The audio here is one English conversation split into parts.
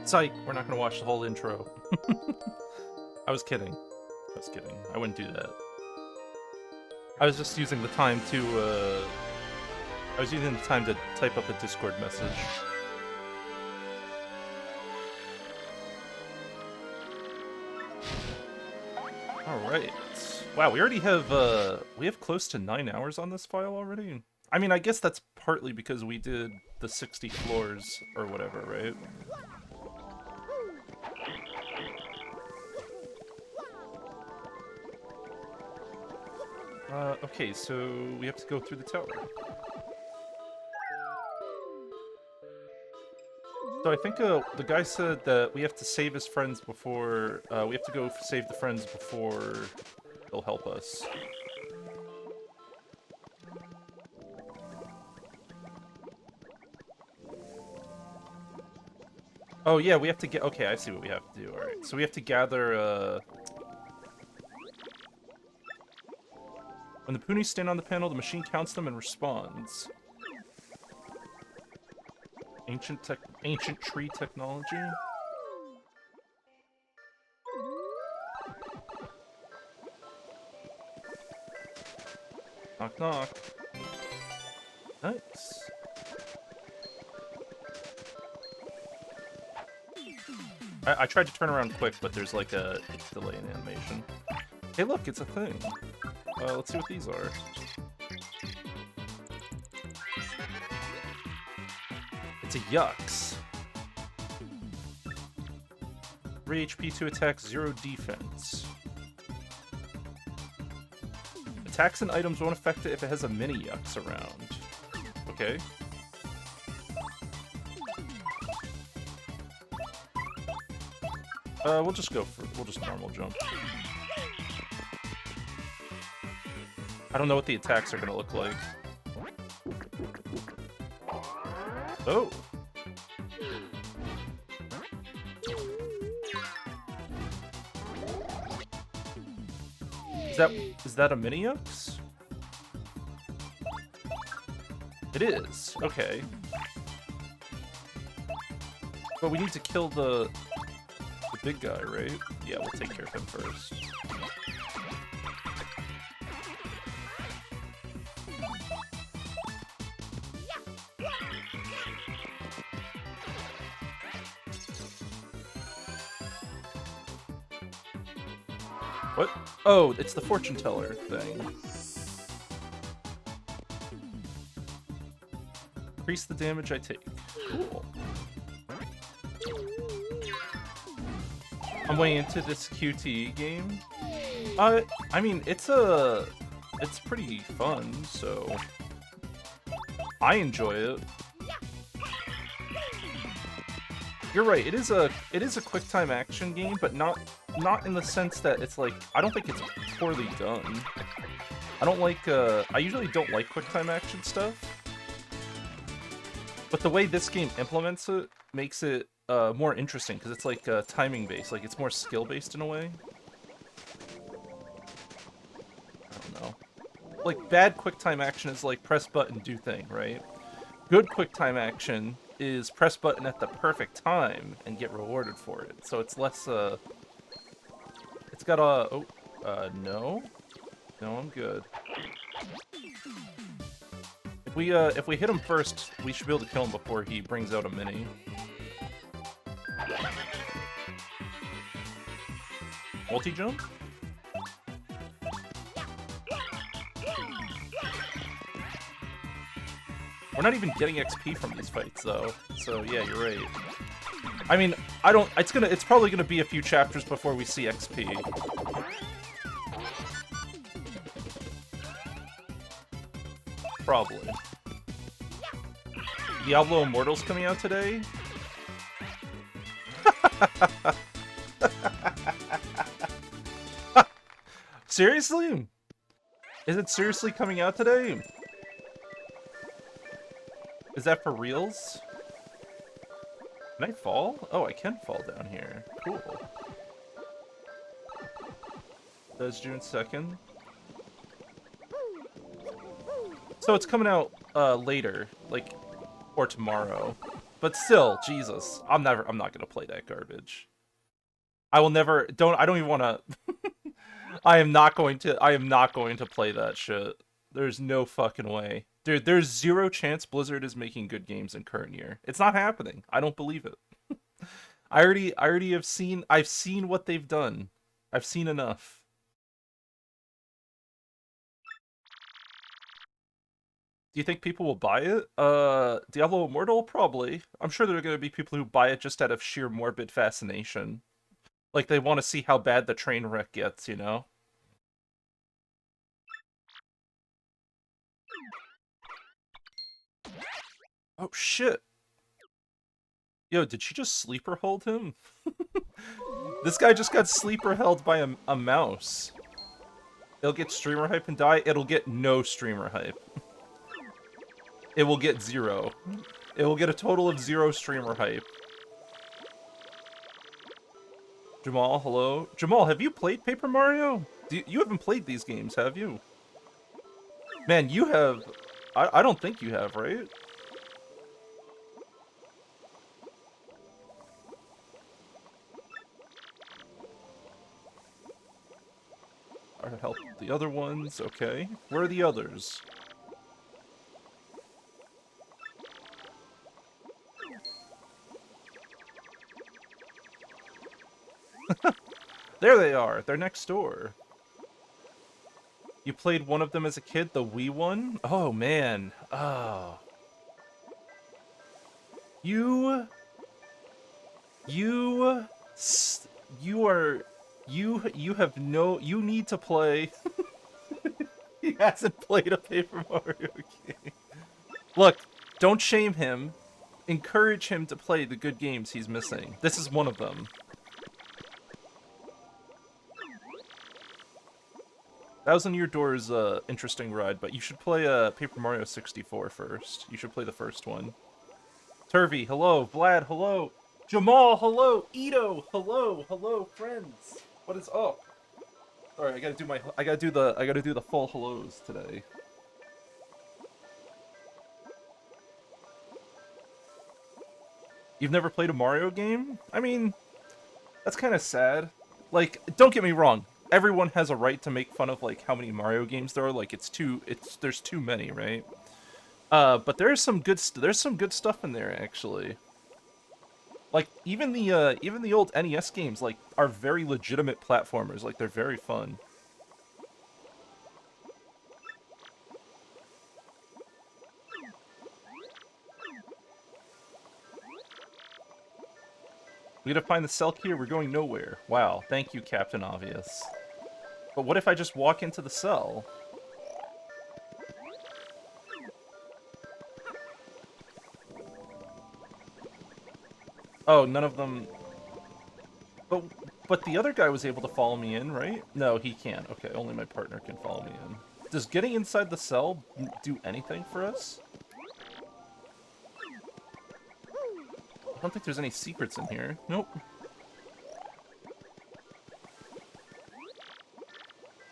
Psych! We're not gonna watch the whole intro. I was kidding. I was kidding. I wouldn't do that. I was just using the time to, I was using the time to type up a Discord message. Alright. Wow, we already have, we have close to 9 hours on this file already? I mean, I guess that's partly because we did the 60 floors or whatever, right? Okay, so we have to go through the tower. So I think the guy said that we have to save his friends before, we have to go save the friends before they'll help us. Oh yeah, we have to get, okay, I see what we have to do, alright. So we have to gather, when the Poonies stand on the panel, the machine counts them and responds. Ancient tree technology? Knock knock. Nice. I tried to turn around quick, but there's like a delay in animation. Hey look, it's a thing. Let's see what these are. It's a Yux. 3 HP to attack, 0 defense. Attacks and items won't affect it if it has a mini Yux around. Okay. We'll just normal jump. I don't know what the attacks are gonna look like. Oh! Is that a mini Yux? It is, okay. But we need to kill the big guy, right? Yeah, we'll take care of him first. What? Oh, it's the fortune teller thing. Increase the damage I take. Cool. I'm way into this QTE game. I mean, it's pretty fun, so I enjoy it. You're right, it is a quick time action game, but not in the sense that it's like, I don't think it's poorly done. I don't like, I usually don't like quick time action stuff. But the way this game implements it makes it more interesting, because it's like timing based, like it's more skill based in a way. I don't know. Like bad quick time action is like press button, do thing, right? Good quick time action is press button at the perfect time and get rewarded for it. So it's less it's got a no, I'm good. If we hit him first, we should be able to kill him before he brings out a mini. Multi-jump? We're not even getting XP from these fights, though. So yeah, you're right. I mean, it's probably gonna be a few chapters before we see XP. Probably. Diablo Immortal's coming out today? Seriously? Is it seriously coming out today? Is that for reals? Can I fall? Oh, I can fall down here. Cool. That's June 2nd. So it's coming out later, like, or tomorrow. But still, Jesus, I'm not gonna play that garbage. I will never. I don't even want to. I am not going to play that shit. There's no fucking way. Dude, there's zero chance Blizzard is making good games in current year. It's not happening. I don't believe it. I've seen what they've done. I've seen enough. Do you think people will buy it? Diablo Immortal? Probably. I'm sure there are going to be people who buy it just out of sheer morbid fascination. Like, they want to see how bad the train wreck gets, you know? Oh, shit. Yo, did she just sleeper hold him? This guy just got sleeper held by a mouse. It'll get streamer hype and die. It'll get no streamer hype. It will get 0. It will get a total of 0 streamer hype. Jamal, hello? Jamal, have you played Paper Mario? You haven't played these games, have you? Man, you have... I don't think you have, right? Or help the other ones, okay. Where are the others? There they are. They're next door. You played one of them as a kid, the Wii one? Oh, man. Oh. You need to play. He hasn't played a Paper Mario game. Look, don't shame him. Encourage him to play the good games he's missing. This is one of them. Thousand Year Door is a interesting ride, but you should play Paper Mario 64 first. You should play the first one. Turvy, hello. Vlad, hello. Jamal, hello. Ito, hello. Hello, friends. What is up? Alright, I gotta do the full hellos today. You've never played a Mario game? I mean, that's kind of sad. Like, don't get me wrong. Everyone has a right to make fun of like how many Mario games there are. Like there's too many, right? But there's some good stuff in there actually. Like even the old NES games like are very legitimate platformers. Like they're very fun. We gotta find the cell key or we're going nowhere. Wow, thank you, Captain Obvious. But what if I just walk into the cell? Oh, none of them... But the other guy was able to follow me in, right? No, he can't. Okay, only my partner can follow me in. Does getting inside the cell do anything for us? I don't think there's any secrets in here. Nope.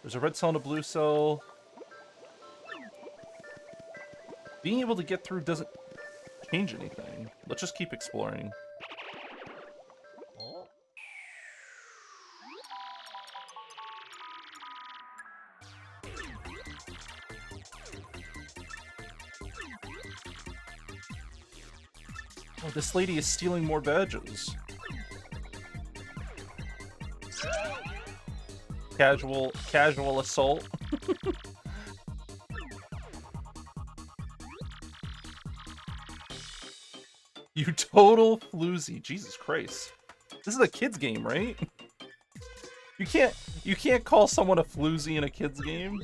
There's a red cell and a blue cell. Being able to get through doesn't change anything. Let's just keep exploring. Oh, this lady is stealing more badges. Casual assault. You total floozy. Jesus Christ. This is a kid's game, right? You can't call someone a floozy in a kid's game.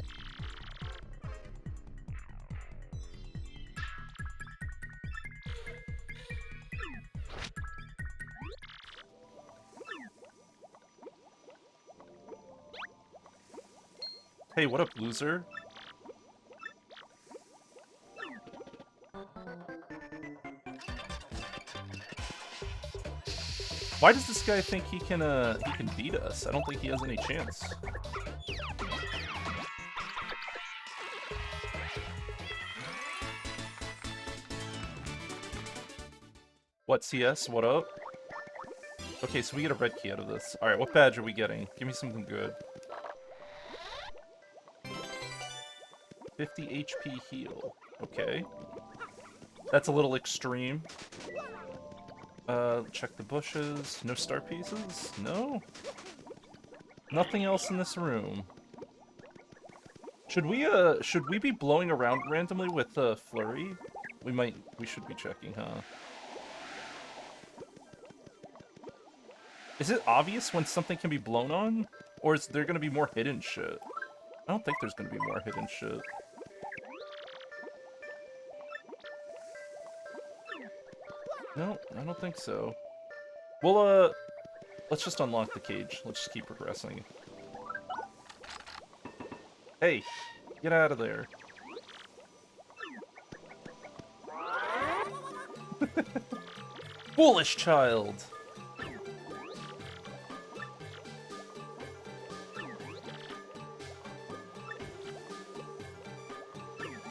Hey, what up, loser? Why does this guy think he can beat us? I don't think he has any chance. What, CS? What up? Okay, so we get a red key out of this. Alright, what badge are we getting? Give me something good. 50 HP heal. Okay. That's a little extreme. Check the bushes. No star pieces? No? Nothing else in this room. Should we be blowing around randomly with, Flurry? We should be checking, huh? Is it obvious when something can be blown on? Or is there gonna be more hidden shit? I don't think there's gonna be more hidden shit. No, I don't think so. Well, let's just unlock the cage. Let's just keep progressing. Hey, get out of there. Foolish child!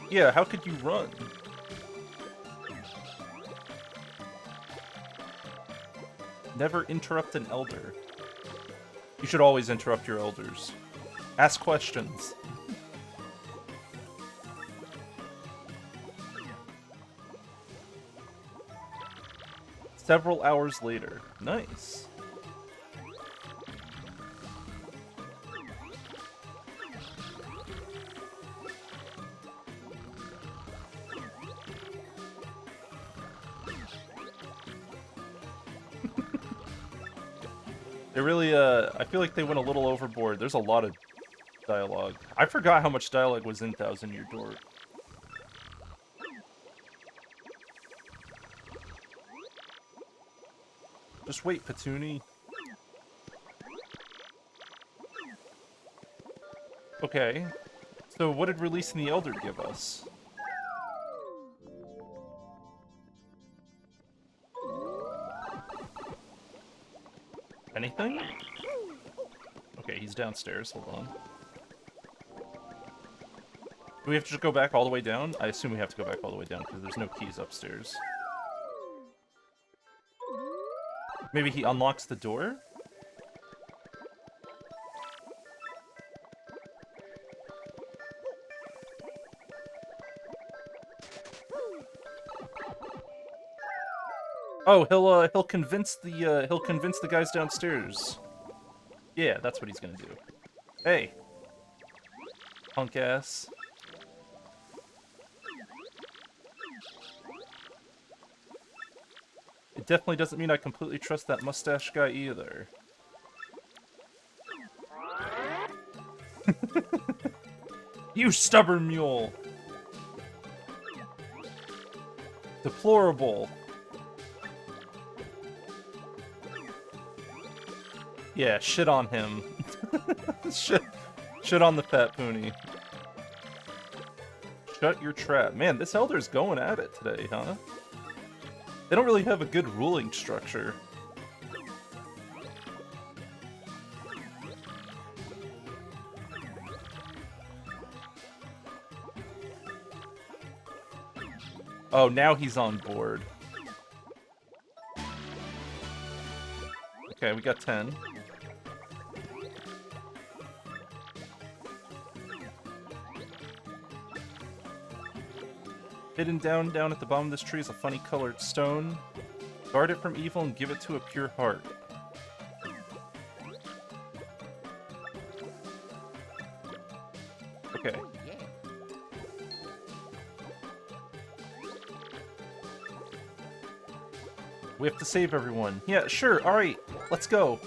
Yeah, how could you run? Never interrupt an elder. You should always interrupt your elders. Ask questions. Several hours later. Nice. They really, I feel like they went a little overboard. There's a lot of dialogue. I forgot how much dialogue was in Thousand Year Door. Just wait, Petuni. Okay. So what did releasing the Elder give us? Anything? Okay, he's downstairs. Hold on. Do we have to just go back all the way down? I assume we have to go back all the way down because there's no keys upstairs. Maybe he unlocks the door? Oh, he'll convince the guys downstairs. Yeah, that's what he's gonna do. Hey, punk ass. It definitely doesn't mean I completely trust that mustache guy either. You stubborn mule! Deplorable. Yeah, shit on him. Shit on the fat pony. Shut your trap. Man, this elder's going at it today, huh? They don't really have a good ruling structure. Oh, now he's on board. Okay, we got 10. Hidden down at the bottom of this tree is a funny colored stone. Guard it from evil and give it to a pure heart. Okay. We have to save everyone. Yeah, sure, alright. Let's go.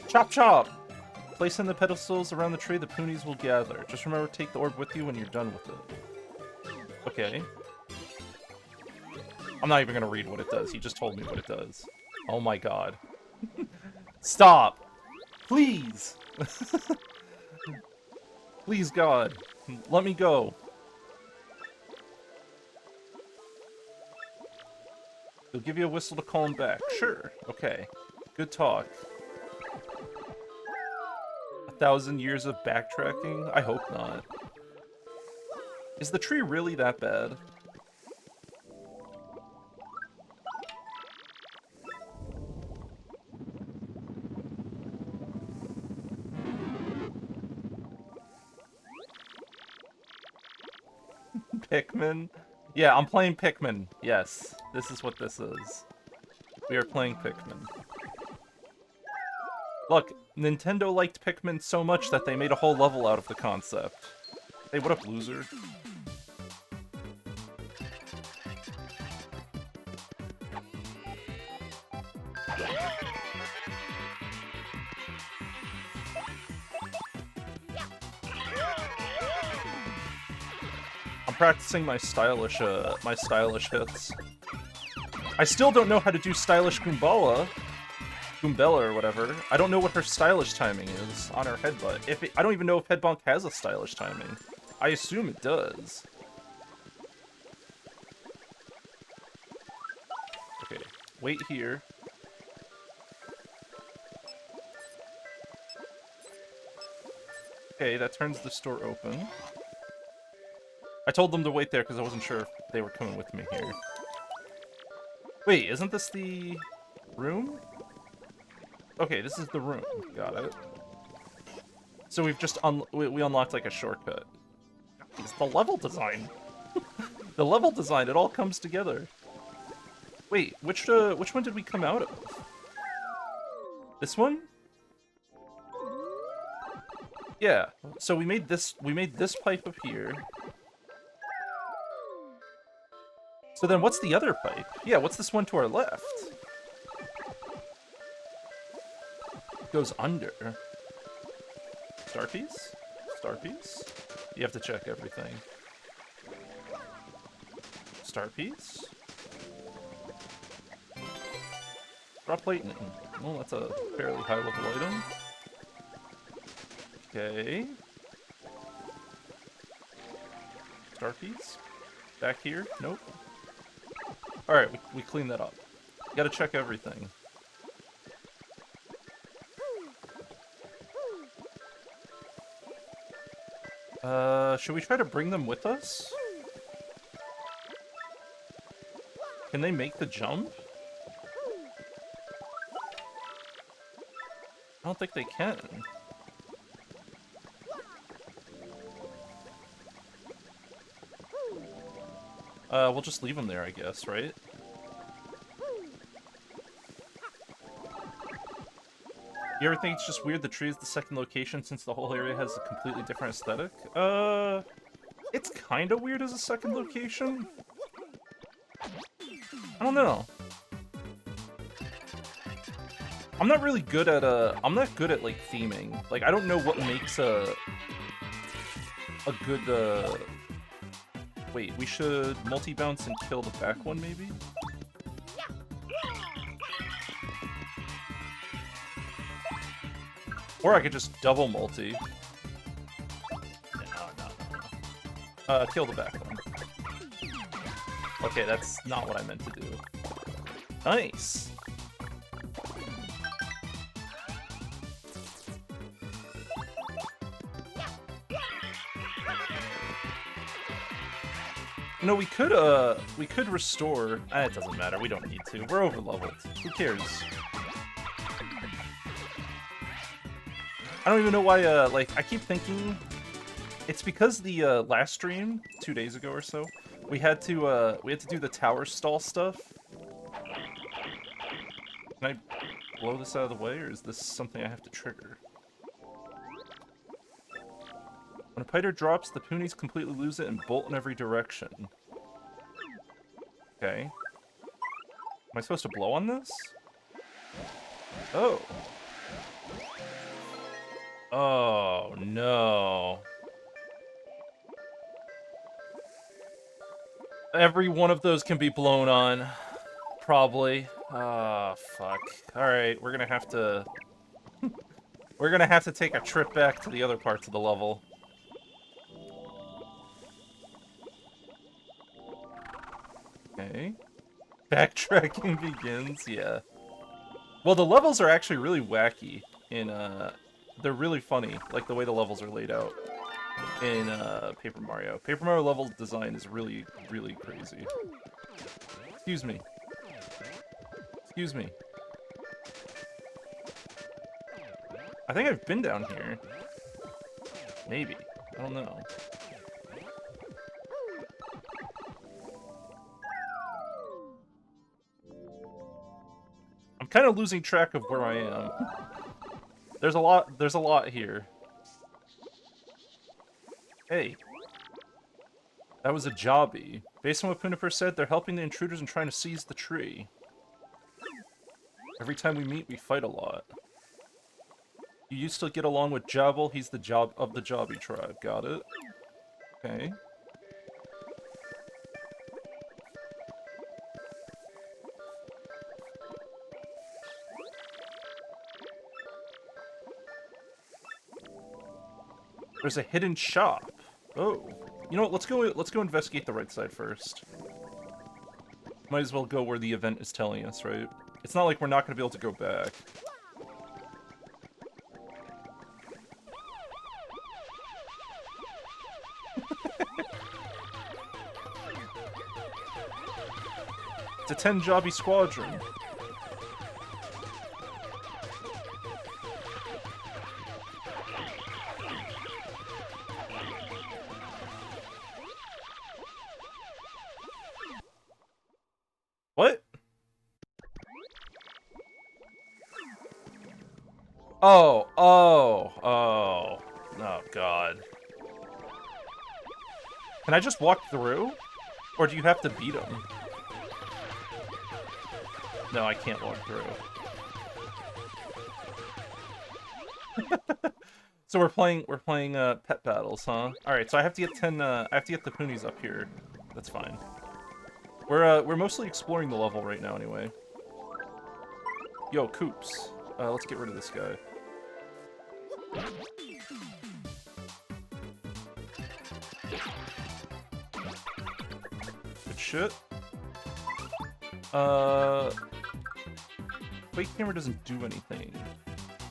Chop chop! Place in the pedestals around the tree, the ponies will gather. Just remember to take the orb with you when you're done with it. Okay. I'm not even gonna read what it does. He just told me what it does. Oh my god. Stop! Please! Please, God. Let me go. They'll give you a whistle to call him back. Sure. Okay. Good talk. 1,000 years of backtracking? I hope not. Is the tree really that bad? Pikmin? Yeah, I'm playing Pikmin. Yes, this is what this is. We are playing Pikmin. Look, Nintendo liked Pikmin so much that they made a whole level out of the concept. Hey, what up, loser? I'm practicing my stylish hits. I still don't know how to do stylish Goombella or whatever. I don't know what her stylish timing is on her headbutt. I don't even know if Headbonk has a stylish timing. I assume it does. Okay, wait here. Okay, that turns the store open. I told them to wait there because I wasn't sure if they were coming with me here. Wait, isn't this the room? Okay, this is the room. Got it. So we've just we unlocked like a shortcut. It's the level design. The level design, it all comes together. Wait, which one did we come out of? This one? Yeah. So we made this pipe up here. So then what's the other pipe? Yeah, what's this one to our left? It goes under. Star piece? Star piece? You have to check everything. Star piece? Drop lightning. Well, that's a fairly high level item. Okay. Star piece? Back here? Nope. Alright, we clean that up. You gotta check everything. Should we try to bring them with us? Can they make the jump? I don't think they can. We'll just leave them there, I guess, right? You ever think it's just weird the tree is the second location since the whole area has a completely different aesthetic? It's kind of weird as a second location. I don't know. I'm not really good at, I'm not good at, like, theming. Like, I don't know what makes a good, Wait, we should multi-bounce and kill the back one, maybe? Or I could just double multi. No. Kill the back one. Okay, that's not what I meant to do. Nice! No, we could restore. It doesn't matter. We don't need to. We're over leveled. Who cares? I don't even know why. Like I keep thinking, it's because the last stream 2 days ago or so, we had to do the tower stall stuff. Can I blow this out of the way, or is this something I have to trigger? When a piter drops, the Poonies completely lose it and bolt in every direction. Okay. Am I supposed to blow on this? Oh. Oh, no. Every one of those can be blown on. Probably. Ah, fuck. Alright, we're gonna have to... we're gonna have to take a trip back to the other parts of the level. Okay. Backtracking begins, yeah. Well, the levels are actually really wacky in, they're really funny, like the way the levels are laid out in, Paper Mario. Paper Mario level design is really, really crazy. Excuse me. Excuse me. I think I've been down here. Maybe. I don't know. kind of losing track of where I am. There's a lot here. Hey. That was a jobby. Based on what Puniper said, they're helping the intruders and trying to seize the tree. Every time we meet, we fight a lot. You used to get along with Jabble. He's the job of the Jobby tribe. Got it. Okay. There's a hidden shop. Oh. You know what? Let's go investigate the right side first. Might as well go where the event is telling us, right? It's not like we're not going to be able to go back. It's a 10-jobby squadron. What? Oh, oh, God. Can I just walk through? Or do you have to beat him? No, I can't walk through. So we're playing pet battles, huh? Alright, so I have to get I have to get the Poonies up here. That's fine. We're mostly exploring the level right now anyway. Yo, Coops. Let's get rid of this guy. Good shit. Quake Hammer doesn't do anything.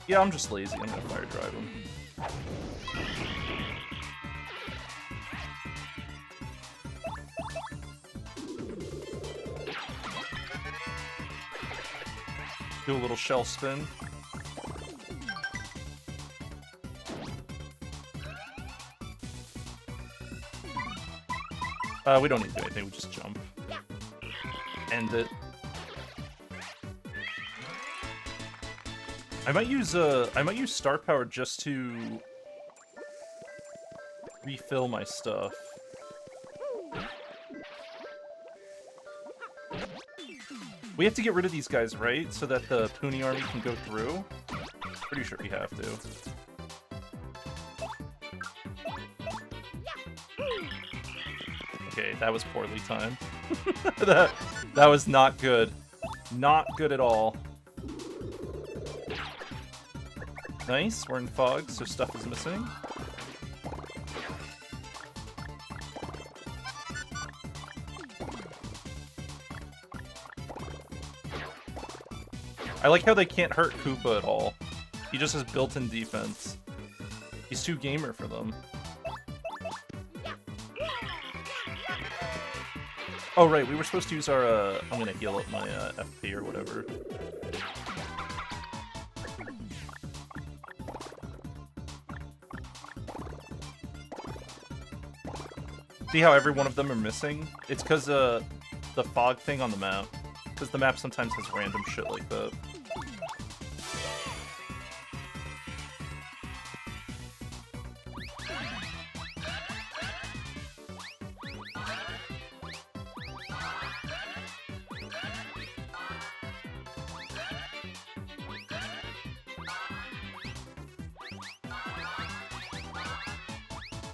Yeah, I'm just lazy. I'm gonna fire drive him. Do a little shell spin. We don't need to do anything, we just jump. End it. I might use star power just to refill my stuff. We have to get rid of these guys, right? So that the Poonie army can go through? Pretty sure we have to. Okay, that was poorly timed. that was not good. Not good at all. Nice, we're in fog, so stuff is missing. I like how they can't hurt Koopa at all. He just has built-in defense. He's too gamer for them. Oh right, we were supposed to use our, I'm gonna heal up my FP or whatever. See how every one of them are missing? It's because the fog thing on the map. Because the map sometimes has random shit like that.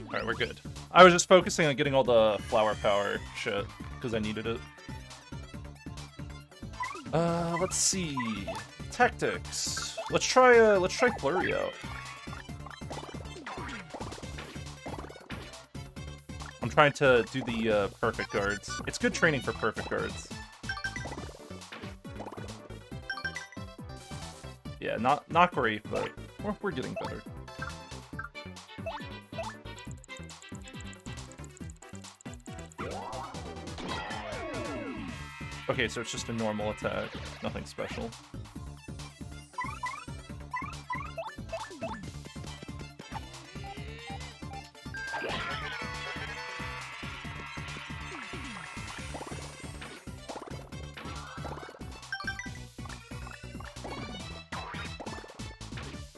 Alright, we're good. I was just focusing on getting all the flower power shit, because I needed it. Let's see. Tactics. Let's try Flurry out. I'm trying to do the perfect guards. It's good training for perfect guards. Yeah, not great, but we're getting better. Okay, so it's just a normal attack, nothing special.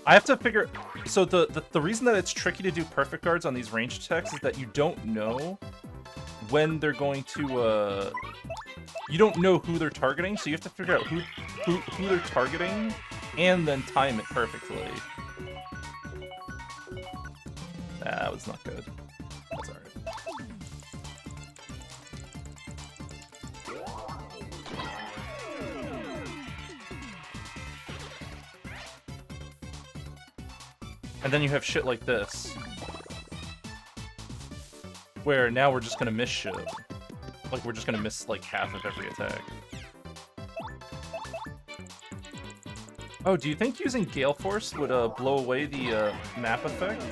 I have to figure... So the reason that it's tricky to do perfect guards on these ranged attacks is that you don't know when they're going to, you don't know who they're targeting, so you have to figure out who they're targeting, and then time it perfectly. That was not good. That's alright. And then you have shit like this, where now we're just gonna miss shit. Like, we're just gonna miss, like, half of every attack. Oh, do you think using Gale Force would, blow away the, map effect?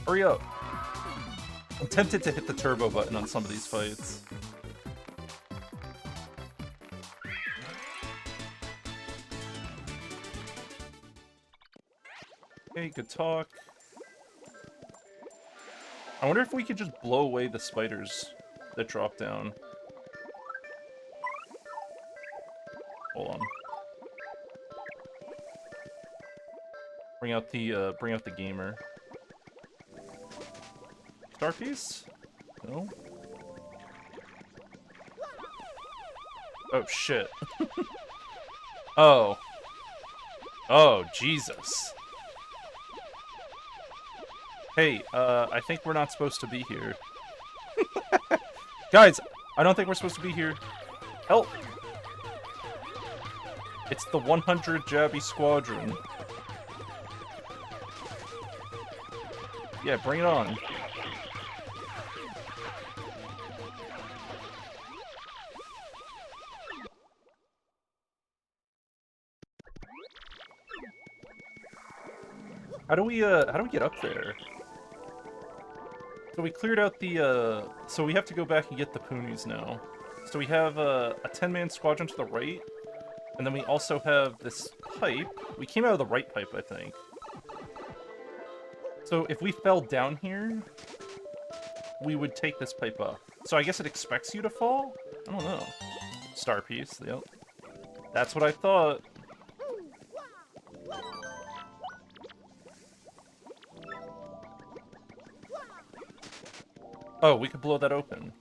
Hurry up. I'm tempted to hit the turbo button on some of these fights. Okay, good talk. I wonder if we could just blow away the spiders that drop down. Hold on. Bring out the gamer. Star piece? No? Oh, shit. Oh. Oh, Jesus. Hey, I think we're not supposed to be here. Guys, I don't think we're supposed to be here. Help! It's the 100 Jabby Squadron. Yeah, bring it on. How do we get up there? So we cleared out the, so we have to go back and get the Poonies now. So we have, a 10-man squadron to the right, and then we also have this pipe. We came out of the right pipe, I think. So if we fell down here, we would take this pipe up. So I guess it expects you to fall? I don't know. Star piece, yep. That's what I thought. Oh, we could blow that open.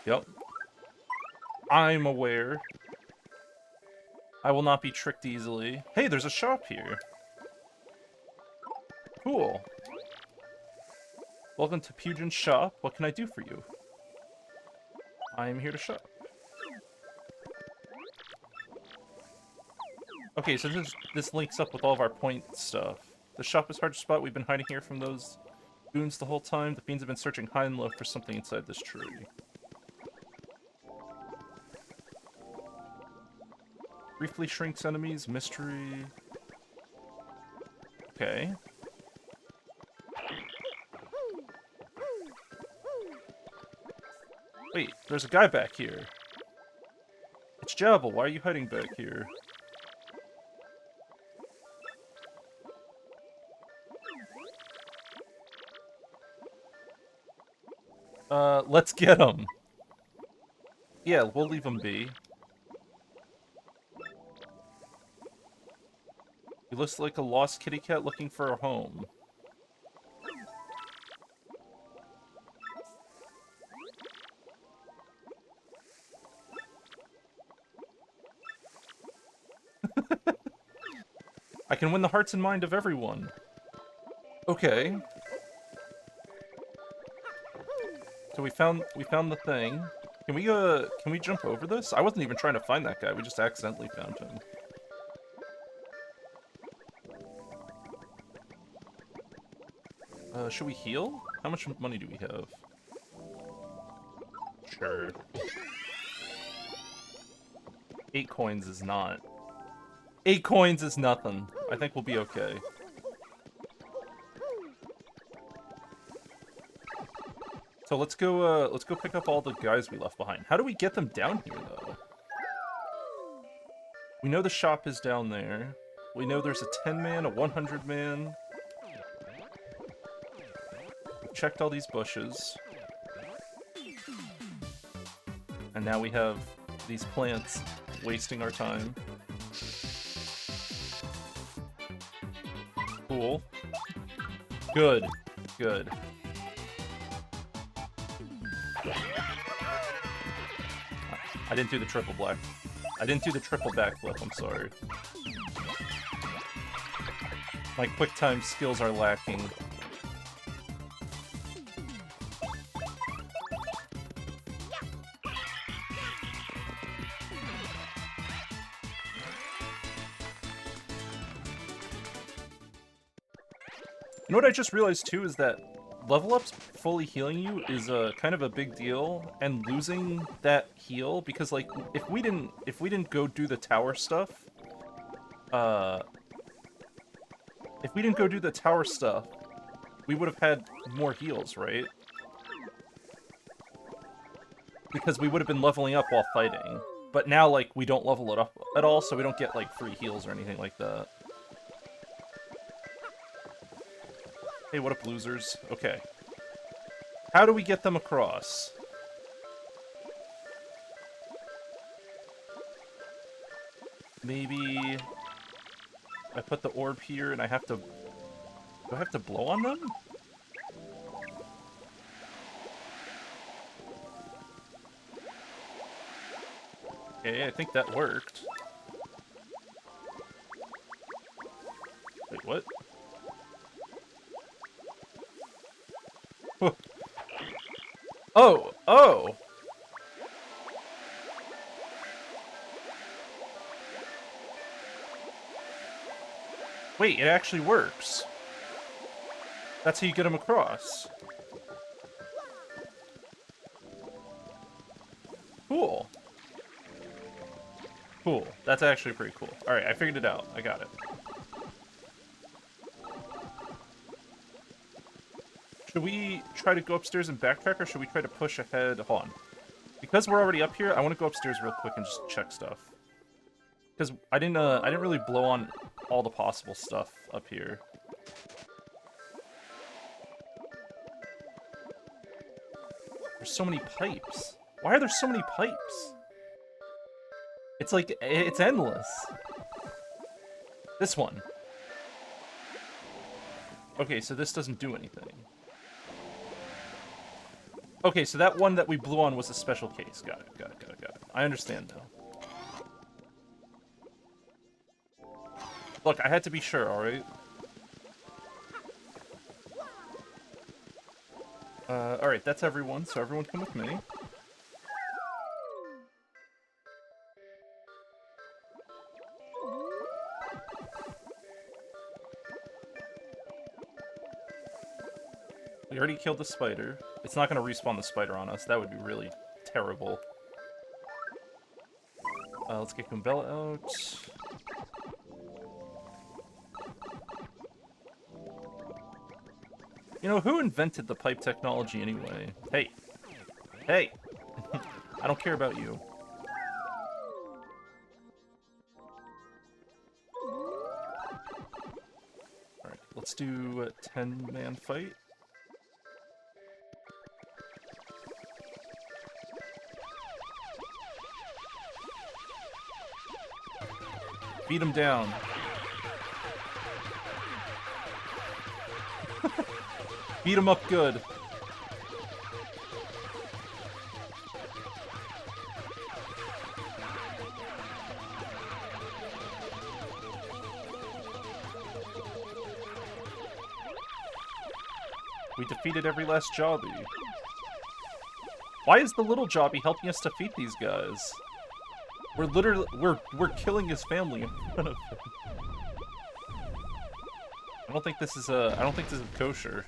Yep. I'm aware. I will not be tricked easily. Hey, there's a shop here. Cool. Welcome to Pugin's shop. What can I do for you? I am here to shop. Okay, so this links up with all of our point stuff. The shop is hard to spot. We've been hiding here from those goons the whole time. The fiends have been searching high and low for something inside this tree. Briefly shrinks enemies. Mystery. Okay. Wait, there's a guy back here. It's Jabba. Why are you hiding back here? Let's get him. Yeah, we'll leave him be. He looks like a lost kitty cat looking for a home. I can win the hearts and mind of everyone. Okay. So we found the thing. Can we jump over this? I wasn't even trying to find that guy. We just accidentally found him. Should we heal? How much money do we have? Sure. 8 coins is not. 8 coins is nothing. I think we'll be okay. So let's go pick up all the guys we left behind. How do we get them down here, though? We know the shop is down there. We know there's a 10-man, a 100-man. We've checked all these bushes. And now we have these plants wasting our time. Cool. Good. Good. I didn't do the triple black. I didn't do the triple backflip, I'm sorry. My quick time skills are lacking. You know what I just realized too is that level ups fully healing you is kind of a big deal, and losing that heal, because like if we didn't go do the tower stuff, we would have had more heals, right? Because we would have been leveling up while fighting. But now like we don't level it up at all, so we don't get like free heals or anything like that. Hey, what up, losers? Okay. How do we get them across? Maybe I put the orb here and I have to... Do I have to blow on them? Okay, I think that worked. Wait, what? Oh! Oh! Wait, it actually works. That's how you get them across. Cool. Cool. That's actually pretty cool. Alright, I figured it out. I got it. Should we try to go upstairs and backtrack, or should we try to push ahead? Hold on. Because we're already up here, I want to go upstairs real quick and just check stuff. Because I didn't really blow on all the possible stuff up here. There's so many pipes. Why are there so many pipes? It's like, it's endless. This one. Okay, so this doesn't do anything. Okay, so that one that we blew on was a special case. Got it, got it, got it, got it. I understand now. Look, I had to be sure, alright? Alright, that's everyone, so everyone come with me. We already killed the spider. It's not going to respawn the spider on us. That would be really terrible. Let's get Kumbella out. You know, who invented the pipe technology anyway? Hey! Hey! I don't care about you. Alright, let's do a 10-man fight. Beat him down. Beat him up good. We defeated every last jobby. Why is the little jobby helping us defeat these guys? We're literally we're killing his family in front of him. I don't think this is kosher.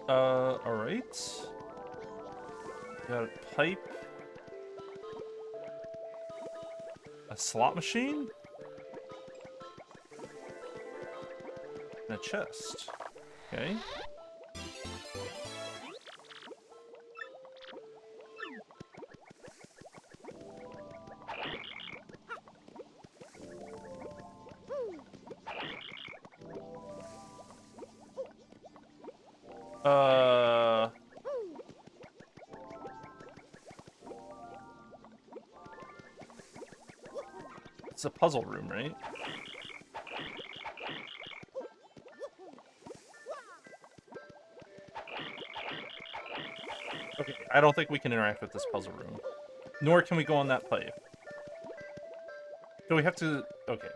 Alright. Got a pipe. A slot machine? a chest. Okay. It's a puzzle room, right? Okay, I don't think we can interact with this puzzle room. Nor can we go on that pipe. So we have to... Okay.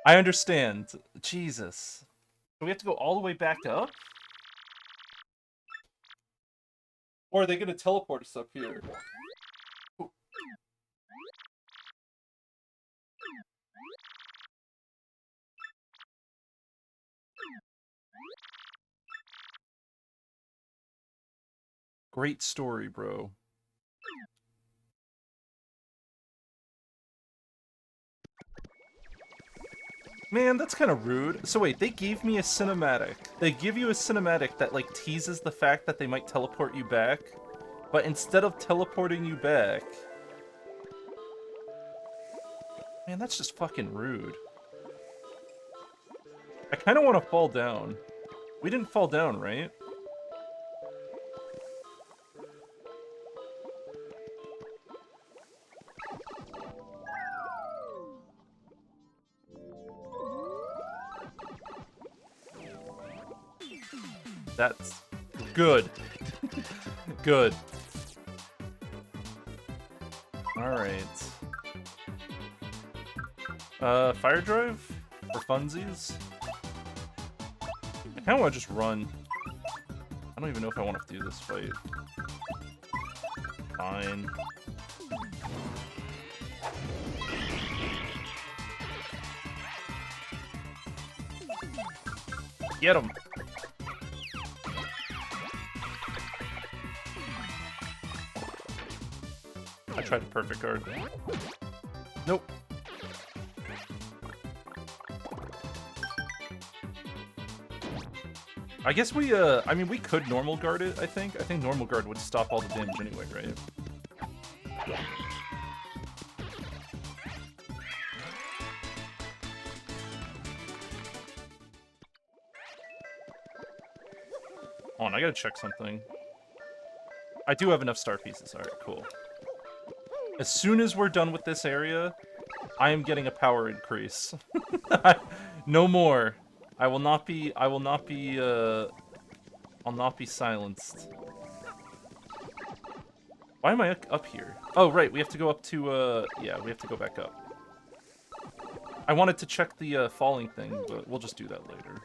I understand. Jesus. So we have to go all the way back up? Or are they going to teleport us up here? Ooh. Great story, bro. Man, that's kind of rude. So wait, they gave me a cinematic. They give you a cinematic that, like, teases the fact that they might teleport you back. But instead of teleporting you back... Man, that's just fucking rude. I kind of want to fall down. We didn't fall down, right? That's good. Good. Alright. Fire drive? For funsies? I kinda wanna just run. I don't even know if I want to do this fight. Fine. Get him! I tried the perfect guard. Nope. I guess we, I mean, we could normal guard it, I think. I think normal guard would stop all the damage anyway, right? Hold on, I gotta check something. I do have enough star pieces. Alright, cool. As soon as we're done with this area, I am getting a power increase. No more. I'll not be silenced. Why am I up here? Oh, right, we have to go up to, yeah, we have to go back up. I wanted to check the, falling thing, but we'll just do that later.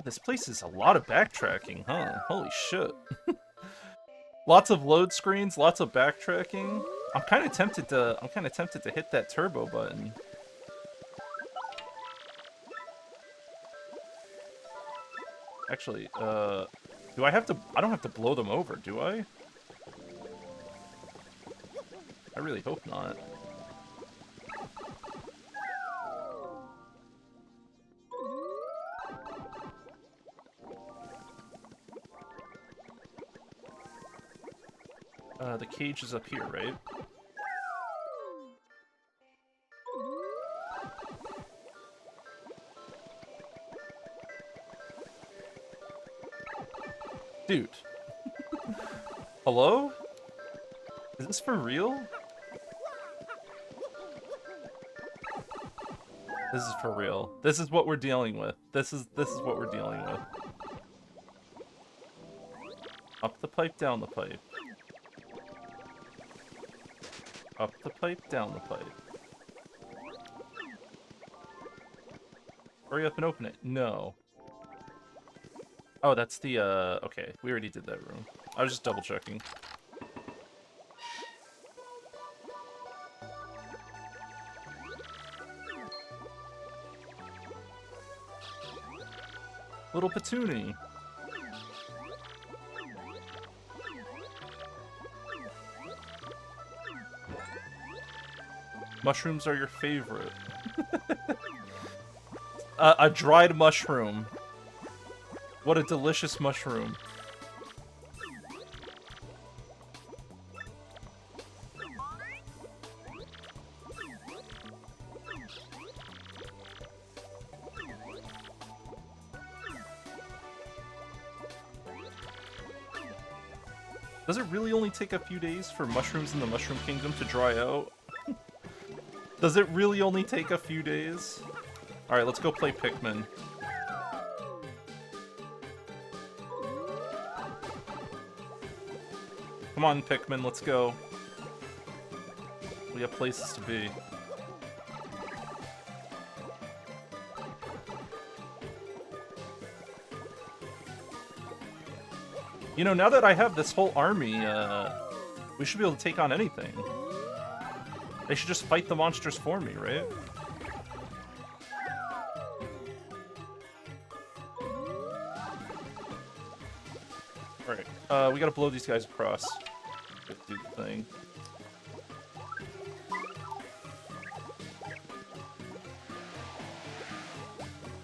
This place is a lot of backtracking, huh? Holy shit. Lots of load screens, lots of backtracking. I'm kind of tempted to hit that turbo button. Actually, do I have to... I don't have to blow them over, do I? I really hope not. The cage is up here, right? Dude. Hello? Is this for real? This is for real. This is what we're dealing with. This is what we're dealing with. Up the pipe, down the pipe. Up the pipe, down the pipe. Hurry up and open it. No. Oh, that's the, okay. We already did that room. I was just double checking. Little Petoonie. Mushrooms are your favorite. A dried mushroom. What a delicious mushroom. Does it really only take a few days for mushrooms in the Mushroom Kingdom to dry out? Does it really only take a few days? Alright, let's go play Pikmin. Come on, Pikmin, let's go. We have places to be. You know, now that I have this whole army, we should be able to take on anything. They should just fight the monsters for me, right? Alright, we gotta blow these guys across. Do the thing.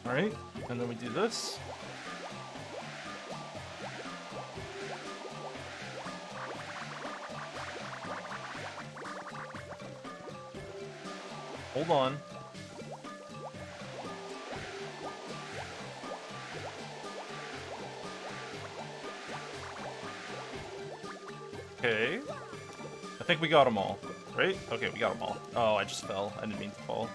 Alright, and then we do this. Hold on. Okay. I think we got them all, right? Okay, we got them all. Oh, I just fell. I didn't mean to fall.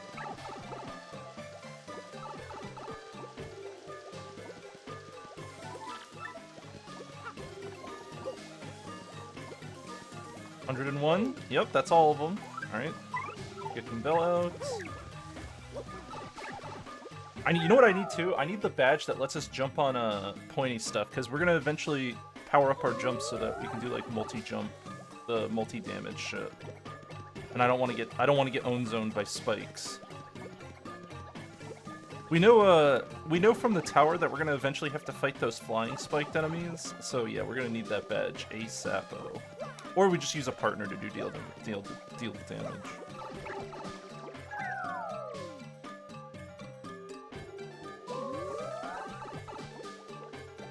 $101? Yep, that's all of them. Alright. Get them bell out. You know what I need too? I need the badge that lets us jump on pointy stuff, because we're gonna eventually power up our jumps so that we can do like multi-jump, the multi-damage shit. And I don't want to get own zoned by spikes. We know from the tower that we're gonna eventually have to fight those flying spiked enemies. So yeah, we're gonna need that badge ASAPO. Or we just use a partner to deal the damage.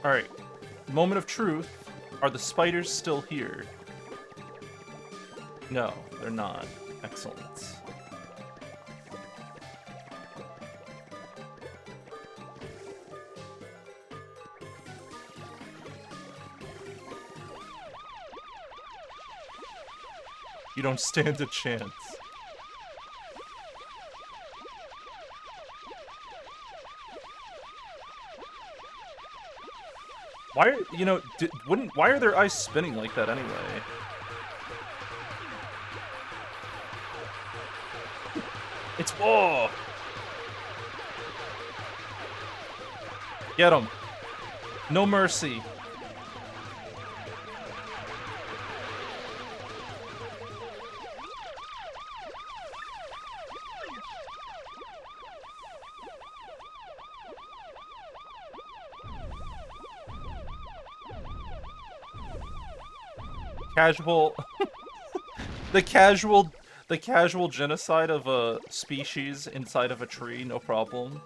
Alright, moment of truth. Are the spiders still here? No, they're not. Excellent. You don't stand a chance. Why are, you know, why are their eyes spinning like that anyway? It's, whoa! Get him. No mercy. Casual... the casual genocide of a species inside of a tree, no problem.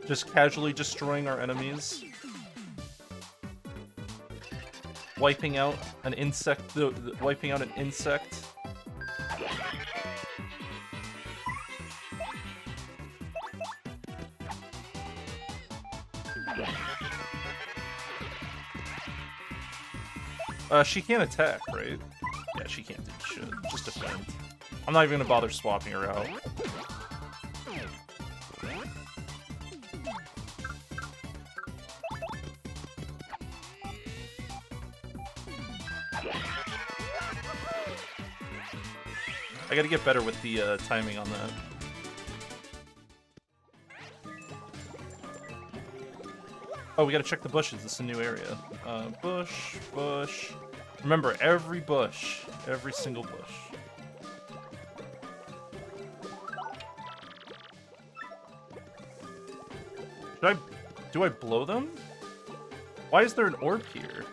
Just casually destroying our enemies. Wiping out an insect, wiping out an insect. She can't attack, right? Yeah, she can't do shit. Just defend. I'm not even gonna bother swapping her out. I gotta get better with the timing on that. Oh, we gotta check the bushes. This is a new area. Bush, bush. Remember, every bush. Every single bush. Do I blow them? Why is there an orb here?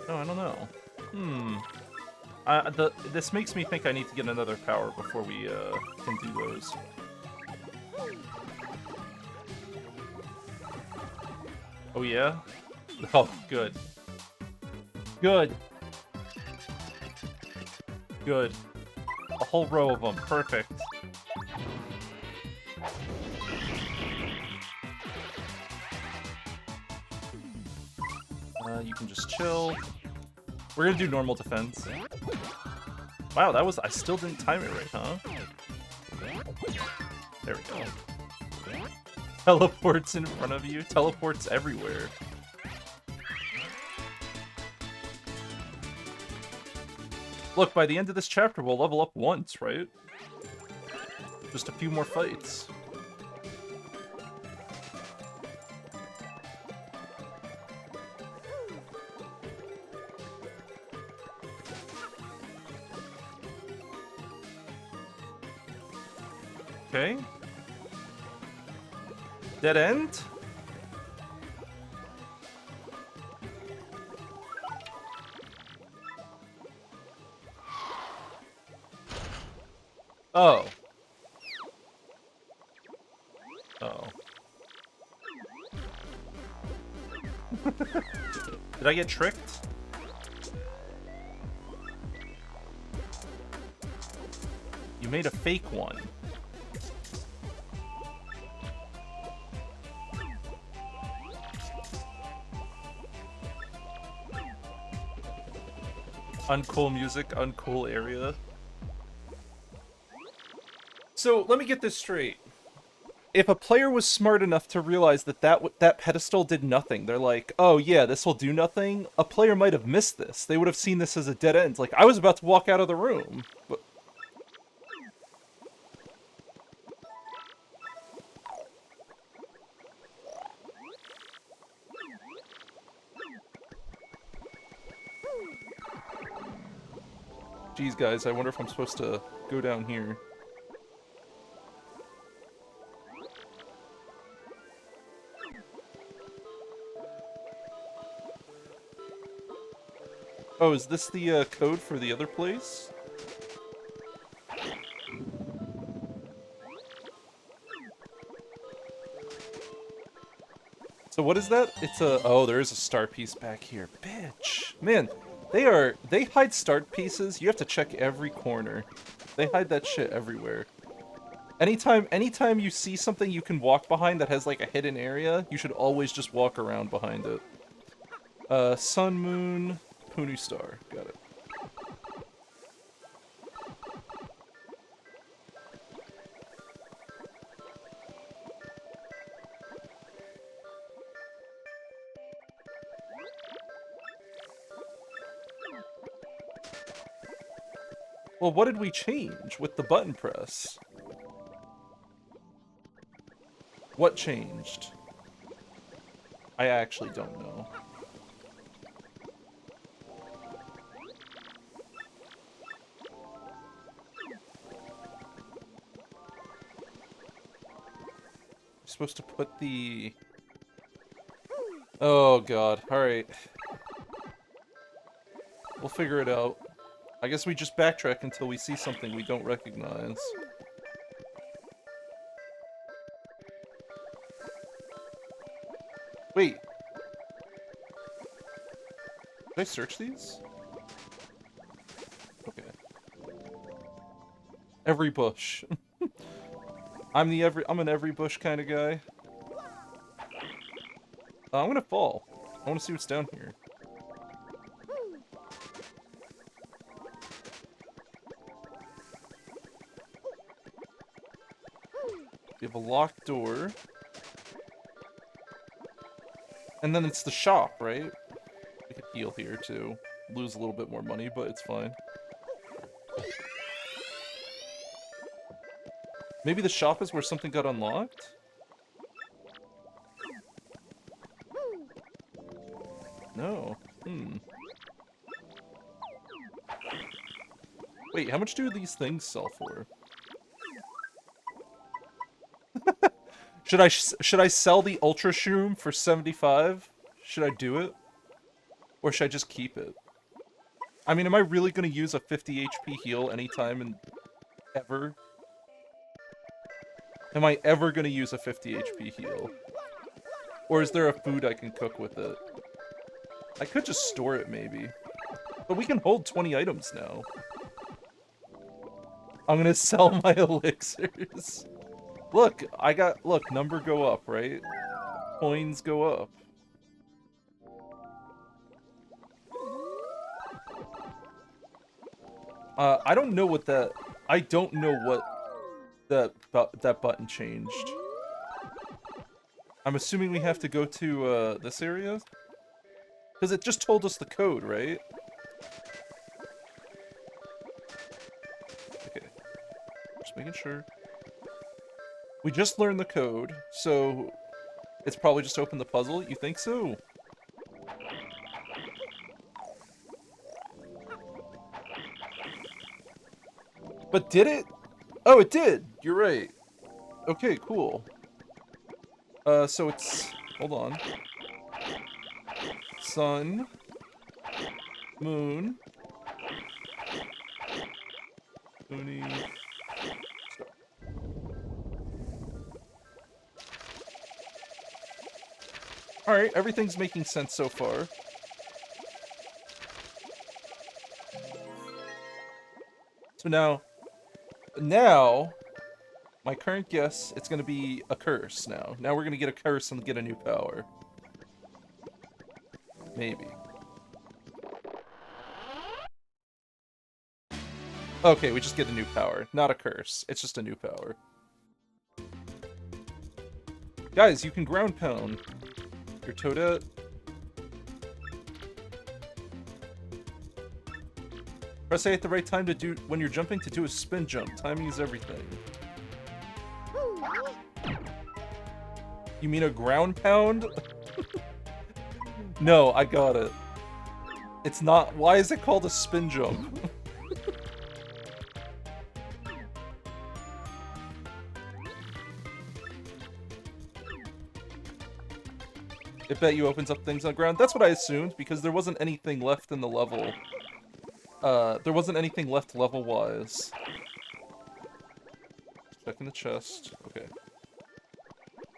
Oh, I don't know. This makes me think I need to get another power before we can do those. Oh yeah? Oh, good. Good. Good. A whole row of them. Perfect. You can just chill. We're gonna do normal defense. Wow, that was... I still didn't time it right, huh? There we go. Teleports in front of you. Teleports everywhere. Look, by the end of this chapter, we'll level up once, right? Just a few more fights. Okay. Dead end? Oh. Oh. Did I get tricked? You made a fake one. Uncool music, uncool area. So, let me get this straight. If a player was smart enough to realize that that pedestal did nothing, they're like, oh yeah, this will do nothing, a player might have missed this. They would have seen this as a dead end. Like, I was about to walk out of the room. But... Geez, guys, I wonder if I'm supposed to go down here. Oh, is this the code for the other place? So what is that? It's a... Oh, there is a star piece back here. Bitch. Man, they hide start pieces. You have to check every corner. They hide that shit everywhere. Anytime you see something you can walk behind that has like a hidden area, you should always just walk around behind it. Sun, Moon, Punu Star. Got it. Well, what did we change with the button press? What changed? I actually don't know. You're supposed to put the... Oh god, alright. We'll figure it out. I guess we just backtrack until we see something we don't recognize. Wait. Did I search these? Okay. Every bush. I'm an every bush kind of guy. I'm gonna fall. I wanna see what's down here. We have a locked door. And then it's the shop, right? We could heal here, too. Lose a little bit more money, but it's fine. Maybe the shop is where something got unlocked? No. Wait, how much do these things sell for? Should I sell the Ultra Shroom for 75? Should I do it? Or should I just keep it? I mean, am I really going to use a 50 HP heal anytime and ever? Am I ever going to use a 50 HP heal? Or is there a food I can cook with it? I could just store it, maybe. But we can hold 20 items now. I'm gonna sell my elixirs. Look, look, number go up, right? Coins go up. I don't know what that... I don't know what that button changed. I'm assuming we have to go to, this area? Because it just told us the code, right? Okay. Just making sure. We just learned the code, so... It's probably just open the puzzle? You think so? But did it? Oh, it did! You're right. Okay, cool. So it's... Hold on. Sun. Moon. Moony. Star. Alright, everything's making sense so far. So now, my current guess, it's gonna be a curse now. Now we're gonna get a curse and get a new power. Maybe. Okay, we just get a new power. Not a curse. It's just a new power. Guys, you can ground pound. Your Toadette. Press A at the right time to do when you're jumping to do a spin jump. Timing is everything. You mean a ground pound? No, I got it. It's not. Why is it called a spin jump? I bet you opens up things on the ground. That's what I assumed, because there wasn't anything left in the level. There wasn't anything left level-wise. Checking the chest. Okay.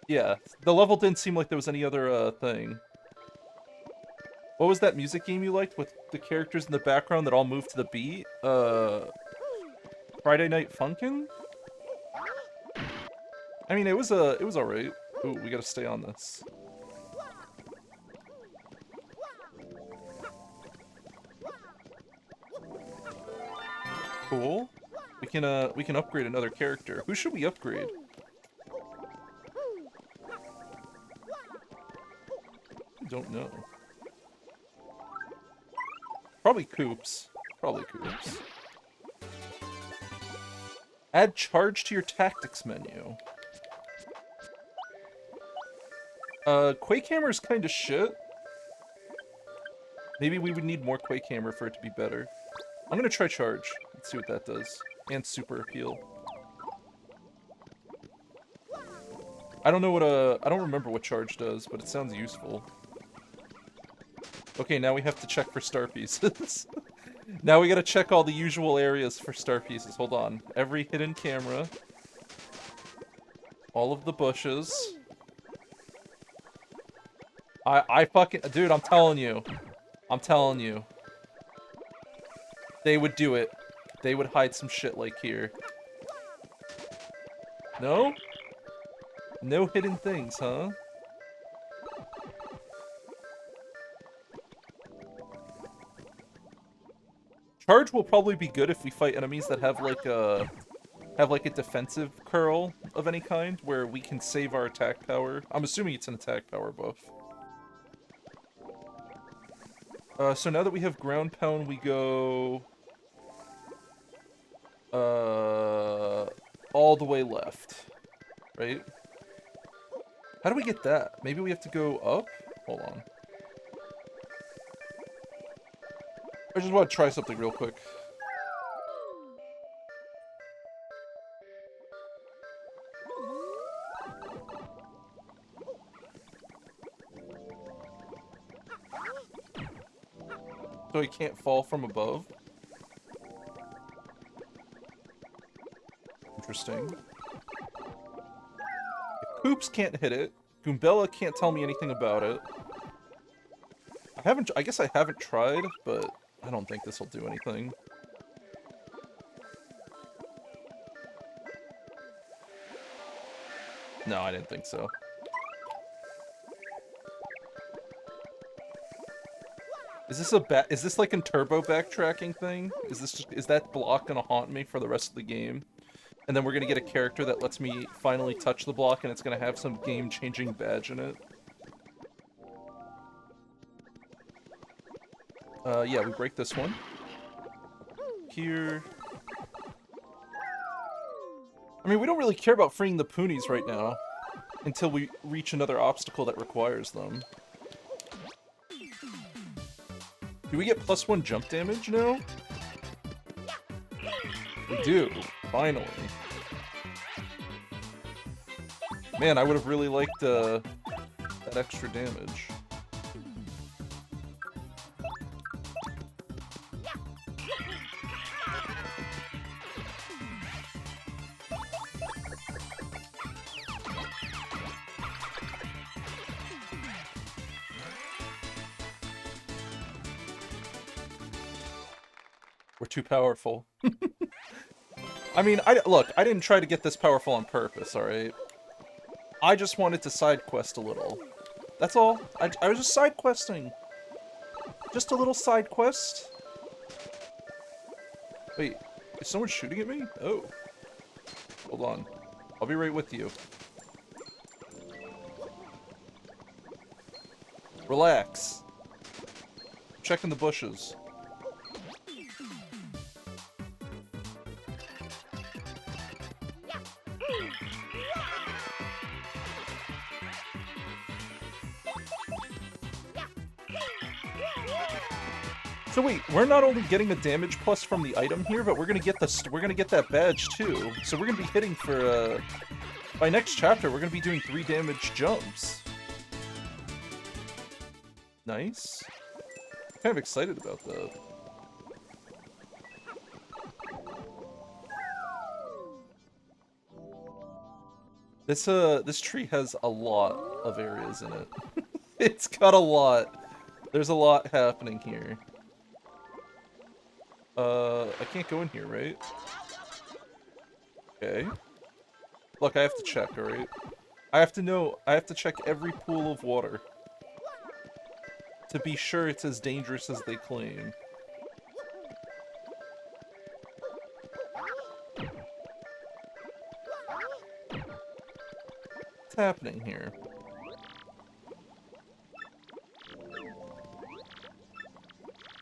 Yeah, the level didn't seem like there was any other, thing. What was that music game you liked with the characters in the background that all moved to the beat? Friday Night Funkin'? I mean, it was alright. Ooh, we gotta stay on this. Cool. We can upgrade another character. Who should we upgrade? I don't know. Probably Koops. Probably Koops. Add charge to your tactics menu. Quake Hammer's kinda shit. Maybe we would need more Quake Hammer for it to be better. I'm gonna try charge. Let's see what that does. And super appeal. I don't know what I don't remember what charge does, but it sounds useful. Okay, now we have to check for star pieces. Now we gotta check all the usual areas for star pieces. Hold on. Every hidden camera. All of the bushes. I fucking... Dude, I'm telling you. I'm telling you. They would do it. They would hide some shit like here. No? No hidden things, huh? Charge will probably be good if we fight enemies that have like a defensive curl of any kind, where we can save our attack power. I'm assuming it's an attack power buff. So now that we have ground pound, we go all the way left, right? How do we get that? Maybe we have to go up? Hold on. I just want to try something real quick. So he can't fall from above? Interesting. If Koops can't hit it, Goombella can't tell me anything about it. I guess I haven't tried, but I don't think this will do anything. No, I didn't think so. Is this like a turbo backtracking thing? Is that block gonna haunt me for the rest of the game? And then we're gonna get a character that lets me finally touch the block and it's gonna have some game-changing badge in it. Yeah, we break this one. Here. I mean, we don't really care about freeing the Poonies right now until we reach another obstacle that requires them. Do we get +1 jump damage now? We do, finally. Man, I would have really liked that extra damage. We're too powerful. I mean, look, I didn't try to get this powerful on purpose, alright? I just wanted to side quest a little. That's all. I was just side questing. Just a little side quest. Wait, is someone shooting at me? Oh. Hold on. I'll be right with you. Relax. I'm checking the bushes. So wait, we're not only getting a damage plus from the item here, but we're gonna get that badge too. So we're gonna be hitting for by next chapter we're gonna be doing 3 damage jumps. Nice. I'm kind of excited about that. This tree has a lot of areas in it. It's got a lot. There's a lot happening here. I can't go in here, right? Okay. Look, I have to check, alright? I have to check every pool of water. To be sure it's as dangerous as they claim. What's happening here?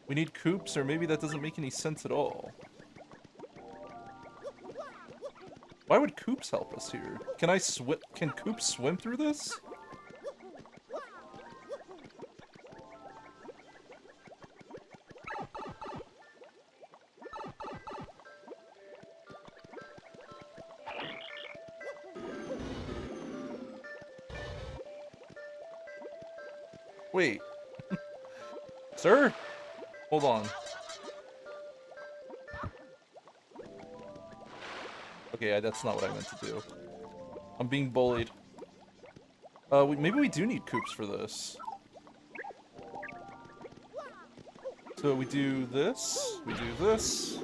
We need Koops, or maybe that doesn't make any sense at all. Why would Koops help us here? Can Koops swim through this? Wait. Sir? Hold on. Okay, that's not what I meant to do. I'm being bullied. Maybe we do need Koops for this. So we do this. We do this.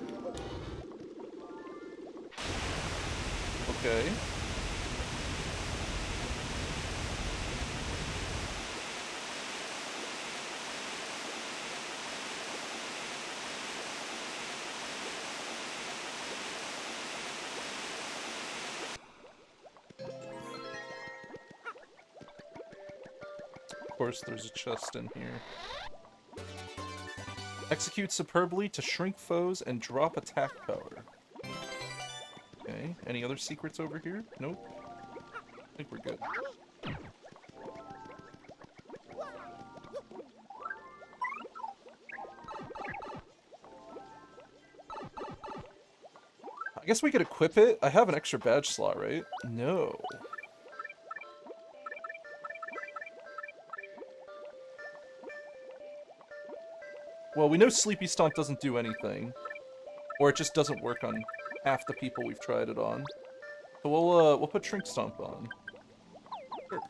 Okay. Of course, there's a chest in here. Execute superbly to shrink foes and drop attack power. Okay, any other secrets over here? Nope. I think we're good. I guess we could equip it. I have an extra badge slot, right? No. Well, we know Sleepy Stomp doesn't do anything. Or it just doesn't work on half the people we've tried it on. So we'll put Shrink Stomp on. Sure.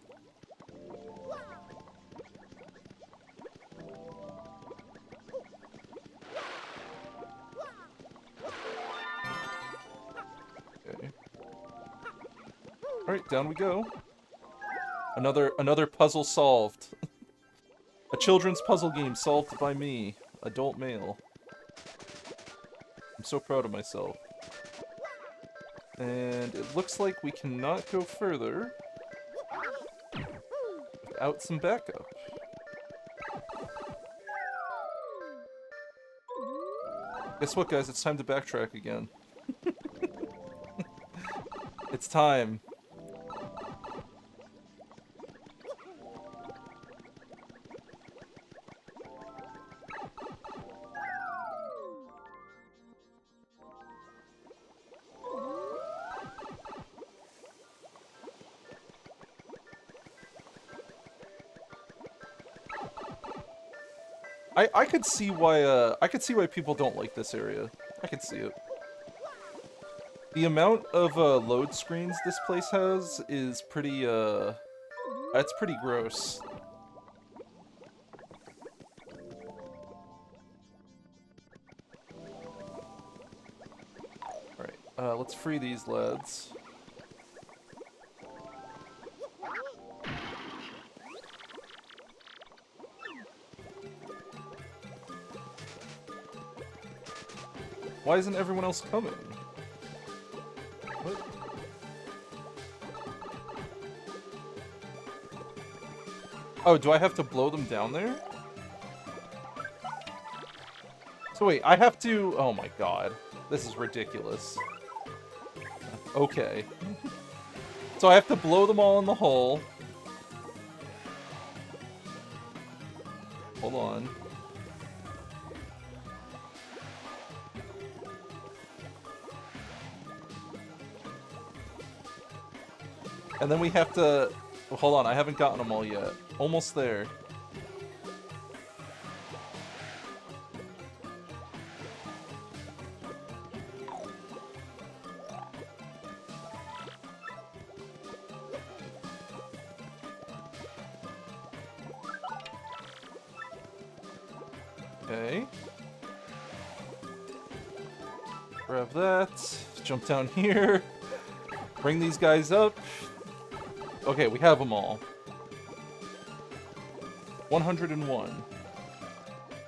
Okay. Alright, down we go. Another puzzle solved. A children's puzzle game solved by me, adult male. I'm so proud of myself. And it looks like we cannot go further without some backup. Guess what, guys? It's time to backtrack again. It's time. I could see why people don't like this area. I could see it. The amount of load screens this place has is pretty it's pretty gross. Alright, let's free these lads. Why isn't everyone else coming? What? Oh, do I have to blow them down there? So wait, I have to... Oh my god. This is ridiculous. Okay. So I have to blow them all in the hole. Hold on. And then we have to... Oh, hold on, I haven't gotten them all yet. Almost there. Okay. Grab that. Jump down here. Bring these guys up. Okay, we have them all. 101.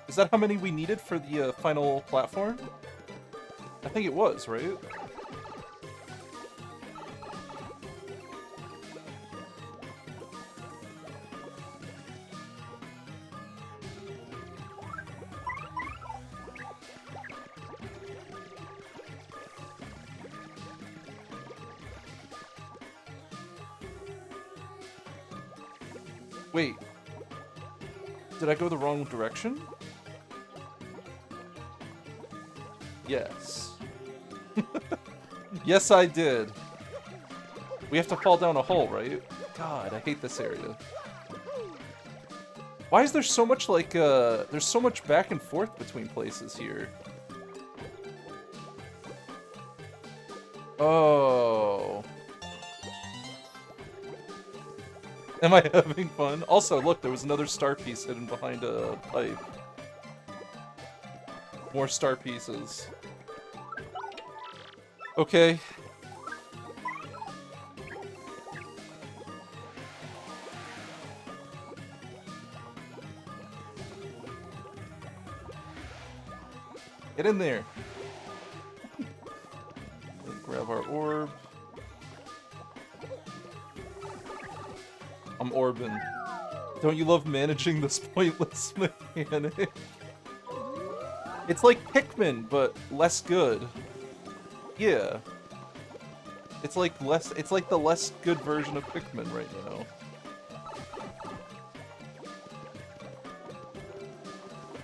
Is that how many we needed for the final platform? I think it was, right? Wait. Did I go the wrong direction? Yes. Yes, I did. We have to fall down a hole, right? God, I hate this area. Why is there so much, like, there's so much back and forth between places here? Oh. Am I having fun? Also, look, there was another star piece hidden behind a pipe. More star pieces. Okay. Get in there. Grab our orb. I'm orbing. Don't you love managing this pointless mechanic? It's like Pikmin, but less good. Yeah. It's like the less good version of Pikmin right now.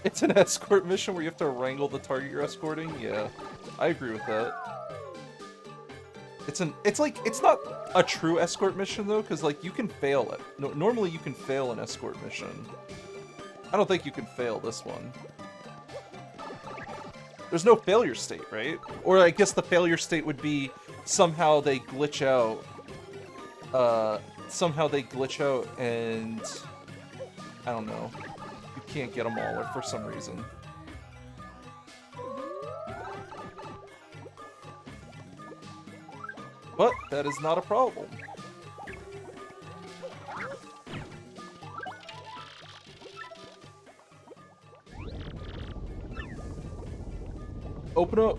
It's an escort mission where you have to wrangle the target you're escorting? Yeah. I agree with that. It's not a true escort mission though, because like you can fail it. Normally you can fail an escort mission. I don't think you can fail this one. There's no failure state, right? Or I guess the failure state would be somehow they glitch out. Somehow they glitch out and I don't know. You can't get them all, or for some reason. But that is not a problem. Open up.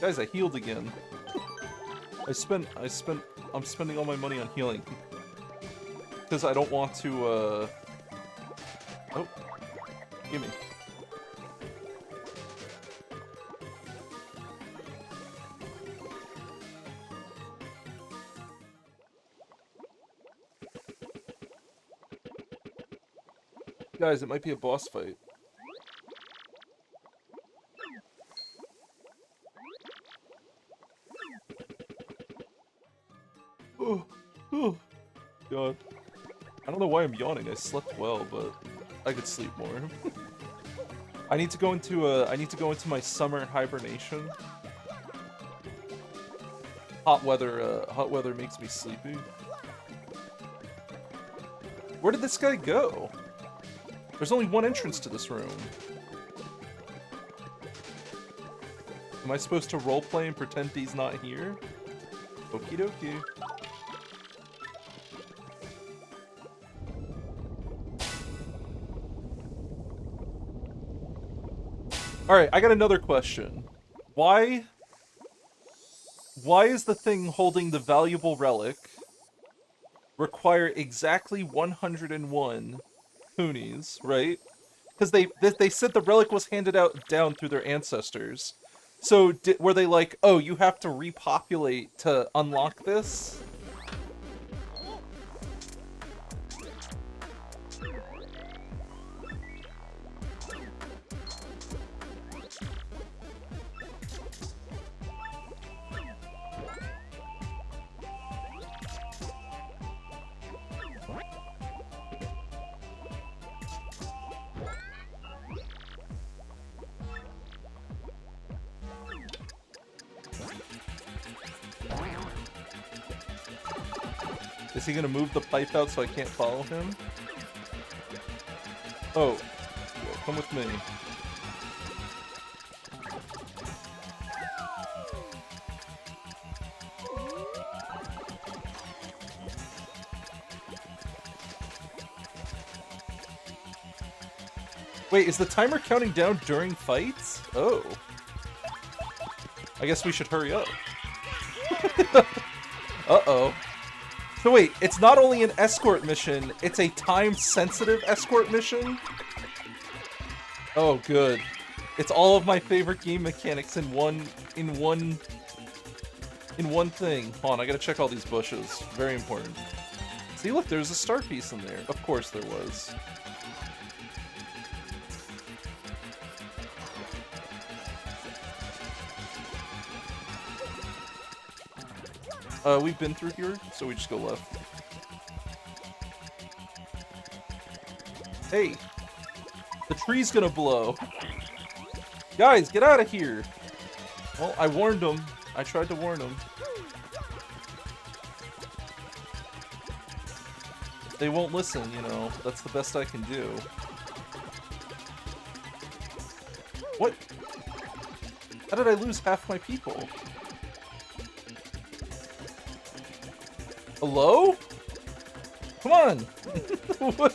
Guys, I healed again. I'm spending all my money on healing. Because I don't want to, Oh. Gimme. Guys, it might be a boss fight. Oh, God. I don't know why I'm yawning. I slept well, but I could sleep more. I need to go into my summer hibernation. Hot weather makes me sleepy. Where did this guy go? There's only one entrance to this room. Am I supposed to roleplay and pretend he's not here? Okie dokie. Alright, I got another question. Why is the thing holding the valuable relic require exactly 101 Hoonies, right? Because they said the relic was handed out down through their ancestors. So were they like, oh, you have to repopulate to unlock this? Is he gonna move the pipe out so I can't follow him? Oh, yeah, come with me. Wait, is the timer counting down during fights? Oh. I guess we should hurry up. Uh-oh. So wait, it's not only an escort mission, it's a time-sensitive escort mission? Oh, good. It's all of my favorite game mechanics in one thing. Hold on, I gotta check all these bushes. Very important. See, look, there's a star piece in there. Of course there was. We've been through here, so we just go left. Hey! The tree's gonna blow! Guys, get out of here! Well, I warned them. I tried to warn them. They won't listen, you know. That's the best I can do. What? How did I lose half my people? Hello? Come on! What?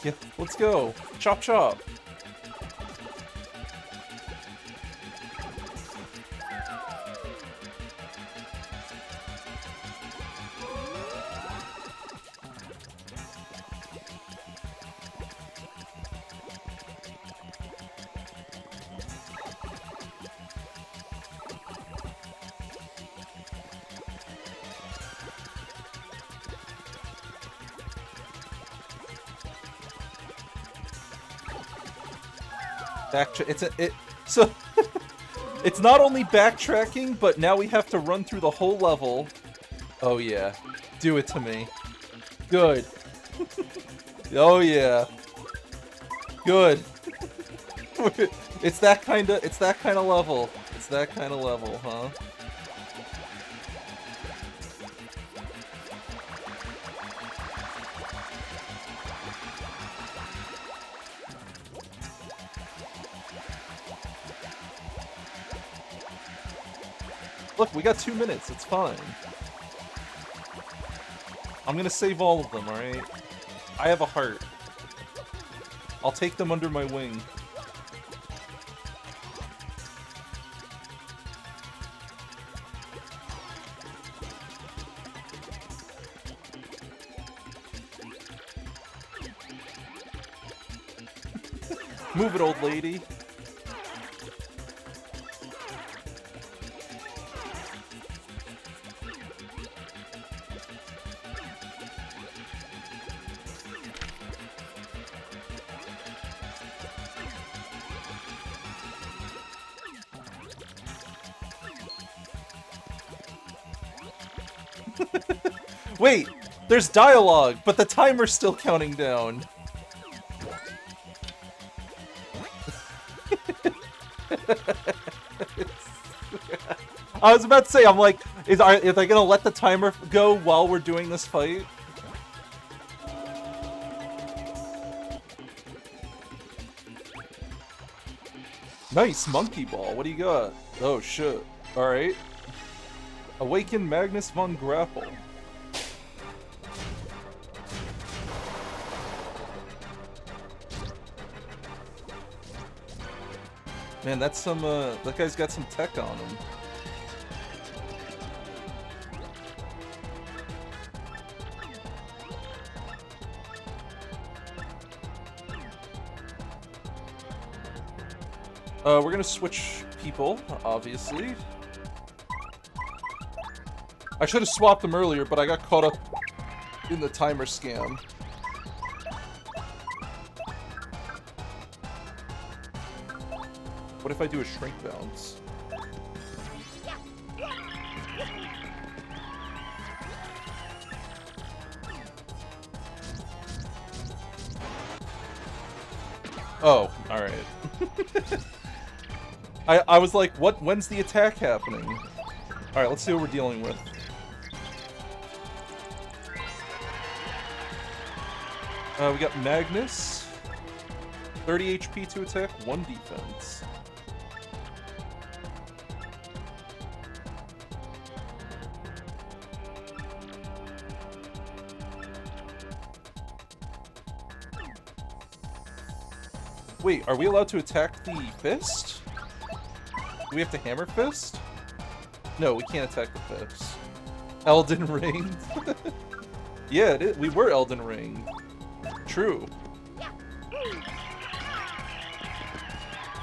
Yeah, let's go. Chop chop. So it's not only backtracking, but now we have to run through the whole level. Oh yeah, do it to me. Good. Oh yeah. Good. It's that kind of level. It's that kind of level, huh? Look, we got 2 minutes. It's fine. I'm gonna save all of them, alright? I have a heart. I'll take them under my wing. Move it, old lady. Wait, there's dialogue, but the timer's still counting down. I was about to say, I'm like, are they gonna let the timer go while we're doing this fight? Nice, monkey ball. What do you got? Oh shit. Alright. Awaken Magnus von Grapple. Man, that's some, that guy's got some tech on him. We're gonna switch people, obviously. I should have swapped them earlier, but I got caught up in the timer scam. What if I do a shrink bounce? Oh, alright. I was like, when's the attack happening? Alright, let's see what we're dealing with. We got Magnus. 30 HP to attack, 1 defense. Wait, are we allowed to attack the fist? Do we have to hammer fist? No, we can't attack the fist. Elden Ring. Yeah, it is. We were Elden Ring. True.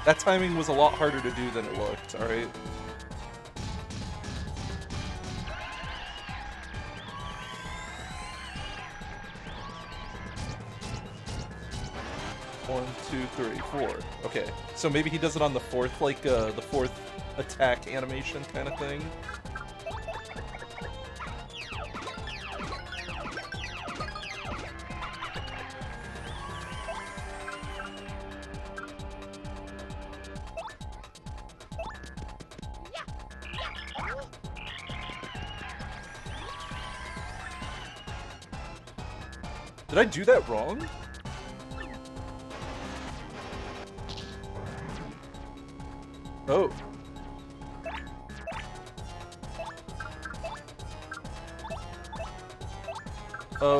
That timing was a lot harder to do than it looked, alright? One, two, three, four. Okay, so maybe he does it on the fourth, like, the fourth attack animation kind of thing. Did I do that wrong? Oh.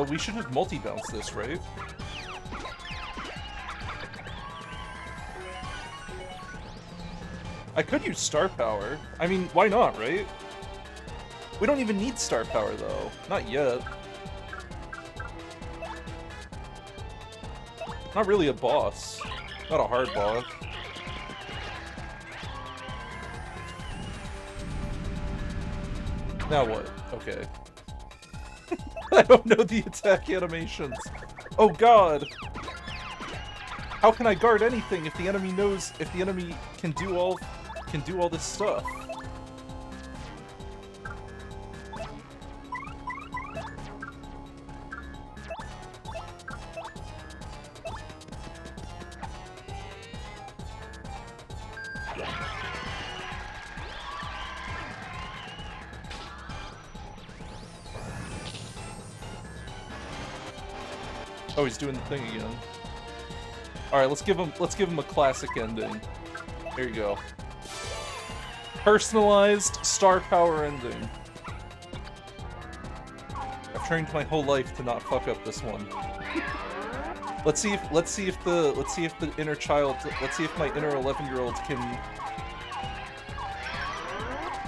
We should have multi-bounce this, right? I could use star power. I mean, why not, right? We don't even need star power, though. Not yet. Not really a boss. Not a hard boss. Now what? Okay. I don't know the attack animations. Oh god! How can I guard anything if the enemy can do all this stuff? Oh, he's doing the thing again. All right, let's give him a classic ending. There you go. Personalized star power ending. I've trained my whole life to not fuck up this one. Let's see if the inner child, let's see if my inner 11-year-old can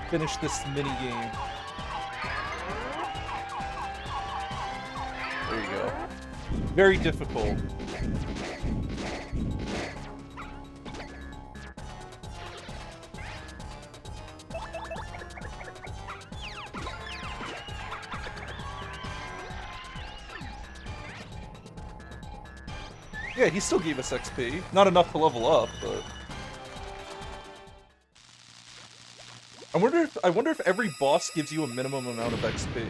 finish this mini game. There you go. Very difficult. Yeah, he still gave us XP. Not enough to level up, but I wonder if every boss gives you a minimum amount of XP.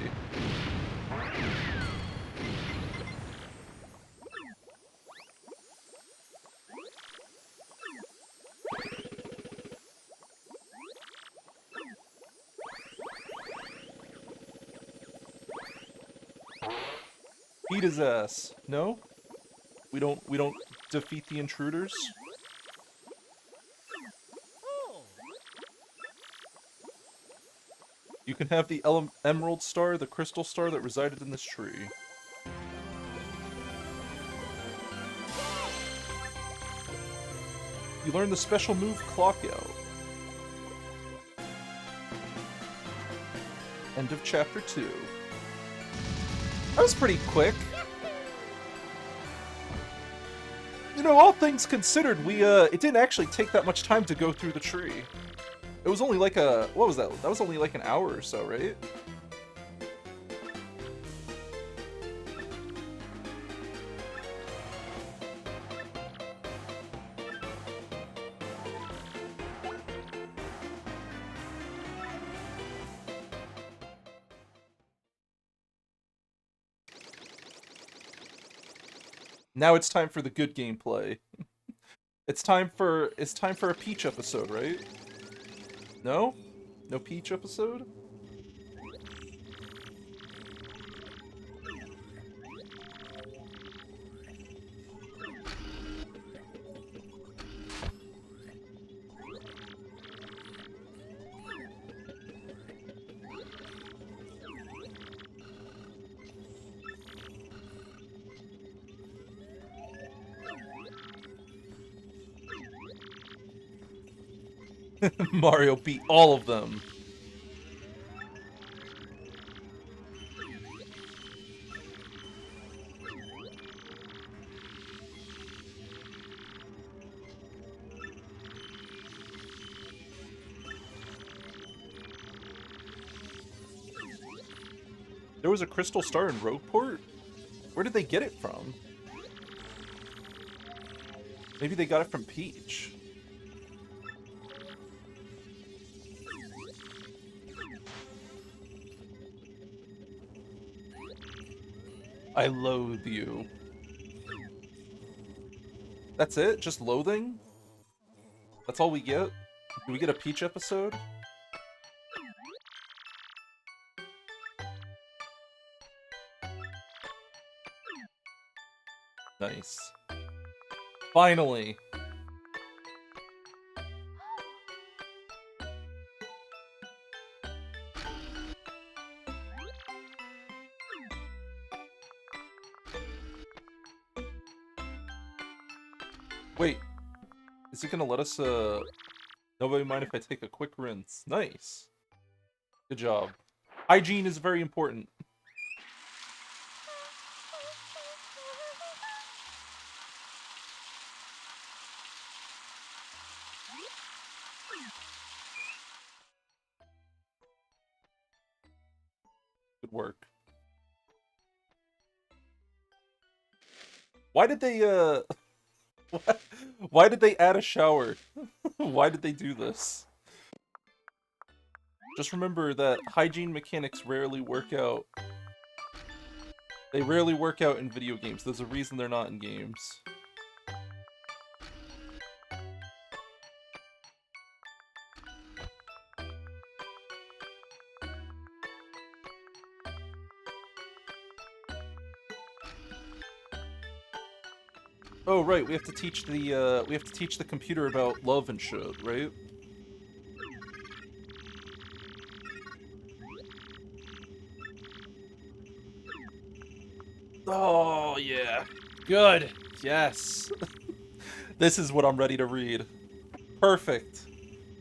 Beat his ass. No? We don't defeat the intruders? You can have the emerald star, the crystal star that resided in this tree. You learn the special move Clock Out. End of chapter 2. That was pretty quick. You know, all things considered, it didn't actually take that much time to go through the tree. It was only like what was that? That was only like an hour or so, right? Now it's time for the good gameplay. It's time for a Peach episode, right? No? No Peach episode? Mario beat all of them. There was a crystal star in Rogueport? Where did they get it from? Maybe they got it from Peach. I loathe you. That's it? Just loathing? That's all we get? Do we get a Peach episode? Nice. Finally! Wait. Is it gonna let us, Nobody mind if I take a quick rinse? Nice. Good job. Hygiene is very important. Good work. Why did they, Why did they add a shower? Why did they do this? Just remember that hygiene mechanics rarely work out. They rarely work out in video games. There's a reason they're not in games. Oh right, we have to teach the computer about love and shit, right? Oh yeah. Good. Yes. This is what I'm ready to read. Perfect.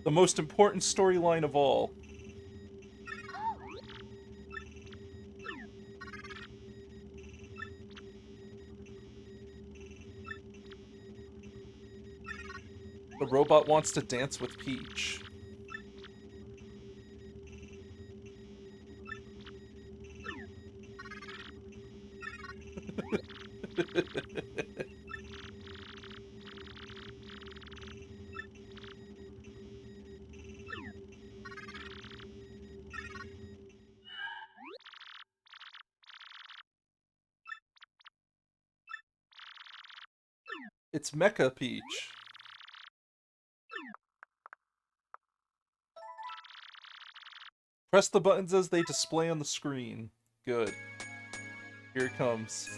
The most important storyline of all. The robot wants to dance with Peach. It's Mecha Peach. Press the buttons as they display on the screen. Good. Here it comes.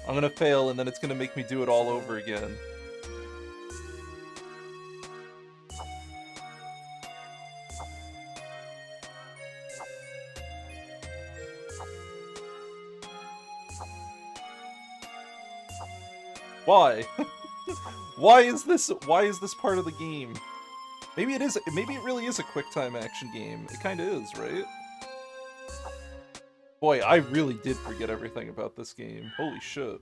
I'm gonna fail, and then it's gonna make me do it all over again. Why? Why is this part of the game? Maybe it really is a quick time action game. It kinda is, right? Boy, I really did forget everything about this game. Holy shit.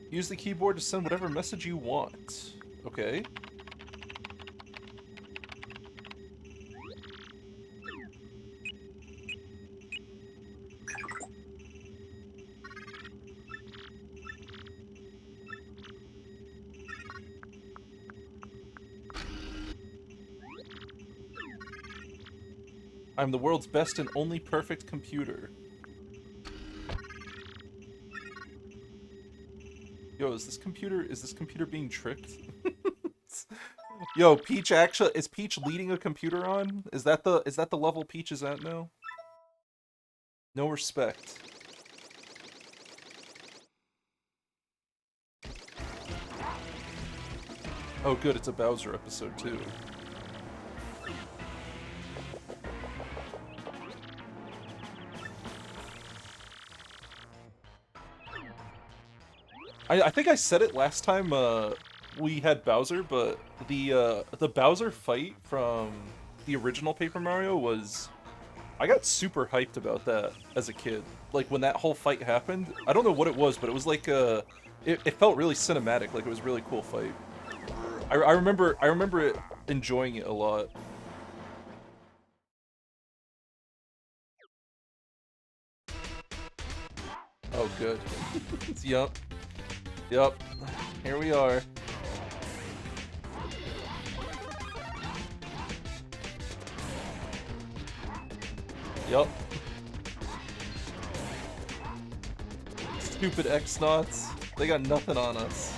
Use the keyboard to send whatever message you want. Okay. I'm the world's best and only perfect computer. Yo, is this computer being tricked? Yo, is Peach leading a computer on? Is that the level Peach is at now? No respect. Oh good, it's a Bowser episode too. I think I said it last time we had Bowser, but the Bowser fight from the original Paper Mario was... I got super hyped about that as a kid. Like, when that whole fight happened, I don't know what it was, but it was like, it felt really cinematic, like it was a really cool fight. I remember it enjoying it a lot. Oh, good. Yup. Yup. Here we are. Yup. Stupid X-Nauts. They got nothing on us.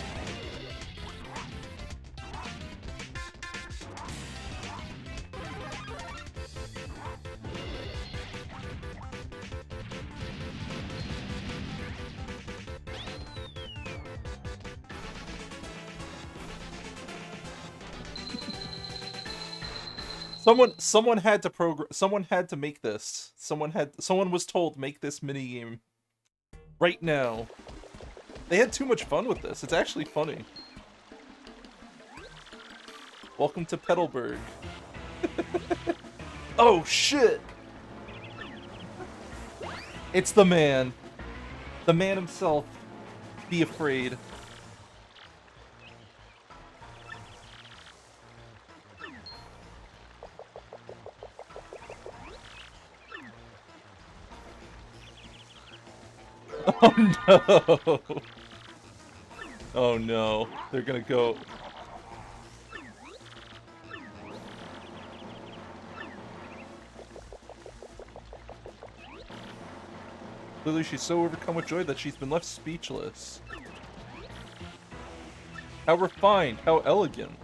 Someone had to someone had to make this. Someone was told make this minigame right now. They had too much fun with this. It's actually funny. Welcome to Petalburg. Oh shit! It's the man. The man himself. Be afraid. Oh no! Oh no, they're gonna go... Clearly she's so overcome with joy that she's been left speechless. How refined, how elegant.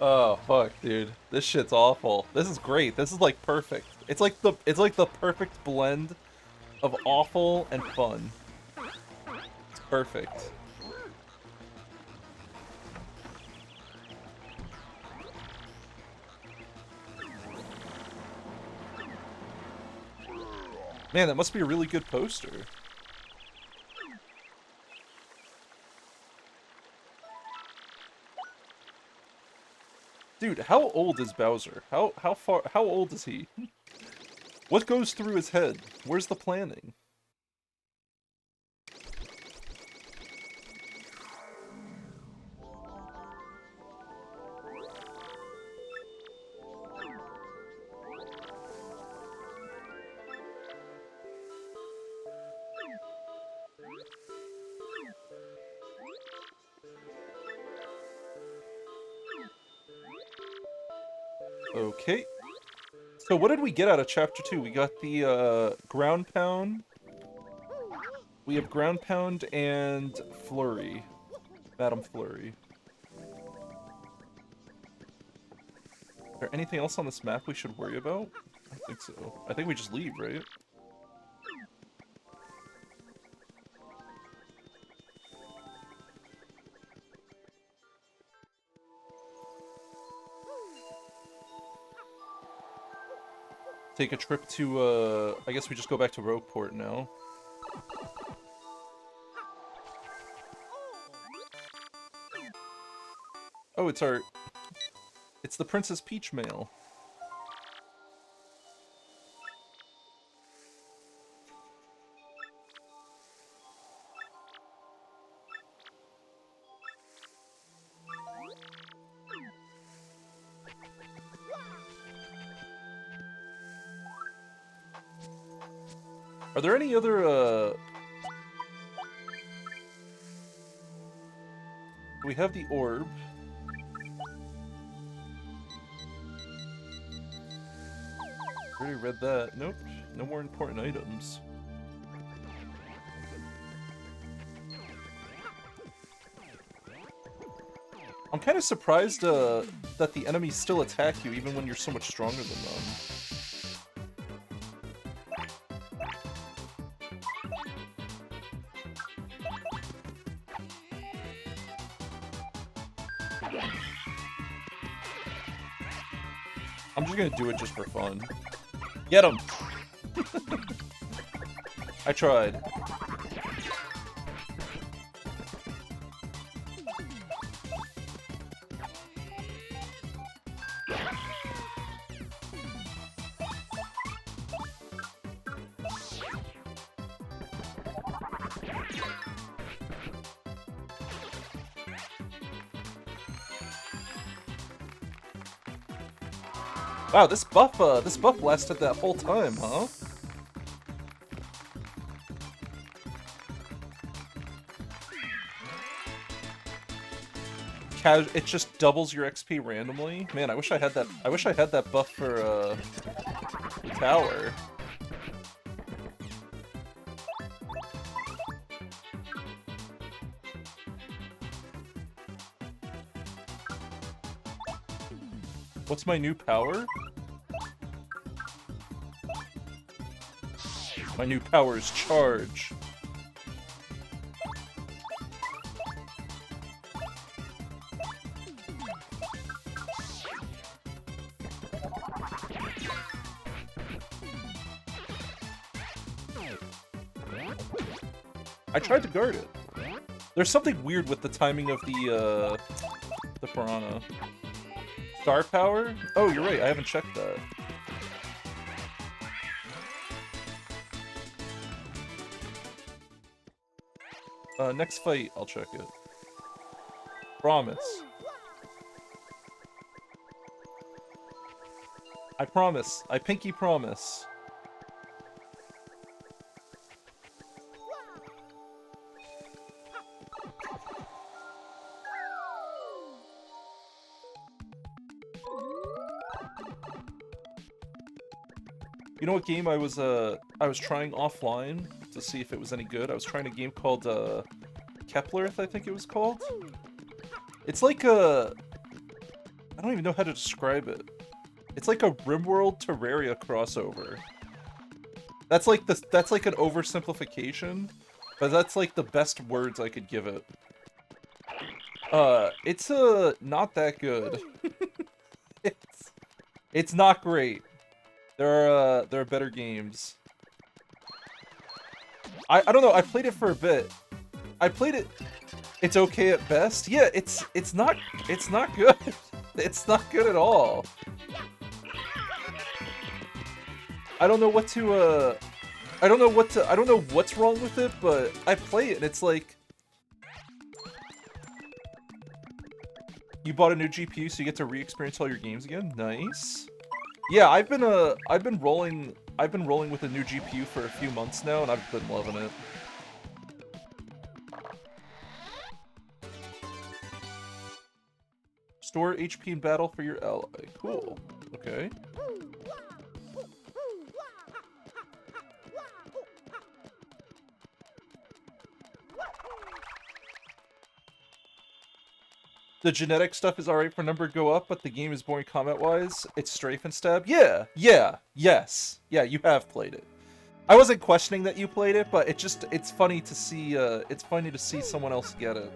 Oh fuck, dude. This shit's awful. This is great. This is like perfect. It's like the perfect blend of awful and fun. It's perfect. Man, that must be a really good poster. Dude, how old is Bowser? How old is he? What goes through his head? Where's the planning? Okay. So what did we get out of Chapter 2? We got the, Ground Pound. We have Ground Pound and Flurry. Madam Flurry. Is there anything else on this map we should worry about? I don't think so. I think we just leave, right? Take a trip to, I guess we just go back to Rogueport now. Oh, it's the Princess Peach mail. Are there any other, we have the orb. Already read that. Nope. No more important items. I'm kind of surprised, that the enemies still attack you even when you're so much stronger than them. I'm just gonna do it just for fun. Get him! I tried. Wow, this buff lasted that whole time, huh? It just doubles your XP randomly. Man, I wish I had that. I wish I had that buff for the tower. What's my new power? My new power is charge. I tried to guard it. There's something weird with the timing of the piranha. Star power? Oh, you're right. I haven't checked that. Next fight, I'll check it. Promise. I promise. I pinky promise. You know what game I was trying offline to see if it was any good? I was trying a game called Kepler, I think it was called. It's like a... I don't even know how to describe it. It's like a RimWorld Terraria crossover. That's like an oversimplification, but that's like the best words I could give it. It's not that good. It's not great. There are better games. I don't know, I played it for a bit. I played it. It's okay at best. Yeah, it's not good. It's not good at all. I don't know what to I don't know what's wrong with it, but I play it and it's like you bought a new GPU so you get to re-experience all your games again. Nice. Yeah, I've been rolling with a new GPU for a few months now and I've been loving it. Store HP in battle for your ally. Cool. Okay. The genetic stuff is alright for number go up, but the game is boring combat-wise. It's strafe and stab. Yeah, yes. Yeah, you have played it. I wasn't questioning that you played it, but it's funny to see someone else get it.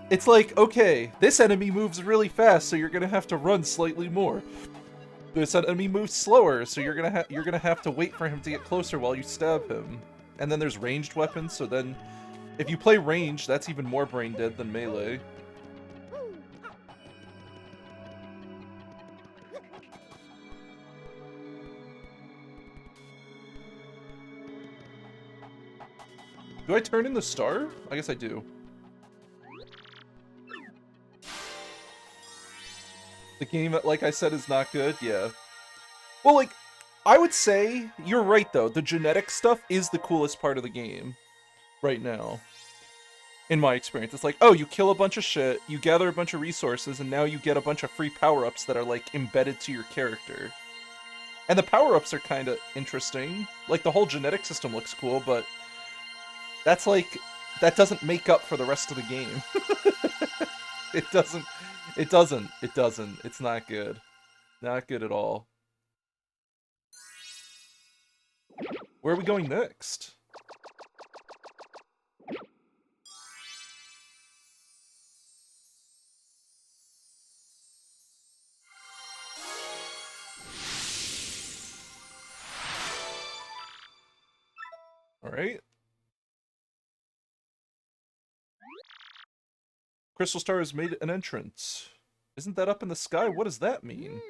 It's like, okay, this enemy moves really fast, so you're gonna have to run slightly more. This enemy moves slower, so you're gonna have to wait for him to get closer while you stab him. And then there's ranged weapons, so then if you play range, that's even more brain dead than melee. Do I turn in the star? I guess I do. The game, like I said, is not good? Yeah. Well, like, I would say, you're right though, the genetic stuff is the coolest part of the game. Right now. In my experience. It's like, oh, you kill a bunch of shit, you gather a bunch of resources, and now you get a bunch of free power-ups that are, like, embedded to your character. And the power-ups are kind of interesting. Like, the whole genetic system looks cool, but that's, like, that doesn't make up for the rest of the game. It doesn't. It's not good. Not good at all. Where are we going next? Alright. Crystal Star has made an entrance. Isn't that up in the sky? What does that mean?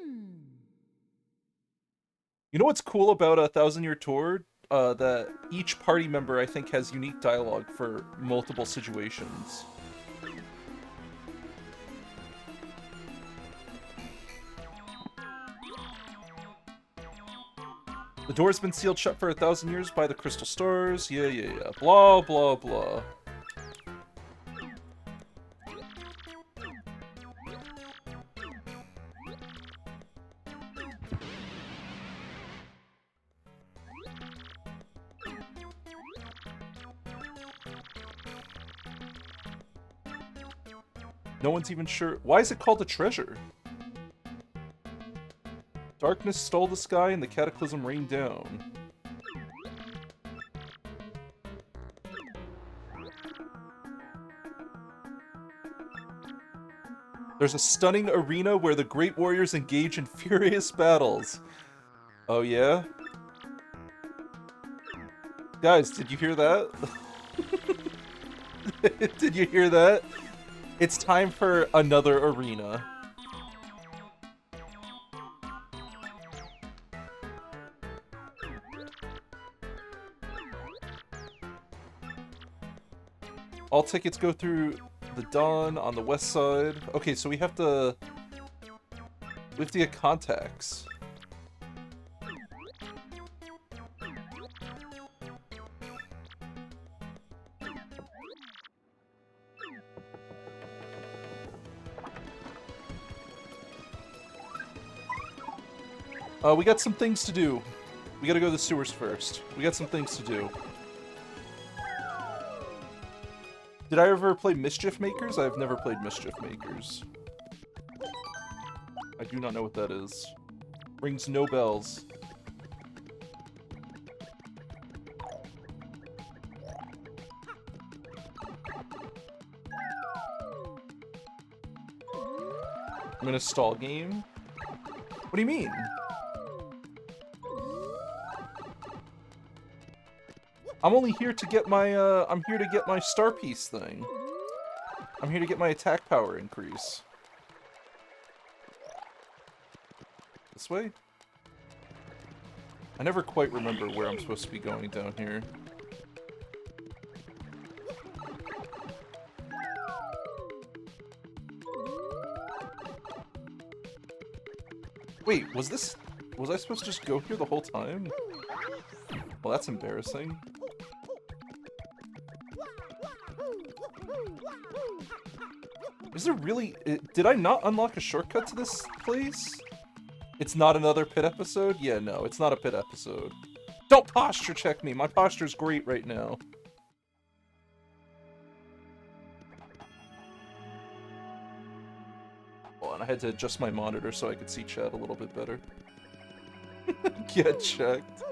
You know what's cool about a 1,000-Year Tour? That each party member, I think, has unique dialogue for multiple situations. The door's been sealed shut for 1,000 years by the crystal stars. Yeah. Blah, blah, blah. No one's even sure. Why is it called a treasure? Darkness stole the sky and the cataclysm rained down. There's a stunning arena where the great warriors engage in furious battles. Oh yeah? Guys, did you hear that? Did you hear that? It's time for another arena. All tickets go through the Dawn on the west side. Okay, so we have to... We have to get contacts. We got some things to do. We gotta go to the sewers first. We got some things to do. Did I ever play Mischief Makers? I've never played Mischief Makers. I do not know what that is. Rings no bells. I'm gonna stall game? What do you mean? I'm only here to get my, I'm here to get my star piece thing. I'm here to get my attack power increase. This way? I never quite remember where I'm supposed to be going down here. Wait, was I supposed to just go here the whole time? Well, that's embarrassing. Is there really... Did I not unlock a shortcut to this place? It's not another pit episode? Yeah, no, it's not a pit episode. Don't posture check me! My posture's great right now. Oh, and I had to adjust my monitor so I could see chat a little bit better. Get checked.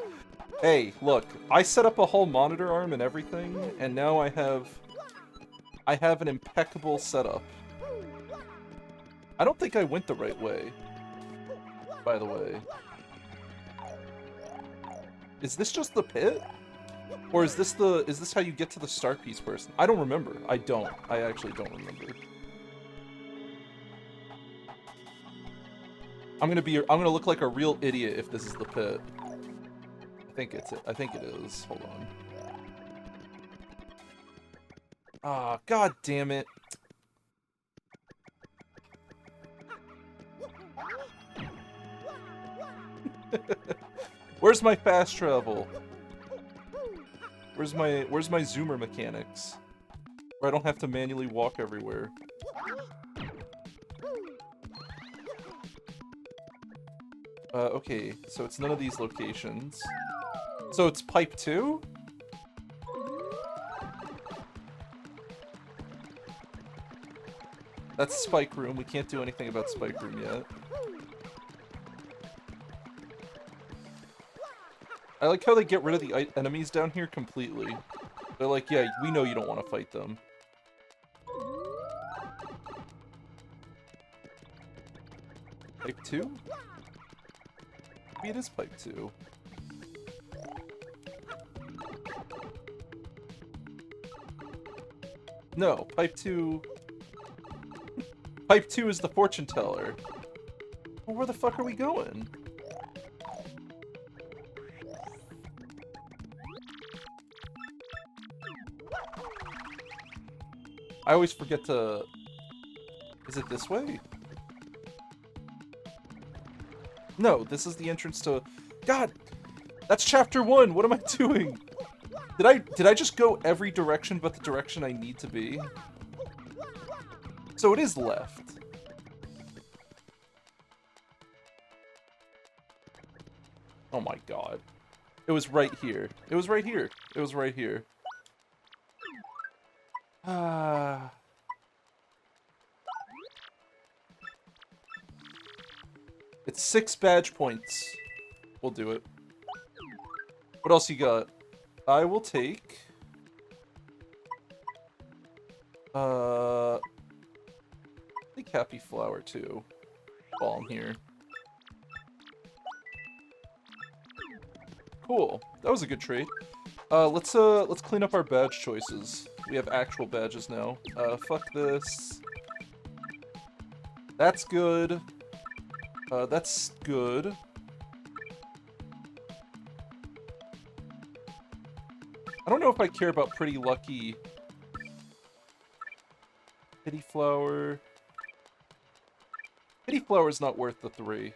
Hey, look, I set up a whole monitor arm and everything, and now I have an impeccable setup. I don't think I went the right way, by the way. Is this just the pit? Or is this how you get to the star piece person? I don't remember. I actually don't remember. I'm gonna look like a real idiot if this is the pit. I think it is. Hold on. Ah, god damn it. Where's my fast travel? Where's my zoomer mechanics? Where I don't have to manually walk everywhere. Okay, so it's none of these locations. So it's pipe 2? That's Spike Room. We can't do anything about Spike Room yet. I like how they get rid of the enemies down here completely. They're like, yeah, we know you don't want to fight them. Pipe 2? Maybe it is pipe 2. No, pipe 2... Pipe 2 is the fortune teller. Well, where the fuck are we going? I always forget to... Is it this way? No, this is the entrance to... God! That's chapter 1! What am I doing? Did I just go every direction but the direction I need to be? So it is left. Oh my god. It was right here. It was right here. It was right here. It's 6 badge points. We'll do it. What else you got? I will take... I think Happy Flower too. While I'm here. Cool. That was a good trade. Let's clean up our badge choices. We have actual badges now. Fuck this. That's good. That's good. I don't know if I care about Pretty Lucky. Pity Flower. Kitty Flower's not worth the 3.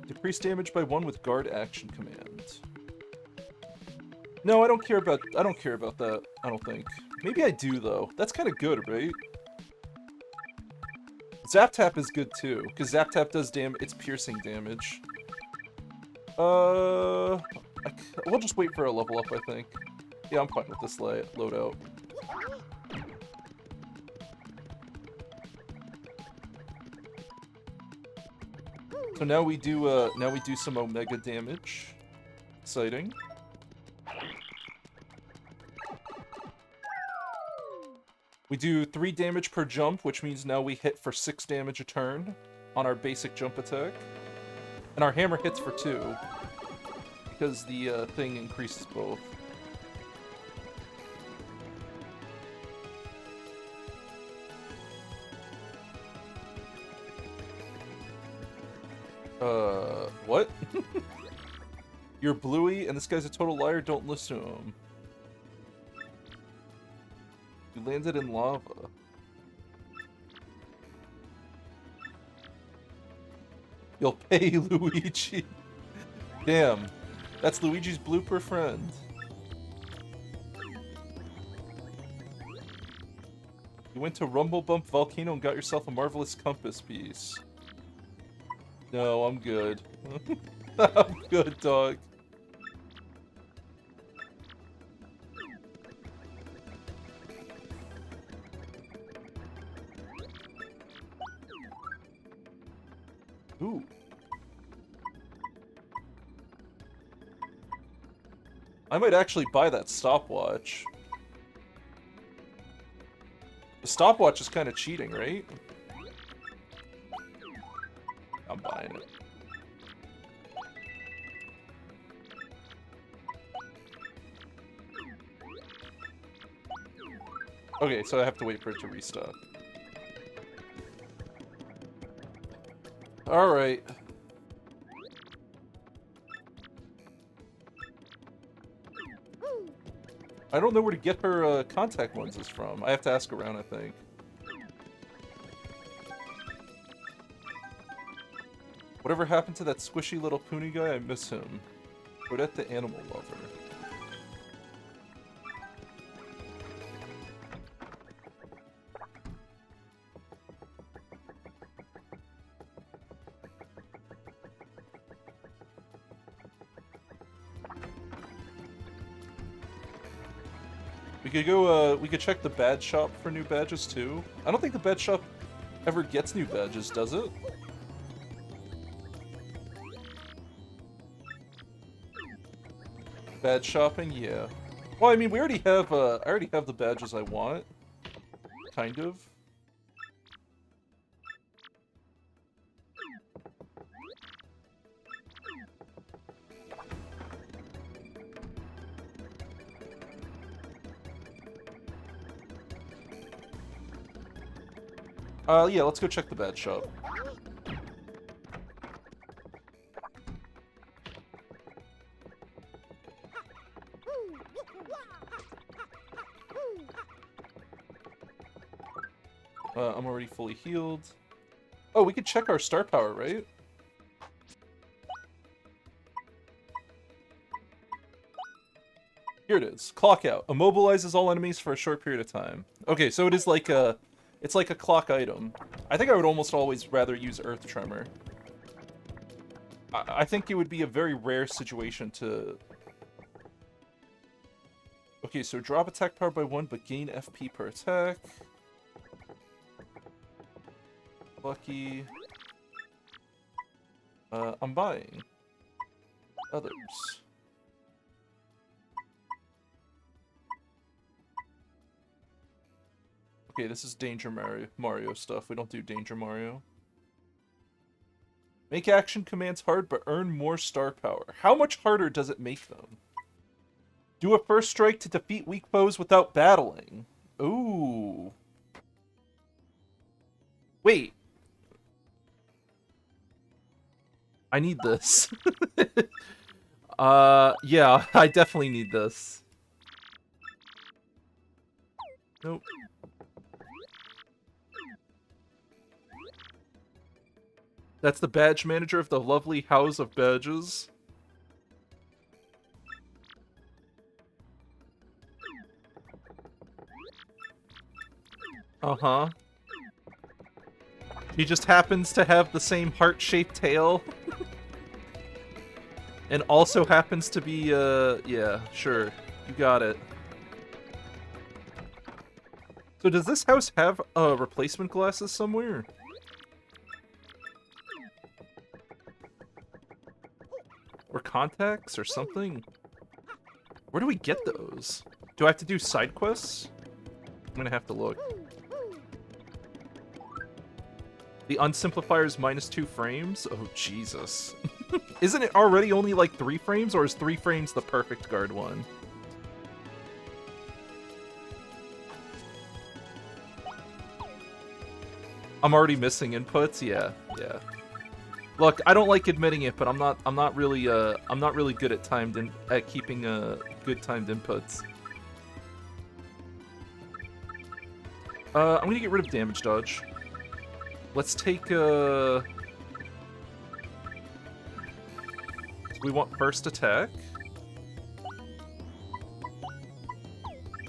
Decrease damage by 1 with guard action command. No, I don't care about that, I don't think. Maybe I do though. That's kind of good, right? Zap Tap is good too, because Zap Tap does it's piercing damage. We'll just wait for a level up, I think. Yeah, I'm fine with this loadout. So now we do some Omega damage. Exciting. We do 3 damage per jump, which means now we hit for 6 damage a turn on our basic jump attack. And our hammer hits for 2, because the thing increases both. What? You're Bluey, and this guy's a total liar, don't listen to him. You landed in lava. You'll pay Luigi. Damn. That's Luigi's blooper friend. You went to Rumble Bump Volcano and got yourself a marvelous compass piece. No, I'm good. I'm good, dog. Ooh. I might actually buy that stopwatch. The stopwatch is kind of cheating, right? I'm buying it. Okay, so I have to wait for it to restock. Alright. I don't know where to get her contact lenses from. I have to ask around, I think. Whatever happened to that squishy little puny guy? I miss him. Odette the animal lover. We could check the badge shop for new badges too. I don't think the badge shop ever gets new badges, does it? Badge shopping, yeah. Well, I mean, we already have, I already have the badges I want. Kind of. Yeah, let's go check the badge shop. I'm already fully healed. Oh, we could check our star power, right? Here it is. Clock out. Immobilizes all enemies for a short period of time. Okay, so it is like a... It's like a clock item. I think I would almost always rather use Earth Tremor. I think it would be a very rare situation to... Okay, so drop attack power by 1, but gain FP per attack. Lucky. I'm buying. Others. Okay, this is Danger Mario stuff. We don't do Danger Mario. Make action commands hard, but earn more star power. How much harder does it make them? Do a first strike to defeat weak foes without battling. Ooh. Wait. I need this. Yeah, I definitely need this. Nope. That's the badge manager of the lovely House of Badges. Uh-huh. He just happens to have the same heart-shaped tail. And also happens to be, yeah, sure. You got it. So does this house have, replacement glasses somewhere? Or contacts or something? Where do we get those? Do I have to do side quests? I'm gonna have to look. The unsimplifier's -2 frames? Oh, Jesus. Isn't it already only like 3 frames, or is 3 frames the perfect guard one? I'm already missing inputs? Yeah, yeah. Look, I don't like admitting it, but I'm not really good at keeping good timed inputs. I'm gonna get rid of damage dodge. Let's take we want first attack.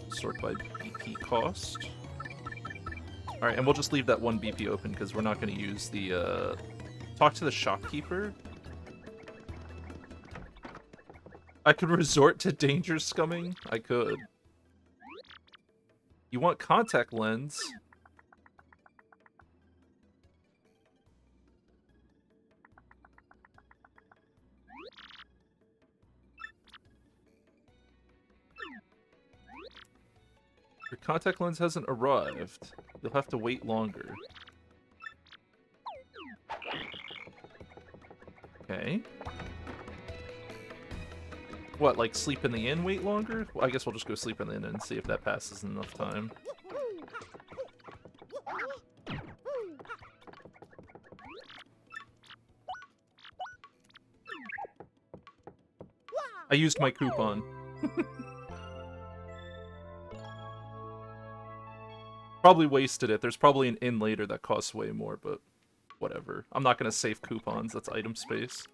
Sort by BP cost. Alright, and we'll just leave that one BP open because we're not gonna use the talk to the shopkeeper. I could resort to danger scumming? I could. You want contact lens? Your contact lens hasn't arrived. You'll have to wait longer. Okay. What, like sleep in the inn, wait longer? Well, I guess we'll just go sleep in the inn and see if that passes in enough time. I used my coupon. Probably wasted it. There's probably an inn later that costs way more, but whatever. I'm not gonna save coupons. That's item space.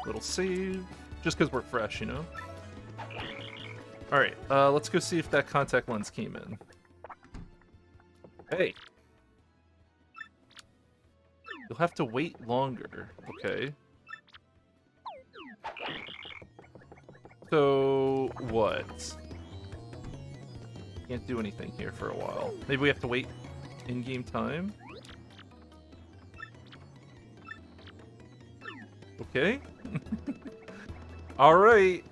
Little save. Just because we're fresh, you know? Alright, let's go see if that contact lens came in. Hey! You'll have to wait longer. Okay. So, what? Can't do anything here for a while. Maybe we have to wait in-game time? Okay. Alright.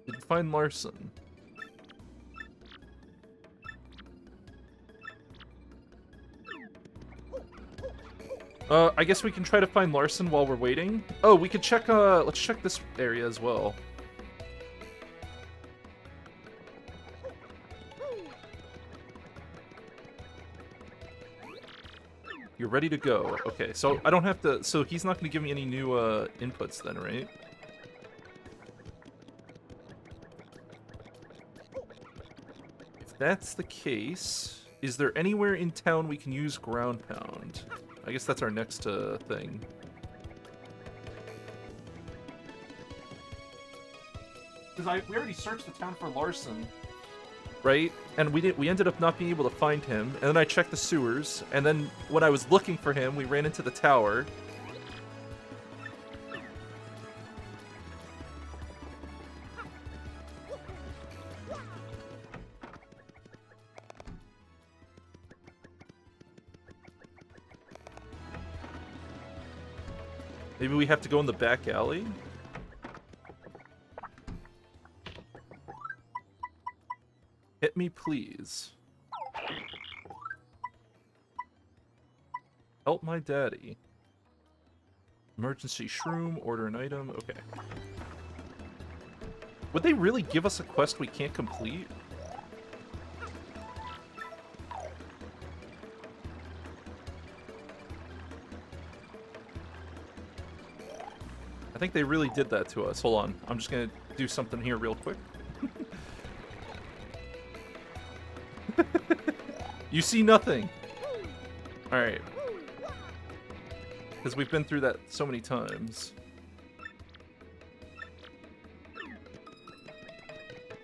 Didn't find Larson. I guess we can try to find Larson while we're waiting. Oh, we could check, let's check this area as well. You're ready to go. Okay, so I don't have to... So he's not going to give me any new inputs then, right? If that's the case, is there anywhere in town we can use ground pound? I guess that's our next thing. Because we already searched the town for Larson. Right? And we ended up not being able to find him, and then I checked the sewers, and then when I was looking for him, we ran into the tower. Maybe we have to go in the back alley? Hit me, please. Help my daddy. Emergency shroom, order an item, okay. Would they really give us a quest we can't complete? I think they really did that to us. Hold on, I'm just gonna do something here real quick. You see nothing. Alright. Because we've been through that so many times.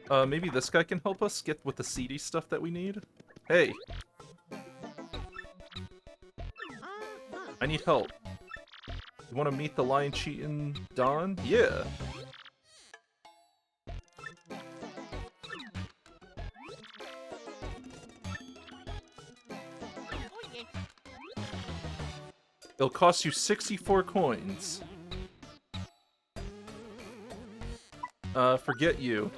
Maybe this guy can help us get with the seedy stuff that we need? Hey! I need help. You want to meet the lion cheating Don? Yeah! It'll cost you 64 coins. Forget you.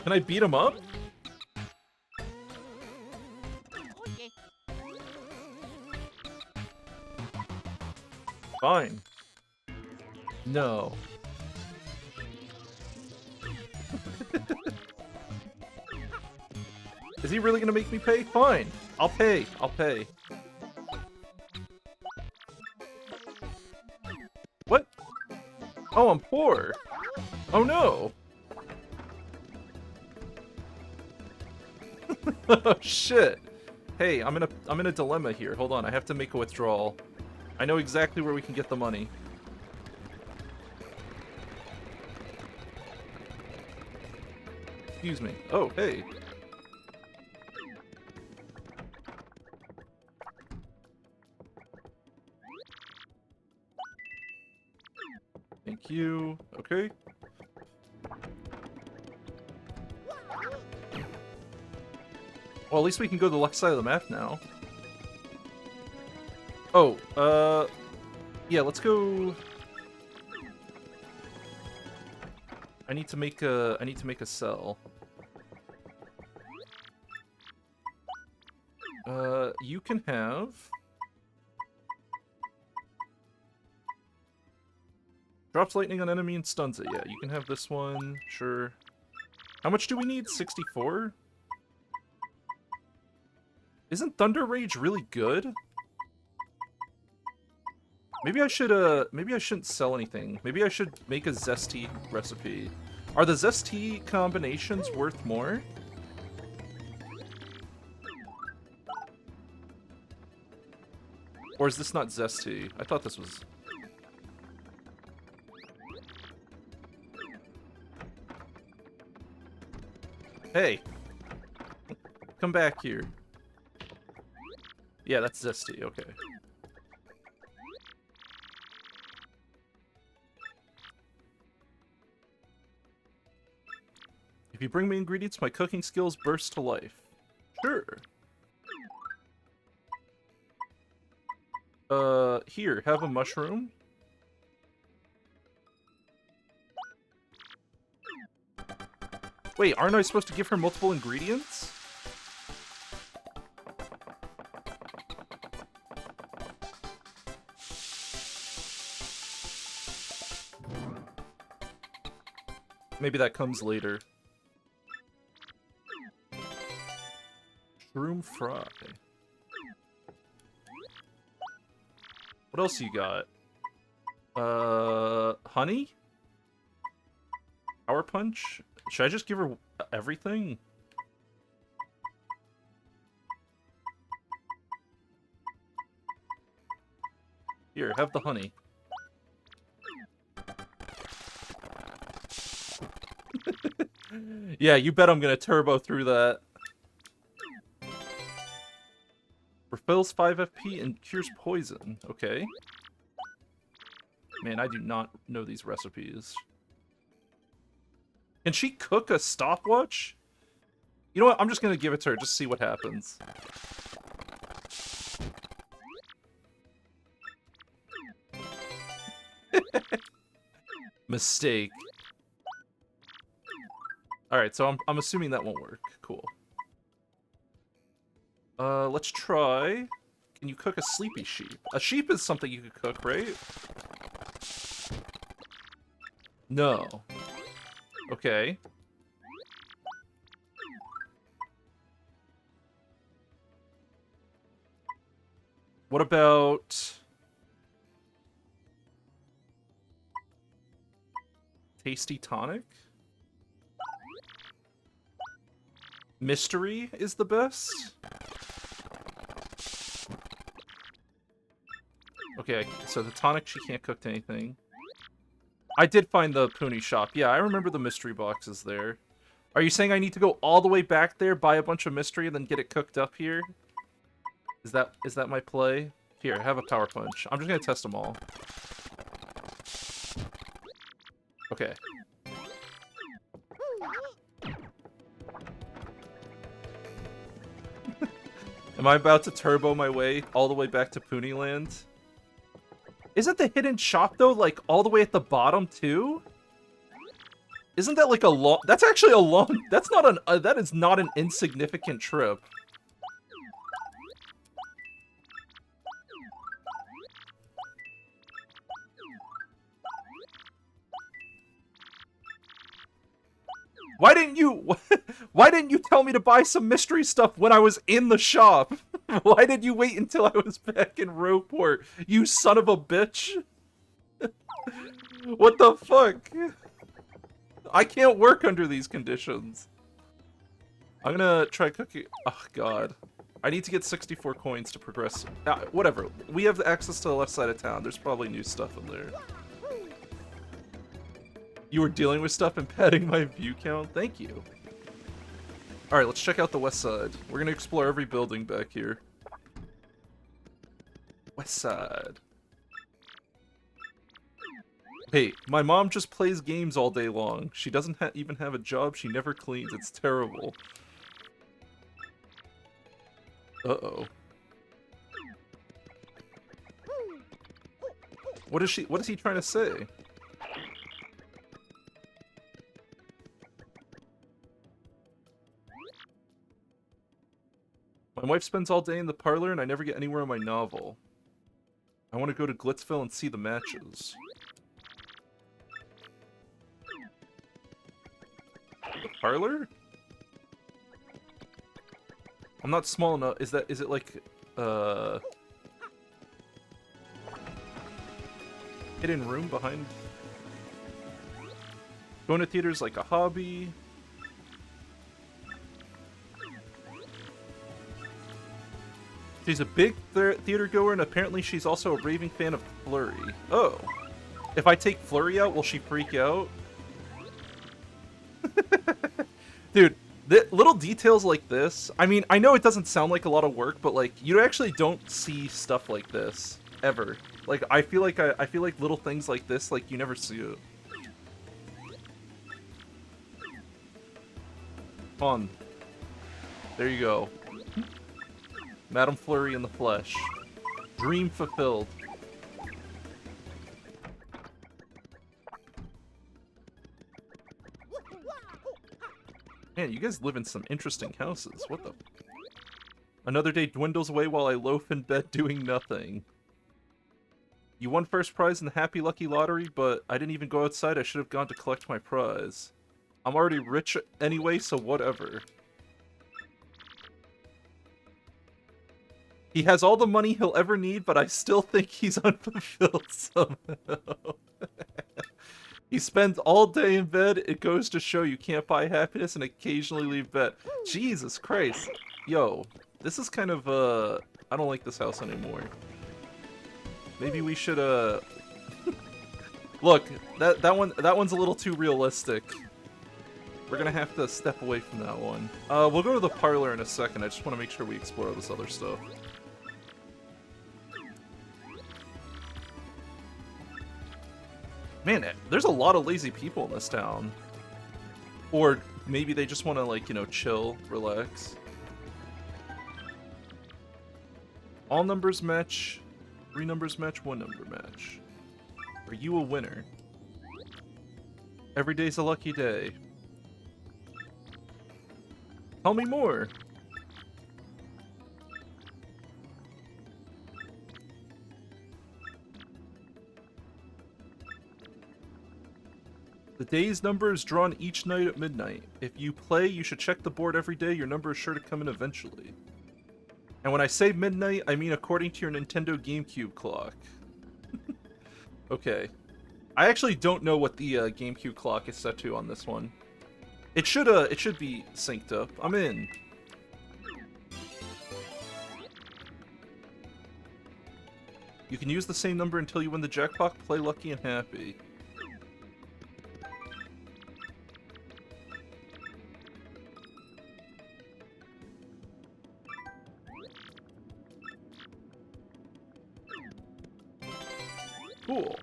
Can I beat him up? Fine. No. Is he really gonna make me pay? Fine. I'll pay. I'll pay. What? Oh, I'm poor. Oh no. Oh shit. Hey, I'm in a dilemma here. Hold on, I have to make a withdrawal. I know exactly where we can get the money. Excuse me. Oh, hey. Thank you. Okay. Well, at least we can go to the left side of the map now. Oh, yeah, let's go. I need to make a cell. You can have. Drops lightning on enemy and stuns it. Yeah, you can have this one. Sure. How much do we need? 64? Isn't Thunder Rage really good? Maybe I shouldn't sell anything. Maybe I should make a Zesty recipe. Are the Zesty combinations worth more? Or is this not Zesty? I thought this was... Hey! Come back here. Yeah, that's Zesty, okay. If you bring me ingredients, my cooking skills burst to life. Sure. Here, have a mushroom. Wait, aren't I supposed to give her multiple ingredients? Maybe that comes later. Shroom fry. What else you got? Honey? Power punch? Should I just give her everything? Here, have the honey. Yeah, you bet I'm gonna turbo through that. Refills 5 FP and cures poison. Okay. Man, I do not know these recipes. Can she cook a stopwatch? You know what? I'm just gonna give it to her, just see what happens. Mistake. Alright, so I'm assuming that won't work. Cool. Let's try. Can you cook a sleepy sheep? A sheep is something you could cook, right? No. Okay. What about... Tasty tonic? Mystery is the best? Okay, so the tonic she can't cook to anything. I did find the Puni shop. Yeah, I remember the mystery boxes there. Are you saying I need to go all the way back there, buy a bunch of mystery, and then get it cooked up here? Is that my play? Here, have a power punch. I'm just gonna test them all. Okay. Am I about to turbo my way all the way back to Puniland? Isn't the hidden shop, though, like, all the way at the bottom, too? Isn't that, like, a long... That's actually a long... That's not an... that is not an insignificant trip. Why didn't you... Why didn't you tell me to buy some mystery stuff when I was in the shop? Why did you wait until I was back in Rowport? You son of a bitch. What the fuck? I can't work under these conditions. I'm gonna try cooking... Oh, God. I need to get 64 coins to progress. Whatever. We have access to the left side of town. There's probably new stuff in there. You were dealing with stuff and padding my view count? Thank you. Alright, let's check out the west side. We're gonna explore every building back here. West side. Hey, my mom just plays games all day long. She doesn't even have a job. She never cleans. It's terrible. Uh-oh. What is he trying to say? My wife spends all day in the parlor and I never get anywhere on my novel. I want to go to Glitzville and see the matches. The parlor? I'm not small enough. Is it like, hidden room behind? Going to theaters like a hobby. She's a big theater goer, and apparently she's also a raving fan of Flurry. Oh. If I take Flurry out, will she freak out? Dude, little details like this... I mean, I know it doesn't sound like a lot of work, but, like, you actually don't see stuff like this. Ever. Like, I feel like little things like this, like, you never see it. Fun. There you go. Madame Flurry in the flesh. Dream fulfilled. Man, you guys live in some interesting houses. What the... Another day dwindles away while I loaf in bed doing nothing. You won first prize in the Happy Lucky Lottery, but I didn't even go outside. I should have gone to collect my prize. I'm already rich anyway, so whatever. He has all the money he'll ever need, but I still think he's unfulfilled somehow. He spends all day in bed. It goes to show you can't buy happiness and occasionally leave bed. Jesus Christ. Yo, this is kind of, I don't like this house anymore. Maybe we should, Look, that one's a little too realistic. We're gonna have to step away from that one. We'll go to the parlor in a second. I just want to make sure we explore this other stuff. Man, there's a lot of lazy people in this town. Or maybe they just want to, like, you know, chill, relax. All numbers match, 3 numbers match, 1 number match. Are you a winner? Every day's a lucky day. Tell me more. The day's number is drawn each night at midnight. If you play, you should check the board every day. Your number is sure to come in eventually. And when I say midnight, I mean according to your Nintendo GameCube clock. Okay. I actually don't know what the GameCube clock is set to on this one. It should be synced up. I'm in. You can use the same number until you win the jackpot. Play lucky and happy. Cool.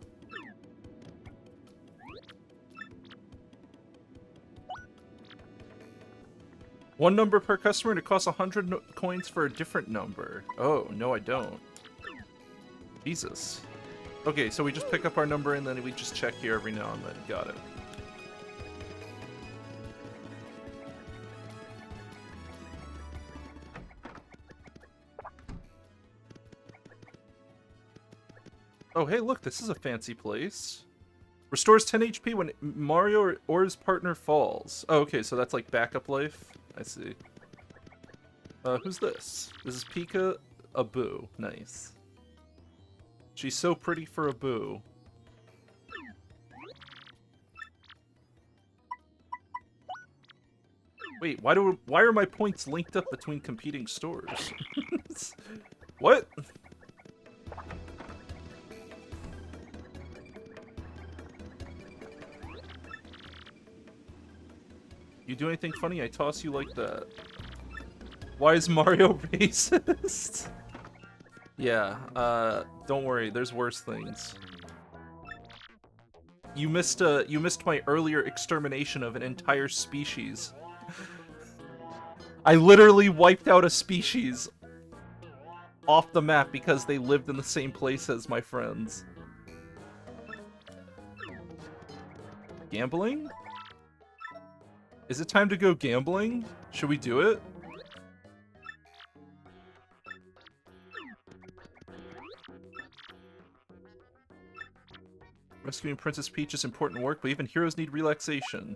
One number per customer, and it costs 100 coins for a different number. Oh, no I don't. Jesus. Okay, so we just pick up our number and then we just check here every now and then. Got it. Oh, hey, look, this is a fancy place. Restores 10 HP when Mario or his partner falls. Oh, okay, so that's like backup life. I see. Who's this? This is Pika Abu. Nice. She's so pretty for a boo. Wait, why are my points linked up between competing stores? What? You do anything funny, I toss you like that. Why is Mario racist? Yeah, don't worry, there's worse things. You missed my earlier extermination of an entire species. I literally wiped out a species off the map because they lived in the same place as my friends. Gambling? Is it time to go gambling? Should we do it? Rescuing Princess Peach is important work, but even heroes need relaxation.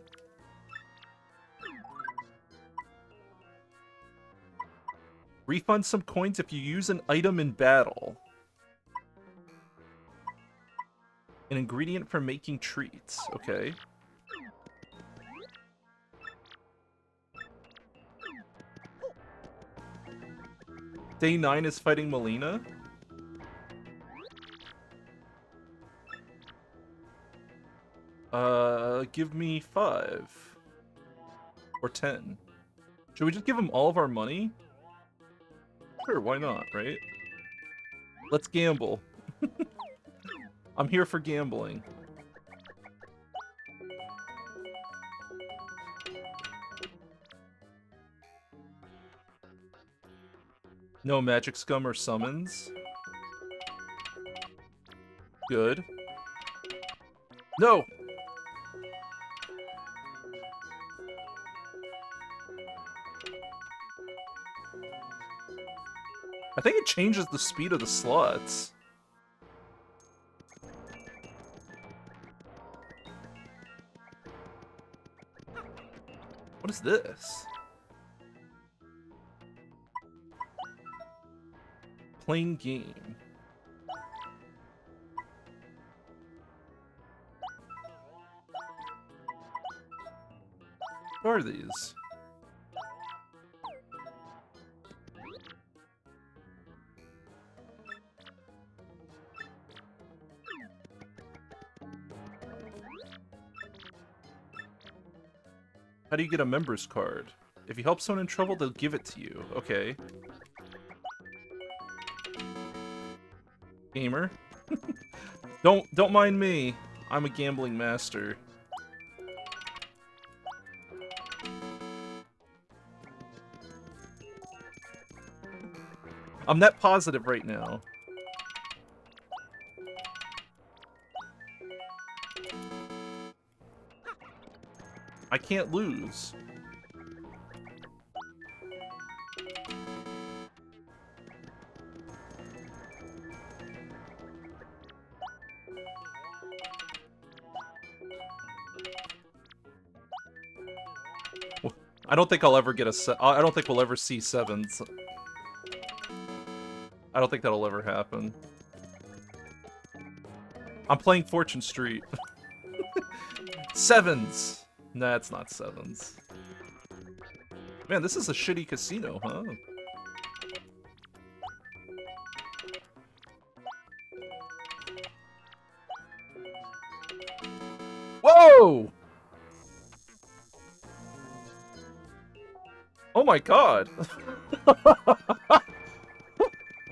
Refund some coins if you use an item in battle. An ingredient for making treats. Okay. Day 9 is fighting Melina. Give me 5. Or 10. Should we just give him all of our money? Sure, why not, right? Let's gamble. I'm here for gambling. No magic scum or summons. Good. No! I think it changes the speed of the slots. What is this? Plain game. What are these? How do you get a member's card? If you help someone in trouble, they'll give it to you. Okay. Gamer. Don't mind me. I'm a gambling master. I'm net positive right now. I can't lose. I don't think I'll ever get I don't think we'll ever see 7s. I don't think that'll ever happen. I'm playing Fortune Street. 7s! Nah, it's not 7s. Man, this is a shitty casino, huh? Whoa! Oh my god.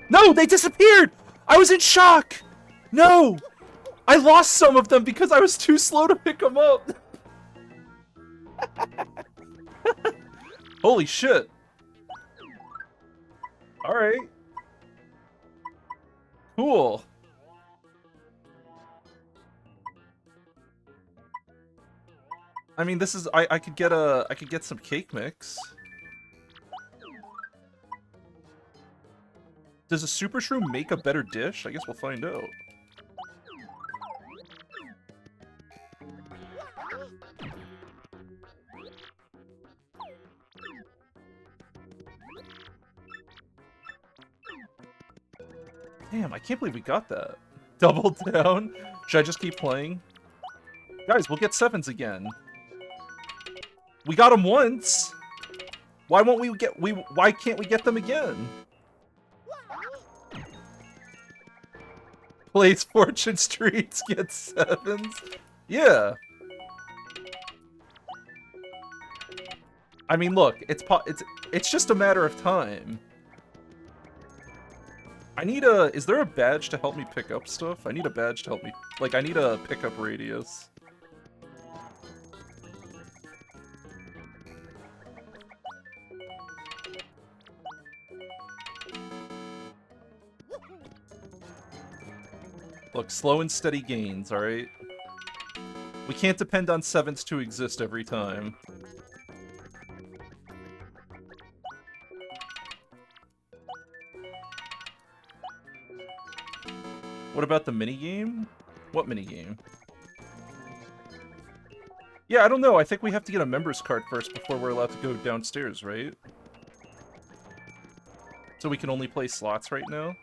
No, they disappeared! I was in shock! No! I lost some of them because I was too slow to pick them up. Holy shit. Alright. Cool. I mean, this is I could get some cake mix. Does a super shroom make a better dish? I guess we'll find out. Damn, I can't believe we got that. Double down? Should I just keep playing? Guys, we'll get 7s again. We got them once! Why won't we get... why can't we get them again? Plays Fortune Streets, gets 7s? Yeah. I mean, look, it's just a matter of time. I need a... Is there a badge to help me pick up stuff? I need a badge to help me... Like, I need a pickup radius. Look, slow and steady gains, alright? We can't depend on 7s to exist every time. What about the minigame? What minigame? Yeah, I don't know. I think we have to get a member's card first before we're allowed to go downstairs, right? So we can only play slots right now?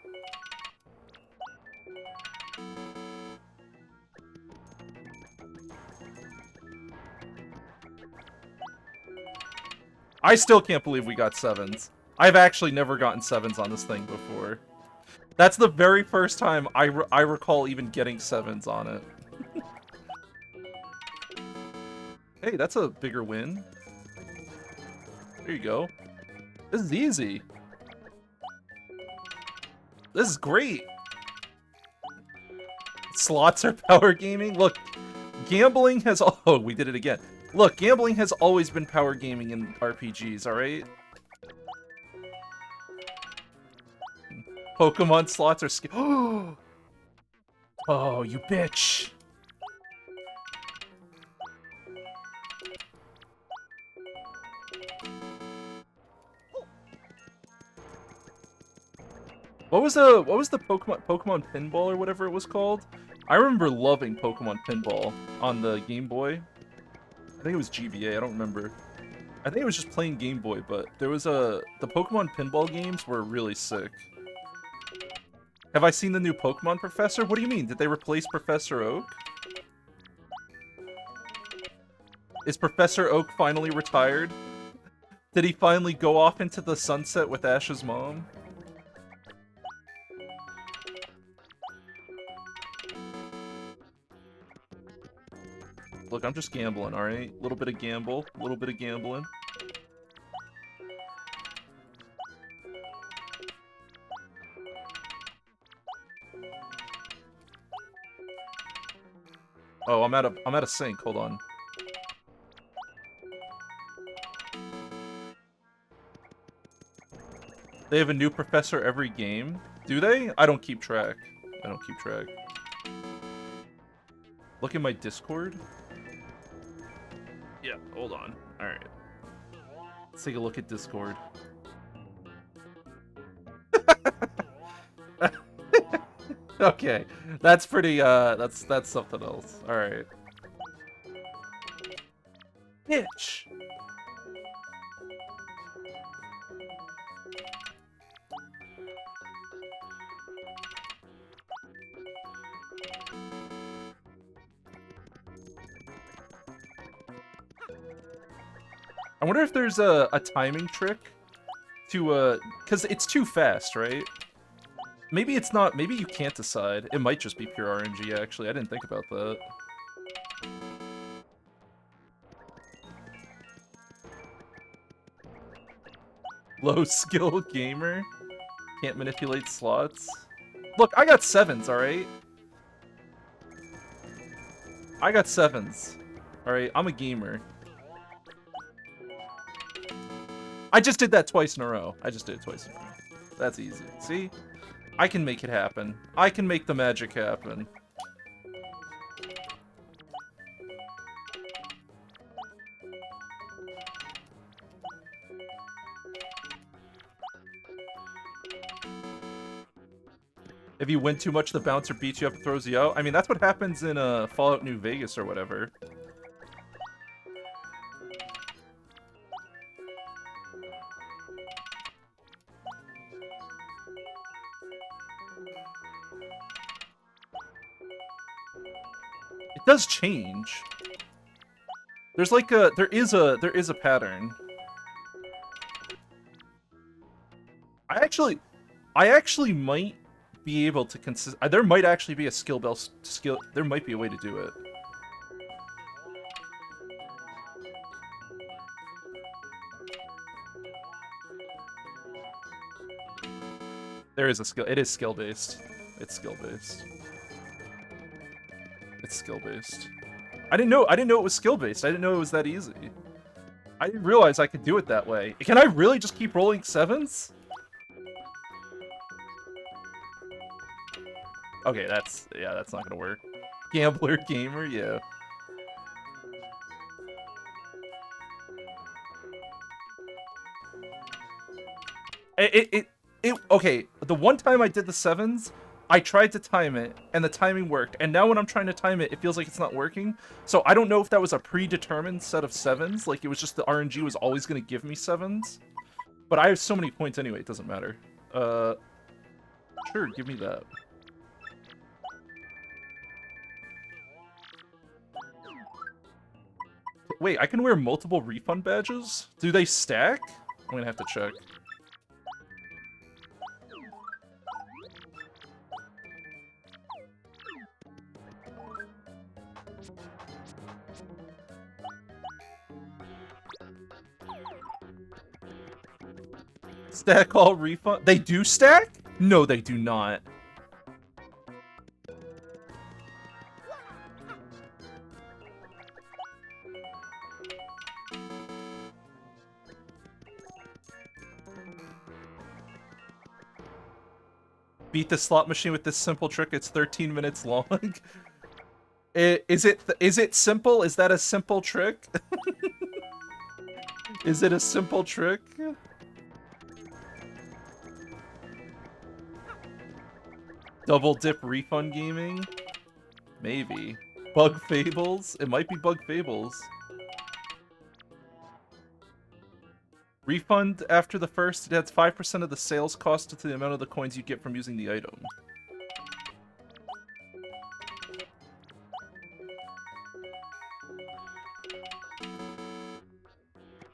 I still can't believe we got 7s. I've actually never gotten 7s on this thing before. That's the very first time I recall even getting 7s on it. Hey, that's a bigger win. There you go. This is easy. This is great. Slots are power gaming? Look, gambling has... Oh, we did it again. Look, gambling has always been power gaming in RPGs, alright? Pokemon slots are Oh, you bitch! What was the Pokemon Pinball or whatever it was called? I remember loving Pokemon Pinball on the Game Boy. I think it was GBA, I don't remember. I think it was just plain Game Boy, but there was the Pokemon Pinball games were really sick. Have I seen the new Pokemon Professor? What do you mean? Did they replace Professor Oak? Is Professor Oak finally retired? Did he finally go off into the sunset with Ash's mom? Look, I'm just gambling, alright? A little bit of gamble, a little bit of gambling. Oh, I'm at a sink, hold on. They have a new professor every game? Do they? I don't keep track. I don't keep track. Look at my Discord. Yeah, hold on. Alright. Let's take a look at Discord. Okay. That's pretty, that's something else. Alright. Bitch! I wonder if there's a timing trick to, because it's too fast, right? Maybe it's not, maybe you can't decide. It might just be pure RNG, actually. I didn't think about that. Low skill gamer. Can't manipulate slots. Look, I got 7s, alright? I got 7s. Alright, I'm a gamer. I just did that twice in a row. I just did it twice in a row. That's easy. See? I can make it happen. I can make the magic happen. If you win too much, the bouncer beats you up and throws you out. I mean, that's what happens in Fallout New Vegas or whatever. It does change. There's like there is a pattern. I actually might be able to there might actually be a there might be a way to do it. There is a skill. It is skill based. It's skill based. It's skill based. I didn't know it was skill based. I didn't know it was that easy. I didn't realize I could do it that way. Can I really just keep rolling 7s? Okay, that's not gonna work. Gambler gamer, yeah. Okay, the one time I did the 7s, I tried to time it, and the timing worked. And now when I'm trying to time it, it feels like it's not working. So I don't know if that was a predetermined set of 7s, like it was just the RNG was always gonna give me 7s. But I have so many points anyway, it doesn't matter. Sure, give me that. Wait, I can wear multiple refund badges? Do they stack? I'm gonna have to check. Stack all refund? They do stack? No, they do not. Beat the slot machine with this simple trick. It's 13 minutes long. Is it simple? Is that a simple trick? Is it a simple trick? Double dip refund gaming? Maybe. Bug Fables? It might be Bug Fables. Refund after the first, it adds 5% of the sales cost to the amount of the coins you get from using the item.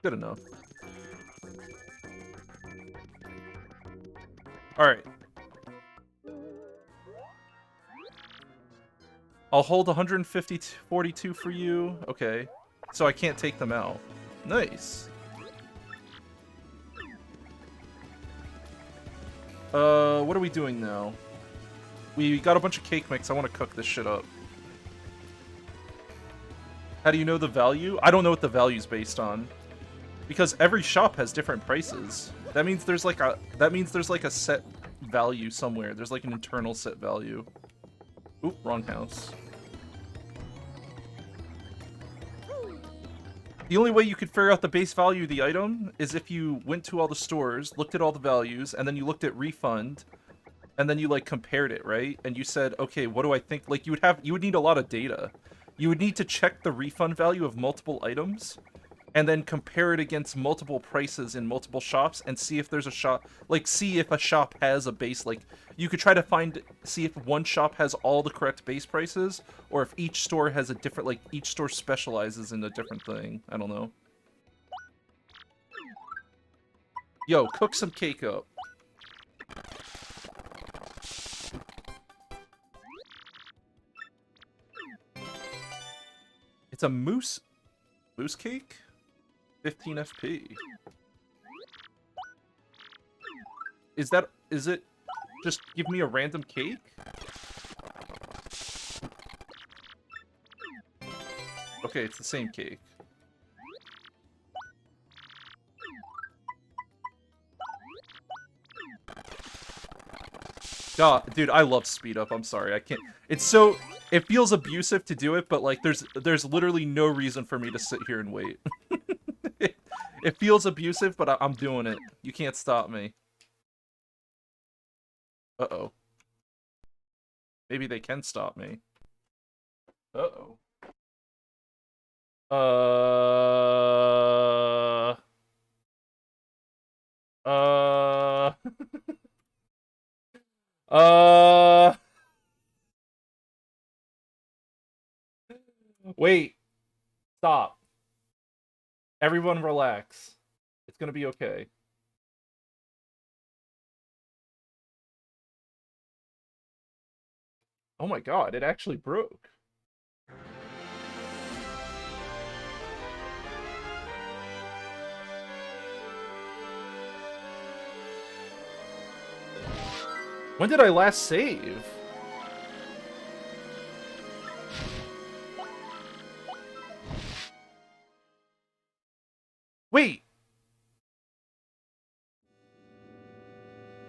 Good enough. Alright. I'll hold 142 for you. Okay. So I can't take them out. Nice. What are we doing now? We got a bunch of cake mix. I want to cook this shit up. How do you know the value? I don't know what the value's based on. Because every shop has different prices. That means there's like a set value somewhere. There's like an internal set value. Oop, wrong house. The only way you could figure out the base value of the item is if you went to all the stores, looked at all the values, and then you looked at refund, and then you like compared it, right? And you said, okay, what do I think? Like you would need a lot of data. You would need to check the refund value of multiple items, and then compare it against multiple prices in multiple shops and see if there's a shop, like see if a shop has a base, like you could try to see if one shop has all the correct base prices or if each store has a different, like each store specializes in a different thing. I don't know. Yo, cook some cake up. It's a moose cake? 15 FP. Is it just give me a random cake? Okay, it's the same cake. God, dude, I love speed up. I'm sorry, I can't. It's so. It feels abusive to do it, but like, there's literally no reason for me to sit here and wait. It feels abusive, but I'm doing it. You can't stop me. Uh-oh. Maybe they can stop me. Uh-oh. Uh... Wait. Stop. Everyone relax. It's gonna be okay. Oh my god, it actually broke. When did I last save? Wait.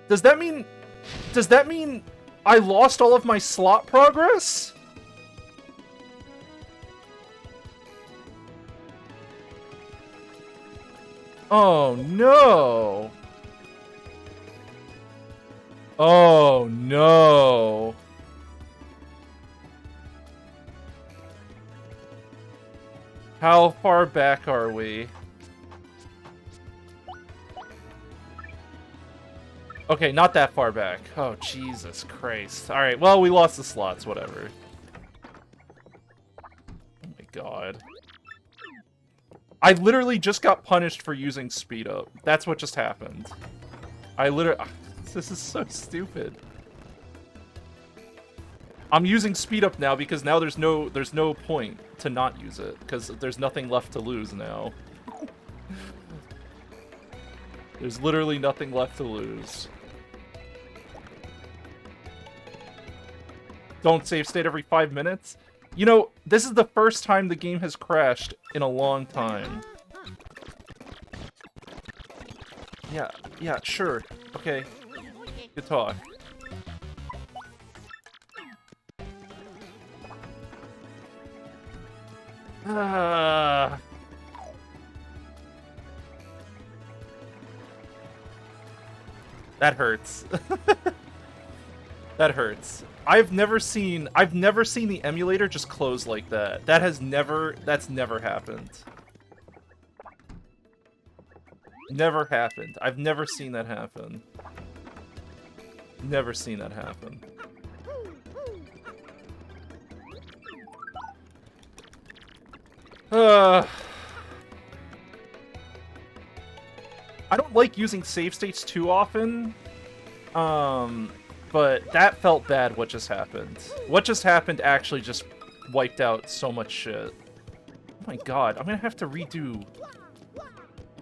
Does that mean I lost all of my slot progress? Oh no. Oh no. How far back are we? Okay, not that far back. Oh, Jesus Christ. Alright, well, we lost the slots, whatever. Oh my god. I literally just got punished for using speed up. That's what just happened. I literally... This is so stupid. I'm using speed up now because now there's no point to not use it, because there's nothing left to lose now. There's literally nothing left to lose. Don't save state every 5 minutes? You know, this is the first time the game has crashed in a long time. Yeah, sure. Okay. Good talk. That hurts. That hurts. I've never seen the emulator just close like that. That's never happened. Never happened. I've never seen that happen. Never seen that happen. I don't like using save states too often. But that felt bad, what just happened. What just happened actually just wiped out so much shit. Oh my god, I'm gonna have to redo...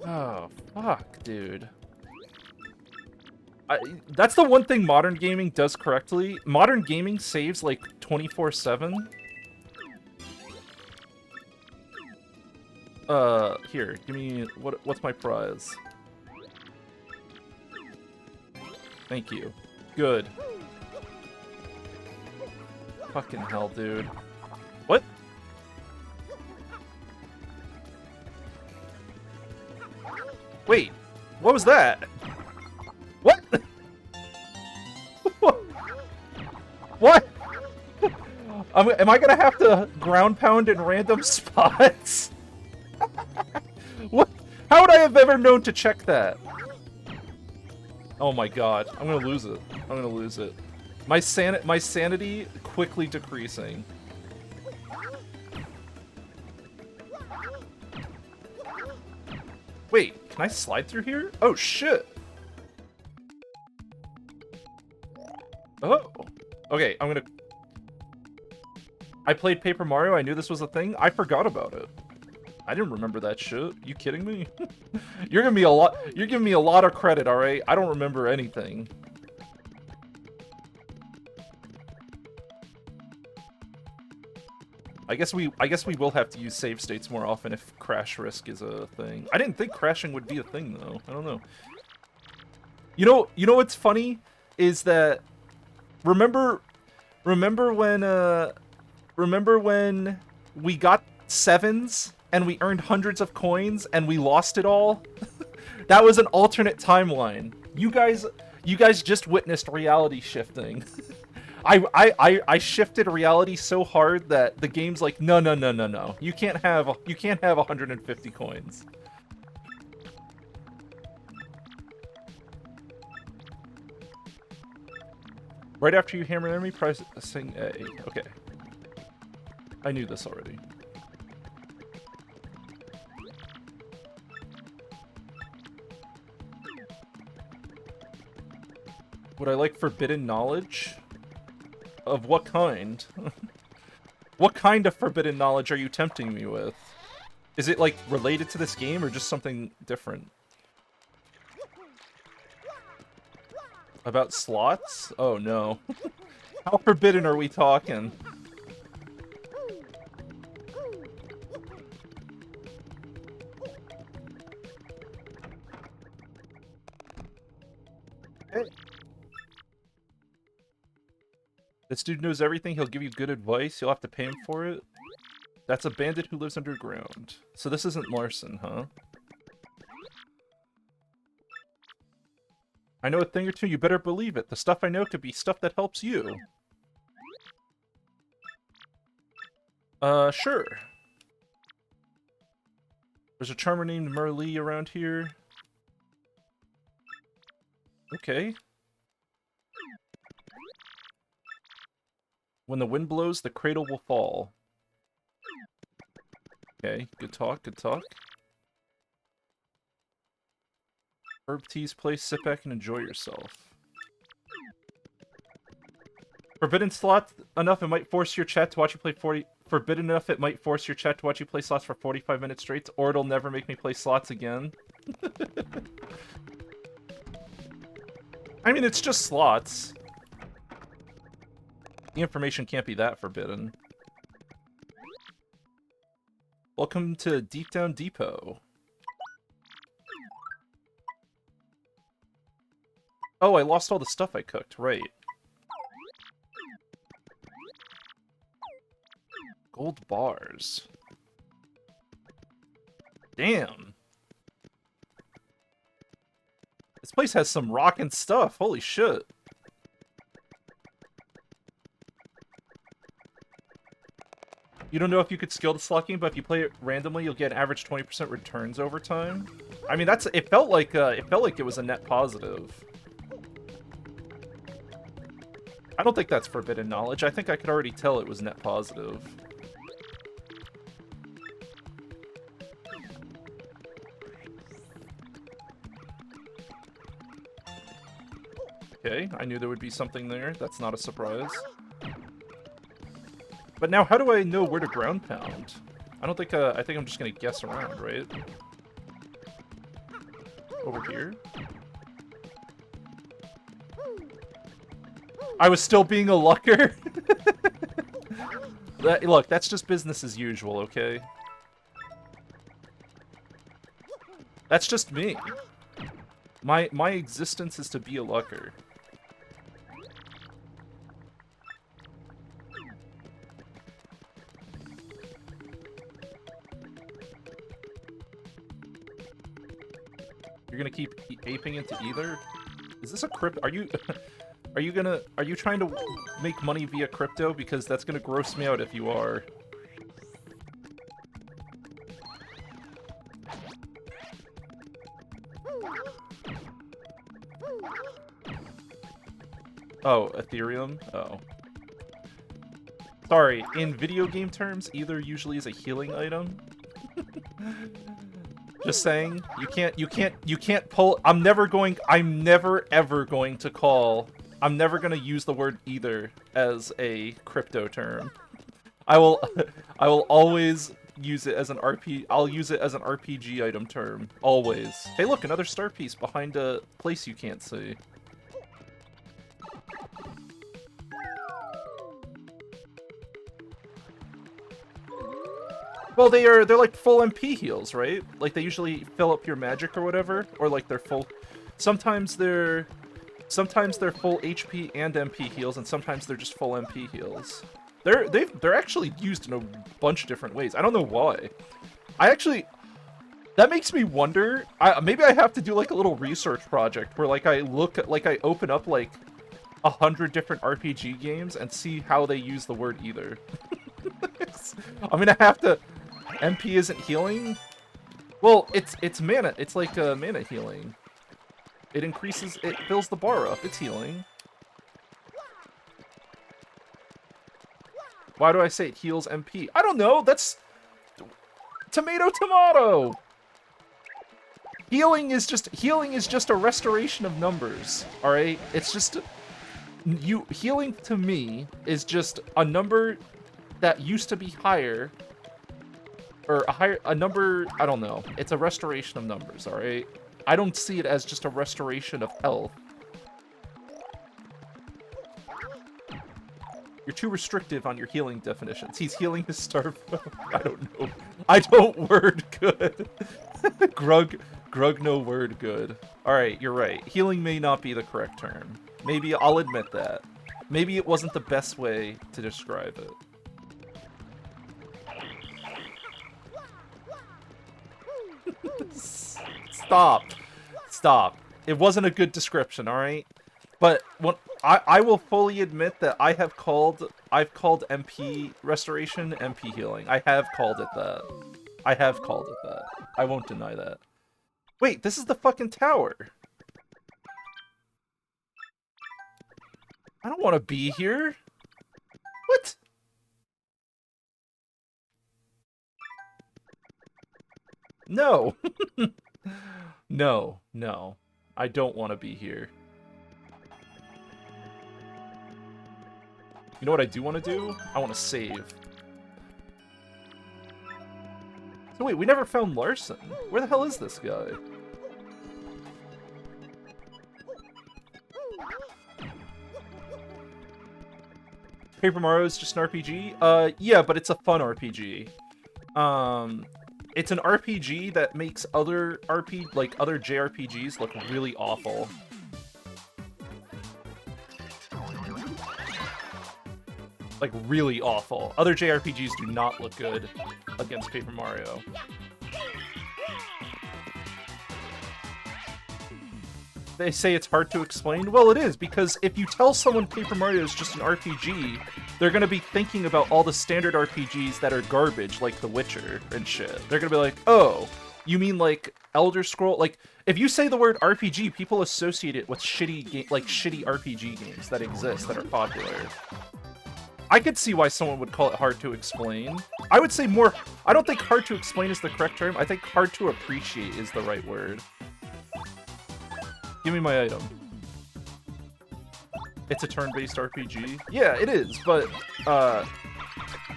Oh, fuck, dude. That's the one thing modern gaming does correctly. Modern gaming saves, like, 24/7. Here, give me... What's my prize? Thank you. Good. Fucking hell, dude. What? Wait, what was that? What? What? Am I gonna have to ground pound in random spots? What? How would I have ever known to check that? Oh my god, I'm gonna lose it. I'm gonna lose it. My sanity quickly decreasing. Wait, Can I slide through here? Oh, shit! Oh! Okay, I'm gonna... I played Paper Mario, I knew this was a thing. I forgot about it. I didn't remember that shit. You kidding me? You're giving me a lot of credit, alright? I don't remember anything. I guess we will have to use save states more often if crash risk is a thing. I didn't think crashing would be a thing though. I don't know. You know what's funny is that remember when we got 7s and we earned hundreds of coins and we lost it all? That was an alternate timeline. You guys just witnessed reality shifting. I shifted reality so hard that the game's like, no. You can't have 150 coins. Right after you hammer an enemy, pressing A. Okay. I knew this already. Would I like forbidden knowledge? Of what kind? What kind of forbidden knowledge are you tempting me with? Is it, like, related to this game or just something different? About slots? Oh, no. How forbidden are we talking? This dude knows everything, he'll give you good advice, you'll have to pay him for it. That's a bandit who lives underground. So this isn't Larson, huh? I know a thing or two, you better believe it. The stuff I know could be stuff that helps you. Sure. There's a charmer named Merlee around here. Okay. When the wind blows, the cradle will fall. Okay, good talk, good talk. Herb tea's place, sit back and enjoy yourself. Forbidden slot enough, it might force your chat to watch you play 40... Forbidden enough, it might force your chat to watch you play slots for 45 minutes straight, or it'll never make me play slots again. I mean, it's just slots. The information can't be that forbidden. Welcome to Deep Down Depot. Oh, I lost all the stuff I cooked, right. Gold bars. Damn. This place has some rockin' stuff, holy shit. You don't know if you could skill the slot game, but if you play it randomly, you'll get an average 20% returns over time. I mean, it felt like it was a net positive. I don't think that's forbidden knowledge. I think I could already tell it was net positive. Okay, I knew there would be something there. That's not a surprise. But now, how do I know where to ground pound? I don't think, I think I'm just gonna guess around, right? Over here? I was still being a lucker? Look, that's just business as usual, okay? That's just me. My existence is to be a lucker. You're gonna keep aping into either? Is this a crypto? Are you trying to make money via crypto? Because that's gonna gross me out if you are. Oh, Ethereum? Oh. Sorry, in video game terms, either usually is a healing item. Just saying, you can't pull. I'm never ever going to call. I'm never gonna use the word either as a crypto term. I will, I will always use it as an I'll use it as an RPG item term, always. Hey look, another star piece behind a place you can't see. Well, they're like full MP heals, right? Like they usually fill up your magic or whatever, or like they're full. Sometimes they're full HP and MP heals, and sometimes they're just full MP heals. They're actually used in a bunch of different ways. I don't know why. That makes me wonder. Maybe I have to do like a little research project where like I open up like 100 different RPG games and see how they use the word either. I'm gonna have to. MP isn't healing? Well, it's mana. It's like mana healing. It increases. It fills the bar up. It's healing. Why do I say it heals MP? I don't know. That's tomato tomato. Healing is just a restoration of numbers. All right. It's just healing to me is just a number that used to be higher. Or a number, I don't know. It's a restoration of numbers, alright? I don't see it as just a restoration of health. You're too restrictive on your healing definitions. He's healing his starve. I don't know. I don't word good. Grug no word good. Alright, you're right. Healing may not be the correct term. Maybe I'll admit that. Maybe it wasn't the best way to describe it. Stop. It wasn't a good description, all right? But what I will fully admit that I've called MP restoration MP healing. I have called it that. I won't deny that. Wait, this is the fucking tower. I don't want to be here. What? No. No. I don't want to be here. You know what I do want to do? I want to save. So wait, we never found Larson. Where the hell is this guy? Paper Mario is just an RPG? Yeah, but it's a fun RPG. It's an RPG that makes other JRPGs look really awful. Like, really awful. Other JRPGs do not look good against Paper Mario. They say it's hard to explain. Well, it is, because if you tell someone Paper Mario is just an RPG, they're gonna be thinking about all the standard RPGs that are garbage, like The Witcher and shit. They're gonna be like, oh, you mean like Elder Scroll? Like, if you say the word RPG, people associate it with shitty RPG games that exist, that are popular. I could see why someone would call it hard to explain. I would say more... I don't think hard to explain is the correct term. I think hard to appreciate is the right word. Give me my item. It's a turn-based RPG. Yeah, it is, but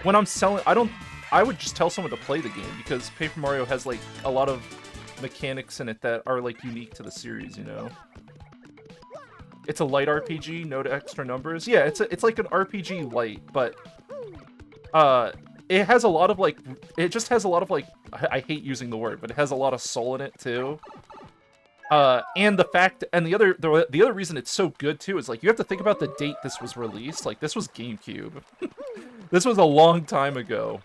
when I'm selling... I would just tell someone to play the game, because Paper Mario has, like, a lot of mechanics in it that are, like, unique to the series, you know? It's a light RPG, no extra numbers. Yeah, it's like an RPG light, but it has a lot of like I hate using the word, but it has a lot of soul in it too. And the other reason it's so good too is like you have to think about the date this was released. Like this was GameCube. This was a long time ago.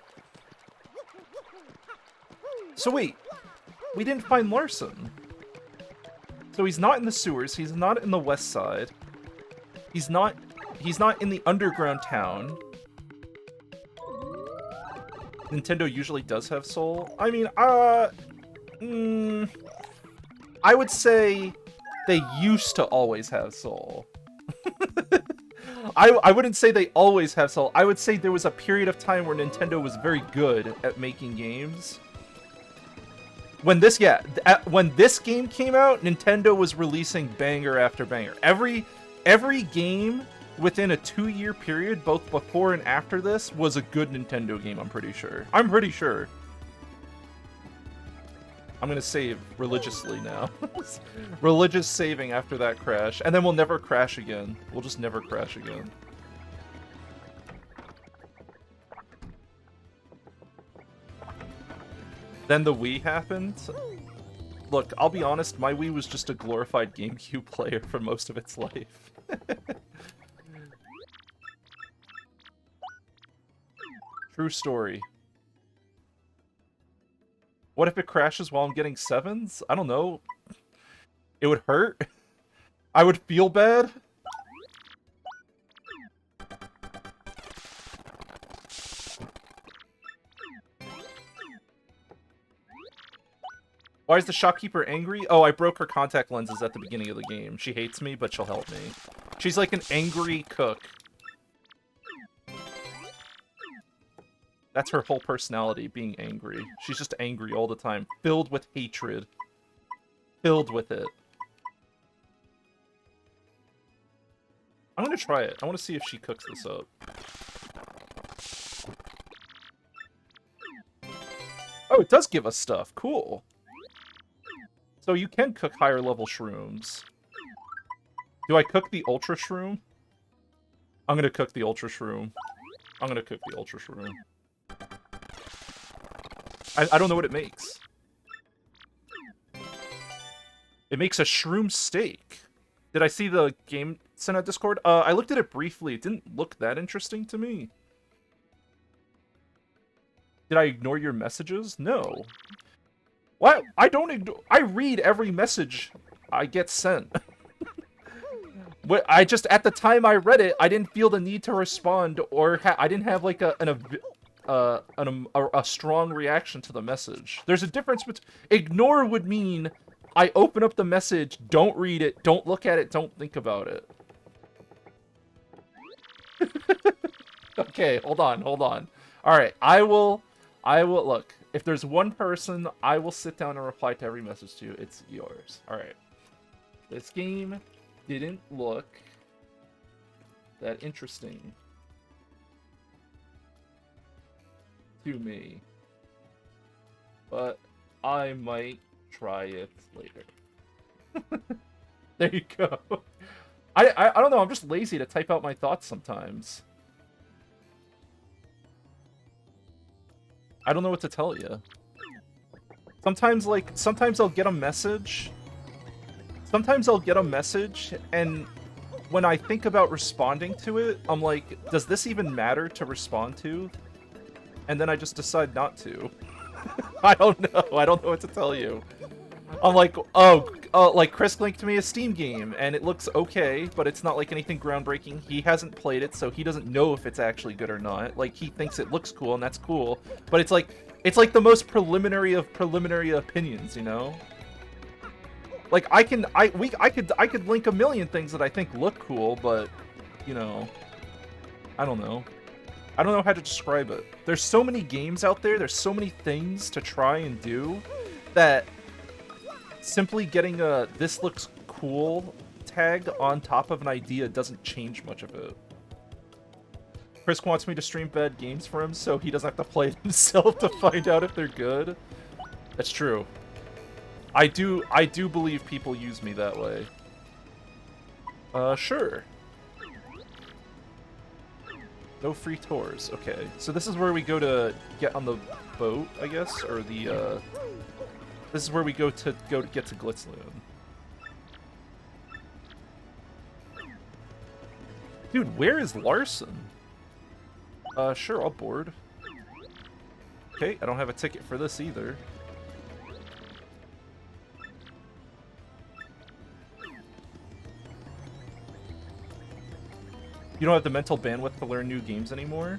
So wait, we didn't find Larson. So he's not in the sewers, he's not in the west side. He's not in the underground town. Nintendo usually does have soul. I mean, I would say they used to always have soul. I wouldn't say they always have soul. I would say there was a period of time where Nintendo was very good at making games. When this when this game came out, Nintendo was releasing banger after banger. Every game within a 2-year period, both before and after this, was a good Nintendo game, I'm pretty sure. I'm gonna save religiously now. Religious saving after that crash. And then we'll never crash again. We'll just never crash again. Then the Wii happened. Look, I'll be honest, my Wii was just a glorified GameCube player for most of its life. True story. What if it crashes while I'm getting 7s? I don't know. It would hurt. I would feel bad. Why is the shopkeeper angry? Oh, I broke her contact lenses at the beginning of the game. She hates me, but she'll help me. She's like an angry cook. That's her whole personality, being angry. She's just angry all the time, filled with hatred. Filled with it. I'm gonna try it. I want to see if she cooks this up. Oh, it does give us stuff. Cool. So you can cook higher level shrooms. Do I cook the Ultra Shroom? I'm gonna cook the Ultra Shroom. I'm gonna cook the Ultra Shroom. I don't know what it makes. It makes a shroom steak. Did I see the game sent out Discord? I looked at it briefly. It didn't look that interesting to me. Did I ignore your messages? No. What? I don't ignore. I read every message I get sent. I just, at the time I read it, I didn't feel the need to respond, or I didn't have like a strong reaction to the message. There's a difference between ignore would mean I open up the message, don't read it, don't look at it, don't think about it. Okay, hold on. All right, I will look. If there's one person, I will sit down and reply to every message to you. It's yours. All right. This game didn't look that interesting to me, but I might try it later. There you go. I don't know, I'm just lazy to type out my thoughts sometimes. I don't know what to tell you. Sometimes I'll get a message. Sometimes I'll get a message, and when I think about responding to it, I'm like, does this even matter to respond to? And then I just decide not to. I don't know. I don't know what to tell you. I'm like, oh, like Chris linked me a Steam game, and it looks okay, but it's not like anything groundbreaking. He hasn't played it, so he doesn't know if it's actually good or not. Like, he thinks it looks cool, and that's cool, but it's like the most preliminary of preliminary opinions, you know? Like, I could link a million things that I think look cool, but, you know, I don't know. I don't know how to describe it. There's so many games out there, there's so many things to try and do, that simply getting a "this looks cool" tag on top of an idea doesn't change much of it. Chris wants me to stream bad games for him so he doesn't have to play it himself to find out if they're good. That's true. I do believe people use me that way. Sure. No free tours. Okay, so this is where we go to get on the boat, I guess, or the, this is where we go to get to Glitzloon. Dude, where is Larson? Sure, I'll board. Okay, I don't have a ticket for this either. You don't have the mental bandwidth to learn new games anymore?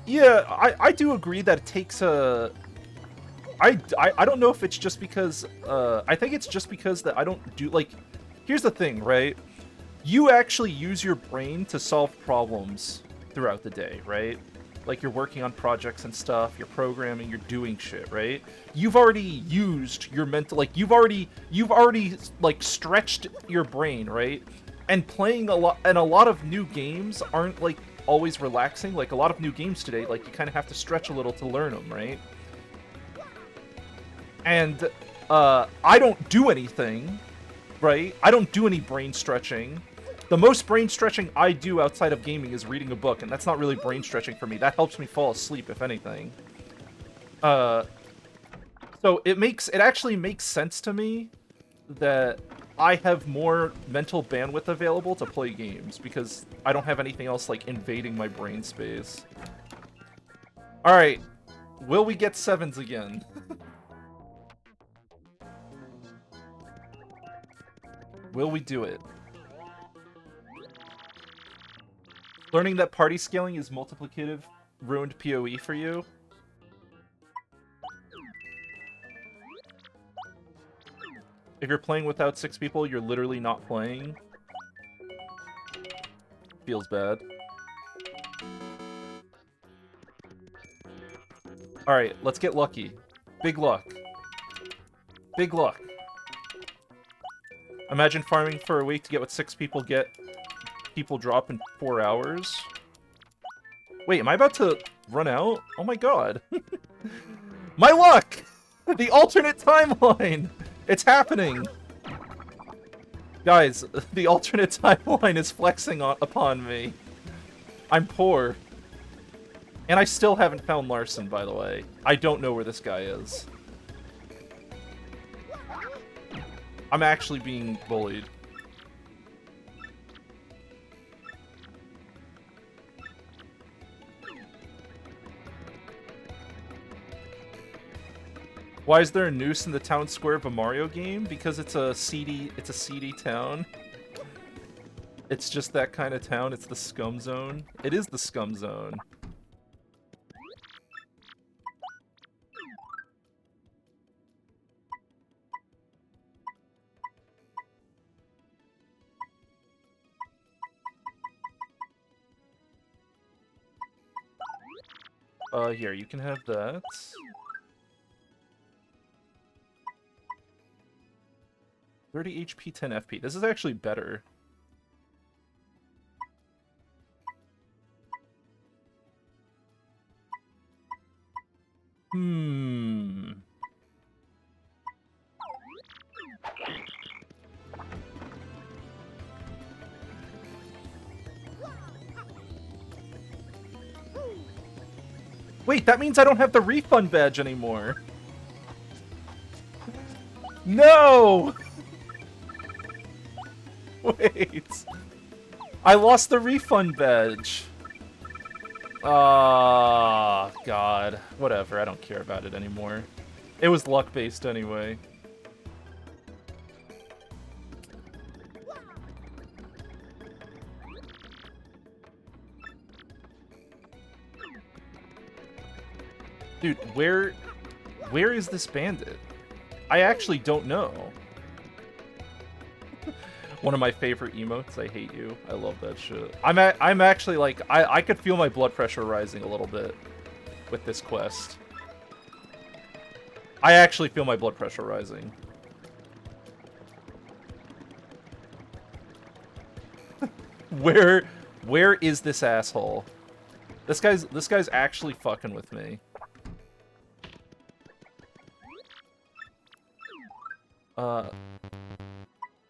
Yeah, I do agree that it takes a... I don't know if it's just because, I think it's just because that I don't do, like, here's the thing, right? You actually use your brain to solve problems throughout the day, right? like you're working on projects and stuff, you're programming, you're doing shit, right? You've already used your mental, like you've already like stretched your brain, right? And playing a lot of new games aren't like always relaxing. Like a lot of new games today, like you kind of have to stretch a little to learn them, right? And I don't do anything, right? I don't do any brain stretching. The most brain stretching I do outside of gaming is reading a book, and that's not really brain stretching for me. That helps me fall asleep, if anything. So it actually makes sense to me that I have more mental bandwidth available to play games, because I don't have anything else, like, invading my brain space. Alright, will we get 7s again? Will we do it? Learning that party scaling is multiplicative ruined PoE for you? If you're playing without 6 people, you're literally not playing. Feels bad. Alright, let's get lucky. Big luck. Big luck. Imagine farming for a week to get what 6 people get. People drop in 4 hours. Wait, am I about to run out? Oh my god. My luck! The alternate timeline! It's happening! Guys, the alternate timeline is flexing upon me. I'm poor. And I still haven't found Larson, by the way. I don't know where this guy is. I'm actually being bullied. Why is there a noose in the town square of a Mario game? Because it's a seedy town. It's just that kind of town. It's the scum zone. It is the scum zone. Here, you can have that. 30 HP, 10 FP. This is actually better. Wait, that means I don't have the refund badge anymore. No! Wait. I lost the refund badge. Ah, God. Whatever, I don't care about it anymore. It was luck-based anyway. Dude, where is this bandit? I actually don't know. One of my favorite emotes, I hate you. I love that shit. I'm actually like, I could feel my blood pressure rising a little bit with this quest. I actually feel my blood pressure rising. Where is this asshole? This guy's actually fucking with me.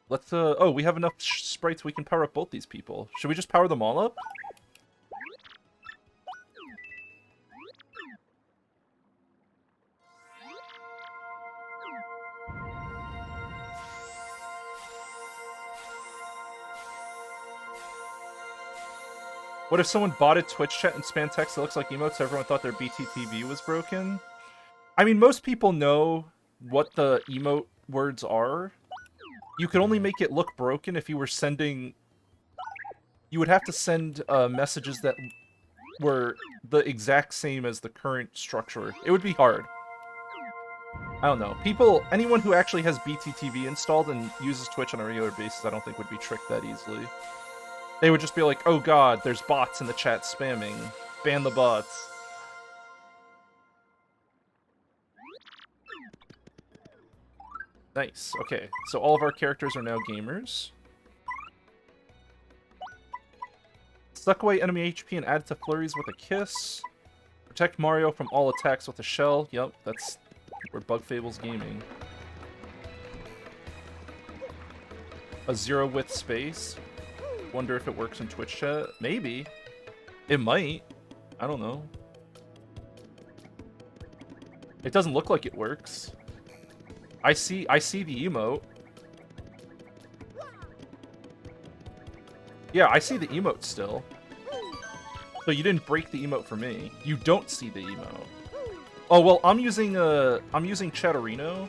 Let's, oh, we have enough sprites we can power up both these people. Should we just power them all up? What if someone botted Twitch chat and spam text that looks like emotes so everyone thought their BTTV was broken? I mean, most people know what the emote words are. You could only make it look broken if you were sending... You would have to send messages that were the exact same as the current structure. It would be hard. I don't know. Anyone who actually has BTTV installed and uses Twitch on a regular basis, I don't think would be tricked that easily. They would just be like, oh god, there's bots in the chat spamming. Ban the bots. Nice. Okay, so all of our characters are now gamers. Suck away enemy HP and add to flurries with a kiss. Protect Mario from all attacks with a shell. Yep, that's where Bug Fable's gaming. A zero width space. Wonder if it works in Twitch chat. Maybe. It might. I don't know. It doesn't look like it works. I see the emote. Yeah, I see the emote still. So you didn't break the emote for me. You don't see the emote. Oh well, I'm using Chatterino.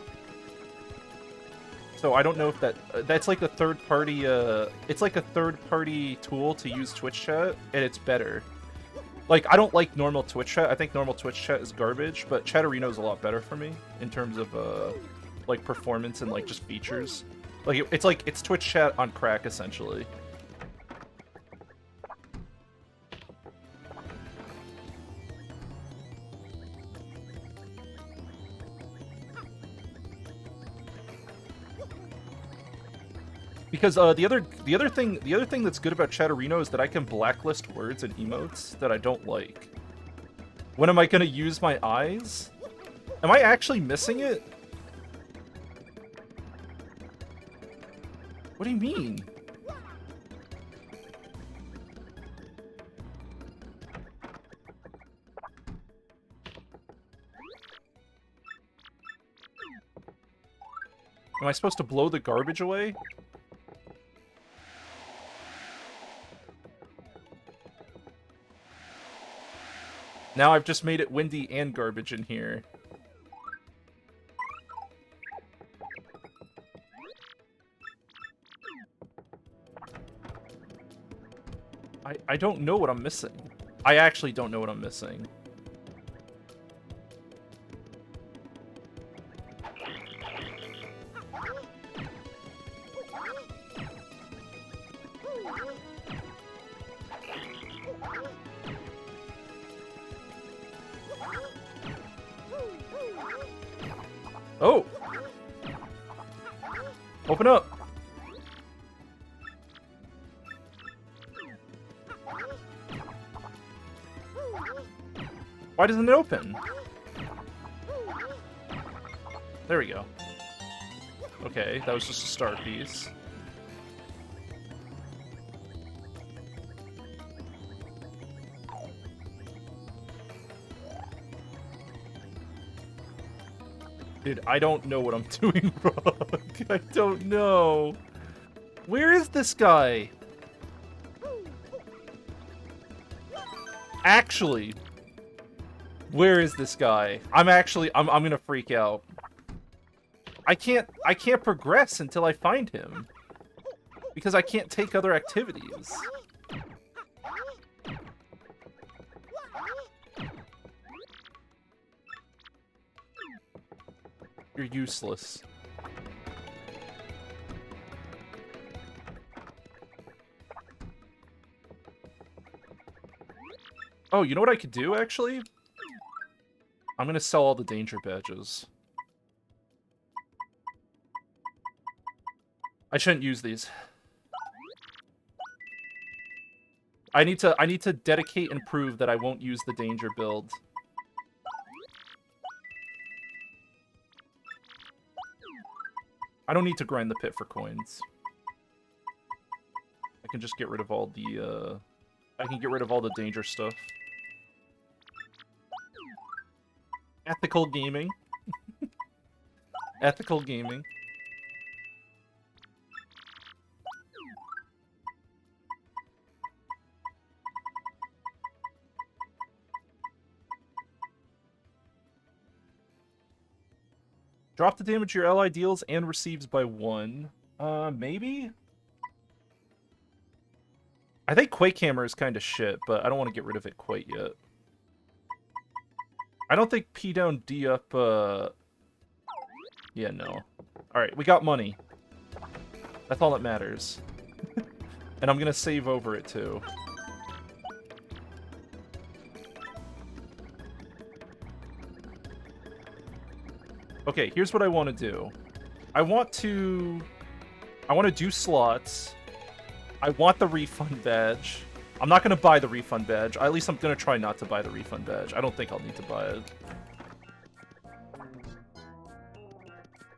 So I don't know if that's like a third-party. It's like a third-party tool to use Twitch chat, and it's better. Like I don't like normal Twitch chat. I think normal Twitch chat is garbage, but Chatterino is a lot better for me in terms of like performance and like just features. Like it's Twitch chat on crack essentially. Because the other thing that's good about Chatterino is that I can blacklist words and emotes that I don't like. When am I gonna use my eyes? Am I actually missing it? What do you mean? Am I supposed to blow the garbage away? Now I've just made it windy and garbage in here. I don't know what I'm missing. I actually don't know what I'm missing. Oh! Open up! Why doesn't it open? There we go. Okay, that was just a start piece. Dude, I don't know what I'm doing wrong. I don't know. Where is this guy? Actually, where is this guy? I'm gonna freak out. I can't progress until I find him. Because I can't take other activities. You're useless. Oh, you know what I could do, actually? I'm gonna sell all the danger badges. I shouldn't use these. I need to dedicate and prove that I won't use the danger build. I don't need to grind the pit for coins. I can just get rid of all the, I can get rid of all the danger stuff. Ethical gaming. Ethical gaming. Drop the damage your ally deals and receives by 1. Maybe? I think Quake Hammer is kind of shit, but I don't want to get rid of it quite yet. I don't think P down, D up, yeah, no. Alright, we got money. That's all that matters. And I'm gonna save over it, too. Okay, here's what I want to do. I want to do slots. I want the refund badge. I'm not going to buy the refund badge. At least I'm going to try not to buy the refund badge. I don't think I'll need to buy it.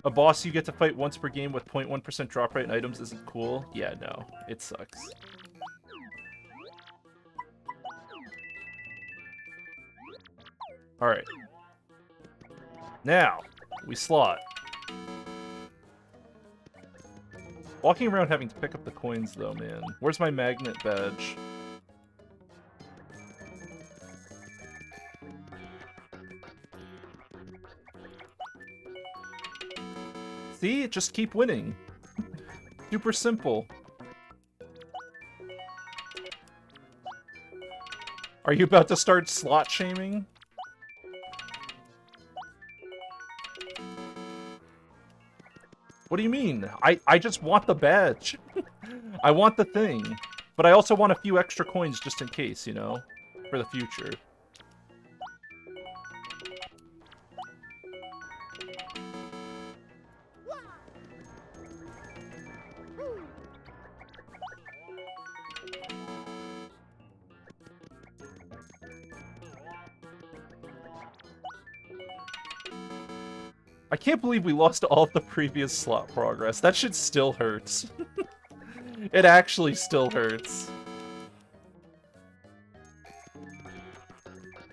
A boss you get to fight once per game with 0.1% drop rate in items isn't cool. Yeah, no. It sucks. Alright. Now, we slot. Walking around having to pick up the coins, though, man. Where's my magnet badge? See? Just keep winning. Super simple. Are you about to start slot shaming? What do you mean? I just want the badge. I want the thing. But I also want a few extra coins just in case, you know? For the future. I can't believe we lost all of the previous slot progress. That shit still hurts. It actually still hurts.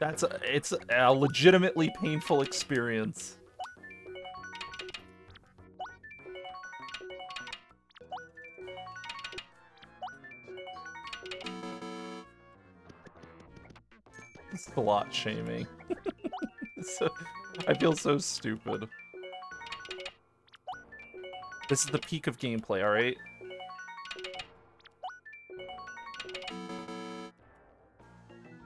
It's a legitimately painful experience. Slot shaming. I feel so stupid. This is the peak of gameplay, alright?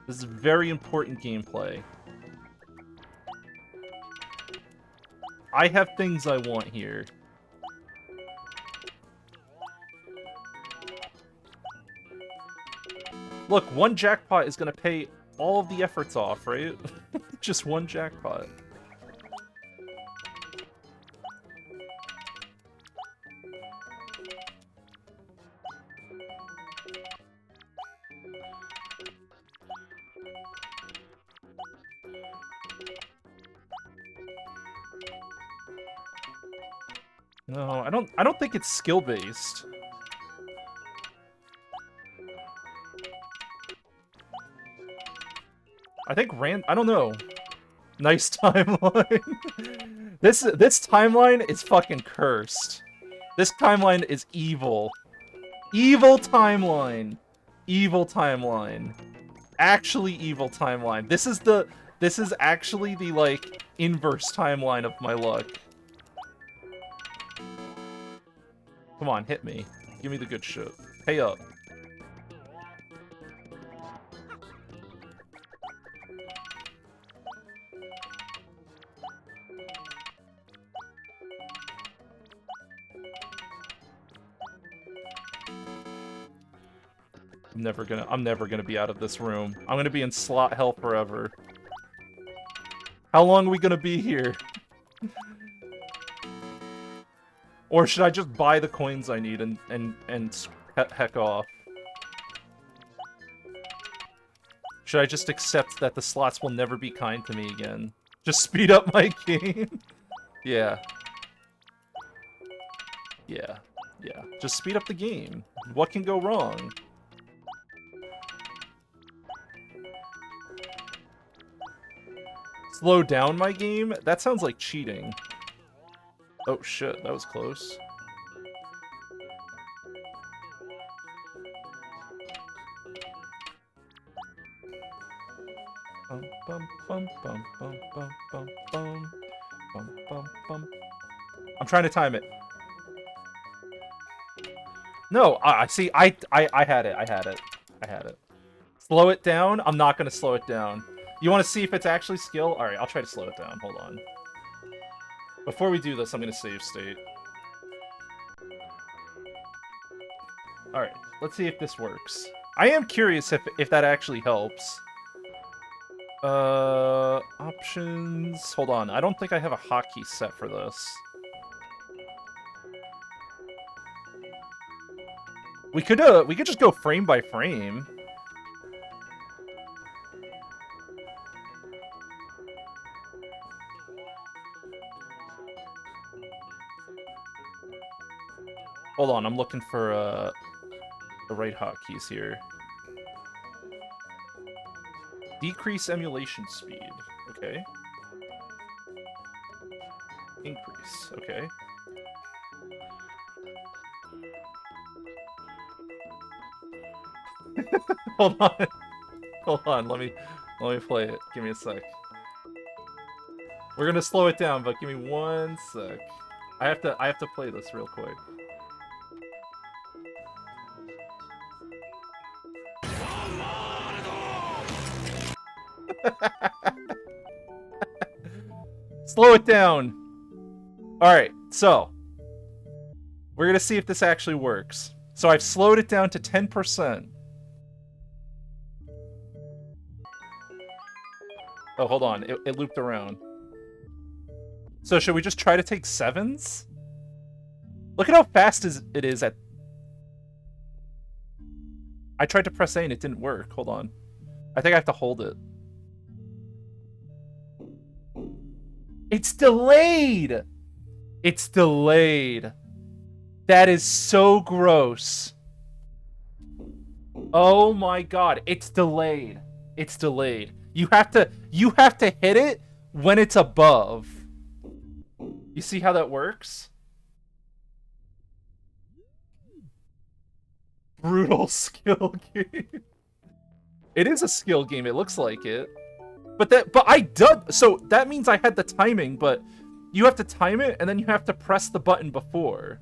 This is very important gameplay. I have things I want here. Look, one jackpot is gonna pay all of the efforts off, right? Just one jackpot. No, I don't think it's skill-based. I think I don't know. Nice timeline. This timeline is fucking cursed. This timeline is evil. Evil timeline. Evil timeline. Actually evil timeline. This is actually the, like, inverse timeline of my luck. Come on, hit me. Give me the good shit. Pay up. I'm never gonna be out of this room. I'm gonna be in slot hell forever. How long are we gonna be here? Or should I just buy the coins I need and heck off? Should I just accept that the slots will never be kind to me again? Just speed up my game? Yeah. Yeah. Yeah. Just speed up the game. What can go wrong? Slow down my game? That sounds like cheating. Oh shit, that was close. Bum, bum, bum, bum, bum, bum, bum, bum, bum, bum, bum. I'm trying to time it. No, I see. I had it. I had it. I had it. Slow it down. I'm not gonna slow it down. You want to see if it's actually skill? All right, I'll try to slow it down. Hold on. Before we do this, I'm gonna save state. All right, let's see if this works. I am curious if that actually helps. Options. Hold on. I don't think I have a hotkey set for this. We could just go frame by frame. Hold on, I'm looking for the right hotkeys here. Decrease emulation speed. Okay. Increase. Okay. Hold on. Hold on. Let me play it. Give me a sec. We're gonna slow it down, but give me 1 sec. I have to play this real quick. Slow it down. All right, so we're gonna see if this actually works. So I've slowed it down to 10%. Oh, hold on. It looped around. So should we just try to take 7s? Look at how fast it is at... I tried to press A and it didn't work. Hold on. I think I have to hold it. It's delayed! It's delayed. That is so gross. Oh my god. It's delayed. It's delayed. You have to hit it when it's above. You see how that works? Brutal skill game. It is a skill game, it looks like it. But I did, so that means I had the timing, but you have to time it and then you have to press the button before.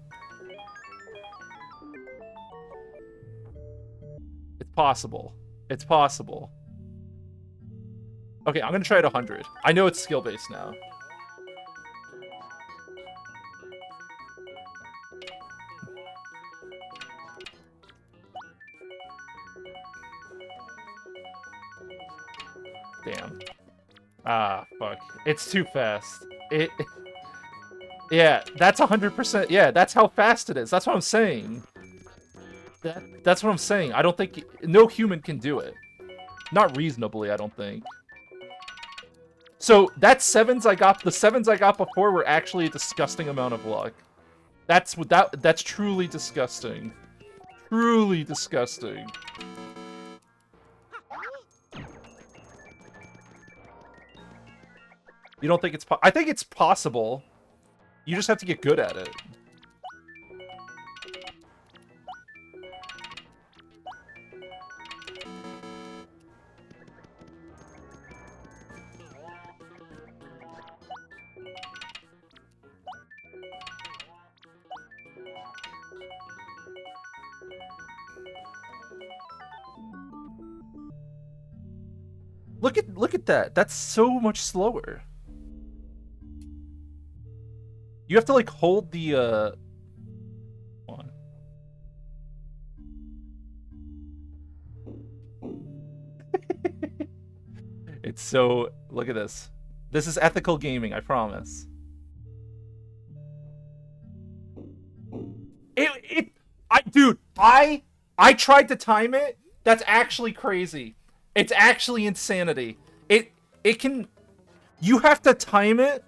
It's possible. It's possible. Okay, I'm gonna try it 100. I know it's skill-based now. Damn. Ah, fuck. It's too fast. Yeah, that's 100%. Yeah, that's how fast it is. That's what I'm saying. That's what I'm saying. I don't think... No human can do it. Not reasonably, I don't think. So, that 7s I got... The 7s I got before were actually a disgusting amount of luck. That's truly disgusting. Truly disgusting. You don't think it's I think it's possible. You just have to get good at it. Look at that. That's so much slower. You have to, like, hold the, Hold on. It's so... Look at this. This is ethical gaming, I promise. Dude, I tried to time it. That's actually crazy. It's actually insanity. It can... You have to time it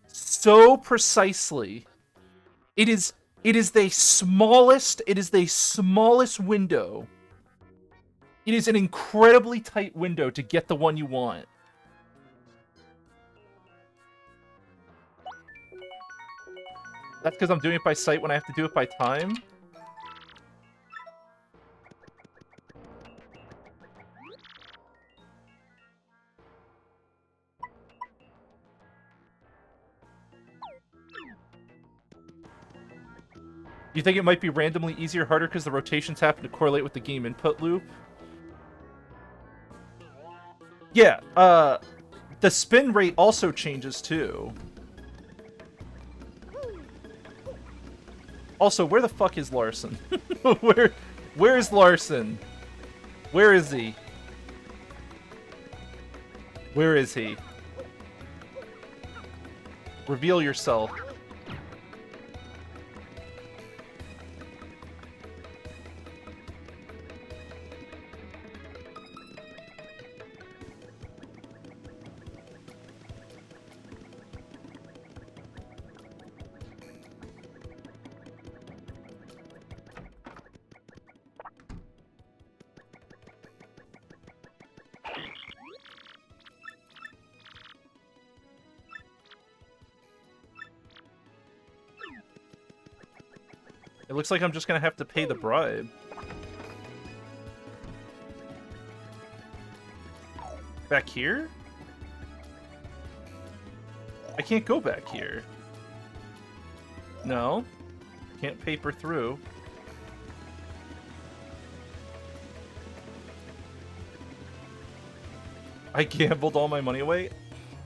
so precisely. It is the smallest window. It is an incredibly tight window to get the one you want. That's because I'm doing it by sight when I have to do it by time. Do you think it might be randomly easier or harder because the rotations happen to correlate with the game input loop? Yeah, the spin rate also changes too. Also, where the fuck is Larson? Where is Larson? Where is he? Where is he? Reveal yourself. It looks like I'm just gonna have to pay the bribe. Back here? I can't go back here. No. Can't paper through. I gambled all my money away?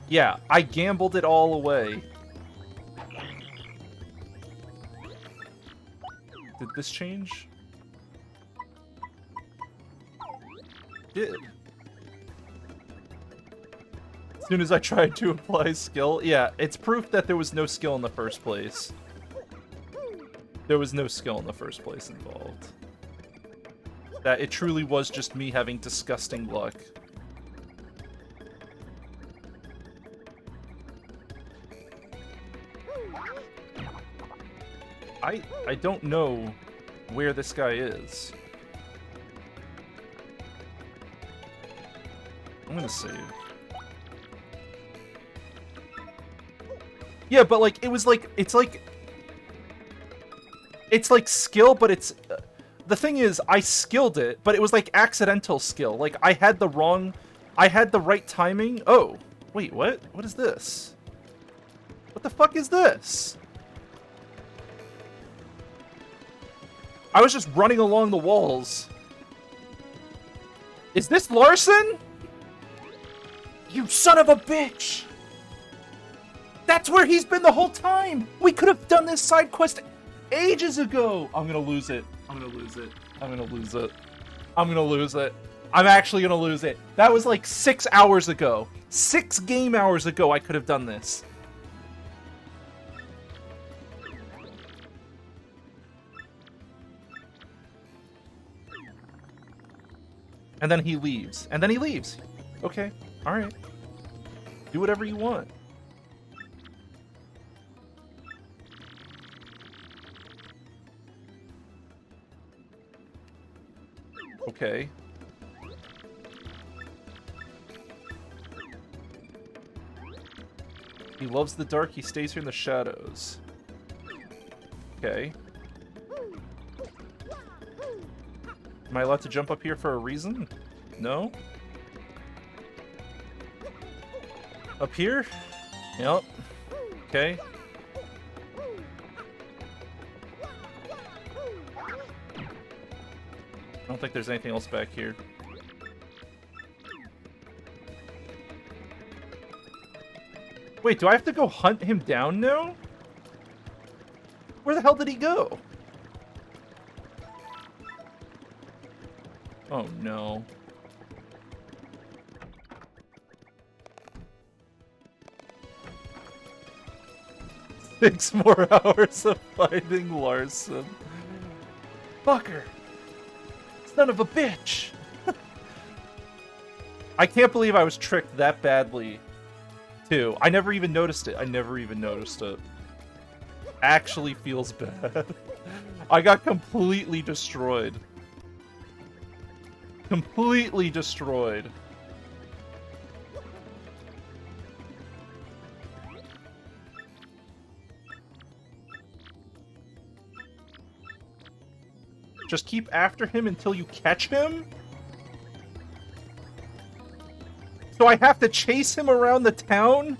Yeah, I gambled it all away. Did this change? Did. As soon as I tried to apply skill, yeah, it's proof that there was no skill in the first place. There was no skill in the first place involved. That it truly was just me having disgusting luck. I don't know where this guy is. I'm gonna save. Yeah, but like, it was like, it's like skill, but it's, the thing is, I skilled it, but it was like accidental skill. Like, I had the right timing. Oh, wait, what? What is this? What the fuck is this? I was just running along the walls. Is this Larson? You son of a bitch! That's where he's been the whole time! We could have done this side quest ages ago! I'm gonna lose it. I'm gonna lose it. I'm gonna lose it. I'm gonna lose it. I'm actually gonna lose it. That was like 6 hours ago. 6 game hours ago I could have done this. And then he leaves. And then he leaves. Okay. Alright. Do whatever you want. Okay. He loves the dark. He stays here in the shadows. Okay. Am I allowed to jump up here for a reason? No? Up here? Yep. Okay. I don't think there's anything else back here. Wait, do I have to go hunt him down now? Where the hell did he go? Oh no. Six more hours of finding Larson. Fucker. Son of a bitch. I can't believe I was tricked that badly, too. I never even noticed it. I never even noticed it. Actually feels bad. I got completely destroyed. Completely destroyed. Just keep after him until you catch him? So I have to chase him around the town?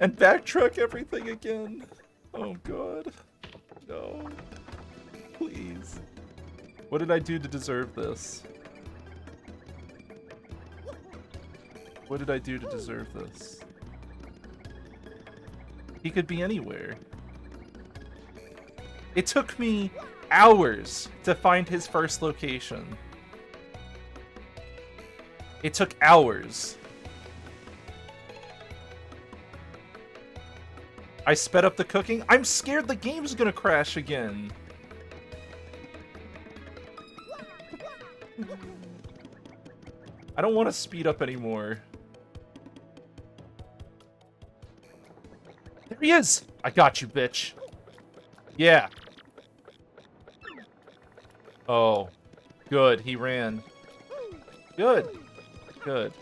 And backtrack everything again? Oh god. No. Please. What did I do to deserve this? What did I do to deserve this? He could be anywhere. It took me hours to find his first location. It took hours. I sped up the cooking. I'm scared the game's gonna crash again. I don't want to speed up anymore. There he is! I got you, bitch. Yeah. Oh. Good, he ran. Good. Good.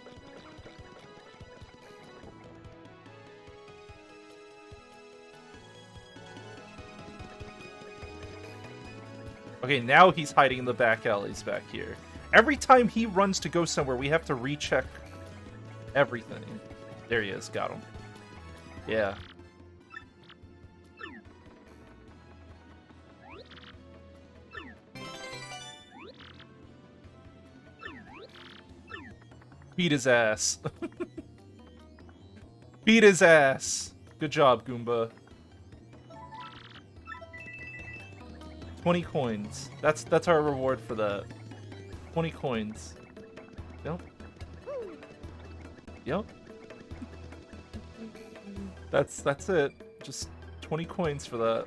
Okay, now he's hiding in the back alleys back here. Every time he runs to go somewhere, we have to recheck everything. There he is. Got him. Yeah. Beat his ass. Beat his ass. Good job, Goomba. 20 coins. That's our reward for that. 20 coins. Yep. Yep. That's it. Just 20 coins for that.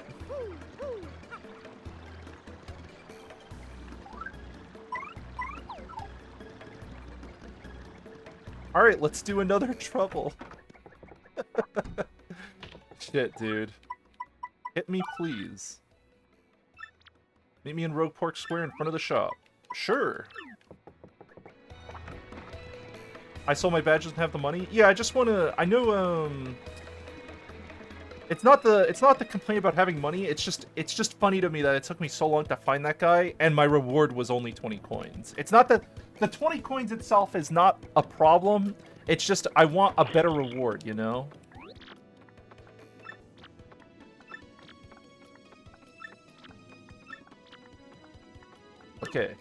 Alright, let's do another trouble. Shit, dude. Hit me, please. Meet me in Rogue Pork Square in front of the shop. Sure. I sold my badges and have the money. Yeah, I just want to. I know. It's not the complaint about having money. It's just funny to me that it took me so long to find that guy, and my reward was only 20 coins. It's not that the 20 coins itself is not a problem. It's just I want a better reward, you know. Okay.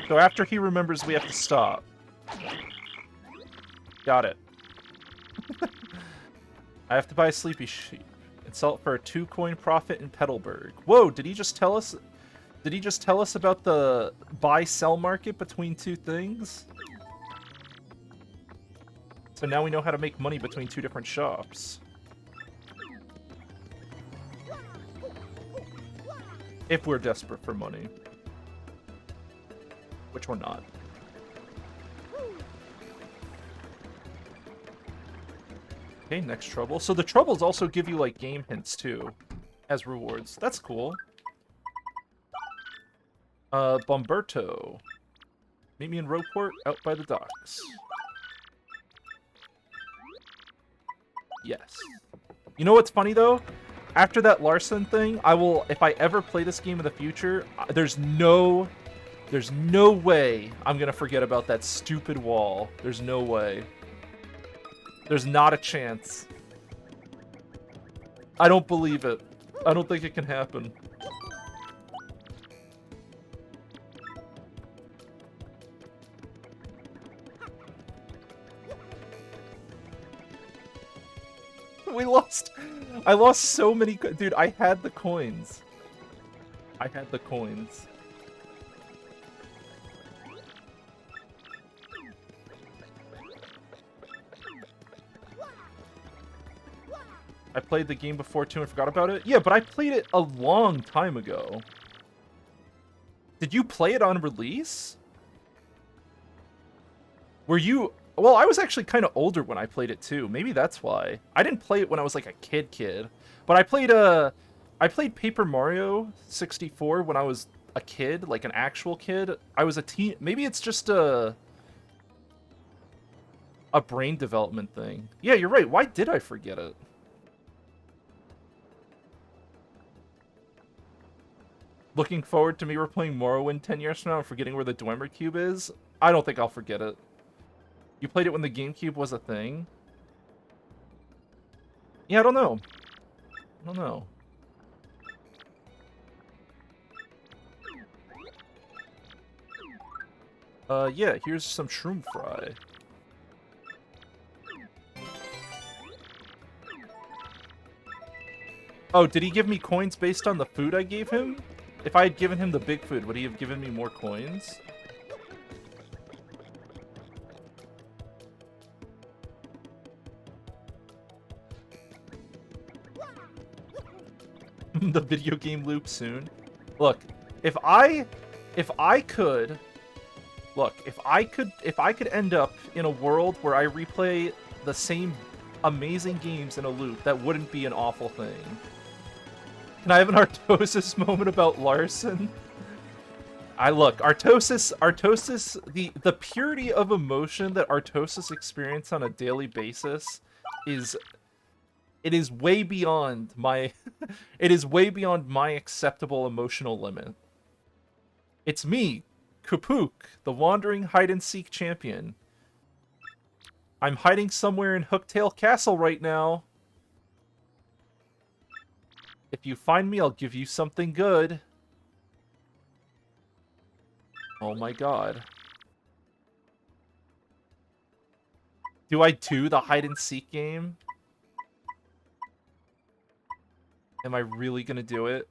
So after he remembers, we have to stop. Got it. I have to buy a sleepy sheep and sell it for a 2-coin profit in Petalburg. Whoa, did he just tell us? Did he just tell us about the buy-sell market between two things? So now we know how to make money between two different shops. If we're desperate for money. Which we're not. Okay, next trouble. So the troubles also give you, like, game hints, too. As rewards. That's cool. Bomberto. Meet me in Rogueport, out by the docks. Yes. You know what's funny, though? After that Larson thing, I will, if I ever play this game in the future, there's no way I'm gonna forget about that stupid wall. There's no way. There's not a chance. I don't believe it. I don't think it can happen. We lost. I lost so many. Dude, I had the coins. I had the coins. I played the game before too and forgot about it. Yeah, but I played it a long time ago. Did you play it on release? Were you... Well, I was actually kind of older when I played it too. Maybe that's why. I didn't play it when I was like a kid. But I played Paper Mario 64 when I was a kid, like an actual kid. I was a teen. Maybe it's just a brain development thing. Yeah, you're right. Why did I forget it? Looking forward to me replaying Morrowind 10 years from now and forgetting where the Dwemer Cube is? I don't think I'll forget it. You played it when the GameCube was a thing? Yeah, I don't know. I don't know. Yeah, here's some shroom fry. Oh, did he give me coins based on the food I gave him? If I had given him the big food, would he have given me more coins? The video game loop soon. Look, if I could end up in a world where I replay the same amazing games in a loop, that wouldn't be an awful thing. Can I have an Artosis moment about Larson? Artosis, the purity of emotion that Artosis experience on a daily basis is way beyond my it is way beyond my acceptable emotional limit. It's me, Kapuk, the wandering hide-and-seek champion. I'm hiding somewhere in Hooktail Castle right now. If you find me, I'll give you something good. Oh my god. Do I do the hide-and-seek game? Am I really gonna do it?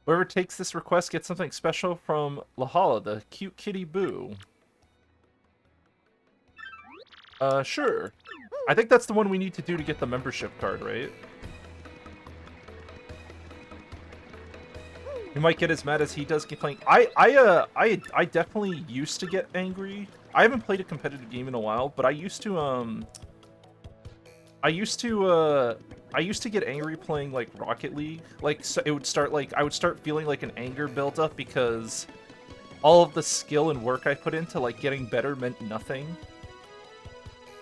Whoever takes this request gets something special from Lahala, the cute kitty Boo. Sure. I think that's the one we need to do to get the membership card, right? You might get as mad as he does playing. I definitely used to get angry. I haven't played a competitive game in a while, but I used to get angry playing like Rocket League. Like, so it would start like I would start feeling like an anger build up because all of the skill and work I put into like getting better meant nothing.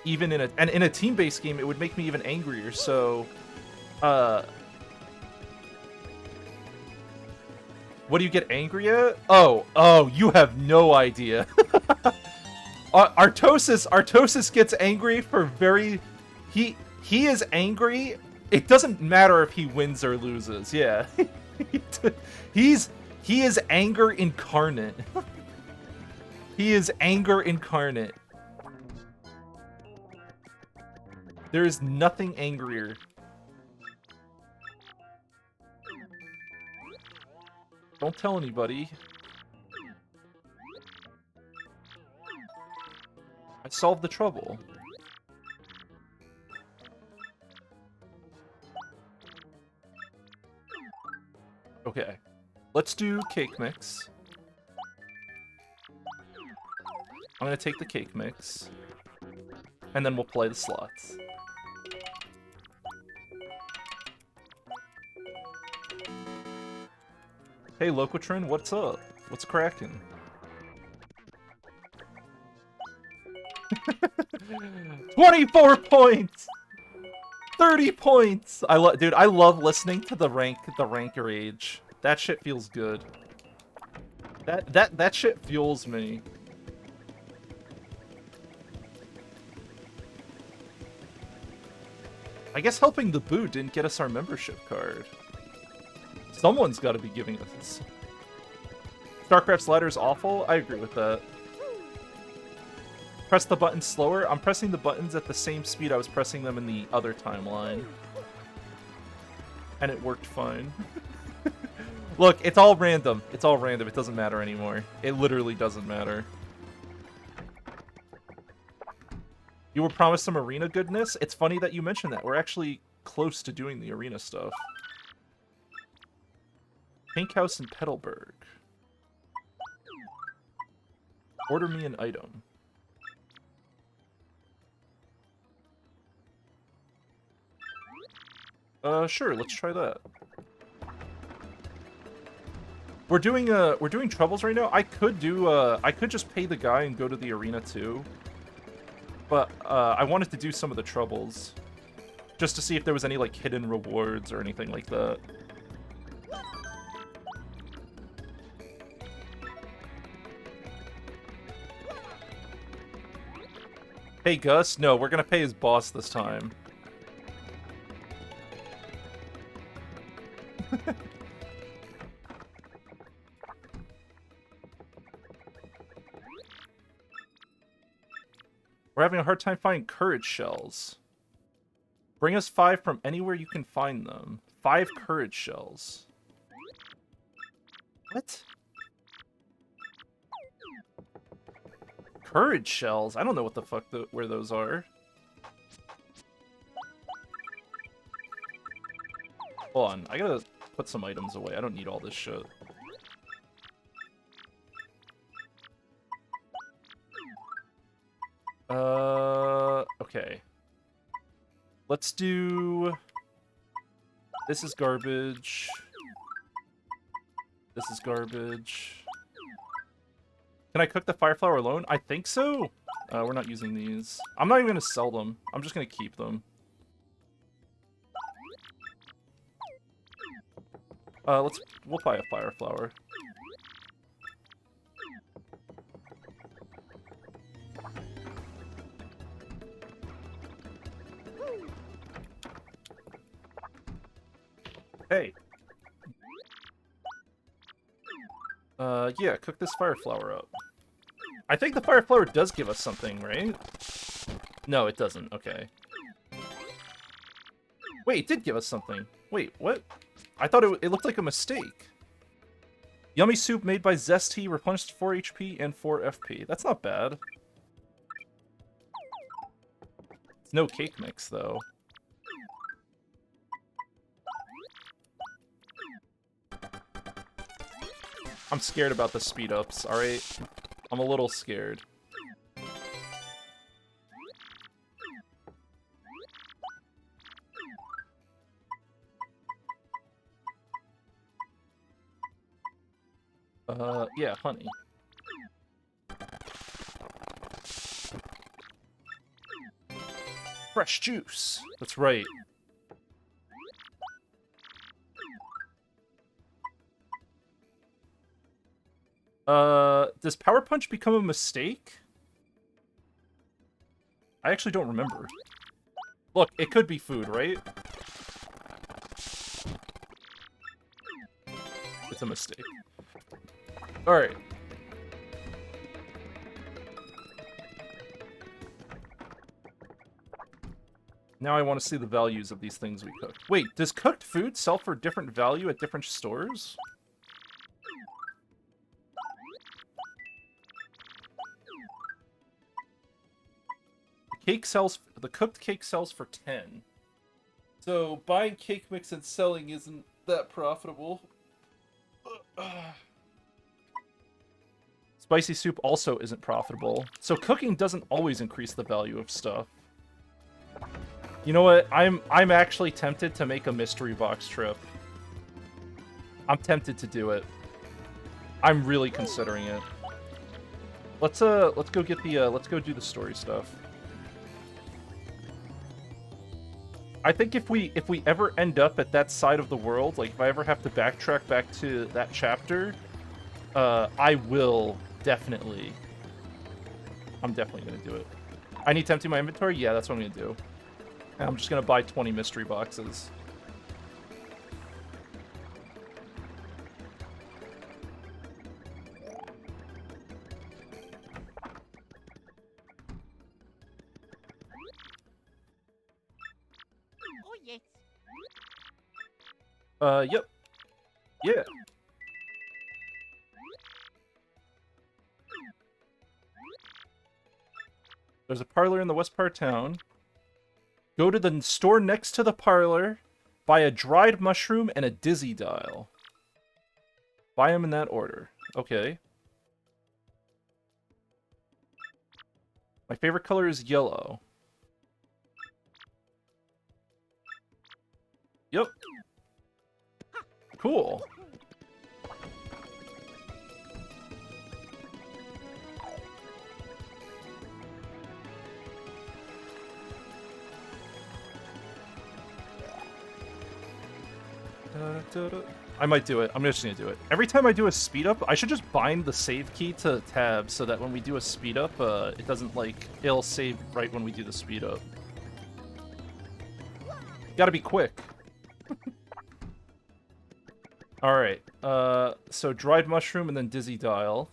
Even in a team-based game, it would make me even angrier. So, what do you get angry at? Oh, you have no idea. Artosis gets angry for very... He is angry. It doesn't matter if he wins or loses. Yeah. He is anger incarnate. He is anger incarnate. There is nothing angrier. Don't tell anybody. I solved the trouble. Okay. Let's do cake mix. I'm gonna take the cake mix. And then we'll play the slots. Hey, Locotrin, what's up? What's cracking? 24 points! 30 points! Dude, I love listening to the ranker age. That shit feels good. That shit fuels me. I guess helping the Boo didn't get us our membership card. Someone's got to be giving us. StarCraft's ladder is awful. I agree with that. Press the buttons slower. I'm pressing the buttons at the same speed I was pressing them in the other timeline. And it worked fine. Look, it's all random. It's all random. It doesn't matter anymore. It literally doesn't matter. You were promised some arena goodness? It's funny that you mentioned that. We're actually close to doing the arena stuff. Pink House in Petalburg. Order me an item. Sure, let's try that. We're doing troubles right now. I could just pay the guy and go to the arena too. But I wanted to do some of the troubles. Just to see if there was any like hidden rewards or anything like that. Hey Gus, no, we're gonna pay his boss this time. We're having a hard time finding courage shells. Bring us 5 from anywhere you can find them. 5 courage shells. What? Courage shells? I don't know what the fuck where those are. Hold on, I gotta put some items away. I don't need all this shit. Okay. Let's do... This is garbage. This is garbage. Can I cook the fire flower alone? I think so. We're not using these. I'm not even gonna sell them. I'm just gonna keep them. We'll buy a fire flower. Hey. Yeah, cook this fire flower up. I think the fire flower does give us something, right? No, it doesn't. Okay. Wait, it did give us something. Wait, what? I thought it looked like a mistake. Yummy soup made by Zesty, replenished 4 HP and 4 FP. That's not bad. It's no cake mix, though. I'm scared about the speed-ups, alright? I'm a little scared. Yeah, honey. Fresh juice. That's right. Does Power Punch become a mistake? I actually don't remember. Look, it could be food, right? It's a mistake. Alright. Now I want to see the values of these things we cooked. Wait, does cooked food sell for different value at different stores? The cooked cake sells for 10. So buying cake mix and selling isn't that profitable. Spicy soup also isn't profitable. So cooking doesn't always increase the value of stuff. You know what? I'm actually tempted to make a mystery box trip. I'm tempted to do it. I'm really considering it. Let's go get the let's go do the story stuff. I think if we ever end up at that side of the world, like if I ever have to backtrack back to that chapter, I will definitely. I'm definitely gonna do it. I need to empty my inventory? Yeah, that's what I'm gonna do. And I'm just gonna buy 20 mystery boxes. Oh, yes. Yep. Yeah. There's a parlor in the west part of town. Go to the store next to the parlor, buy a dried mushroom and a dizzy dial. Buy them in that order. Okay. My favorite color is yellow. Yep. Cool. I might do it. I'm just gonna do it. Every time I do a speed up, I should just bind the save key to tab so that when we do a speed up, it doesn't like it'll save right when we do the speed up. Gotta be quick. All right. So dried mushroom and then dizzy dial.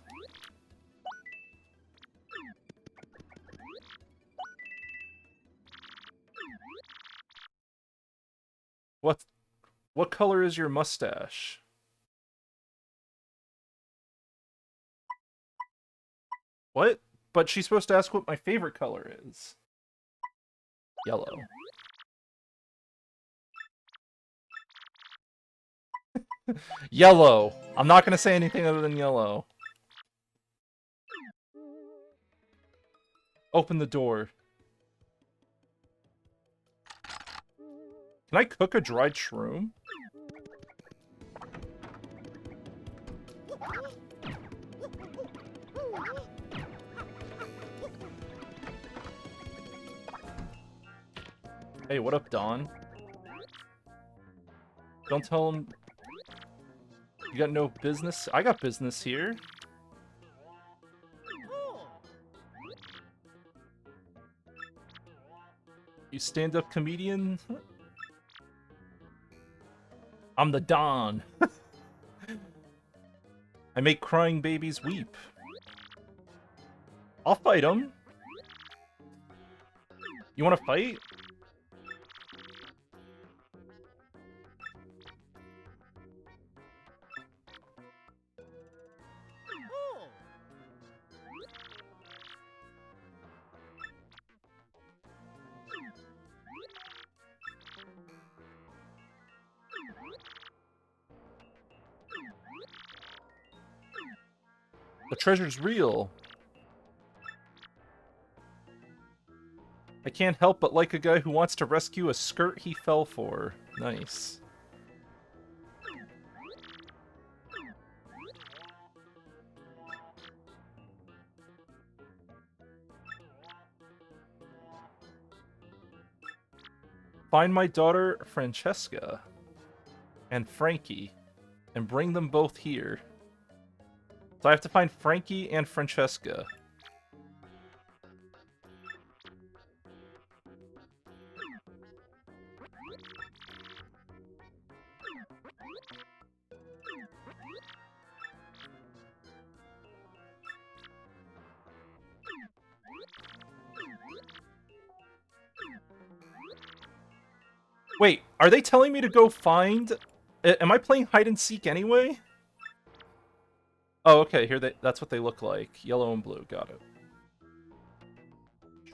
What what color is your mustache? What? But she's supposed to ask what my favorite color is. Yellow. Yellow. I'm not gonna say anything other than yellow. Open the door. Can I cook a dried shroom? Hey, what up, Don? Don't tell him you got no business. I got business here. You stand-up comedian? I'm the Don. I make crying babies weep. I'll fight him. You want to fight? The treasure's real. I can't help but like a guy who wants to rescue a skirt he fell for. Nice. Find my daughter, Francesca, and Frankie, and bring them both here. So I have to find Frankie and Francesca. Wait, are they telling me to go find... Am I playing hide and seek anyway? Oh, okay, here that's what they look like. Yellow and blue, got it.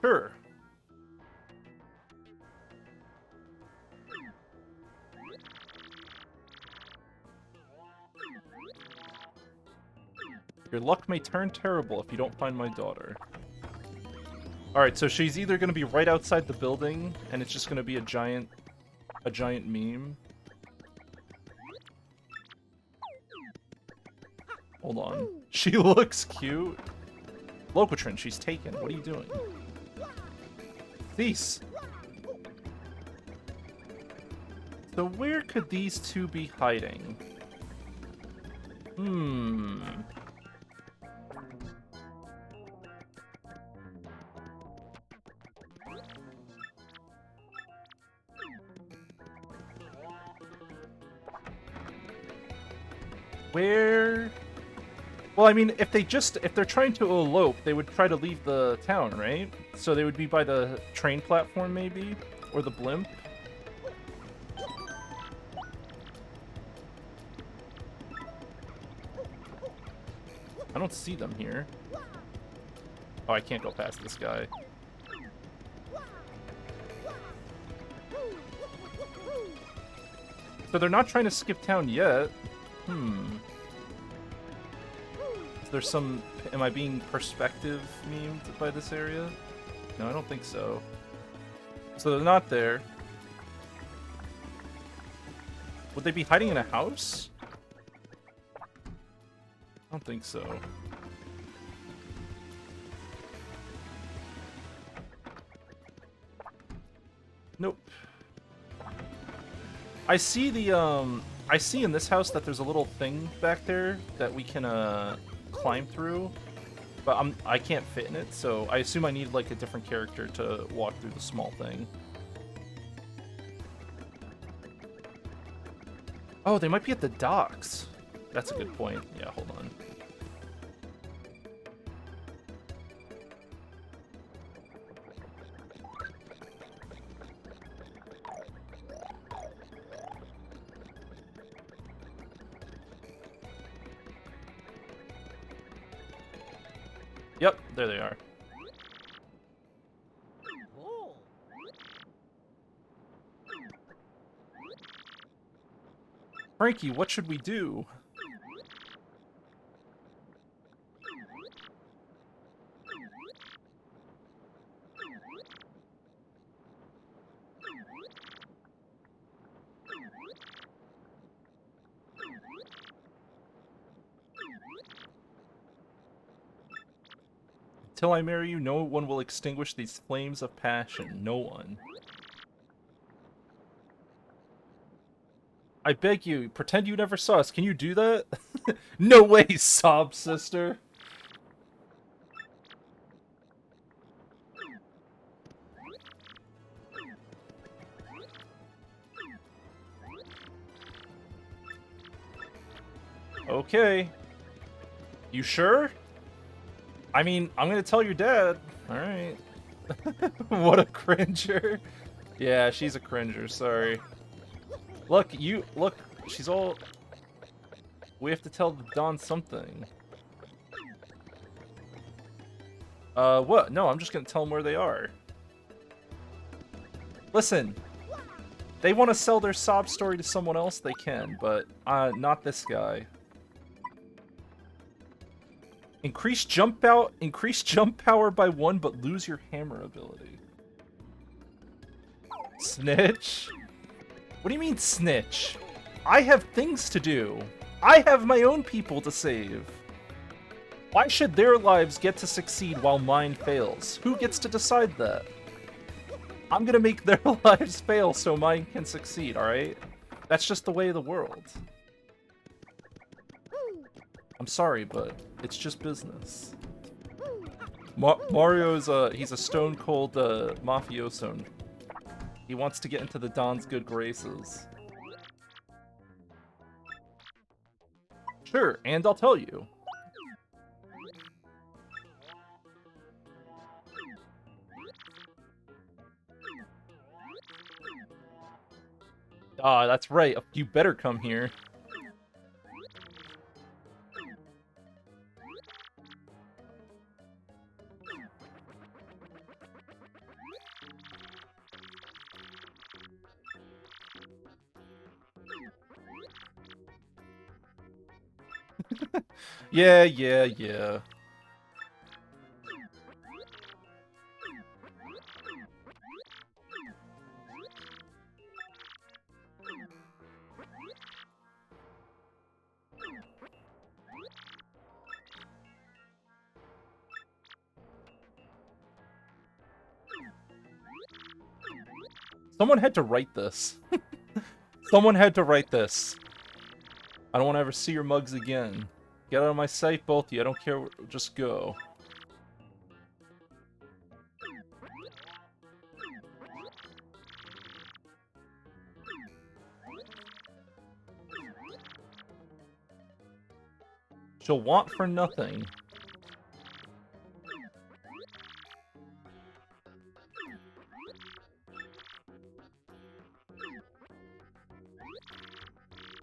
Sure. Your luck may turn terrible if you don't find my daughter. Alright, so she's either going to be right outside the building, and it's just going to be a giant meme. Hold on. She looks cute. Locatrin, she's taken. What are you doing? These. So where could these two be hiding? Where... Well, I mean, if they're trying to elope, they would try to leave the town, right? So they would be by the train platform, maybe? Or the blimp? I don't see them here. Oh, I can't go past this guy. So they're not trying to skip town yet. Is there some... Am I being perspective memed by this area? No, I don't think so. So they're not there. Would they be hiding in a house? I don't think so. Nope. I see the, I see in this house that there's a little thing back there that we can, climb through, but I can't fit in it, so I assume I need, like, a different character to walk through the small thing. Oh, they might be at the docks. That's a good point. Yeah, hold on. Yep, there they are. Frankie, what should we do? Till I marry you, no one will extinguish these flames of passion. No one. I beg you, pretend you never saw us. Can you do that? No way, sob sister. Okay. You sure? I mean, I'm gonna tell your dad. Alright. What a cringer. Yeah, she's a cringer, sorry. Look, she's all... We have to tell the Don something. What? No, I'm just gonna tell them where they are. Listen. They want to sell their sob story to someone else, they can, but, not this guy. Increase jump power by 1, but lose your hammer ability. Snitch? What do you mean, snitch? I have things to do. I have my own people to save. Why should their lives get to succeed while mine fails? Who gets to decide that? I'm gonna make their lives fail so mine can succeed, alright? That's just the way of the world. I'm sorry, but it's just business. Mario's, he's a stone-cold, mafioso. He wants to get into the Don's good graces. Sure, and I'll tell you. Ah, that's right. You better come here. Yeah. Someone had to write this. Someone had to write this. I don't want to ever see your mugs again. Get out of my sight, both of you. I don't care. Just go. She'll want for nothing.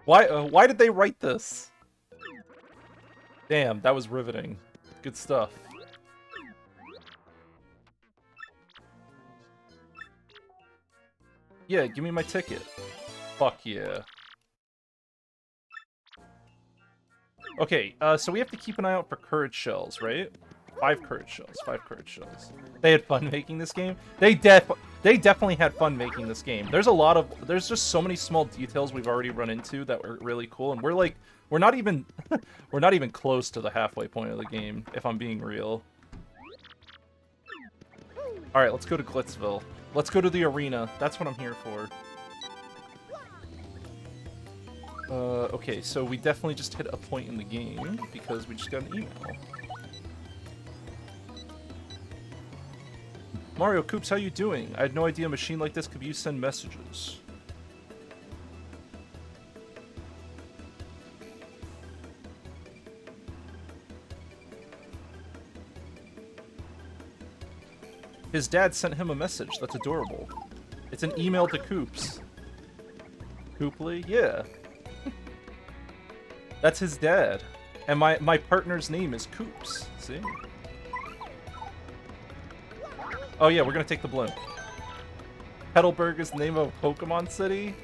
Why did they write this? Damn, that was riveting. Good stuff. Yeah, give me my ticket. Fuck yeah. Okay, so we have to keep an eye out for courage shells, right? 5 courage shells. They had fun making this game. They definitely had fun making this game. There's just so many small details we've already run into that were really cool, and we're not even close to the halfway point of the game, if I'm being real. Alright, let's go to Glitzville. Let's go to the arena. That's what I'm here for. Okay, so we definitely just hit a point in the game because we just got an email. Mario, Koops, how you doing? I had no idea a machine like this could be used to send messages. His dad sent him a message. That's adorable. It's an email to Koops. Kooply? Yeah. That's his dad. And my partner's name is Koops. See? Oh yeah, we're gonna take the blimp. Petalburg is the name of Pokemon City.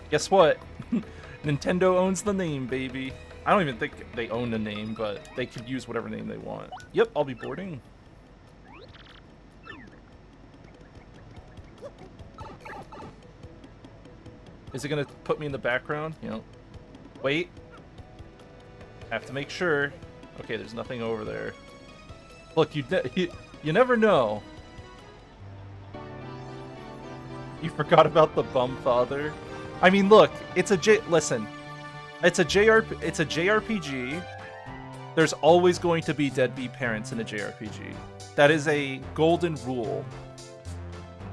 Guess what? Nintendo owns the name, baby. I don't even think they own the name, but they could use whatever name they want. Yep, I'll be boarding. Is it gonna put me in the background? You know. Wait. I have to make sure. Okay, there's nothing over there. Look, you never know. You forgot about the bum father. I mean, look, listen. It's a JRPG. There's always going to be deadbeat parents in a JRPG. That is a golden rule.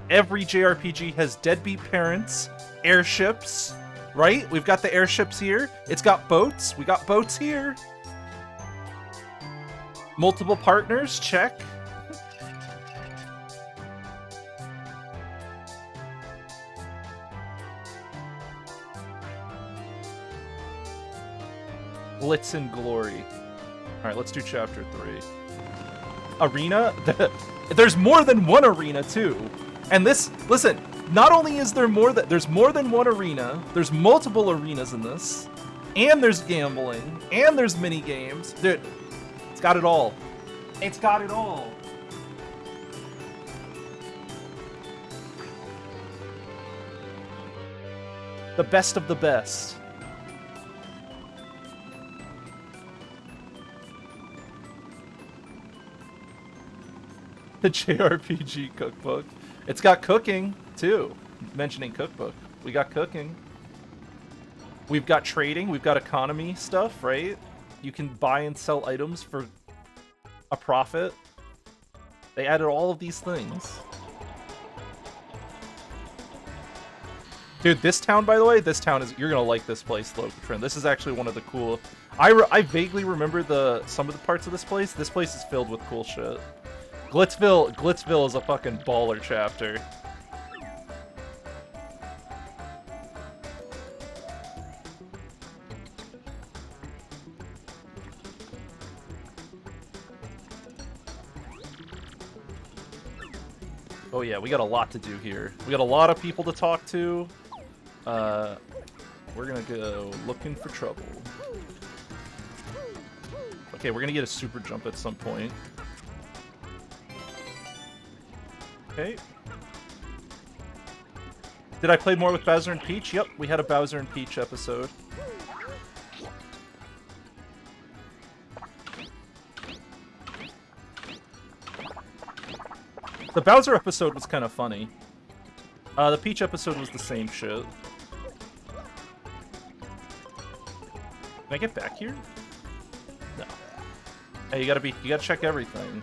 Every JRPG has deadbeat parents, airships, right? We've got the airships here. It's got boats. We got boats here. Multiple partners, check. Glitz and glory. Alright, let's do chapter 3. Arena? There's more than one arena, too. And this, listen, not only is there there's more than one arena, there's multiple arenas in this, and there's gambling, and there's mini games. Dude, it's got it all. It's got it all. The best of the best. The JRPG cookbook. It's got cooking, too. Mentioning cookbook. We got cooking. We've got trading. We've got economy stuff, right? You can buy and sell items for a profit. They added all of these things. Dude, this town, by the way, you're gonna like this place, Locatrin. This is actually one of the cool... I vaguely remember some of the parts of this place. This place is filled with cool shit. Glitzville is a fucking baller chapter. Oh yeah, we got a lot to do here. We got a lot of people to talk to. We're gonna go looking for trouble. Okay, we're gonna get a super jump at some point. Okay. Did I play more with Bowser and Peach? Yep, we had a Bowser and Peach episode. The Bowser episode was kind of funny. The Peach episode was the same shit. Can I get back here? No. Hey, you gotta check everything.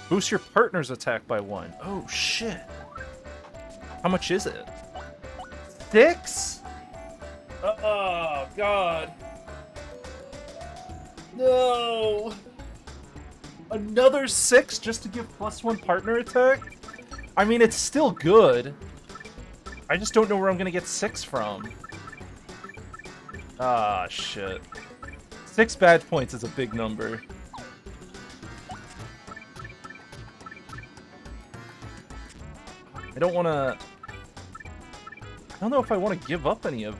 Boost your partner's attack by 1. Oh, shit. How much is it? 6? Oh, God. No. Another 6 just to give +1 partner attack? I mean, it's still good. I just don't know where I'm gonna get 6 from. Ah, shit. 6 badge points is a big number. I don't know if I want to give up any of,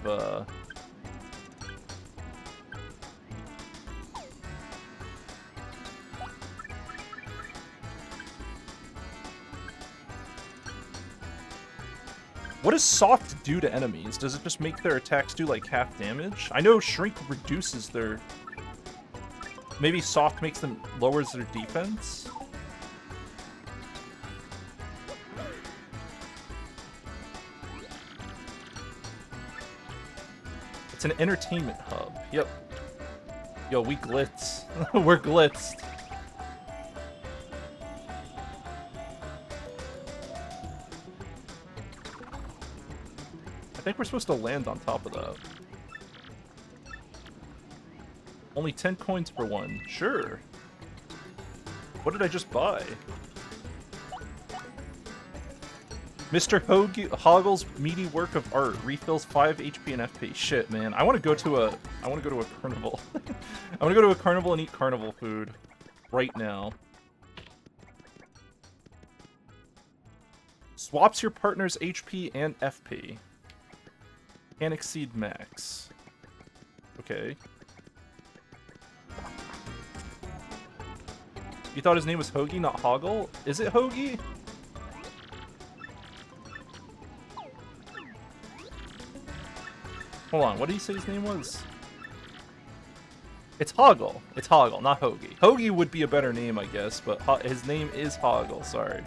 What does soft do to enemies? Does it just make their attacks do, like, half damage? I know shrink reduces their... Maybe soft lowers their defense? It's an entertainment hub. Yep. Yo, we glitz. We're glitzed. I think we're supposed to land on top of that. Only 10 coins per one. Sure. What did I just buy? Mr. Hoggle's meaty work of art refills 5 HP and FP. Shit, man. I want to go to a carnival. I want to go to a carnival and eat carnival food. right now. Swaps your partner's HP and FP. Can't exceed max. Okay. You thought his name was Hoagie, not Hoggle? Is it Hoagie? Hold on, what did he say his name was? It's Hoggle. It's Hoggle, not Hoagie. Hoagie would be a better name, I guess, but his name is Hoggle, sorry.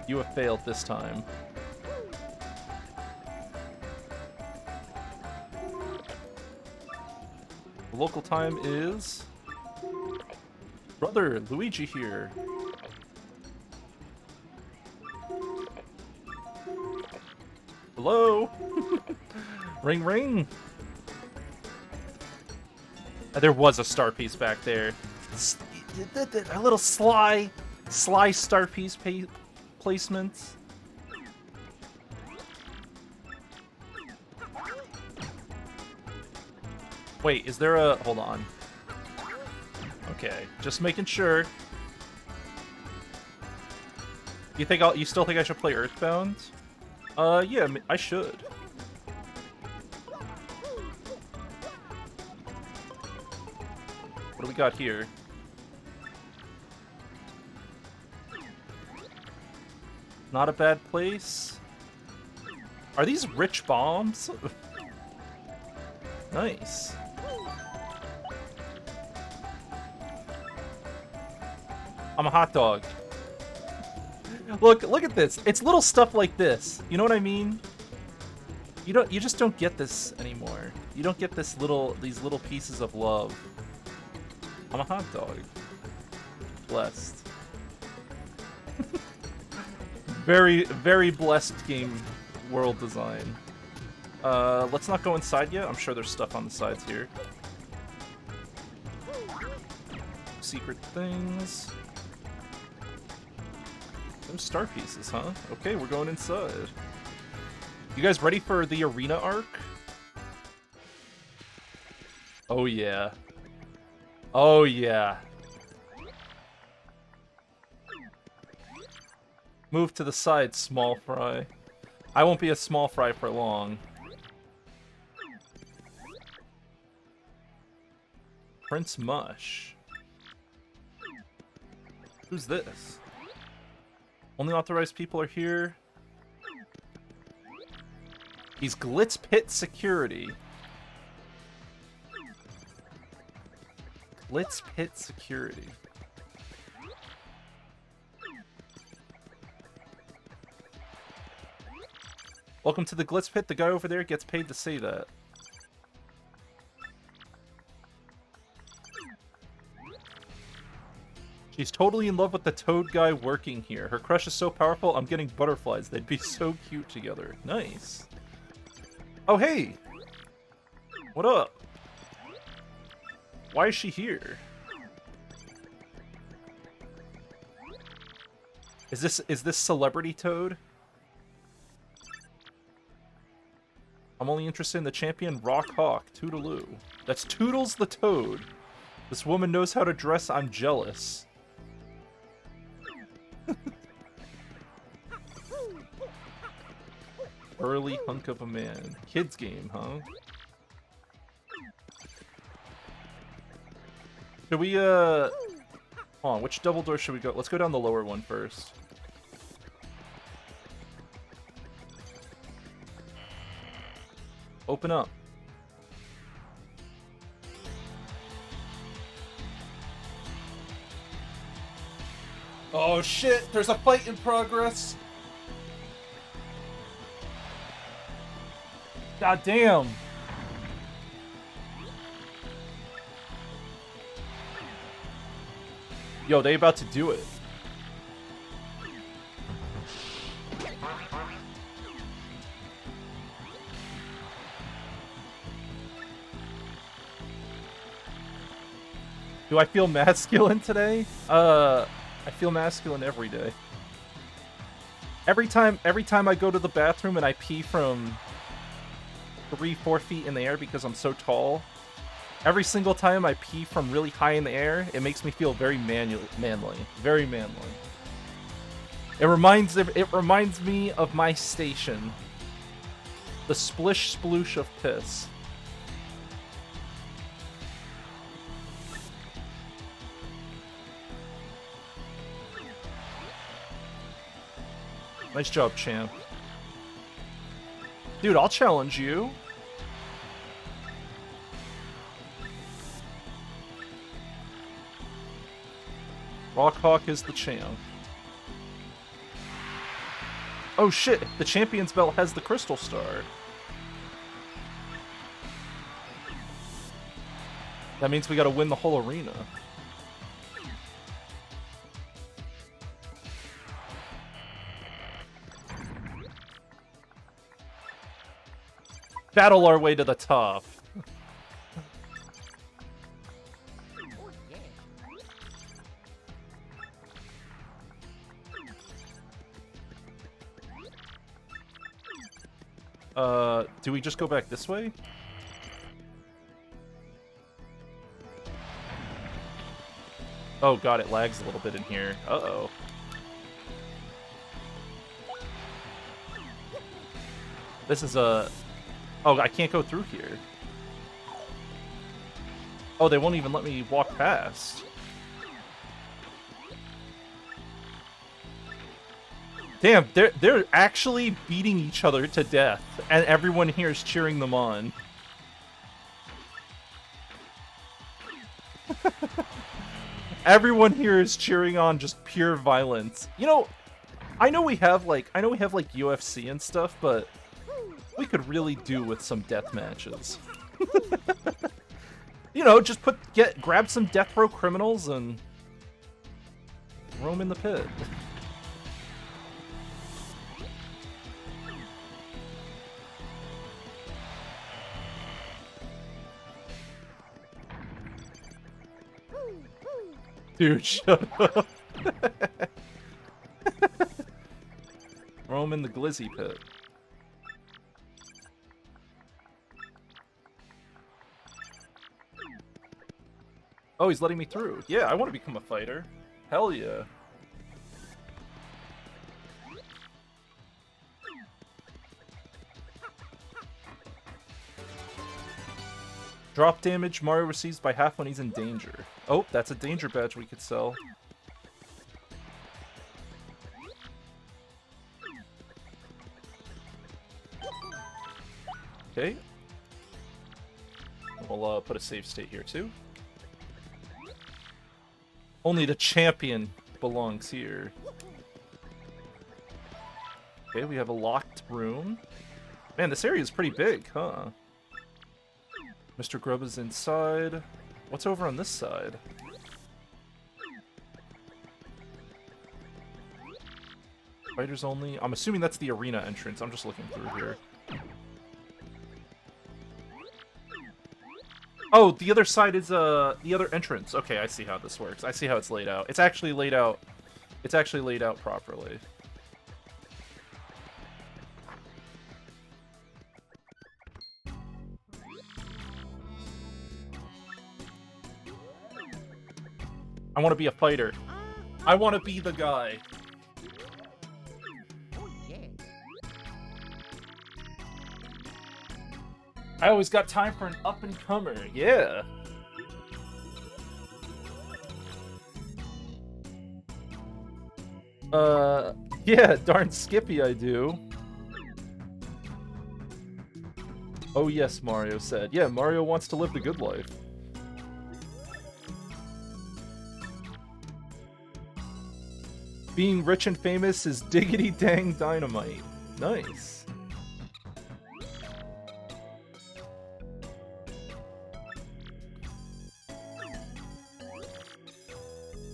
You have failed this time. The local time is... Brother, Luigi here. Hello? Ring ring. There was a star piece back there. A little sly star piece placement. Wait, is there a... Hold on. Okay, just making sure. You still think I should play Earthbound? Yeah, I should. What do we got here? Not a bad place. Are these rich bombs? Nice. I'm a hot dog. Look at this. It's little stuff like this. You know what I mean? You just don't get this anymore. You don't get these little pieces of love. I'm a hot dog. Blessed. Very, very blessed game world design. Let's not go inside yet. I'm sure there's stuff on the sides here. Secret things. Some star pieces, huh? Okay, we're going inside. You guys ready for the arena arc? Oh yeah. Oh yeah. Move to the side, small fry. I won't be a small fry for long. Prince Mush. Who's this? Only authorized people are here. He's Glitz Pit Security. Glitz Pit Security. Welcome to the Glitz Pit. The guy over there gets paid to say that. She's totally in love with the toad guy working here. Her crush is so powerful, I'm getting butterflies. They'd be so cute together. Nice. Oh, hey! What up? Why is she here? Is this Celebrity Toad? I'm only interested in the champion Rock Hawk, Toodaloo. That's Toodles the Toad. This woman knows how to dress, I'm jealous. Early hunk of a man. Kids game, huh? Should we, hold on, which double door should we go? Let's go down the lower one first. Open up. Oh shit, there's a fight in progress. God damn. Yo, they about to do it. Do I feel masculine today? I feel masculine every day. Every time I go to the bathroom and I pee from 3-4 feet in the air because I'm so tall, Every single time I pee from really high in the air, it makes me feel very manly. Very manly. It reminds me of my station. The splish sploosh of piss. Nice job, champ. Dude, I'll challenge you. Rockhawk is the champ. Oh shit, the champion's belt has the crystal star. That means we gotta win the whole arena. Battle our way to the top. Do we just go back this way? Oh god, it lags a little bit in here. Uh-oh. This is a... Oh, I can't go through here. Oh, they won't even let me walk past. Damn, they're actually beating each other to death, and everyone here is cheering them on. Everyone here is cheering on just pure violence. You know, I know we have like UFC and stuff, but we could really do with some death matches. You know, just grab some death row criminals and roam in the pit. Dude, shut up. Roam in the glizzy pit. Oh, he's letting me through. Yeah, I want to become a fighter. Hell yeah. Drop damage Mario receives by half when he's in danger. Oh, that's a danger badge we could sell. Okay. We'll put a save state here too. Only the champion belongs here. Okay, we have a locked room. Man, this area is pretty big, huh? Mr. Grub is inside. What's over on this side? Fighters only. I'm assuming that's the arena entrance. I'm just looking through here. Oh, the other side is the other entrance. Okay, I see how this works. I see how it's laid out. It's actually laid out. It's actually laid out properly. I want to be a fighter. I want to be the guy. I always got time for an up-and-comer. Yeah. Yeah, darn Skippy I do. Oh yes, Mario said. Yeah, Mario wants to live the good life. Being rich and famous is diggity dang dynamite. Nice.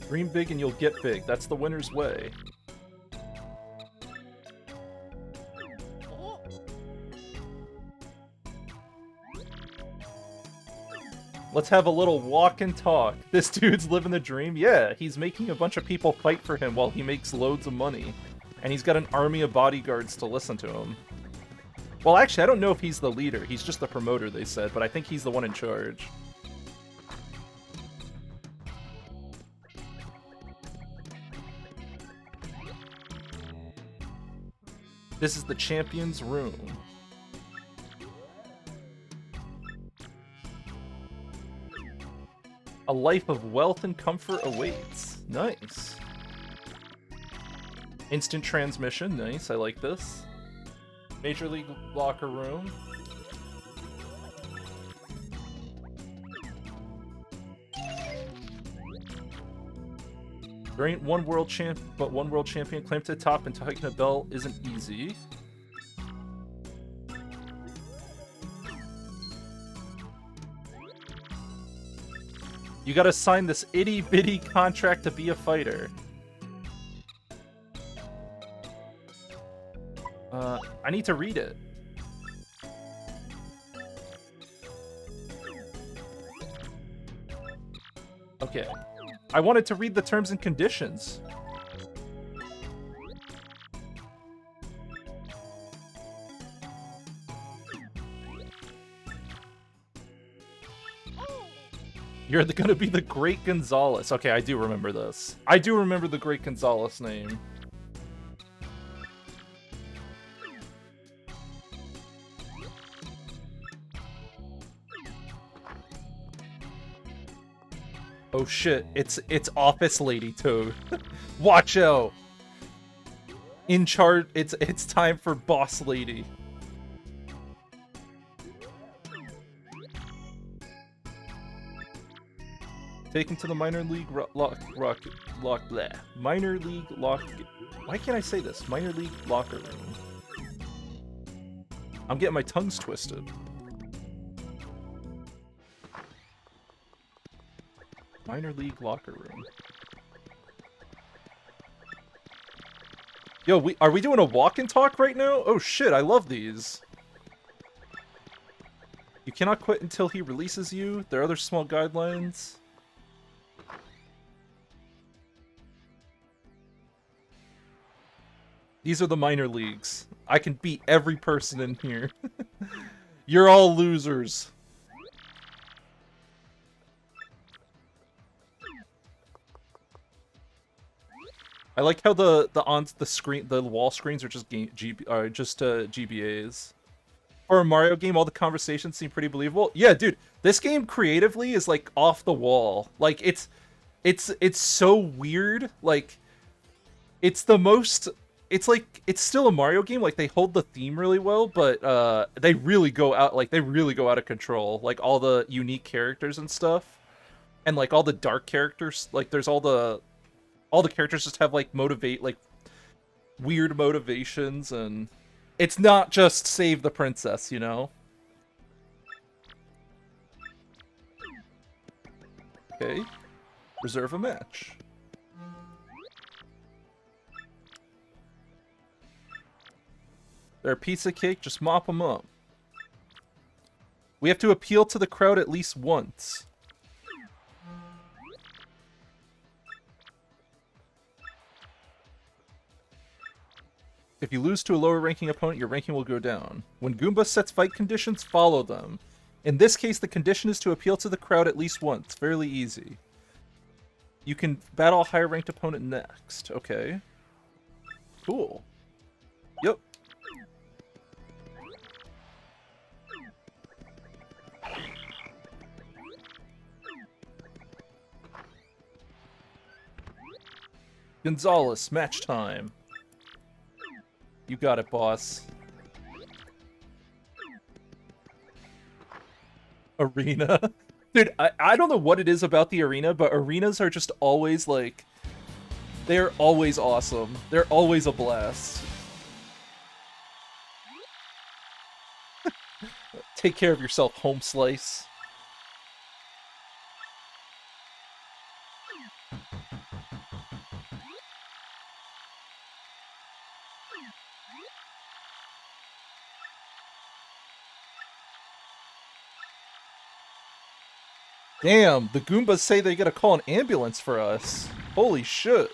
Dream big and you'll get big. That's the winner's way. Let's have a little walk and talk. This dude's living the dream. Yeah, he's making a bunch of people fight for him while he makes loads of money. And he's got an army of bodyguards to listen to him. Well, actually, I don't know if he's the leader. He's just the promoter, they said, but I think he's the one in charge. This is the champion's room. A life of wealth and comfort awaits. Nice. Instant transmission. Nice. I like this. Major League locker room. There ain't one world champ, but one world champion claimed to the top, and taking a belt isn't easy. You gotta sign this itty-bitty contract to be a fighter. I need to read it. Okay. I wanted to read the terms and conditions. You're gonna be the Great Gonzalez. Okay, I do remember this. I do remember the Great Gonzalez name. Oh shit, it's Office Lady Toad. Watch out! In charge, it's time for Boss Lady. Taken to the minor league minor league lock. Why can't I say this? Minor league locker room. I'm getting my tongues twisted. Minor league locker room. Yo, are we doing a walk and talk right now? Oh shit, I love these. You cannot quit until he releases you. There are other small guidelines. These are the minor leagues. I can beat every person in here. You're all losers. I like how the wall screens are just GBAs. For a Mario game, all the conversations seem pretty believable. Yeah, dude, this game creatively is like off the wall. Like it's so weird. Like it's still a Mario game. Like they hold the theme really well, but they really go out of control. Like all the unique characters and stuff, and like all the dark characters. Like there's all the characters just have like weird motivations, and it's not just save the princess, you know? Okay. Reserve a match. They're a piece of cake, just mop them up. We have to appeal to the crowd at least once. If you lose to a lower ranking opponent, your ranking will go down. When Goomba sets fight conditions, follow them. In this case, the condition is to appeal to the crowd at least once. Fairly easy. You can battle a higher ranked opponent next. Okay. Cool. Yep. Gonzalez, match time. You got it, boss. Arena. Dude, I don't know what it is about the arena, but arenas are just always, like... They're always awesome. They're always a blast. Take care of yourself, home slice. Damn, the Goombas say they gotta call an ambulance for us. Holy shit.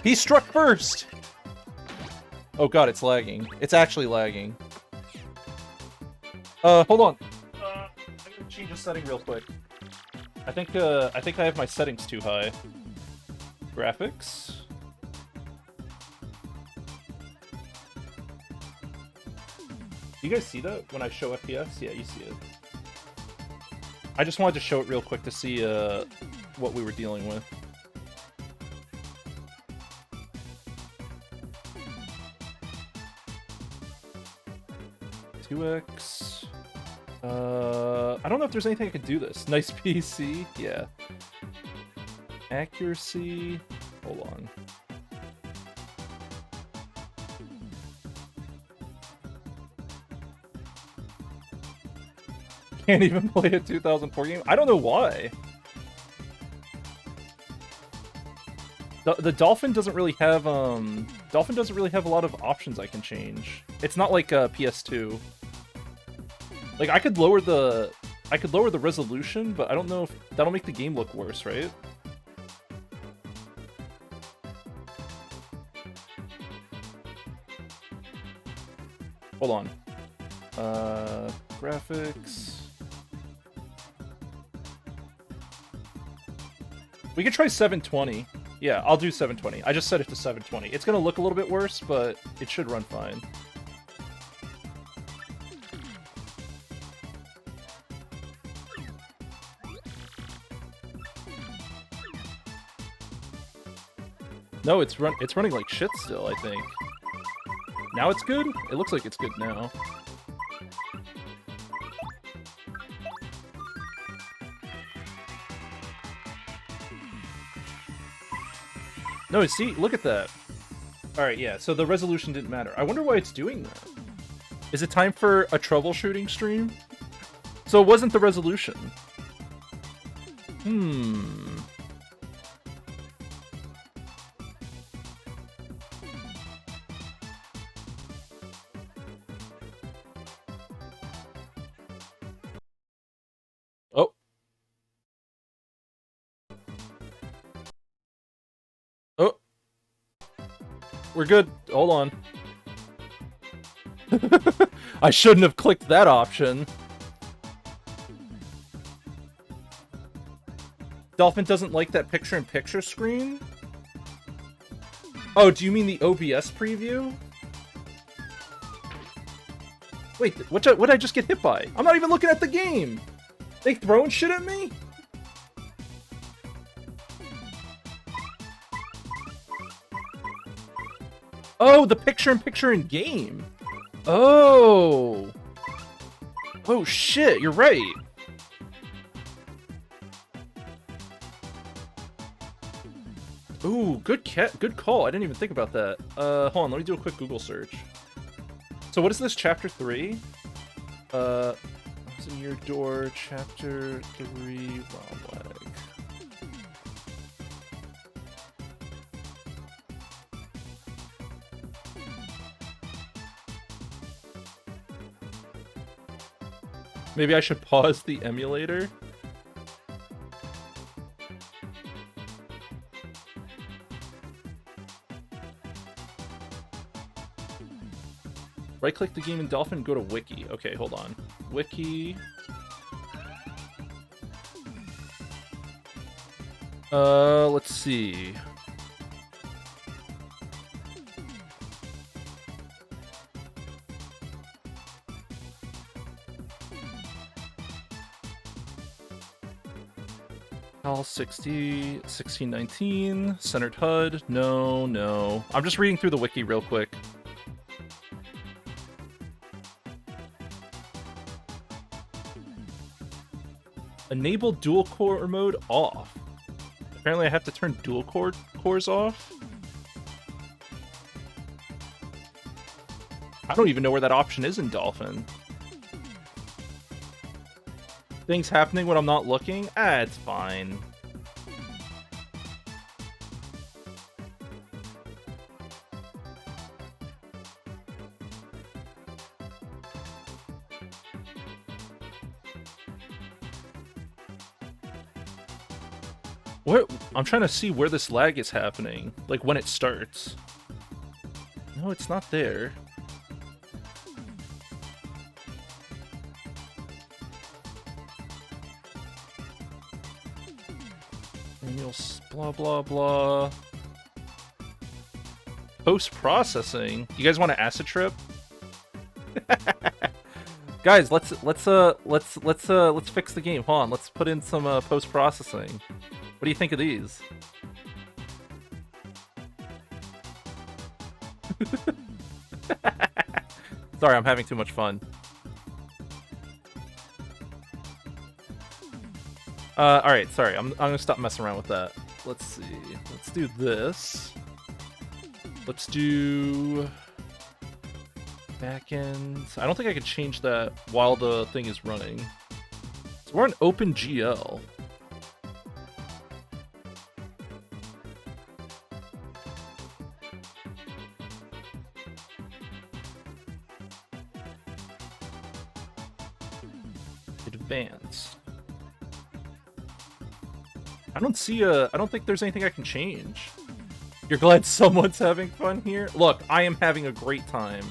He struck first! Oh god, it's lagging. It's actually lagging. Hold on. change a setting real quick. I think I have my settings too high. Graphics. You guys see that when I show FPS? Yeah, you see it. I just wanted to show it real quick to see what we were dealing with. $2X. I don't know if there's anything I could do this. Nice PC. Yeah. Accuracy. Hold on. Can't even play a 2004 game. I don't know why. The Dolphin doesn't really have Dolphin doesn't really have a lot of options I can change. It's not like PS2. Like I could lower the resolution, but I don't know if that'll make the game look worse, right? Hold on. Graphics. We could try 720. Yeah, I'll do 720. I just set it to 720. It's gonna look a little bit worse, but it should run fine. No, it's running like shit still, I think. Now it's good? It looks like it's good now. No, see, look at that. Alright, yeah, so the resolution didn't matter. I wonder why it's doing that. Is it time for a troubleshooting stream? So it wasn't the resolution. Oh. Oh. We're good. Hold on. I shouldn't have clicked that option. Dolphin doesn't like that picture-in-picture screen? Oh, do you mean the OBS preview? Wait, what'd I just get hit by? I'm not even looking at the game! They throwing shit at me? Oh, the picture-in-picture in game. Oh. Oh shit, you're right. Ooh, good call. I didn't even think about that. Hold on, let me do a quick Google search. So what is this, chapter 3? What's in your door, chapter 3, ROM lag. Maybe I should pause the emulator? Right-click the game in Dolphin, go to Wiki. Okay, hold on. Wiki. Let's see. All 60, 1619, centered HUD. No, no. I'm just reading through the wiki real quick. Enable dual core mode off. Apparently I have to turn dual cores off. I don't even know where that option is in Dolphin. Things happening when I'm not looking? Ah, it's fine. What? I'm trying to see where this lag is happening. Like when it starts. No, it's not there. Manual blah blah blah. Post-processing. You guys want an acid trip? Guys, let's fix the game. Hold on, let's put in some post-processing. What do you think of these? Sorry, I'm having too much fun. Alright, sorry, I'm gonna stop messing around with that. Let's see. Let's do this. Let's do backend. I don't think I can change that while the thing is running. So we're on OpenGL. Advanced. I don't think there's anything I can change. You're glad someone's having fun here? Look, I am having a great time.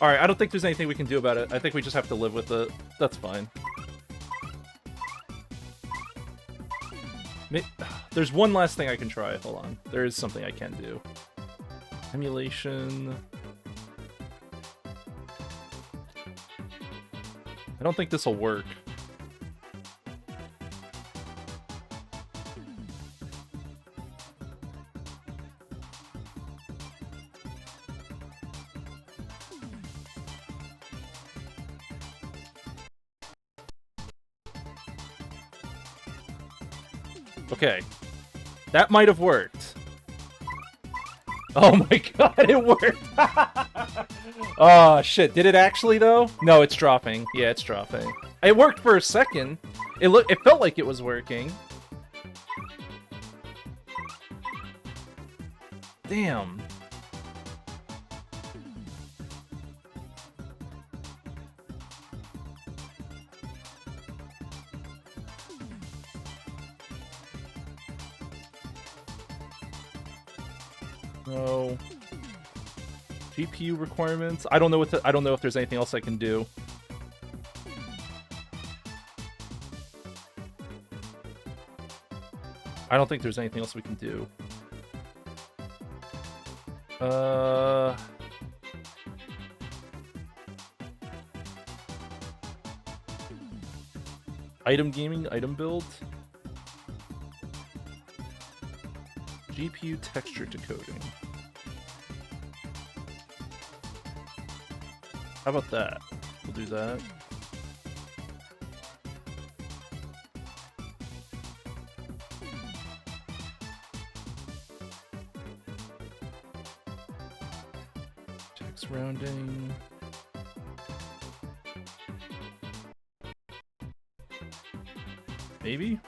Alright, I don't think there's anything we can do about it. I think we just have to live with it. That's fine. There's one last thing I can try. Hold on. There is something I can do. Emulation. I don't think this will work. Okay. That might have worked. Oh my god, it worked! Oh shit, did it actually though? No, it's dropping. Yeah, it's dropping. It worked for a second. It felt like it was working. Damn. No. GPU requirements. I don't know I don't know if there's anything else I can do. I don't think there's anything else we can do. Item gaming, item build. GPU texture decoding. How about that? We'll do that. Text rounding. Maybe?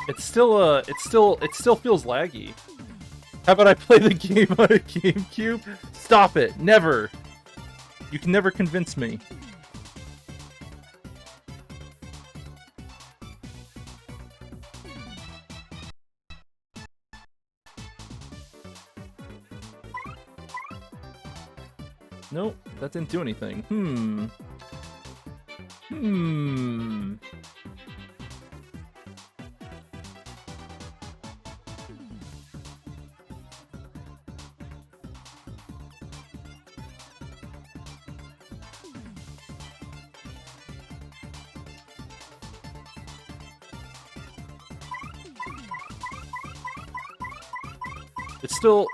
It still feels laggy. How about I play the game on a GameCube? Stop it! Never! You can never convince me. Nope, that didn't do anything. It's still...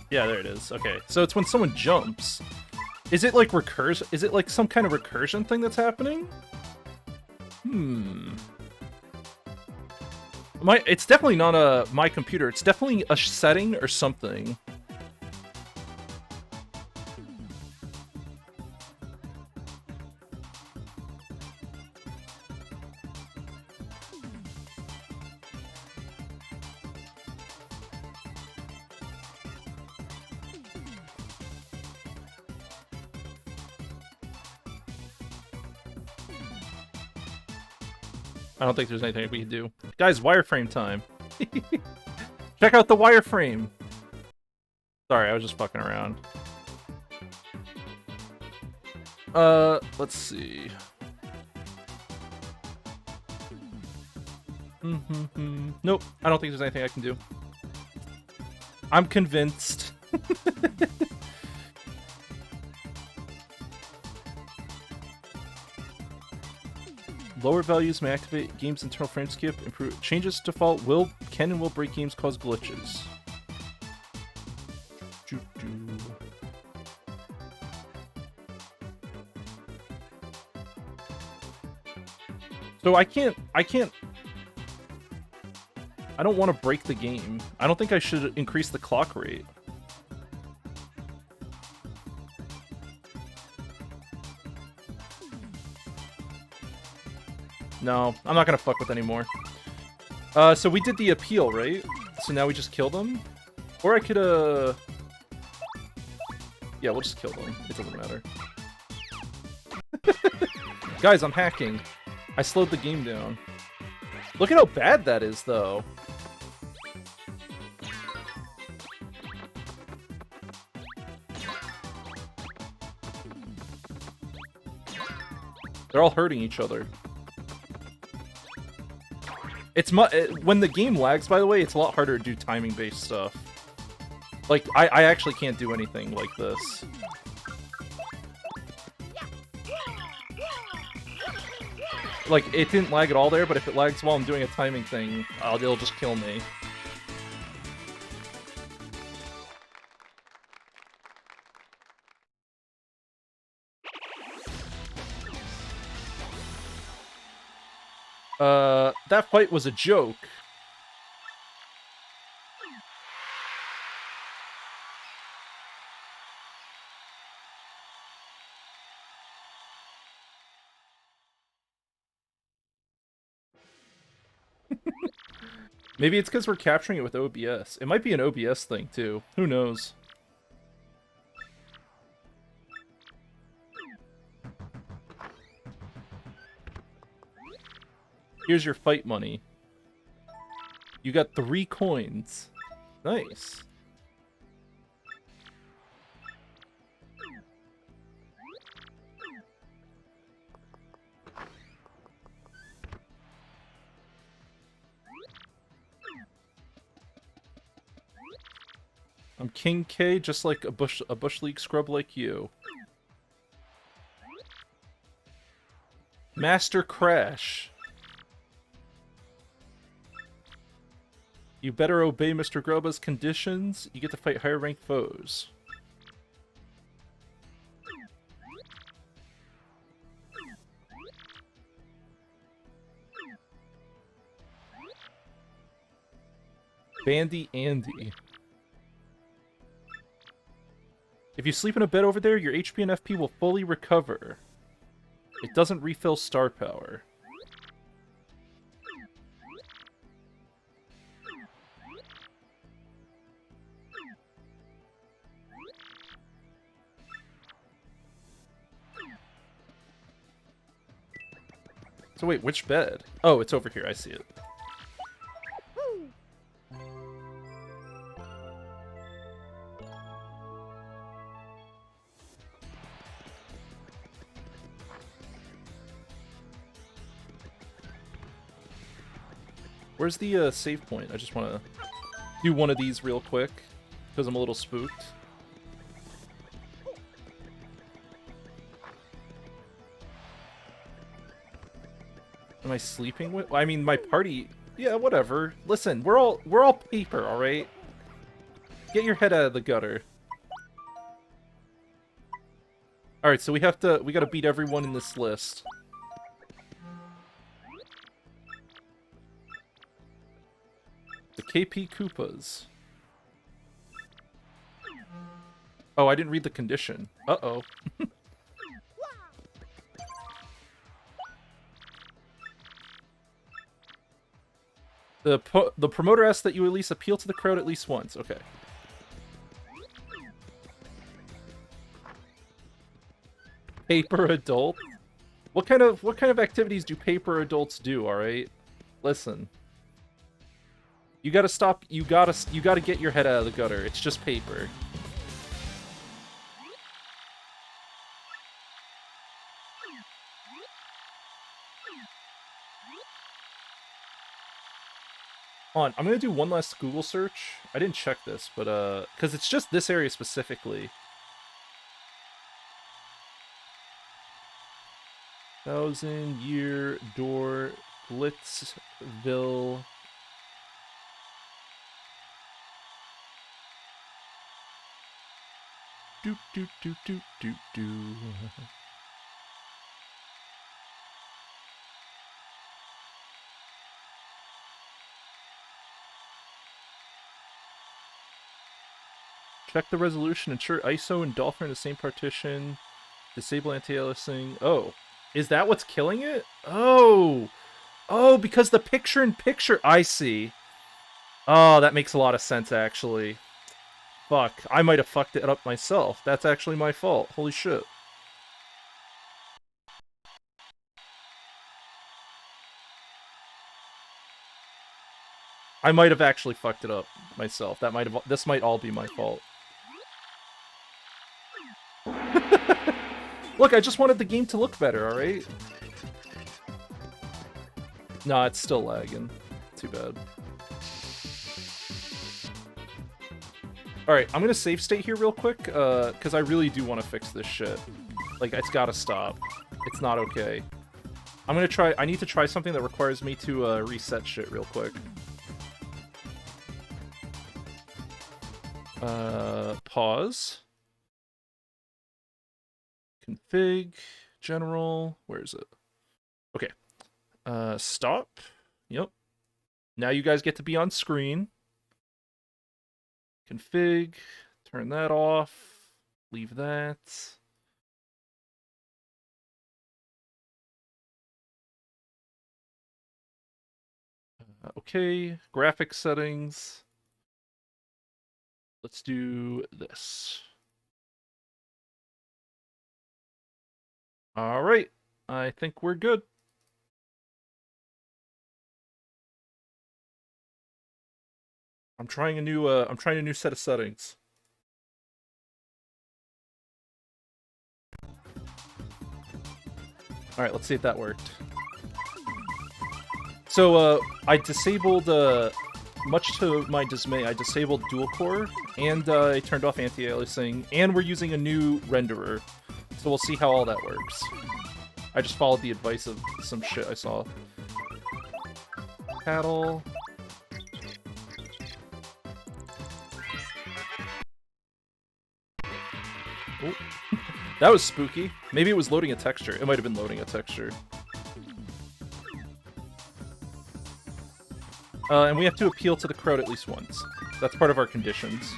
Yeah, there it is. Okay, so it's when someone jumps. Is it like recursion? Is it like some kind of recursion thing that's happening? It's definitely not my computer. It's definitely a setting or something. I don't think there's anything we can do. Guys, wireframe time. Check out the wireframe. Sorry, I was just fucking around. Let's see. Nope, I don't think there's anything I can do. I'm convinced. Lower values may activate game's internal frame skip. Improve changes to default can and will break games, cause glitches. So I don't want to break the game. I don't think I should increase the clock rate. No, I'm not gonna fuck with anymore. So we did the appeal, right? So now we just kill them? Or I could, yeah, we'll just kill them. It doesn't matter. Guys, I'm hacking. I slowed the game down. Look at how bad that is, though. They're all hurting each other. It's when the game lags, by the way, it's a lot harder to do timing-based stuff. Like, I actually can't do anything like this. Like, it didn't lag at all there, but if it lags while I'm doing a timing thing, it'll just kill me. That fight was a joke. Maybe it's because we're capturing it with OBS. It might be an OBS thing, too. Who knows? Here's your fight money. You got 3 coins. Nice. I'm King K, just like a bush league scrub like you. Master Crash. You better obey Mr. Grubba's conditions. You get to fight higher ranked foes. Bandy Andy. If you sleep in a bed over there, your HP and FP will fully recover. It doesn't refill star power. So wait, which bed? Oh, it's over here. I see it. Where's the save point? I just want to do one of these real quick, because I'm a little spooked. Am I sleeping with? I mean, my party. Yeah, whatever. Listen, we're all paper, all right. Get your head out of the gutter. All right, so we gotta beat everyone in this list. The KP Koopas. Oh, I didn't read the condition. Uh-oh. The promoter asks that you at least appeal to the crowd at least once. Okay. Paper adult? What kind of activities do paper adults do, alright? Listen. You gotta stop, you gotta get your head out of the gutter. It's just paper. On, I'm gonna do one last Google search. I didn't check this, but because it's just this area specifically. 1,000-year door, Glitzville. Doop doop doop doop doop doop. Check the resolution. Ensure ISO and Dolphin are the same partition. Disable anti-aliasing. Oh, is that what's killing it? Oh, oh, because the picture-in-picture. I see. Oh, that makes a lot of sense actually. Fuck, I might have fucked it up myself. That's actually my fault. Holy shit. I might have actually fucked it up myself. This might all be my fault. Look, I just wanted the game to look better, alright? No, it's still lagging. Too bad. Alright, I'm gonna save state here real quick, because I really do want to fix this shit. Like, it's gotta stop. It's not okay. I'm gonna try... I need to try something that requires me to reset shit real quick. Pause. Config. General. Where is it? Okay. Stop. Yep. Now you guys get to be on screen. Config. Turn that off. Leave that. Okay. Graphics settings. Let's do this. All right. I think we're good. I'm trying a new set of settings. All right, let's see if that worked. So I disabled much to my dismay, I disabled dual core and I turned off anti-aliasing, and we're using a new renderer. So we'll see how all that works. I just followed the advice of some shit I saw. Paddle. Oh. That was spooky. Maybe it was loading a texture. It might have been loading a texture. And we have to appeal to the crowd at least once. That's part of our conditions.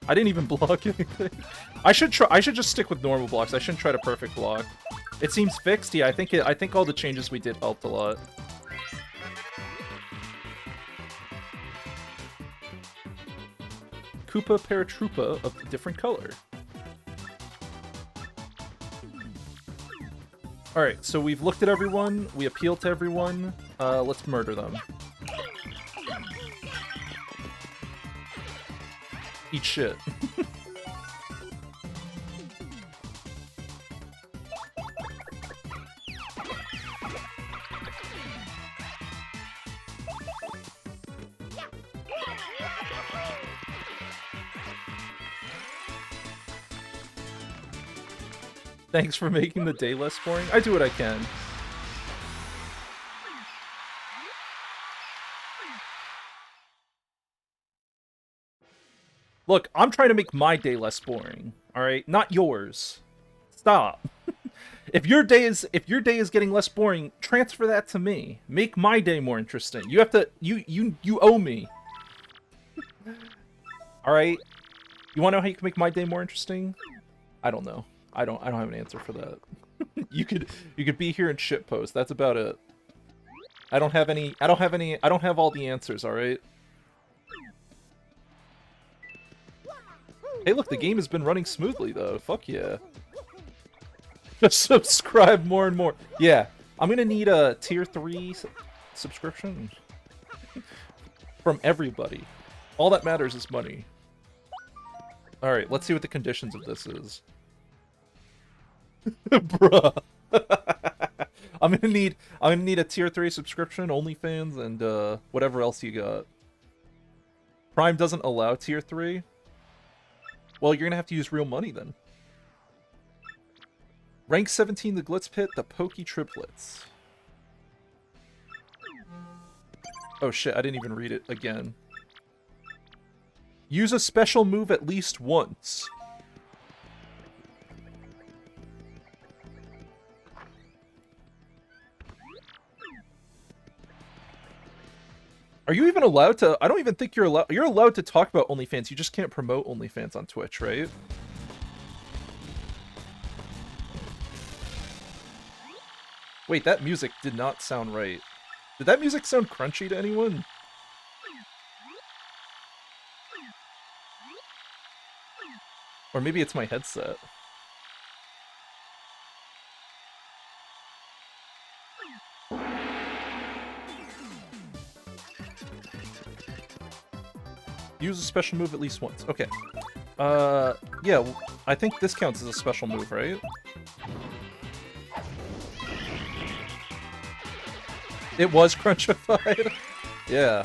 I didn't even block anything. I should just stick with normal blocks. I shouldn't try to perfect block. It seems fixed. Yeah, I think all the changes we did helped a lot. Koopa Paratroopa of a different color. Alright, so we've looked at everyone, we appealed to everyone, let's murder them. Eat shit. Thanks for making the day less boring. I do what I can. Look, I'm trying to make my day less boring, alright? Not yours. Stop. If your day is getting less boring, transfer that to me. Make my day more interesting. You have to you owe me. Alright? You wanna know how you can make my day more interesting? I don't know. I don't have an answer for that. you could be here and shitpost. That's about it. I don't have all the answers, alright? Hey look, the game has been running smoothly though. Fuck yeah. Just subscribe more and more. Yeah, I'm gonna need a tier 3 subscription from everybody. All that matters is money. Alright, let's see what the conditions of this is. Bruh. I'm gonna need a tier 3 subscription, OnlyFans, and whatever else you got. Prime doesn't allow tier 3? Well, you're gonna have to use real money then. Rank 17, the Glitz Pit, the Pokey Triplets. Oh shit, I didn't even read it again. Use a special move at least once. Are you even allowed to? I don't even think you're allowed. You're allowed to talk about OnlyFans. You just can't promote OnlyFans on Twitch, right? Wait, that music did not sound right. Did that music sound crunchy to anyone? Or maybe it's my headset. Use a special move at least once. Okay. Yeah, I think this counts as a special move, right? It was crunchified? Yeah.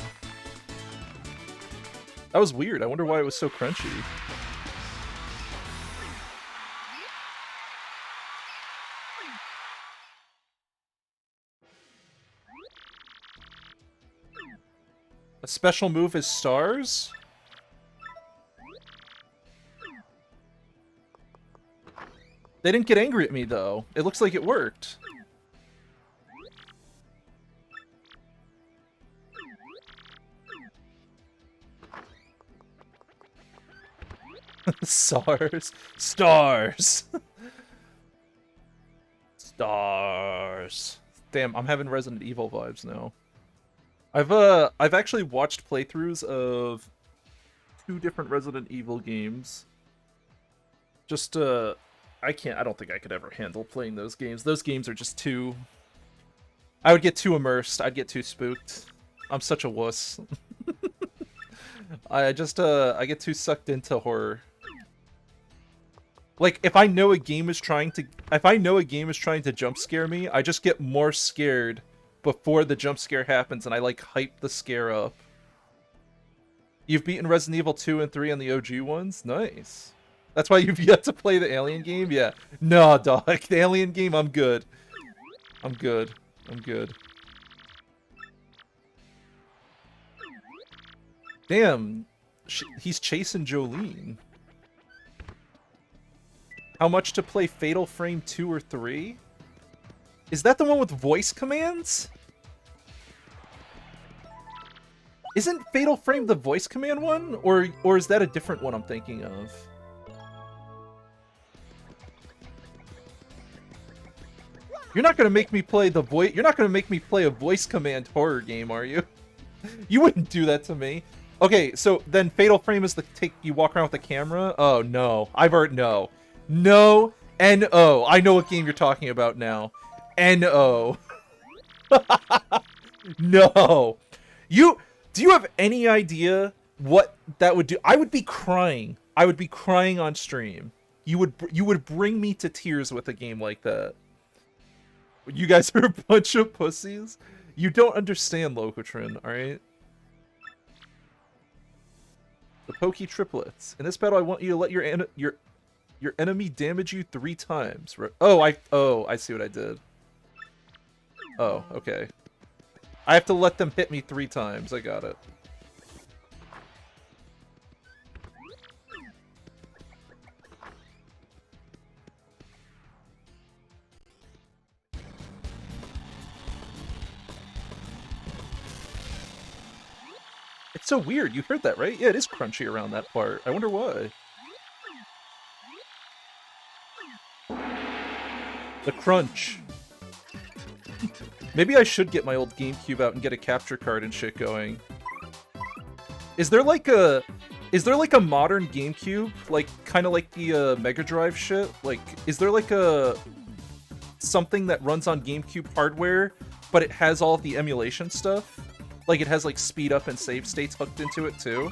That was weird. I wonder why it was so crunchy. A special move is stars? They didn't get angry at me, though. It looks like it worked. Stars. Stars. Stars. Damn, I'm having Resident Evil vibes now. I've actually watched playthroughs of 2 different Resident Evil games. Just, I don't think I could ever handle playing those games. Those games are just too... I would get too immersed. I'd get too spooked. I'm such a wuss. I get too sucked into horror. Like, if I know a game is trying to jump scare me, I just get more scared before the jump scare happens, and I, like, hype the scare up. You've beaten Resident Evil 2 and 3 on the OG ones? Nice. That's why you've yet to play the Alien game? Yeah. No, dog. The Alien game, I'm good. I'm good. I'm good. Damn. He's chasing Jolene. How much to play Fatal Frame 2 or 3? Is that the one with voice commands? Isn't Fatal Frame the voice command one? Or is that a different one I'm thinking of? You're not gonna make me play the voice. You're not gonna make me play a voice command horror game, are you? You wouldn't do that to me. Okay, so then Fatal Frame is you walk around with the camera? Oh no. I've heard no. No, N-O. I know what game you're talking about now. N-O. No. Do you have any idea what that would do? I would be crying. I would be crying on stream. You would bring me to tears with a game like that. You guys are a bunch of pussies. You don't understand, Locotrin, alright? The Pokey Triplets. In this battle, I want you to let your enemy damage you 3 times. Oh, I see what I did. Oh, okay. I have to let them hit me 3 times. I got it. It's so weird. You heard that, right? Yeah, it is crunchy around that part. I wonder why. The crunch. Maybe I should get my old GameCube out and get a capture card and shit going. Is there like a modern GameCube? Like, kind of like the Mega Drive shit? Like, is there like something that runs on GameCube hardware, but it has all of the emulation stuff? Like, it has like speed up and save states hooked into it too?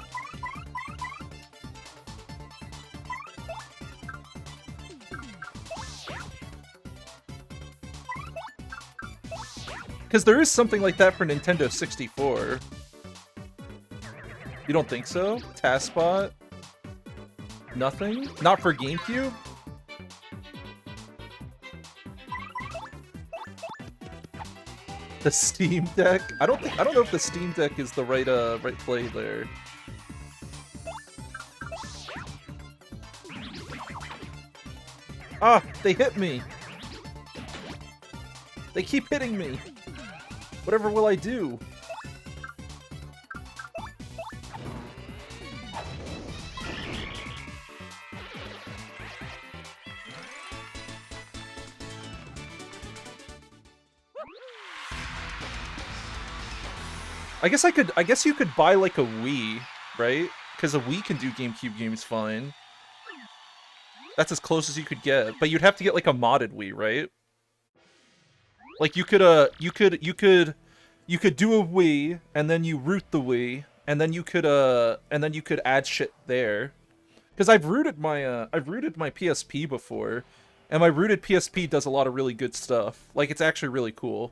Because there is something like that for Nintendo 64. You don't think so? TaskBot? Nothing? Not for GameCube? The Steam Deck? I don't know if the Steam Deck is the right play there. Ah, they hit me. They keep hitting me. Whatever will I do? I guess you could buy like a Wii, right? Because a Wii can do GameCube games fine. That's as close as you could get, but you'd have to get like a modded Wii, right? Like you could do a Wii and then you root the Wii and then you could add shit there. Because I've rooted my PSP before, and my rooted PSP does a lot of really good stuff. Like it's actually really cool.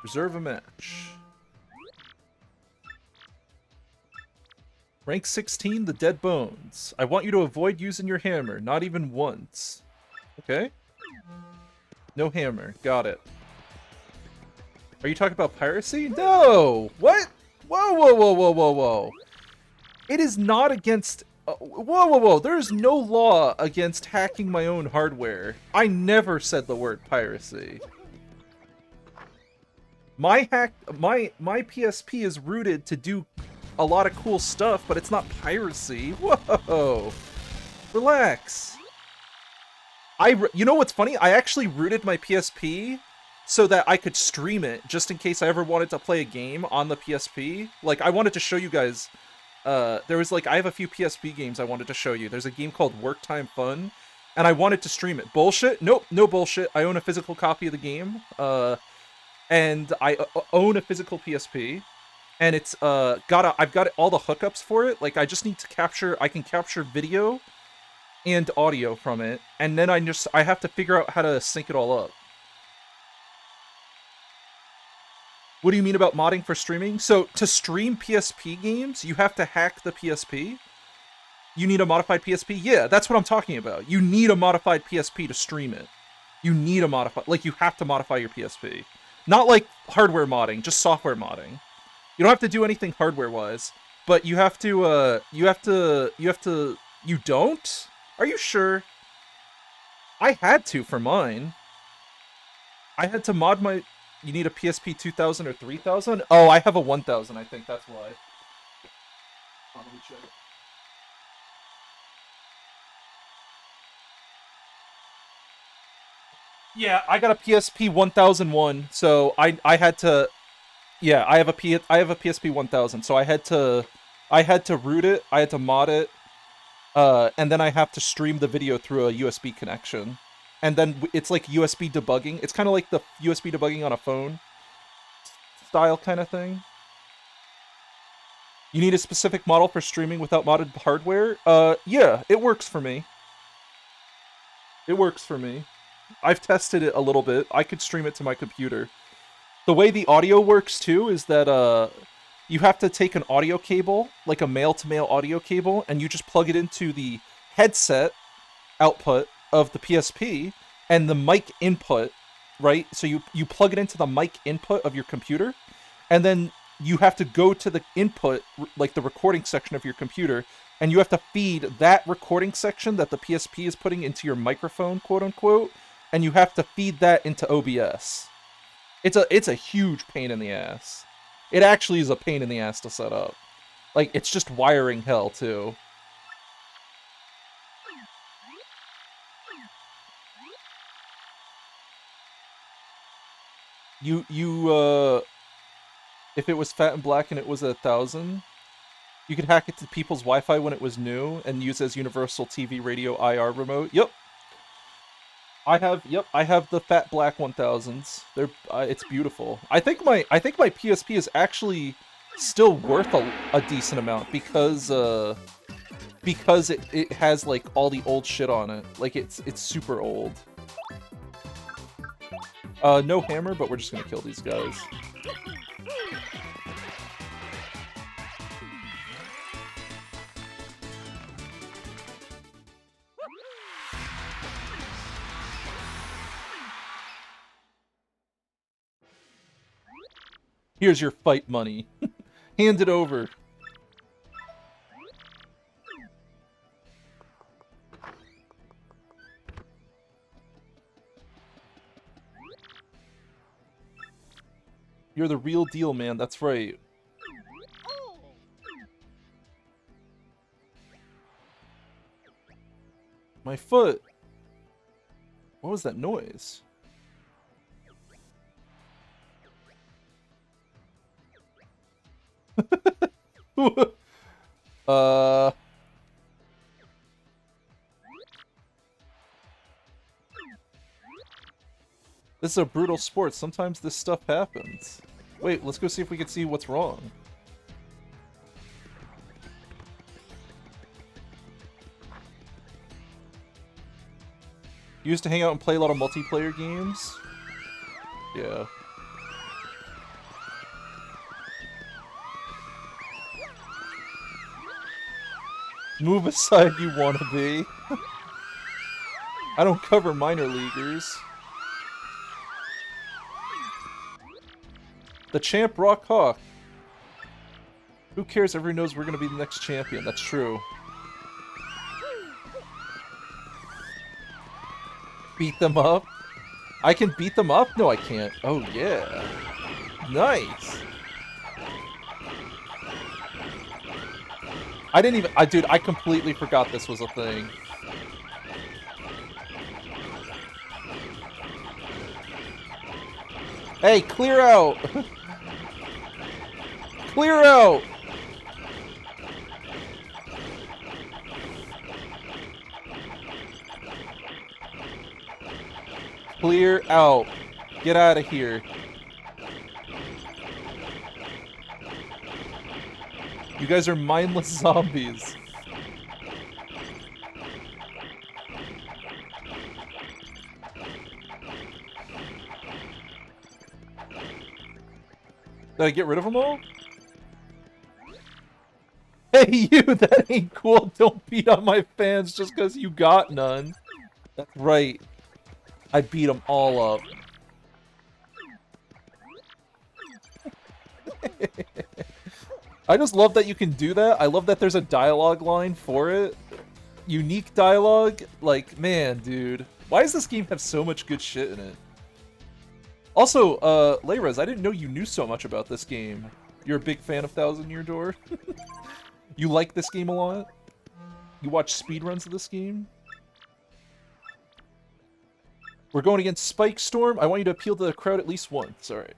Reserve a match. Rank 16, the Dead Bones. I want you to avoid using your hammer, not even once. Okay. No hammer. Got it. Are you talking about piracy? No! What? Whoa, whoa, whoa, whoa, whoa, whoa. It is not against... whoa, whoa, whoa. There is no law against hacking my own hardware. I never said the word piracy. My PSP is rooted to do a lot of cool stuff, but it's not piracy. Whoa. Relax. You know what's funny? I actually rooted my PSP so that I could stream it, just in case I ever wanted to play a game on the PSP. Like, I wanted to show you guys, I have a few PSP games I wanted to show you. There's a game called Work Time Fun, and I wanted to stream it. Bullshit? Nope, no bullshit. I own a physical copy of the game, and I own a physical PSP, and it's I've got all the hookups for it. Like, I just need to I can capture video and audio from it, and then I have to figure out how to sync it all up. What do you mean about modding for streaming? So, to stream PSP games, you have to hack the PSP? You need a modified PSP? Yeah, that's what I'm talking about. You need a modified PSP to stream it. You need a modified... Like, you have to modify your PSP. Not like hardware modding, just software modding. You don't have to do anything hardware-wise, but you have to, you don't? Are you sure? I had to for mine. I had to mod my... You need a PSP 2000 or 3000? Oh, I have a 1000, I think, that's why. Let me check. Yeah, I got a PSP 1001, so I had to... Yeah, I have a PSP 1000, so I had to root it, I had to mod it, and then I have to stream the video through a USB connection. And then it's like USB debugging. It's kind of like the USB debugging on a phone style kind of thing. You need a specific model for streaming without modded hardware? Yeah, it works for me. It works for me. I've tested it a little bit. I could stream it to my computer. The way the audio works, too, is that, you have to take an audio cable, like a male-to-male audio cable, and you just plug it into the headset output of the PSP, and the mic input, right? So you plug it into the mic input of your computer, and then you have to go to the input, like the recording section of your computer, and you have to feed that recording section that the PSP is putting into your microphone, quote-unquote, and you have to feed that into OBS. It's a huge pain in the ass. It actually is a pain in the ass to set up. Like, it's just wiring hell, too. If it was fat and black and it was 1000, you could hack it to people's Wi-Fi when it was new and use it as universal TV radio IR remote. Yep. I have the fat black 1000s. They're it's beautiful. I think my PSP is actually still worth a decent amount because it has like all the old shit on it. Like it's super old. No hammer, but we're just gonna kill these guys. Here's your fight money. Hand it over. You're the real deal, man. That's right. My foot. What was that noise? uh... This is a brutal sport. Sometimes this stuff happens. Wait, let's go see if we can see what's wrong. You used to hang out and play a lot of multiplayer games? Yeah. Move aside, you wannabe. I don't cover minor leaguers. The champ Rock Hawk. Who cares? Everyone knows we're gonna be the next champion. That's true. Beat them up? I can beat them up? No, I can't. Oh, yeah. Nice. I didn't even... dude, I completely forgot this was a thing. Hey, clear out! Clear out! Clear out. Get out of here. You guys are mindless zombies. Did I get rid of them all? Hey, you! That ain't cool. Don't beat on my fans just because you got none. That's right. I beat them all up. I just love that you can do that. I love that there's a dialogue line for it. Unique dialogue. Like, man, dude. Why does this game have so much good shit in it? Also, Leyrez, I didn't know you knew so much about this game. You're a big fan of Thousand Year Door? You like this game a lot? You watch speedruns of this game? We're going against Spike Storm. I want you to appeal to the crowd at least once. Alright.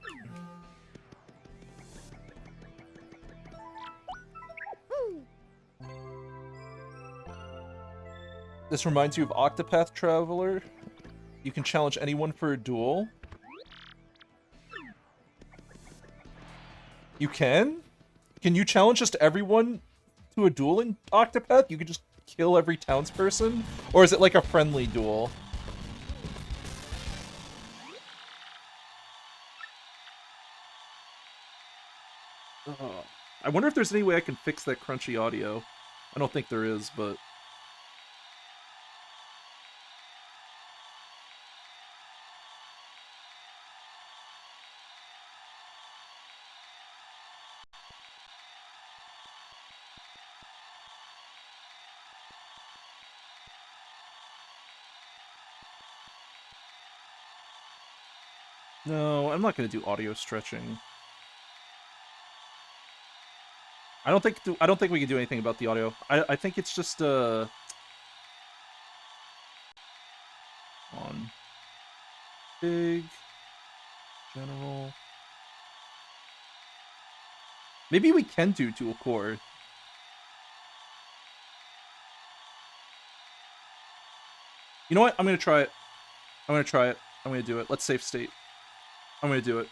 This reminds you of Octopath Traveler. You can challenge anyone for a duel. You can? Can you challenge just everyone to a duel in Octopath? You can just kill every townsperson? Or is it like a friendly duel? I wonder if there's any way I can fix that crunchy audio. I don't think there is, but... No, I'm not going to do audio stretching. I don't think we can do anything about the audio. I think it's just on big general. Maybe we can do dual core. You know what? I'm gonna try it. I'm gonna try it. I'm gonna do it. Let's save state. I'm gonna do it.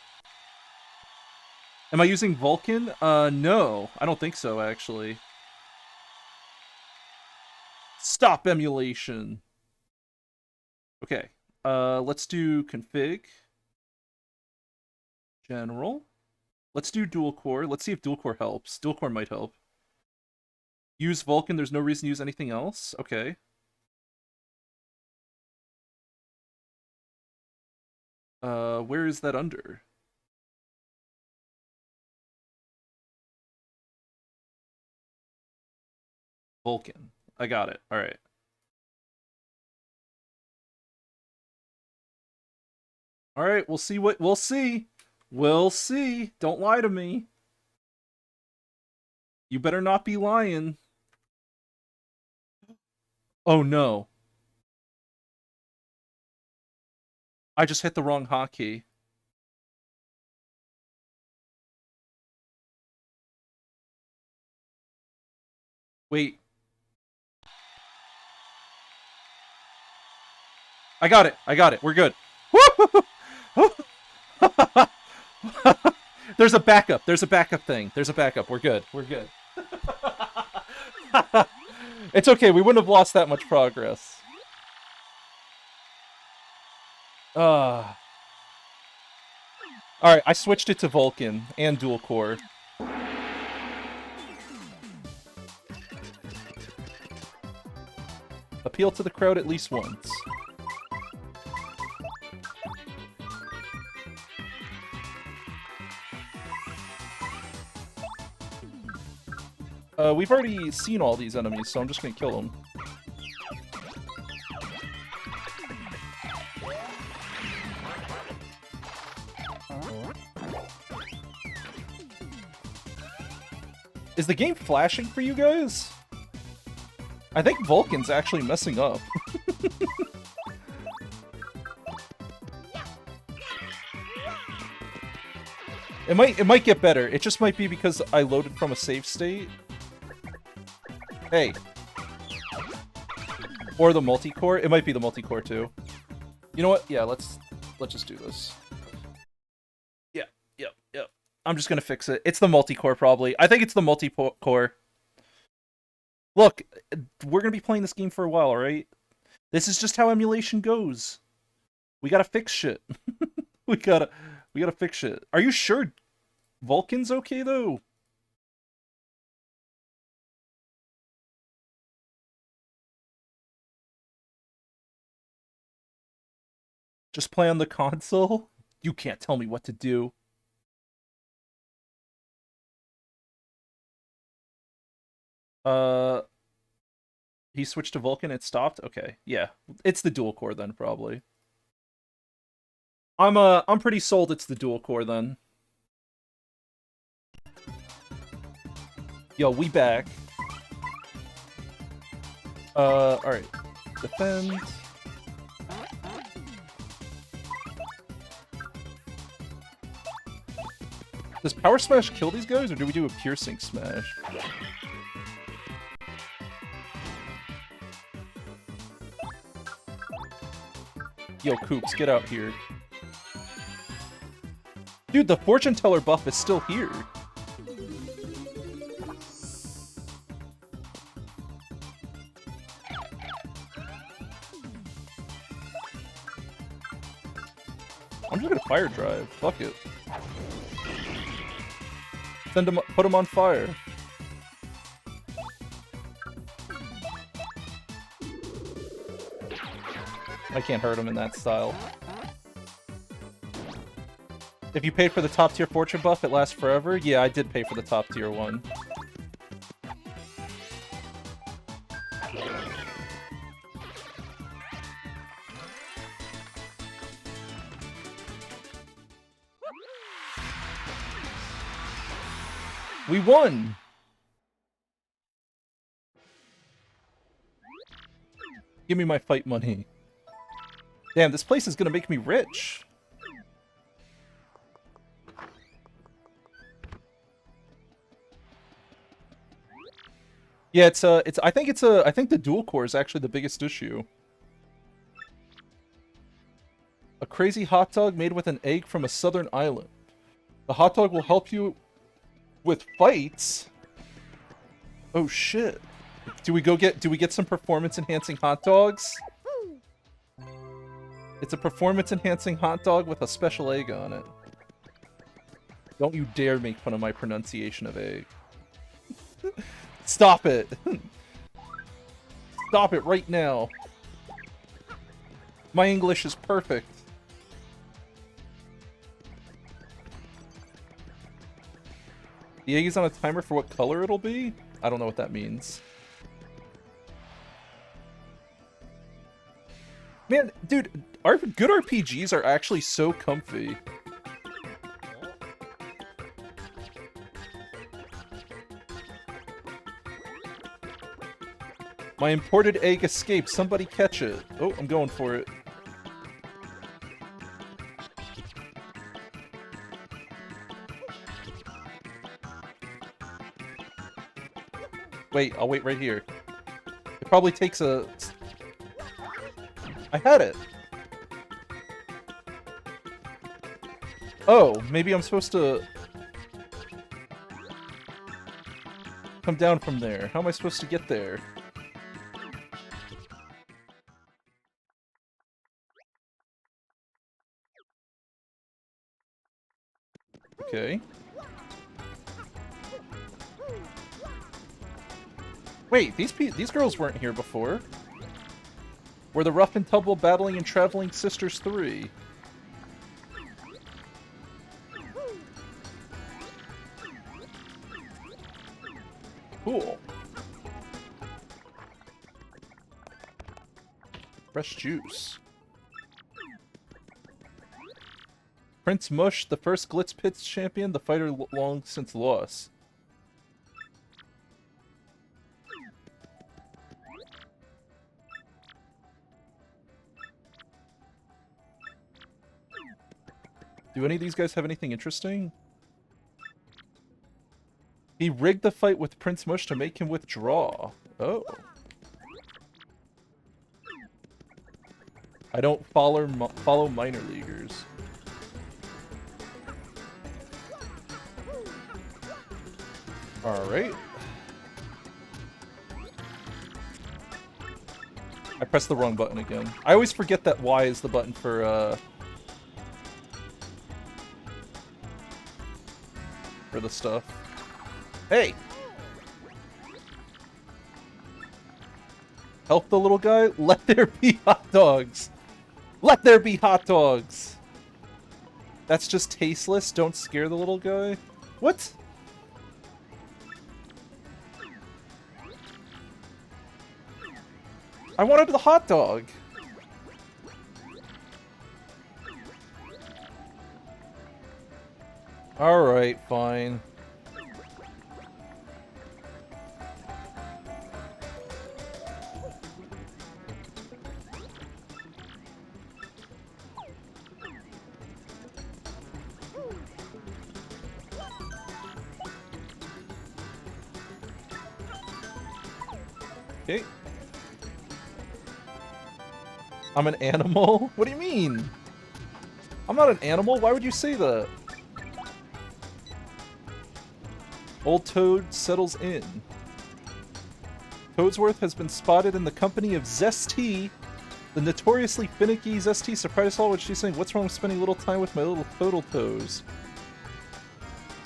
Am I using Vulcan? No. I don't think so, actually. Stop emulation. Okay. Let's do config. General. Let's do dual core. Let's see if dual core helps. Dual core might help. Use Vulcan. There's no reason to use anything else. Okay. Where is that under? Vulcan. I got it. All right. All right. We'll see what we'll see. We'll see. Don't lie to me. You better not be lying. Oh no. I just hit the wrong hotkey. Wait. I got it. I got it. We're good. There's a backup. There's a backup thing. There's a backup. We're good. We're good. It's okay. We wouldn't have lost that much progress. Alright, I switched it to Vulcan and dual core. Appeal to the crowd at least once. We've already seen all these enemies, so I'm just gonna kill them. Is the game flashing for you guys? I think Vulcan's actually messing up. It might get better. It just might be because I loaded from a save state. Hey. Or the multi-core. It might be the multi-core too. You know what? Yeah, let's just do this. Yep. I'm just gonna fix it. It's the multi-core probably. I think it's the multi-core. Look, we're gonna be playing this game for a while, alright? This is just how emulation goes. We gotta fix shit. we gotta fix shit. Are you sure Vulcan's okay though? Just play on the console? You can't tell me what to do. He switched to Vulcan, it stopped? Okay, yeah. It's the dual core then, probably. I'm pretty sold it's the dual core then. Yo, we back. Alright. Defend. Does Power Smash kill these guys, or do we do a Piercing Smash? Yo, Koops, get out here. Dude, the Fortune Teller buff is still here. I'm just gonna Fire Drive. Fuck it. Send him, put him on fire. I can't hurt him in that style. If you paid for the top tier fortune buff, it lasts forever? Yeah, I did pay for the top tier one. We won! Give me my fight money. Damn, this place is gonna make me rich. Yeah, I think the dual core is actually the biggest issue. A crazy hot dog made with an egg from a southern island. The hot dog will help you with fights. Oh shit. Do we get some performance enhancing hot dogs? It's a performance enhancing hot dog with a special egg on it. Don't you dare make fun of my pronunciation of egg. Stop it. Stop it right now. My English is perfect. The egg is on a timer for what color it'll be? I don't know what that means. Man, dude, good RPGs are actually so comfy. My imported egg escaped. Somebody catch it. Oh, I'm going for it. Wait, I'll wait right here. It probably takes a... I had it! Oh, maybe I'm supposed to... come down from there. How am I supposed to get there? Okay. Wait, these girls weren't here before. We're the rough and tumble battling and traveling sisters 3. Cool. Fresh juice. Prince Mush, the first Glitz Pits champion, the fighter long since lost. Do any of these guys have anything interesting? He rigged the fight with Prince Mush to make him withdraw. Oh. I don't follow minor leaguers. Alright. I pressed the wrong button again. I always forget that Y is the button for the stuff. Hey! Help the little guy? Let there be hot dogs! Let there be hot dogs! That's just tasteless? Don't scare the little guy? What? I wanted the hot dog! Alright, fine. Okay. I'm an animal? What do you mean? I'm not an animal. Why would you say that? Old Toad settles in. Toadsworth has been spotted in the company of Zesty. The notoriously finicky Zesty surprised us all when she's saying, "What's wrong with spending a little time with my little total toes?"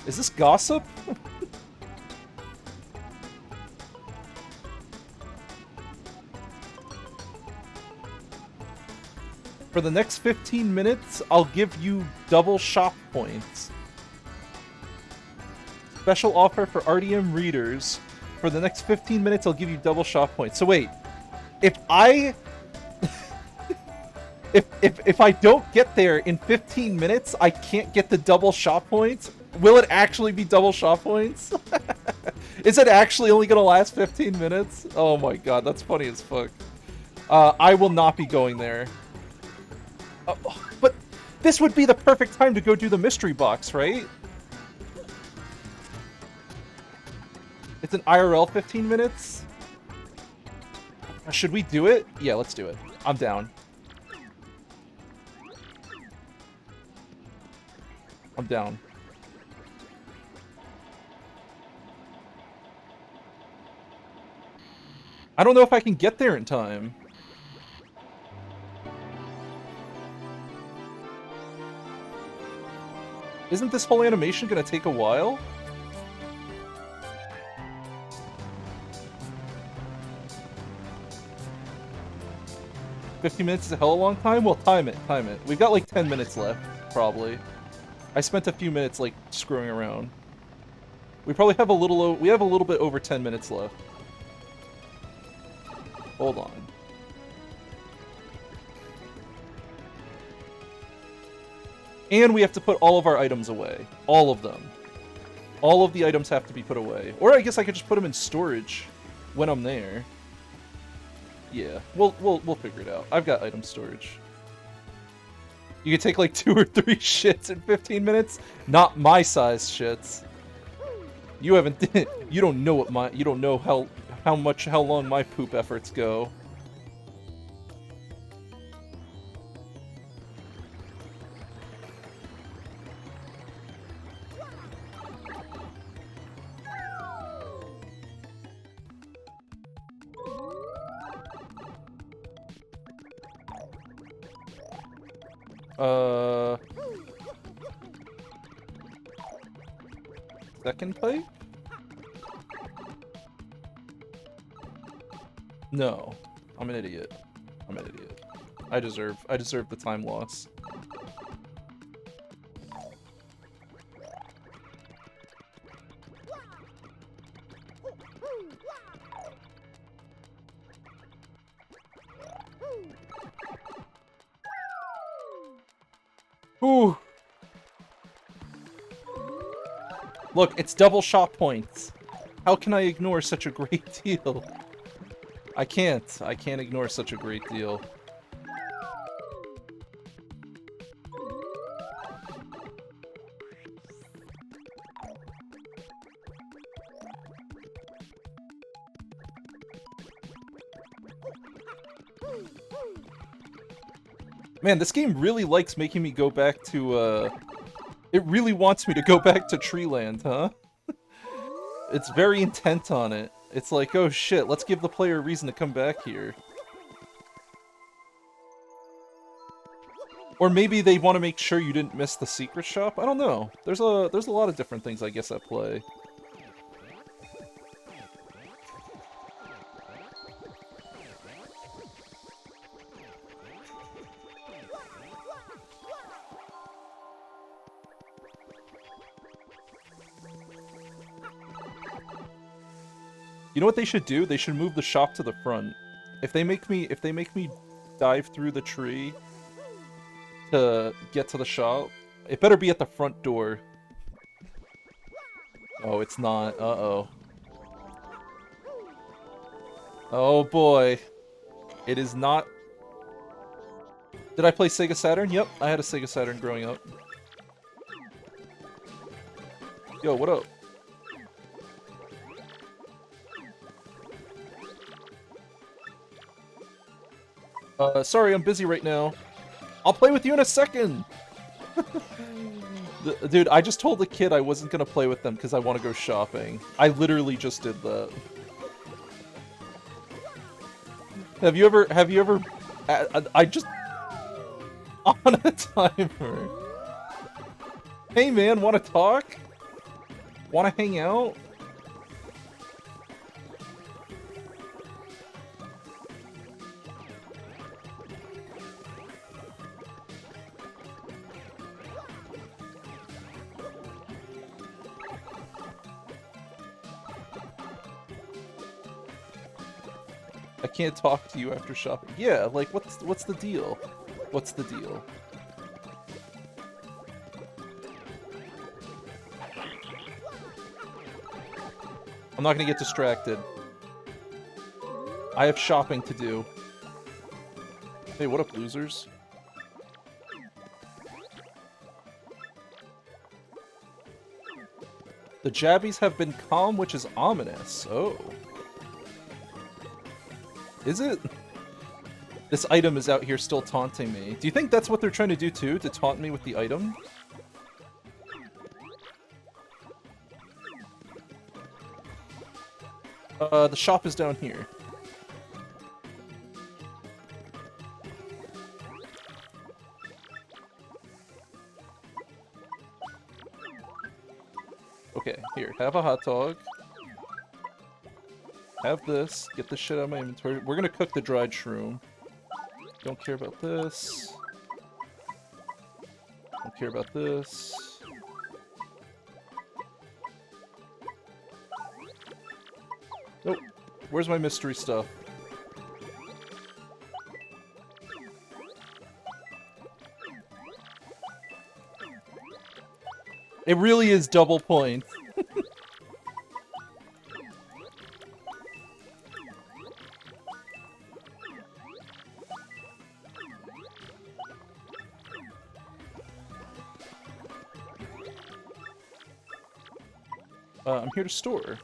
Is this gossip? For the next 15 minutes, I'll give you double shop points. Special offer for RDM readers. For the next 15 minutes, I'll give you double shop points. So wait, if I... if I don't get there in 15 minutes, I can't get the double shop points? Will it actually be double shop points? Is it actually only gonna last 15 minutes? Oh my god, that's funny as fuck. I will not be going there. But this would be the perfect time to go do the mystery box, right? It's an IRL 15 minutes? Should we do it? Yeah, let's do it. I'm down. I'm down. I don't know if I can get there in time. Isn't this whole animation gonna take a while? $50 minutes is a hell of a long time? Well, time it, time it. We've got like 10 minutes left, probably. I spent a few minutes, like, screwing around. We probably have a little bit over 10 minutes left. Hold on. And we have to put all of our items away. All of them. All of the items have to be put away. Or I guess I could just put them in storage when I'm there. Yeah, we'll figure it out. I've got item storage. You can take like 2 or 3 shits in 15 minutes? Not my size shits. You haven't you don't know what you don't know how long my poop efforts go. Second pipe? No. I'm an idiot. I'm an idiot. I deserve the time loss. Ooh. Look, it's double shot points. How can I ignore such a great deal? I can't ignore such a great deal. Man, this game really likes making me go back to, it really wants me to go back to Treeland, huh? It's very intent on it. It's like, oh shit, let's give the player a reason to come back here. Or maybe they want to make sure you didn't miss the secret shop? I don't know. There's a lot of different things, I guess, at play. You know what they should do? They should move the shop to the front. If they make me dive through the tree to get to the shop, it better be at the front door. Oh, it's not. Uh-oh. Oh boy. It is not. Did I play Sega Saturn? Yep, I had a Sega Saturn growing up. Yo, what up? Sorry, I'm busy right now. I'll play with you in a second! Dude, I just told the kid I wasn't gonna play with them because I want to go shopping. I literally just did that. Have you ever... I just... On a timer. Hey man, wanna talk? Wanna hang out? I can't talk to you after shopping. Yeah, like, what's the deal? What's the deal? I'm not gonna get distracted. I have shopping to do. Hey, what up, losers? The jabbies have been calm, which is ominous. Oh. Is it? This item is out here still taunting me. Do you think that's what they're trying to do too? To taunt me with the item? The shop is down here. Have a hot dog. Have this. Get this shit out of my inventory. We're gonna cook the dried shroom. Don't care about this. Don't care about this. Nope. Where's my mystery stuff? It really is double points. I'm here to store.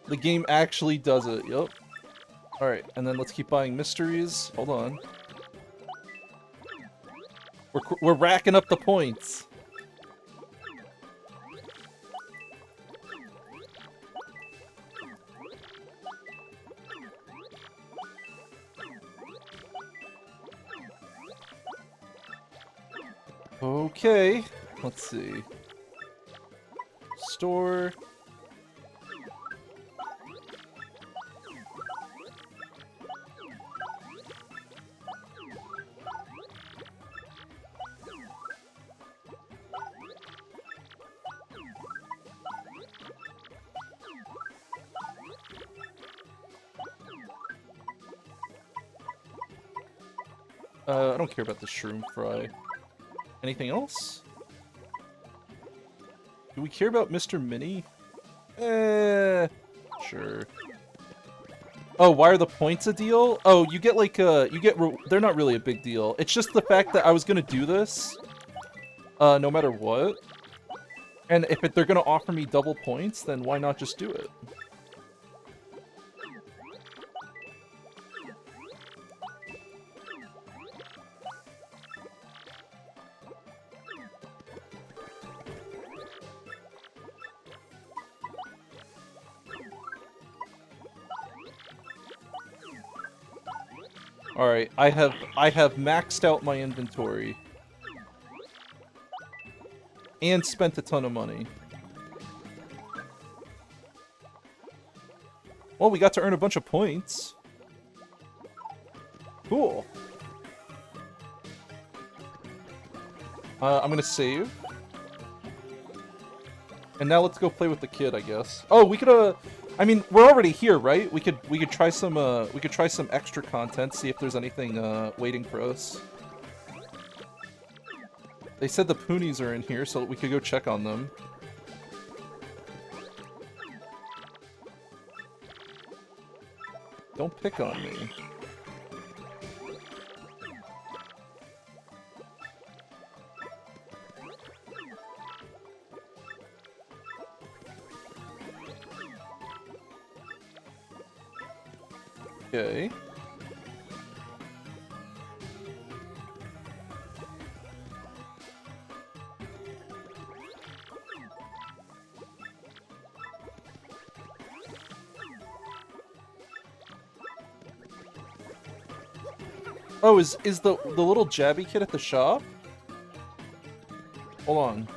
The game actually does it, yup. Alright, and then let's keep buying mysteries. Hold on. We're racking up the points. Okay, let's see. Store. I don't care about the shroom fry. Anything else? Do we care about Mr. Mini? Sure. Oh, why are the points a deal? Oh, you get like they're not really a big deal. It's just the fact that I was gonna do this, no matter what. And if they're gonna offer me double points, then why not just do it? Alright, I have maxed out my inventory. And spent a ton of money. Well, we got to earn a bunch of points. Cool. I'm gonna save. And now let's go play with the kid, I guess. Oh, we could, I mean, we're already here, right? We could try some extra content, see if there's anything, waiting for us. They said the Poonies are in here, so we could go check on them. Don't pick on me. Okay. Oh, is the little jabby kid at the shop? Hold on.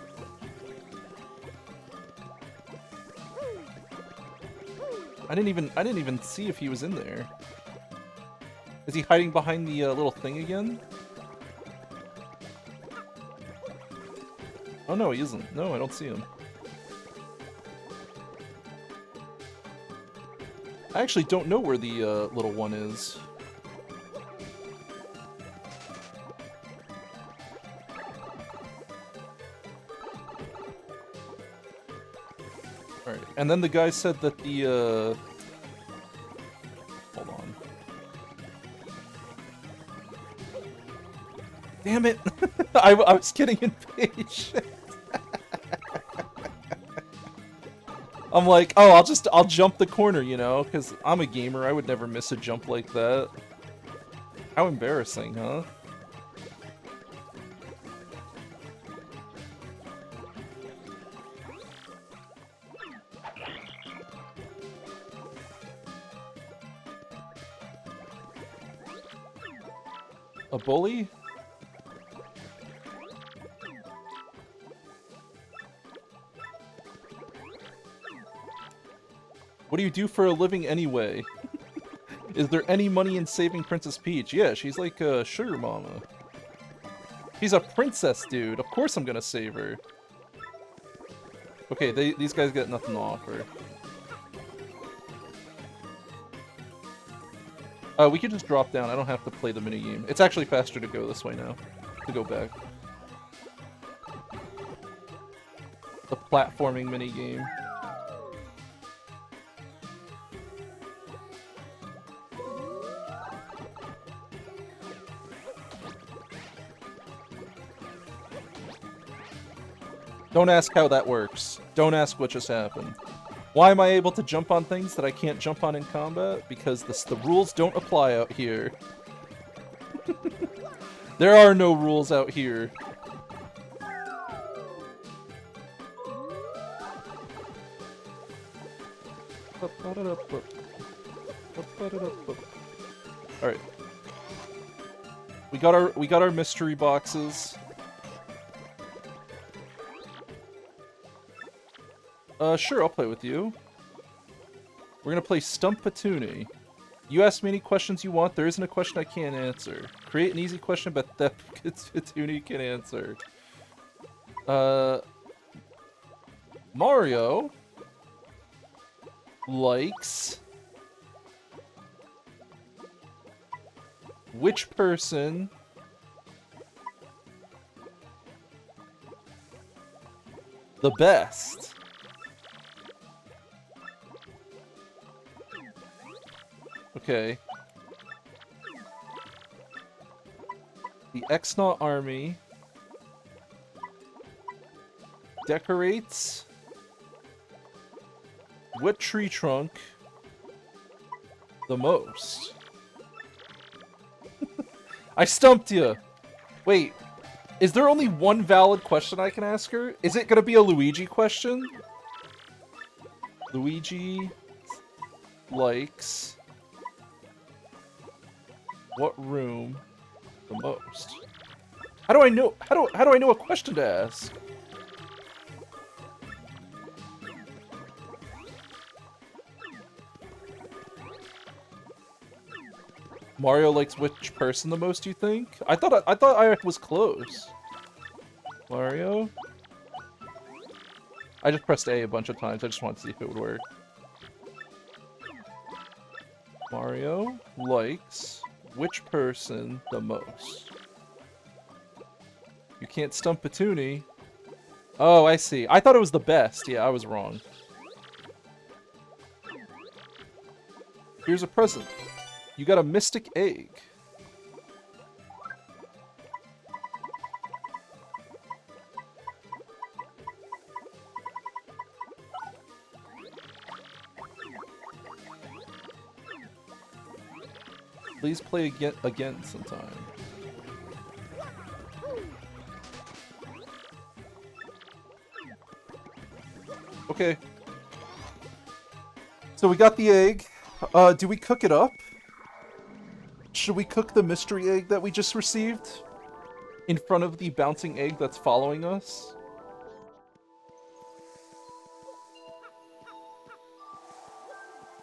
I didn't even see if he was in there. Is he hiding behind the little thing again? Oh no, he isn't. No, I don't see him. I actually don't know where the little one is. Alright, and then the guy said that the, hold on. Damn it! I was getting impatient. I'm like, oh, I'll jump the corner, you know? Because I'm a gamer, I would never miss a jump like that. How embarrassing, huh? A bully? What do you do for a living anyway? Is there any money in saving Princess Peach? Yeah, she's like a sugar mama. She's a princess, dude. Of course I'm gonna save her. Okay, these guys got nothing to offer. We could just drop down. I don't have to play the minigame. It's actually faster to go this way now. To go back. The platforming minigame. Don't ask how that works. Don't ask what just happened. Why am I able to jump on things that I can't jump on in combat? Because the rules don't apply out here. There are no rules out here. Alright. We got our mystery boxes. Sure, I'll play with you. We're gonna play Stump Patoonie. You ask me any questions you want, there isn't a question I can't answer. Create an easy question but that Patoonie can answer. Mario likes which person the best? Okay. The X-Naut army decorates what tree trunk the most? I stumped you! Wait, is there only one valid question I can ask her? Is it gonna be a Luigi question? Luigi likes what room the most? How do I know? How do I know a question to ask? Mario likes which person the most? You think? I thought I was close. Mario. I just pressed A bunch of times. I just wanted to see if it would work. Mario likes which person the most? You can't stump Patoonie. Oh, I see. I thought it was the best. Yeah, I was wrong. Here's a present. You got a mystic egg. Please play again sometime. Okay. So we got the egg. Do we cook it up? Should we cook the mystery egg that we just received? In front of the bouncing egg that's following us?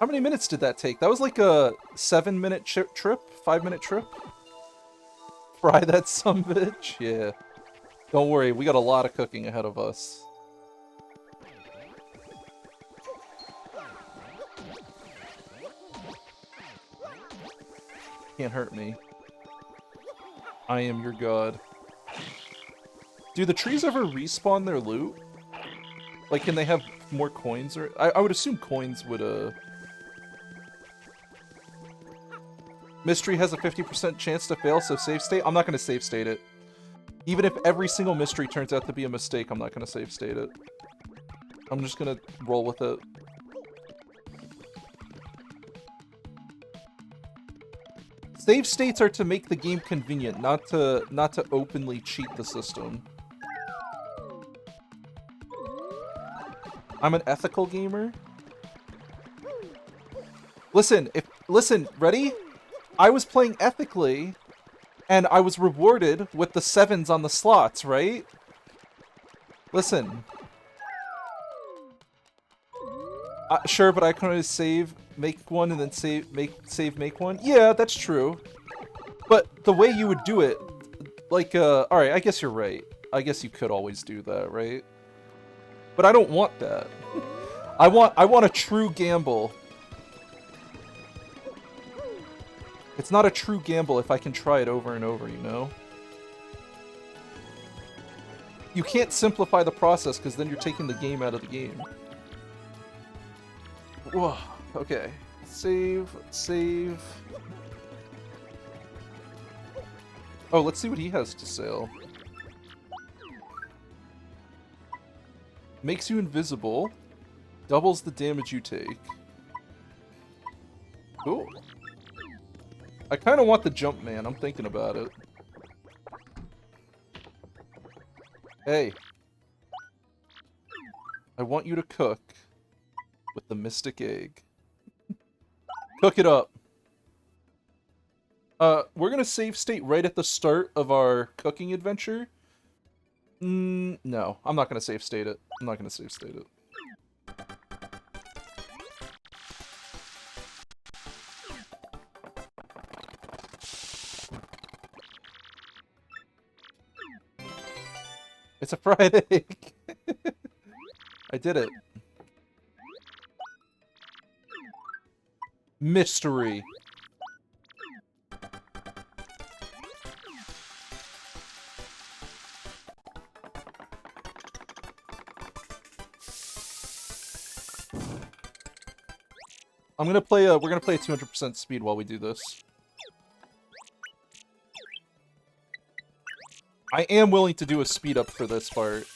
How many minutes did that take? That was like a 7-minute trip? 5-minute trip? Fry that sumbitch? Yeah. Don't worry, we got a lot of cooking ahead of us. Can't hurt me. I am your god. Do the trees ever respawn their loot? Like, can they have more coins? Or I would assume coins would, Mystery has a 50% chance to fail, so save state? I'm not going to save state it. Even if every single mystery turns out to be a mistake, I'm not going to save state it. I'm just going to roll with it. Save states are to make the game convenient, not to openly cheat the system. I'm an ethical gamer. Listen, ready? I was playing ethically And I was rewarded with the 7s on the slots, right? Listen. Sure, but I can always save, make one, and then save, make one. Yeah, that's true. But the way you would do it, like, alright, I guess you're right. I guess you could always do that, right? But I don't want that. I want a true gamble. It's not a true gamble if I can try it over and over, you know? You can't simplify the process because then you're taking the game out of the game. Whoa, okay. Save, save. Oh, let's see what he has to sell. Makes you invisible. Doubles the damage you take. Cool. I kind of want the jump man. I'm thinking about it. Hey. I want you to cook with the mystic egg. Cook it up. We're gonna save state right at the start of our cooking adventure. No, I'm not gonna save state it. I'm not gonna save state it. It's a fried egg. I did it. Mystery. I'm gonna play we're gonna play at 200% speed while we do this. I am willing to do a speed up for this part.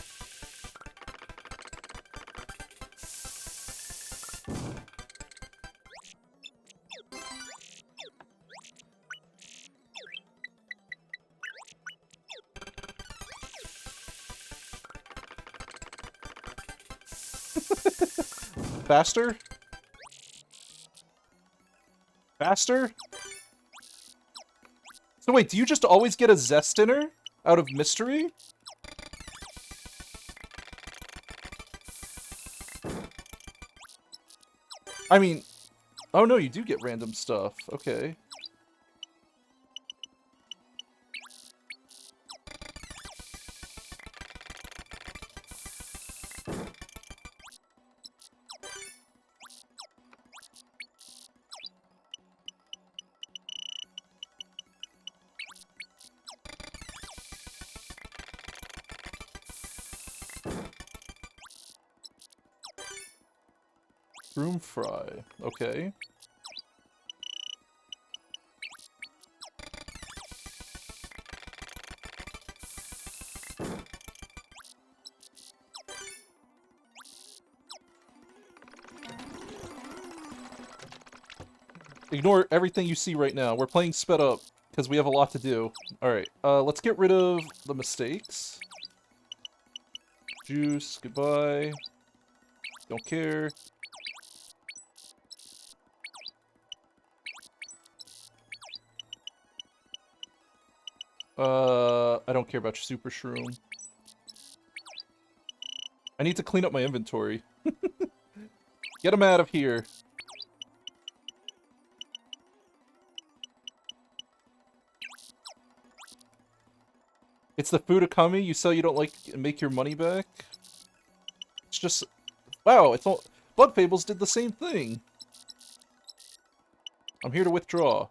Faster? Faster? So wait, do you just always get a Zestiner out of mystery? I mean, oh no, you do get random stuff. Okay. Room fry. Okay. Ignore everything you see right now. We're playing sped up because we have a lot to do. Alright, let's get rid of the mistakes. Juice, goodbye. Don't care. I don't care about your super shroom. I need to clean up my inventory. Get him out of here. It's the Fudakami you sell you don't like and make your money back? It's just... Wow, it's all... Blood Fables did the same thing. I'm here to withdraw.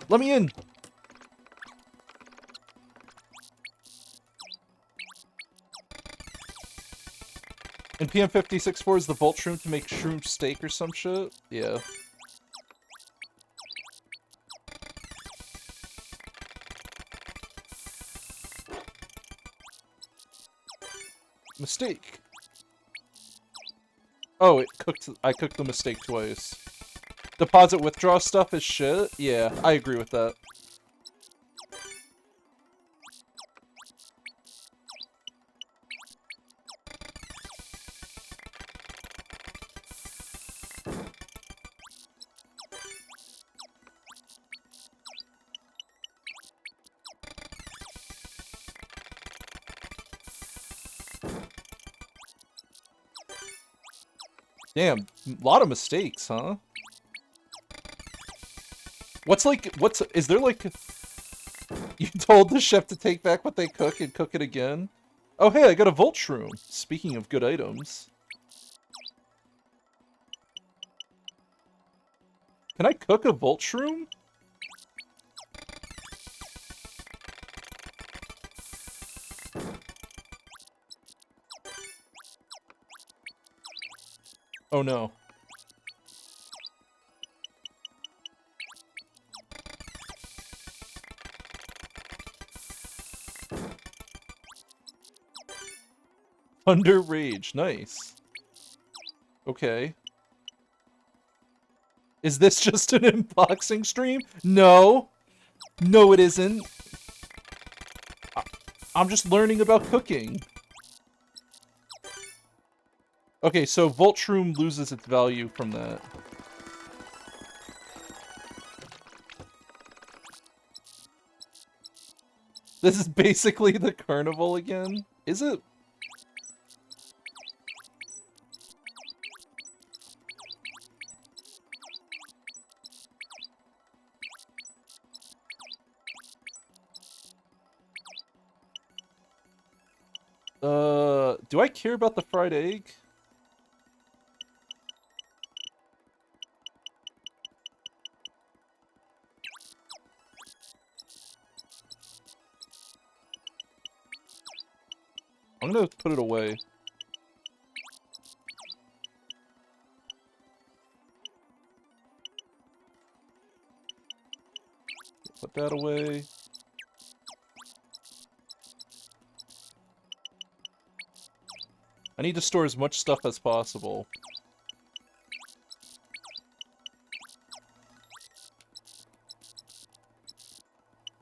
Let me in! And PM564 is the Volt Shroom to make shroom steak or some shit? Yeah. Mistake! Oh, I cooked the mistake twice. Deposit withdraw stuff is shit? Yeah, I agree with that. Damn, a lot of mistakes, huh? Is there like, you told the chef to take back what they cook and cook it again? Oh hey, I got a Volt Shroom. Speaking of good items. Can I cook a Volt Shroom? Oh no. Thunder Rage, nice. Okay. Is this just an unboxing stream? No. No, it isn't. I'm just learning about cooking. Okay, so Volt Shroom loses its value from that. This is basically the carnival again? Is it? Do I care about the fried egg? I'm gonna put it away. Put that away. I need to store as much stuff as possible.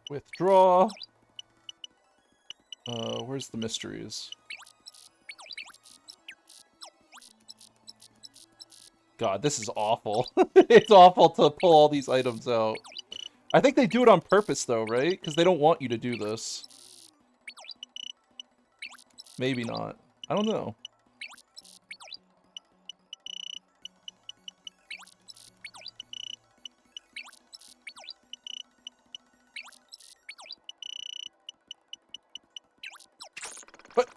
Withdraw. Where's the mysteries? God, this is awful. It's awful to pull all these items out. I think they do it on purpose, though, right? Because they don't want you to do this. Maybe not. I don't know. But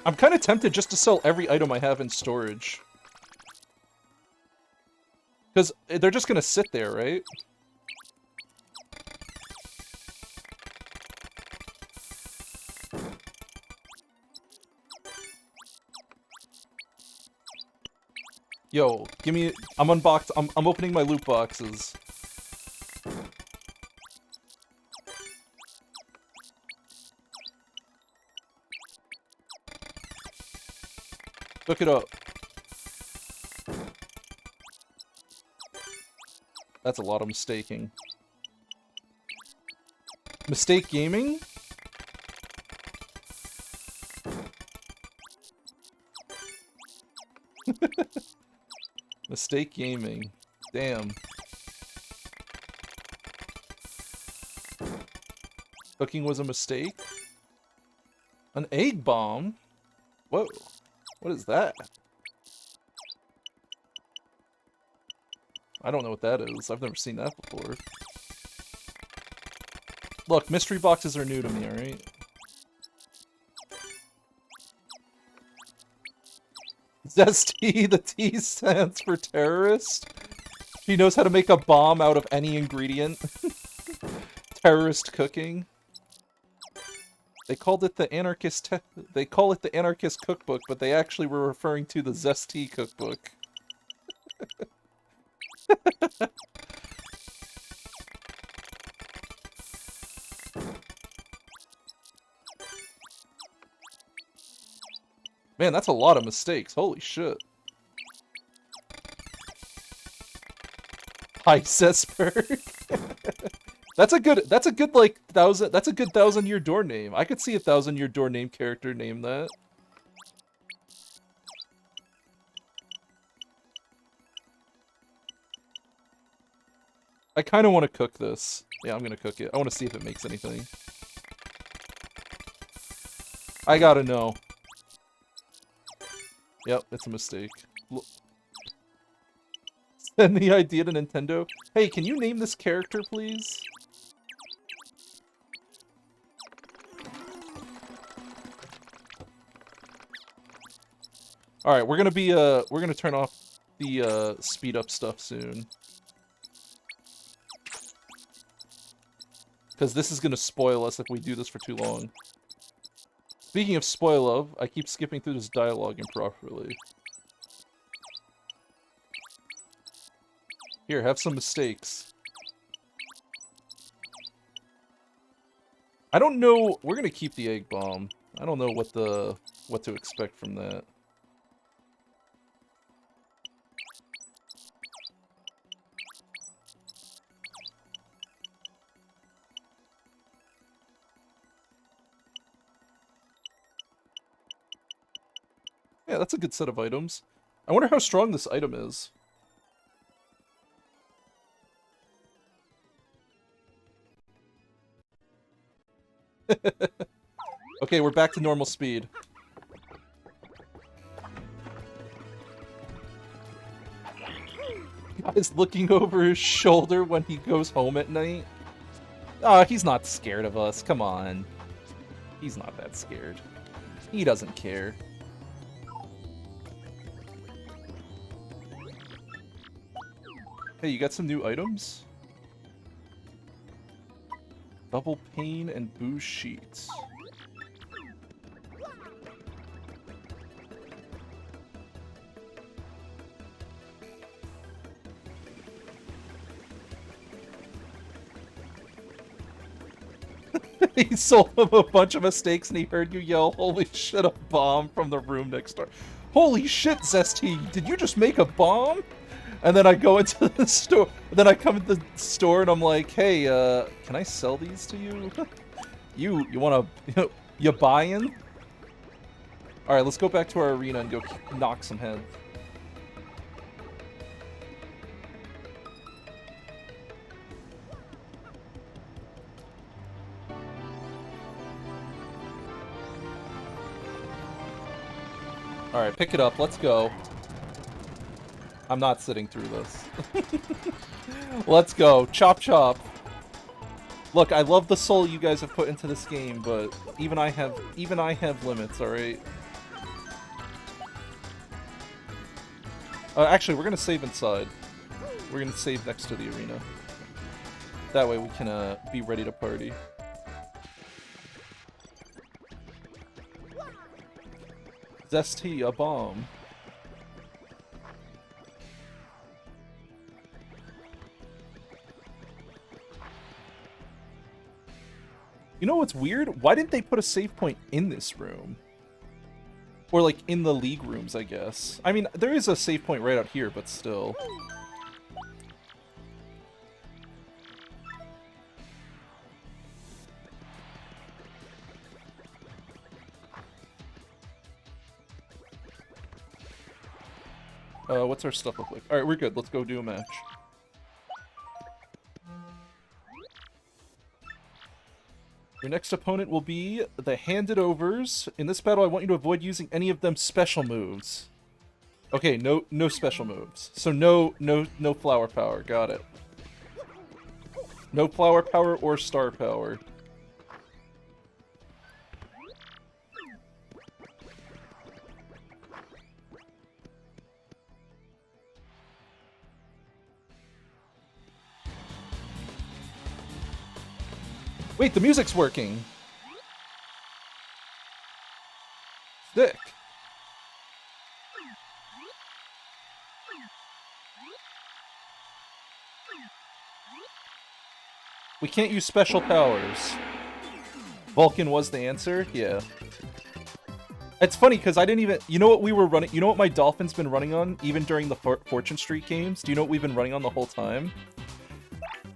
I'm kind of tempted just to sell every item I have in storage. Because they're just going to sit there, right? Yo, give me... I'm opening my loot boxes. Look it up. That's a lot of mistaking. Mistake gaming? Mistake gaming. Damn. Cooking was a mistake? An egg bomb? Whoa. What is that? I don't know what that is. I've never seen that before. Look, mystery boxes are new to me, alright? Zesty, the T stands for terrorist. She knows how to make a bomb out of any ingredient. Terrorist cooking. They called it the anarchist. They call it the anarchist cookbook, but they actually were referring to the Zesty cookbook. Man, that's a lot of mistakes. Holy shit. Hi, Sesper. That's a good like that's a good 1,000-year door name. I could see a 1,000-year door name character name that. I kind of want to cook this. Yeah, I'm gonna cook it. I want to see if it makes anything. I gotta know. Yep, it's a mistake. Send the idea to Nintendo. Hey, can you name this character, please? Alright, we're gonna turn off the, speed up stuff soon. Because this is gonna spoil us if we do this for too long. Speaking of spoil of, I keep skipping through this dialogue improperly. Here, have some mistakes. I don't know. We're gonna keep the egg bomb. I don't know what to expect from that. Yeah, that's a good set of items. I wonder how strong this item is. Okay, we're back to normal speed. Guy's looking over his shoulder when he goes home at night. Oh, he's not scared of us. Come on. He's not that scared. He doesn't care. Hey, you got some new items? Double pane and booze sheets. He sold him a bunch of mistakes and he heard you yell, "Holy shit, a bomb," from the room next door. Holy shit, Zesty, did you just make a bomb? And then I go into the store, then I come into the store and I'm like, "Hey, can I sell these to you?" you wanna, you buying? Alright, let's go back to our arena and go knock some heads. Alright, pick it up. Let's go. I'm not sitting through this. Let's go. Chop chop. Look, I love the soul you guys have put into this game, but even I have limits, alright? Actually, we're gonna save inside. We're gonna save next to the arena. That way we can be ready to party. Zesty, a bomb. You know what's weird? Why didn't they put a save point in this room? Or, like, in the league rooms, I guess. I mean, there is a save point right out here, but still. What's our stuff look like? Alright, we're good. Let's go do a match. Your next opponent will be the Handed Overs. In this battle, I want you to avoid using any of them special moves. Okay, no special moves. So no flower power. Got it. No flower power or star power. Wait, the music's working. Sick. We can't use special powers. Vulcan was the answer? Yeah. It's funny because I didn't even. You know what we were running? You know what my Dolphin's been running on even during the Fortune Street games? Do you know what we've been running on the whole time?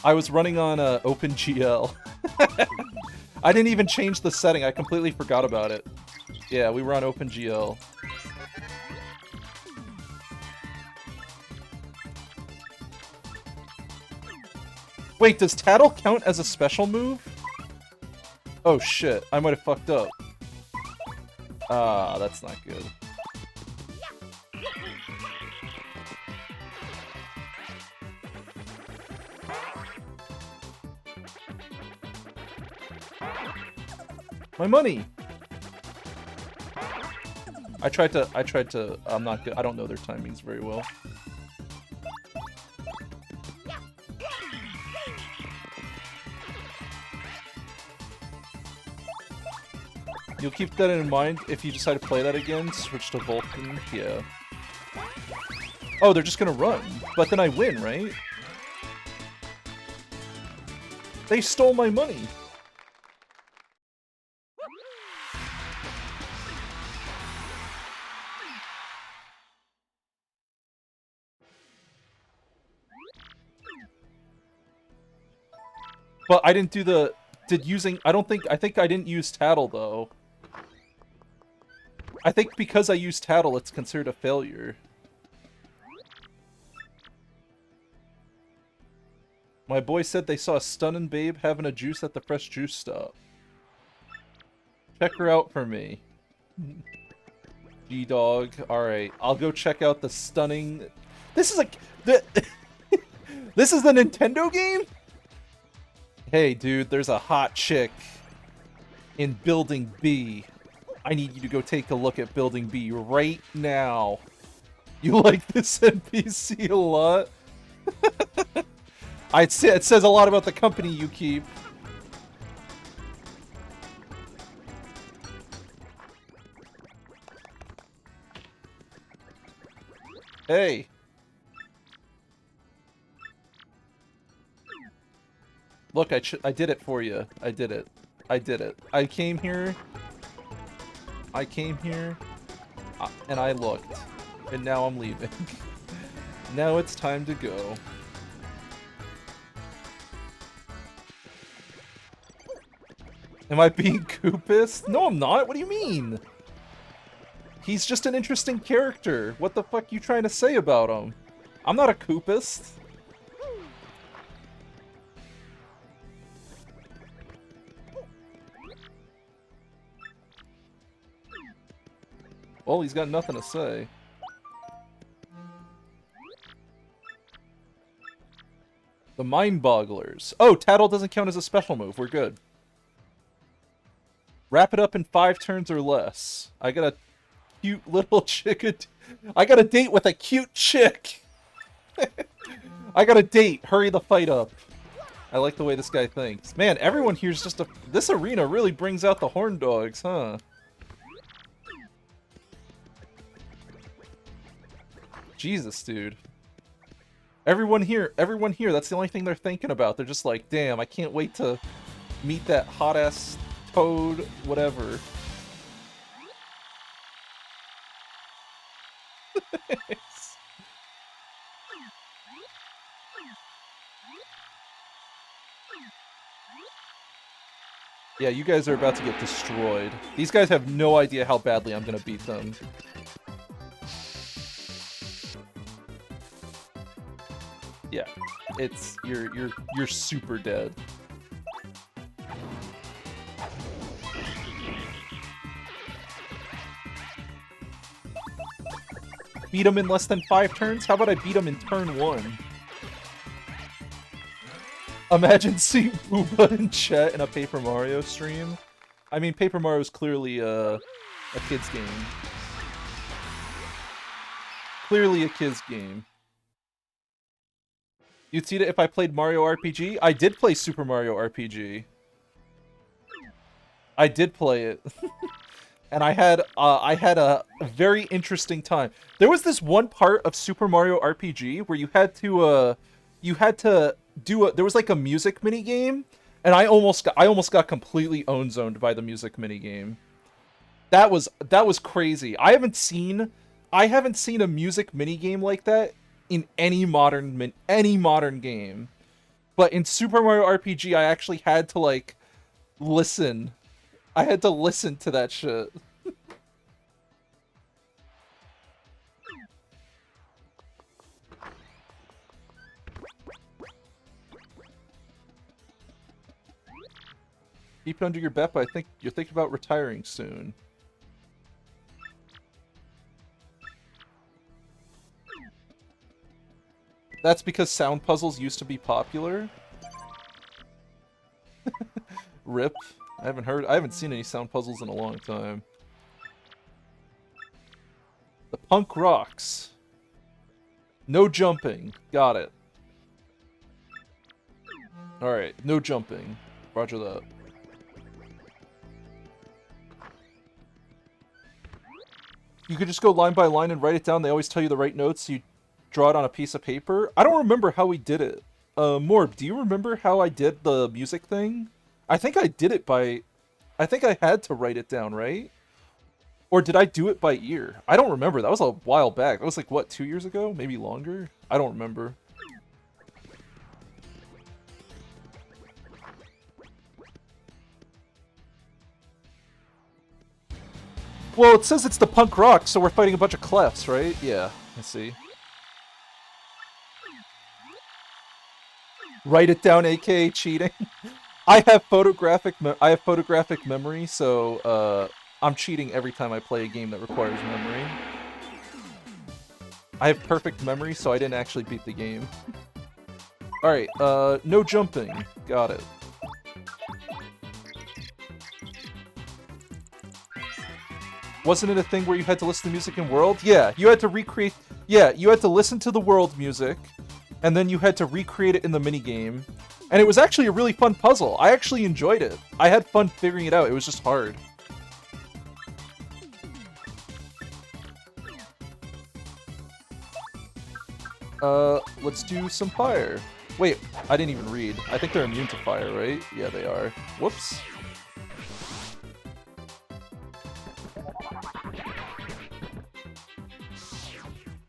I was running on OpenGL. I didn't even change the setting. I completely forgot about it. Yeah, we were on OpenGL. Wait, does Tattle count as a special move? Oh shit, I might have fucked up. Ah, that's not good. My money! I tried to, I'm not good. I don't know their timings very well. You'll keep that in mind if you decide to play that again, switch to Vulcan, yeah. Oh, they're just gonna run. But then I win, right? They stole my money! But I didn't do the... I think I didn't use Tattle, though. I think because I used Tattle, it's considered a failure. My boy said they saw a stunning babe having a juice at the fresh juice stop. Check her out for me. G-Dog. Alright, I'll go check out the stunning... This is this is the Nintendo game? Hey, dude, there's a hot chick in Building B. I need you to go take a look at Building B right now. You like this NPC a lot? It says a lot about the company you keep. Hey. Look, I did it for you. I did it. I did it. I came here, and I looked. And now I'm leaving. Now it's time to go. Am I being Koopist? No, I'm not. What do you mean? He's just an interesting character. What the fuck you trying to say about him? I'm not a Koopist. Well, he's got nothing to say. The Mind Bogglers. Oh, Tattle doesn't count as a special move. We're good. Wrap it up in 5 turns or less. I got a cute little chick. I got a date with a cute chick. I got a date. Hurry the fight up. I like the way this guy thinks. Man, everyone here's just a... This arena really brings out the horn dogs, huh? Jesus, dude. Everyone here, that's the only thing they're thinking about. They're just like, damn, I can't wait to meet that hot-ass Toad, whatever. Yeah, you guys are about to get destroyed. These guys have no idea how badly I'm gonna beat them. Yeah, you're super dead. Beat him in less than 5 turns? How about I beat him in turn 1? Imagine seeing Booba in chat in a Paper Mario stream. I mean, Paper Mario is clearly a kid's game. Clearly a kid's game. You'd see it if I played Mario RPG? I did play Super Mario RPG. I did play it. And I had a very interesting time. There was this one part of Super Mario RPG where you had to do there was like a music mini game, and I almost got completely own zoned by the music mini game. That was crazy. I haven't seen a music minigame like that in any modern game. But in Super Mario RPG, I actually had to like listen. I had to listen to that shit. Keep it under your belt, but I think you're thinking about retiring soon. That's because sound puzzles used to be popular. Rip. I haven't seen any sound puzzles in a long time. The punk rocks. No jumping. Got it. Alright, no jumping. Roger that. You could just go line by line and write it down. They always tell you the right notes. You draw it on a piece of paper. I don't remember how we did it. Morb, do you remember how I did the music thing? I think I did it by... I think I had to write it down, right? Or did I do it by ear? I don't remember. That was a while back. That was like, what, 2 years ago? Maybe longer? I don't remember. Well, it says it's the punk rock, so we're fighting a bunch of clefs, right? Yeah, I see. Write it down, aka cheating. I have photographic memory, so I'm cheating every time I play a game that requires memory. I have perfect memory, so I didn't actually beat the game. Alright, no jumping. Got it. Wasn't it a thing where you had to listen to music in world? Yeah, you had to recreate... Yeah, you had to listen to the world music, and then you had to recreate it in the minigame. And it was actually a really fun puzzle. I actually enjoyed it. I had fun figuring it out. It was just hard. Let's do some fire. Wait, I didn't even read. I think they're immune to fire, right? Yeah, they are. Whoops.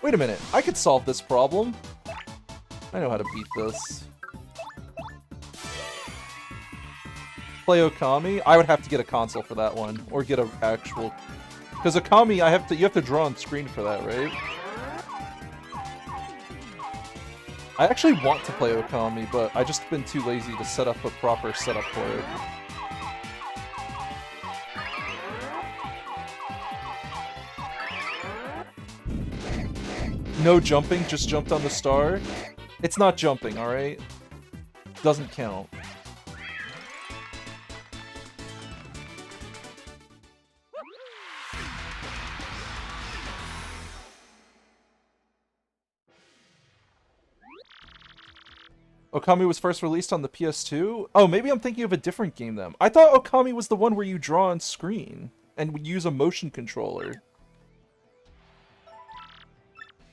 Wait a minute. I could solve this problem. I know how to beat this. Play Okami? I would have to get a console for that one, or get an actual. Because Okami, you have to draw on screen for that, right? I actually want to play Okami, but I just been too lazy to set up a proper setup for it. No jumping, just jumped on the star. It's not jumping, alright? Doesn't count. Okami was first released on the PS2? Oh, maybe I'm thinking of a different game then. I thought Okami was the one where you draw on screen and would use a motion controller.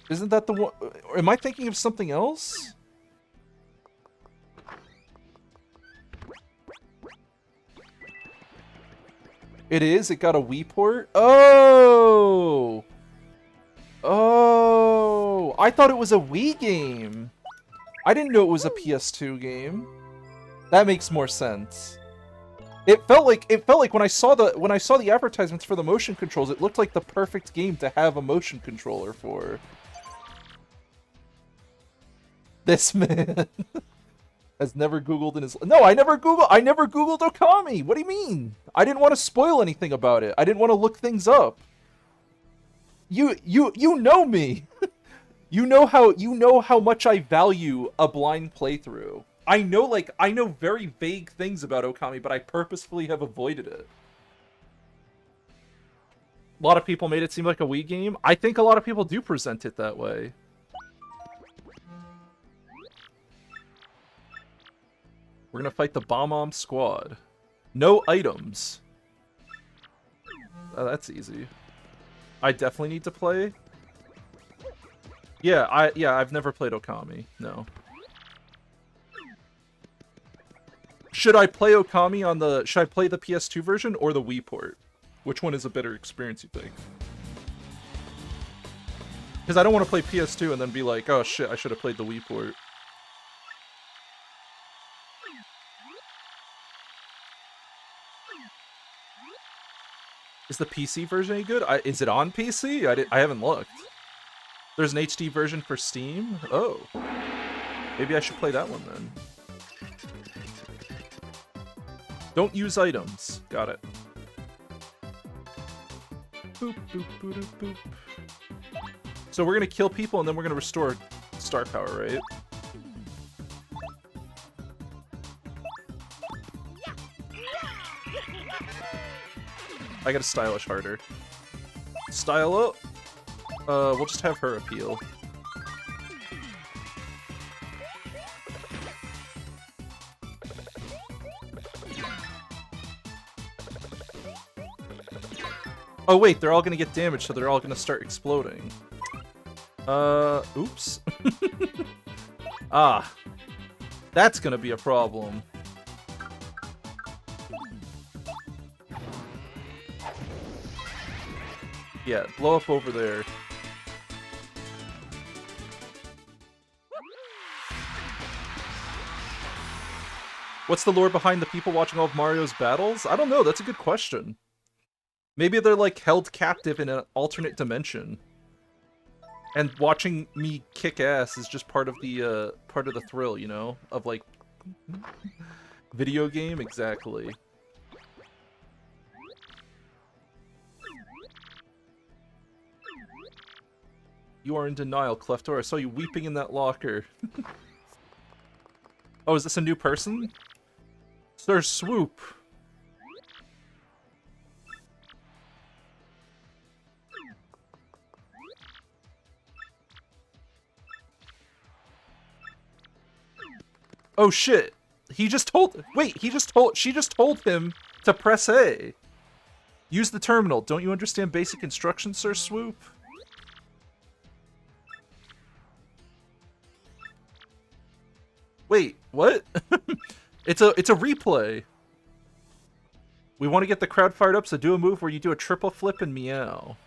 Isn't that the one? Am I thinking of something else? It is? It got a Wii port? Oh! Oh! I thought it was a Wii game! I didn't know it was a PS2 game. That makes more sense. It felt like when I saw the advertisements for the motion controls, it looked like the perfect game to have a motion controller for. This man has never Googled in his... No, I never Googled Okami! What do you mean? I didn't want to spoil anything about it. I didn't want to look things up. You know me! You know how much I value a blind playthrough. I know very vague things about Okami, but I purposefully have avoided it. A lot of people made it seem like a Wii game. I think a lot of people do present it that way. We're gonna fight the Bomb Squad. No items. Oh, that's easy. I definitely need to play. Yeah, I've never played Okami. No. Should I play Okami on the... Should I play the PS2 version or the Wii port? Which one is a better experience, you think? Because I don't want to play PS2 and then be like, oh shit, I should have played the Wii port. Is the PC version any good? Is it on PC? I haven't looked. There's an HD version for Steam? Oh. Maybe I should play that one then. Don't use items. Got it. Boop, boop, boop, boop, boop. So we're gonna kill people and then we're gonna restore star power, right? I got a stylish harder. Style up. We'll just have her appeal. Oh wait, they're all gonna get damaged, so they're all gonna start exploding. Oops. Ah. That's gonna be a problem. Yeah, blow up over there. What's the lore behind the people watching all of Mario's battles? I don't know, that's a good question. Maybe they're, like, held captive in an alternate dimension. And watching me kick ass is just part of the thrill, you know? Of, like... Video game? Exactly. You are in denial, Cleftor. I saw you weeping in that locker. Oh, is this a new person? Sir Swoop. Oh shit. He just told... Wait, she just told him to press A. Use the terminal. Don't you understand basic instructions, Sir Swoop? Wait, what? It's a replay. We want to get the crowd fired up, so do a move where you do a triple flip and meow.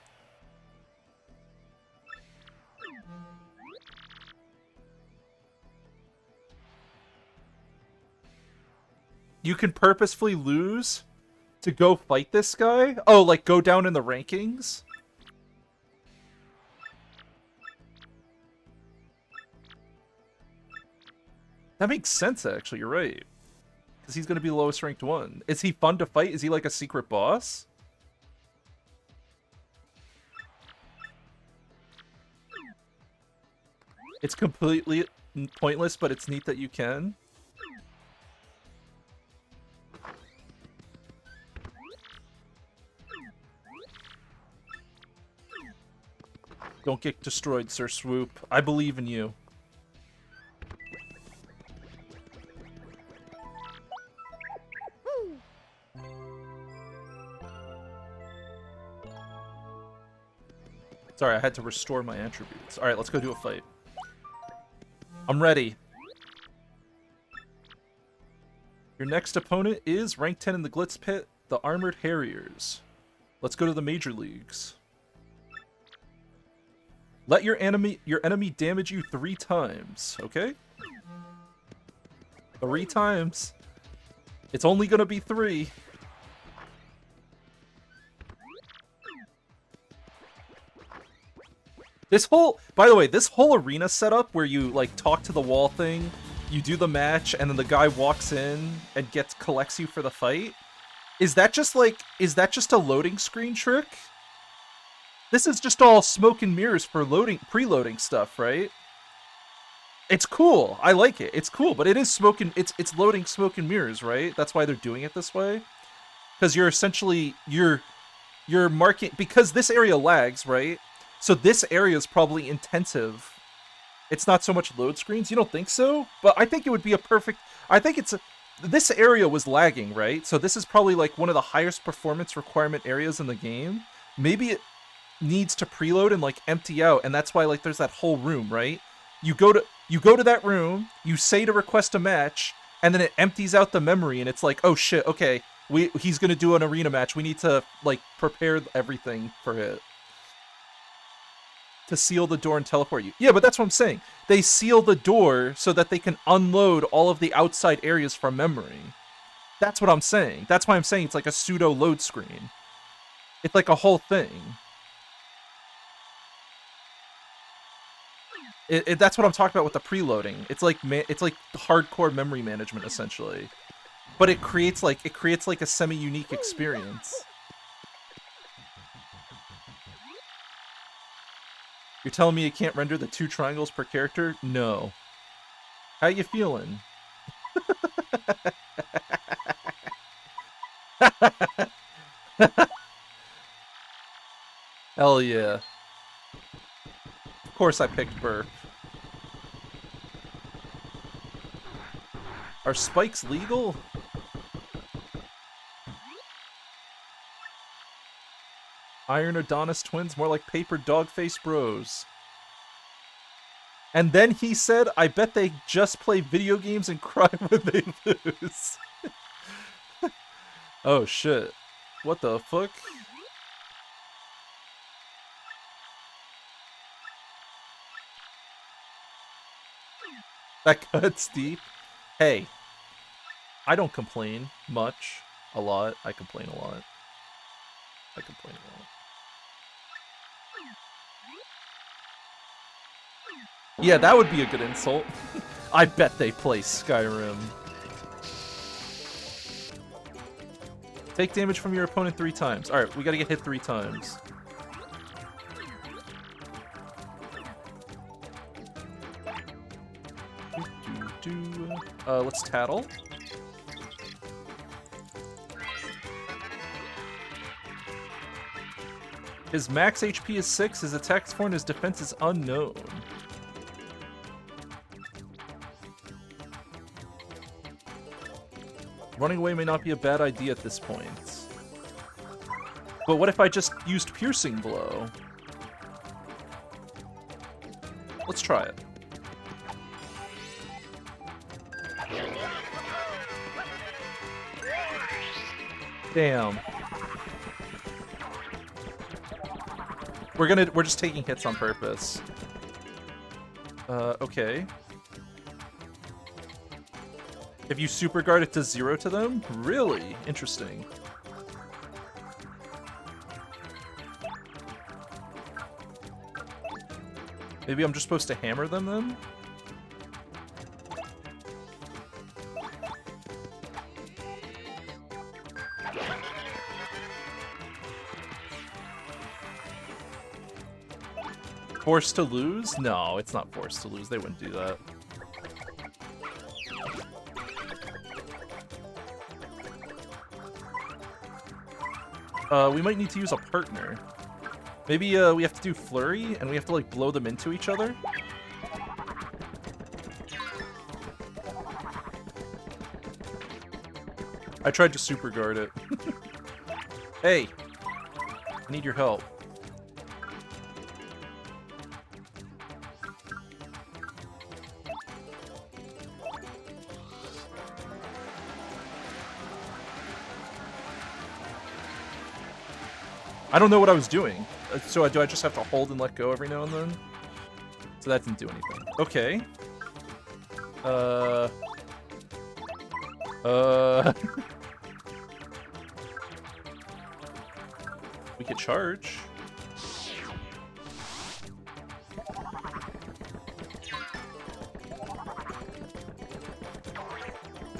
You can purposefully lose to go fight this guy? Oh, like go down in the rankings? That makes sense, actually. You're right. Because he's going to be the lowest ranked one. Is he fun to fight? Is he like a secret boss? It's completely pointless, but it's neat that you can. Don't get destroyed, Sir Swoop. I believe in you. Sorry, I had to restore my attributes. Alright, let's go do a fight. I'm ready. Your next opponent is rank 10 in the Glitz Pit, the Armored Harriers. Let's go to the Major Leagues. Let your enemy damage you 3 times, okay? 3 times. It's only gonna be 3. This whole, by the way, this whole arena setup where you, like, talk to the wall thing, you do the match, and then the guy walks in and collects you for the fight, is that just a loading screen trick? This is just all smoke and mirrors for preloading stuff, right? It's cool. I like it. It's cool, but it is it's loading smoke and mirrors, right? That's why they're doing it this way. Because you're essentially, you're marking, because this area lags, right? So this area is probably intensive. It's not so much load screens. You don't think so? But I think it would be a perfect... I think this area was lagging, right? So this is probably like one of the highest performance requirement areas in the game. Maybe it needs to preload and like empty out, and that's why like there's that whole room, right? You go to that room, you say to request a match, and then it empties out the memory, and it's like, oh shit, okay, He's gonna do an arena match. We need to, like, prepare everything for it. To seal the door and teleport you. Yeah, but that's what I'm saying. They seal the door so that they can unload all of the outside areas from memory. That's what I'm saying. That's why I'm saying it's like a pseudo load screen. It's like a whole thing. That's what I'm talking about with the preloading. It's like hardcore memory management essentially, but it creates like a semi-unique experience. You're telling me you can't render the 2 triangles per character? No. How you feeling? Hell yeah. Of course I picked Burp. Are spikes legal? Iron Adonis twins, more like paper dog-face bros. And then he said, I bet they just play video games and cry when they lose. Oh shit. What the fuck? That cut's deep. Hey. I don't complain much. A lot. I complain a lot. I complain a lot. Yeah, that would be a good insult. I bet they play Skyrim. Take damage from your opponent 3 times. Alright, we gotta get hit 3 times. Let's tattle. His max HP is 6, his attack score and his defense is unknown. Running away may not be a bad idea at this point. But what if I just used Piercing Blow? Let's try it. Damn. We're just taking hits on purpose. Okay. If you super guard it to 0 to them? Really? Interesting. Maybe I'm just supposed to hammer them then? Forced to lose? No, it's not forced to lose. They wouldn't do that. We might need to use a partner. Maybe we have to do Flurry, and we have to, like, blow them into each other? I tried to super guard it. Hey! I need your help. I don't know what I was doing. So do I just have to hold and let go every now and then? So that didn't do anything. Okay. We could charge.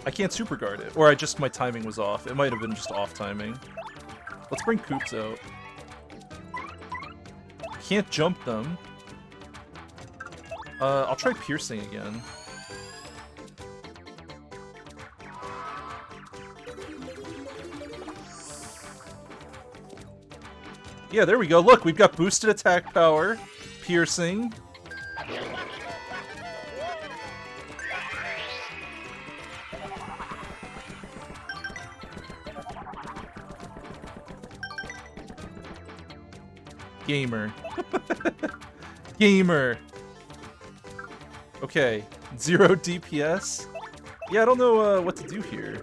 I can't super guard it. Or my timing was off. It might have been just off timing. Let's bring Koops out. Can't jump them. I'll try piercing again. Yeah, there we go. Look, we've got boosted attack power, piercing. Gamer. Gamer. Okay, 0 DPS. Yeah, I don't know what to do here.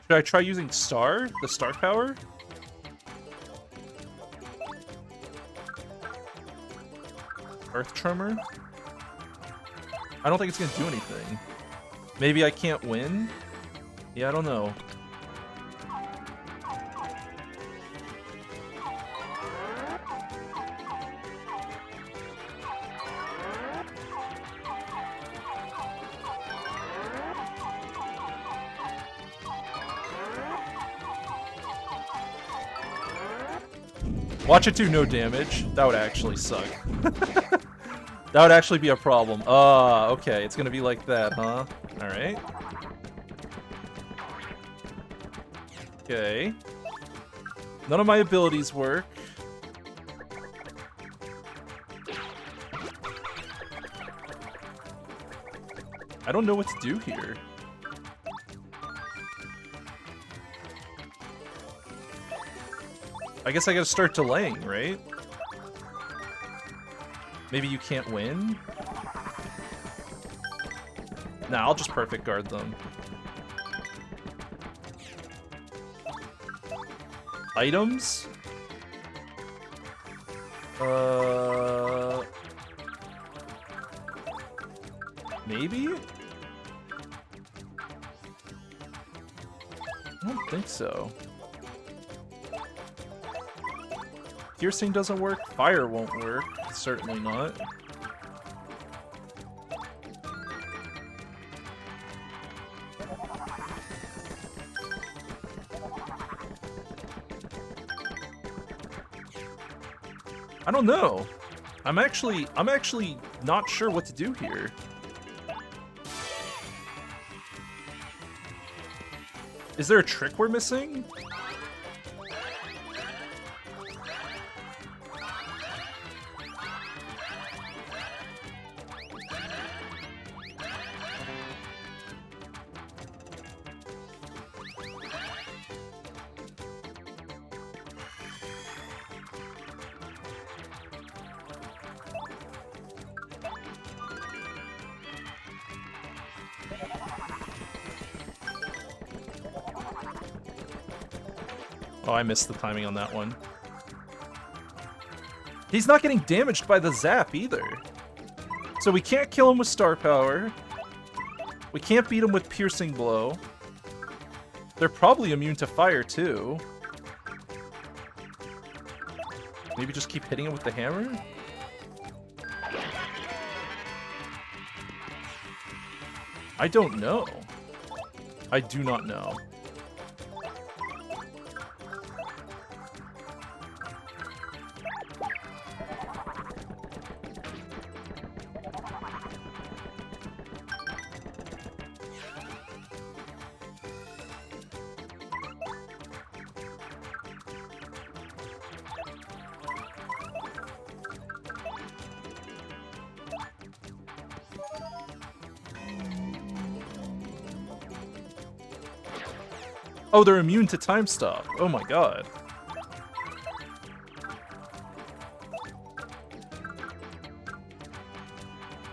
Should I try using Star? The Star power? Earth Tremor? I don't think it's gonna do anything. Maybe I can't win? Yeah, I don't know. Watch it do no damage. That would actually suck. That would actually be a problem. Okay. It's gonna be like that, huh? Alright. Okay. None of my abilities work. I don't know what to do here. I guess I gotta start delaying, right? Maybe you can't win? Nah, I'll just perfect guard them. Items? Maybe? I don't think so. Piercing doesn't work. Fire won't work. Certainly not. I don't know. I'm actually not sure what to do here. Is there a trick we're missing? Oh, I missed the timing on that one. He's not getting damaged by the zap either. So we can't kill him with star power. We can't beat him with piercing blow. They're probably immune to fire too. Maybe just keep hitting him with the hammer? I don't know. I do not know. Oh, they're immune to time stop. Oh my god.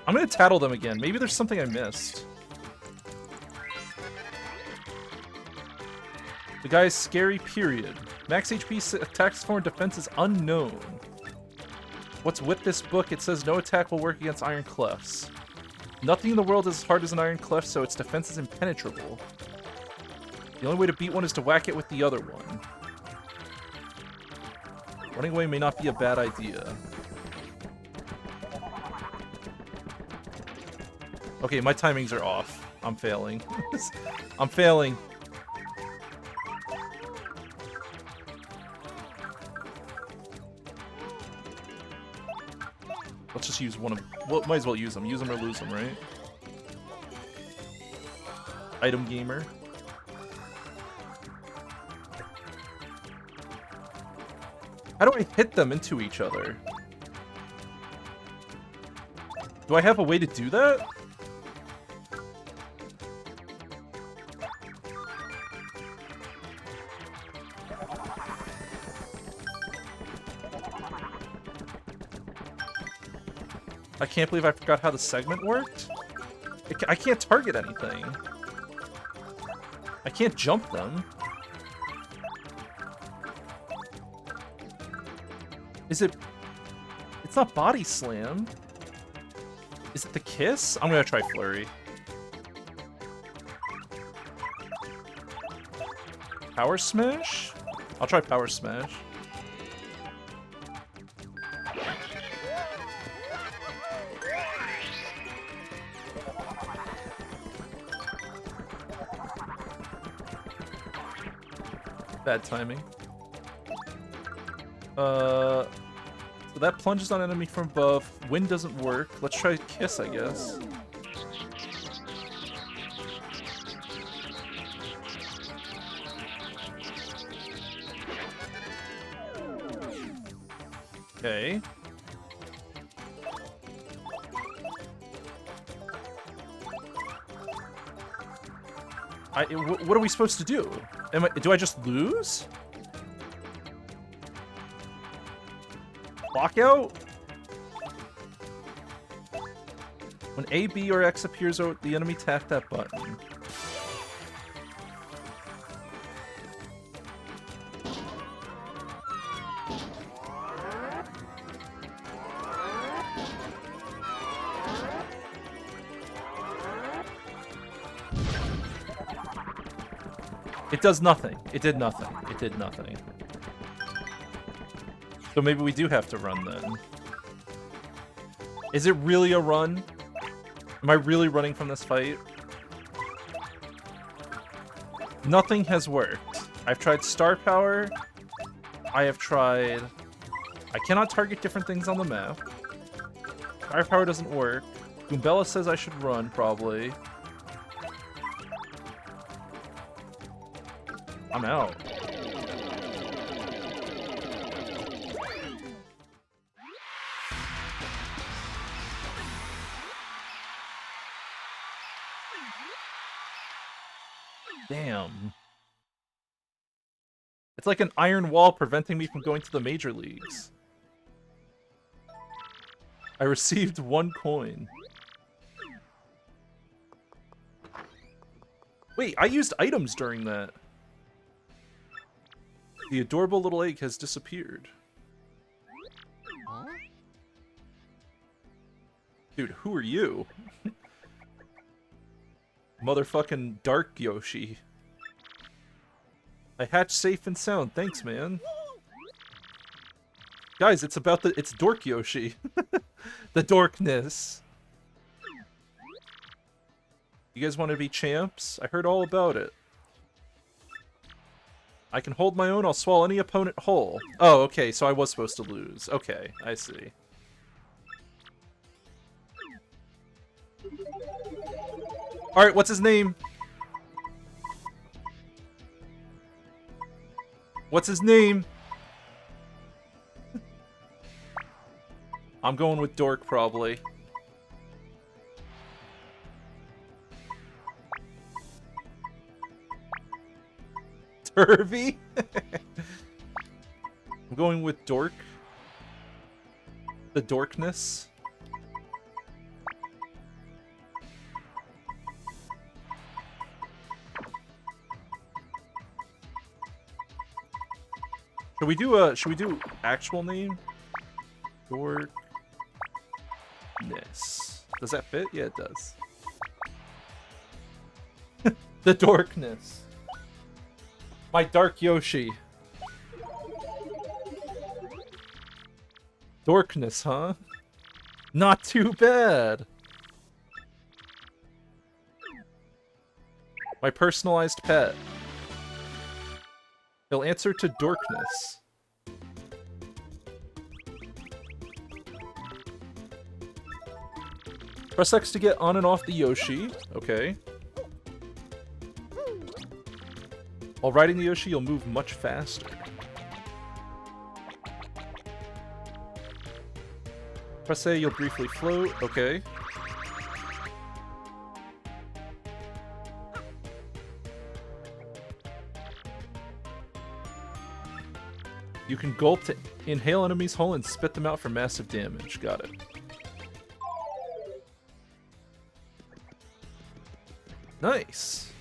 I'm gonna tattle them again. Maybe there's something I missed. The guy's scary, period. Max HP, attacks, form, defense is unknown. What's with this book? It says no attack will work against iron clefts. Nothing in the world is as hard as an iron cleft, so its defense is impenetrable. The only way to beat one is to whack it with the other one. Running away may not be a bad idea. Okay, my timings are off. I'm failing. I'm failing. Let's just use one of... Well, might as well use them. Use them or lose them, right? Item gamer. How do I hit them into each other? Do I have a way to do that? I can't believe I forgot how the segment worked. I can't target anything. I can't jump them. Is it... It's not Body Slam. Is it the Kiss? I'm gonna try Flurry. Power Smash? I'll try Power Smash. Bad timing. So that plunges on enemy from above. Wind doesn't work. Let's try Kiss, I guess. Okay. What are we supposed to do? Do I just lose? Lockout? When A, B, or X appears, the enemy tap that button. It does nothing. It did nothing. It did nothing. So maybe we do have to run then. Is it really a run? Am I really running from this fight? Nothing has worked. I've tried Star Power. I have tried... I cannot target different things on the map. Star Power doesn't work. Goombella says I should run, probably. I'm out. Damn. It's like an iron wall preventing me from going to the major leagues. I received 1 coin. Wait, I used items during that. The adorable little egg has disappeared. Dude, who are you? Motherfucking Dark Yoshi. I hatched safe and sound. Thanks, man. Guys, it's about it's Dork Yoshi. The dorkness. You guys want to be champs? I heard all about it. I can hold my own, I'll swallow any opponent whole. Oh, okay, so I was supposed to lose. Okay, I see. Alright, what's his name? What's his name? I'm going with Dork, probably. Turvy? I'm going with Dork. The Dorkness. Should we do actual name? Dorkness. Does that fit? Yeah, it does. The Dorkness. My Dark Yoshi. Dorkness, huh? Not too bad. My personalized pet. He'll answer to Dorkness. Press X to get on and off the Yoshi. Okay. While riding the Yoshi, you'll move much faster. Press A, you'll briefly float. Okay. You can gulp to inhale enemies whole and spit them out for massive damage. Got it. Nice.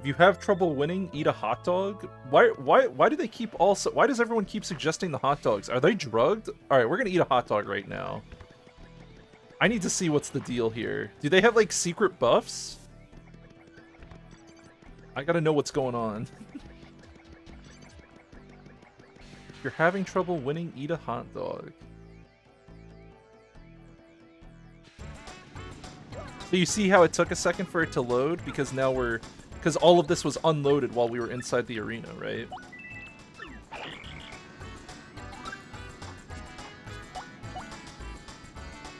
If you have trouble winning, eat a hot dog. Why do they keep also? Why does everyone keep suggesting the hot dogs? Are they drugged? All right, we're gonna eat a hot dog right now. I need to see what's the deal here. Do they have like secret buffs? I gotta know what's going on. If you're having trouble winning, eat a hot dog. So you see how it took a second for it to load? Because now we're... Because all of this was unloaded while we were inside the arena, right?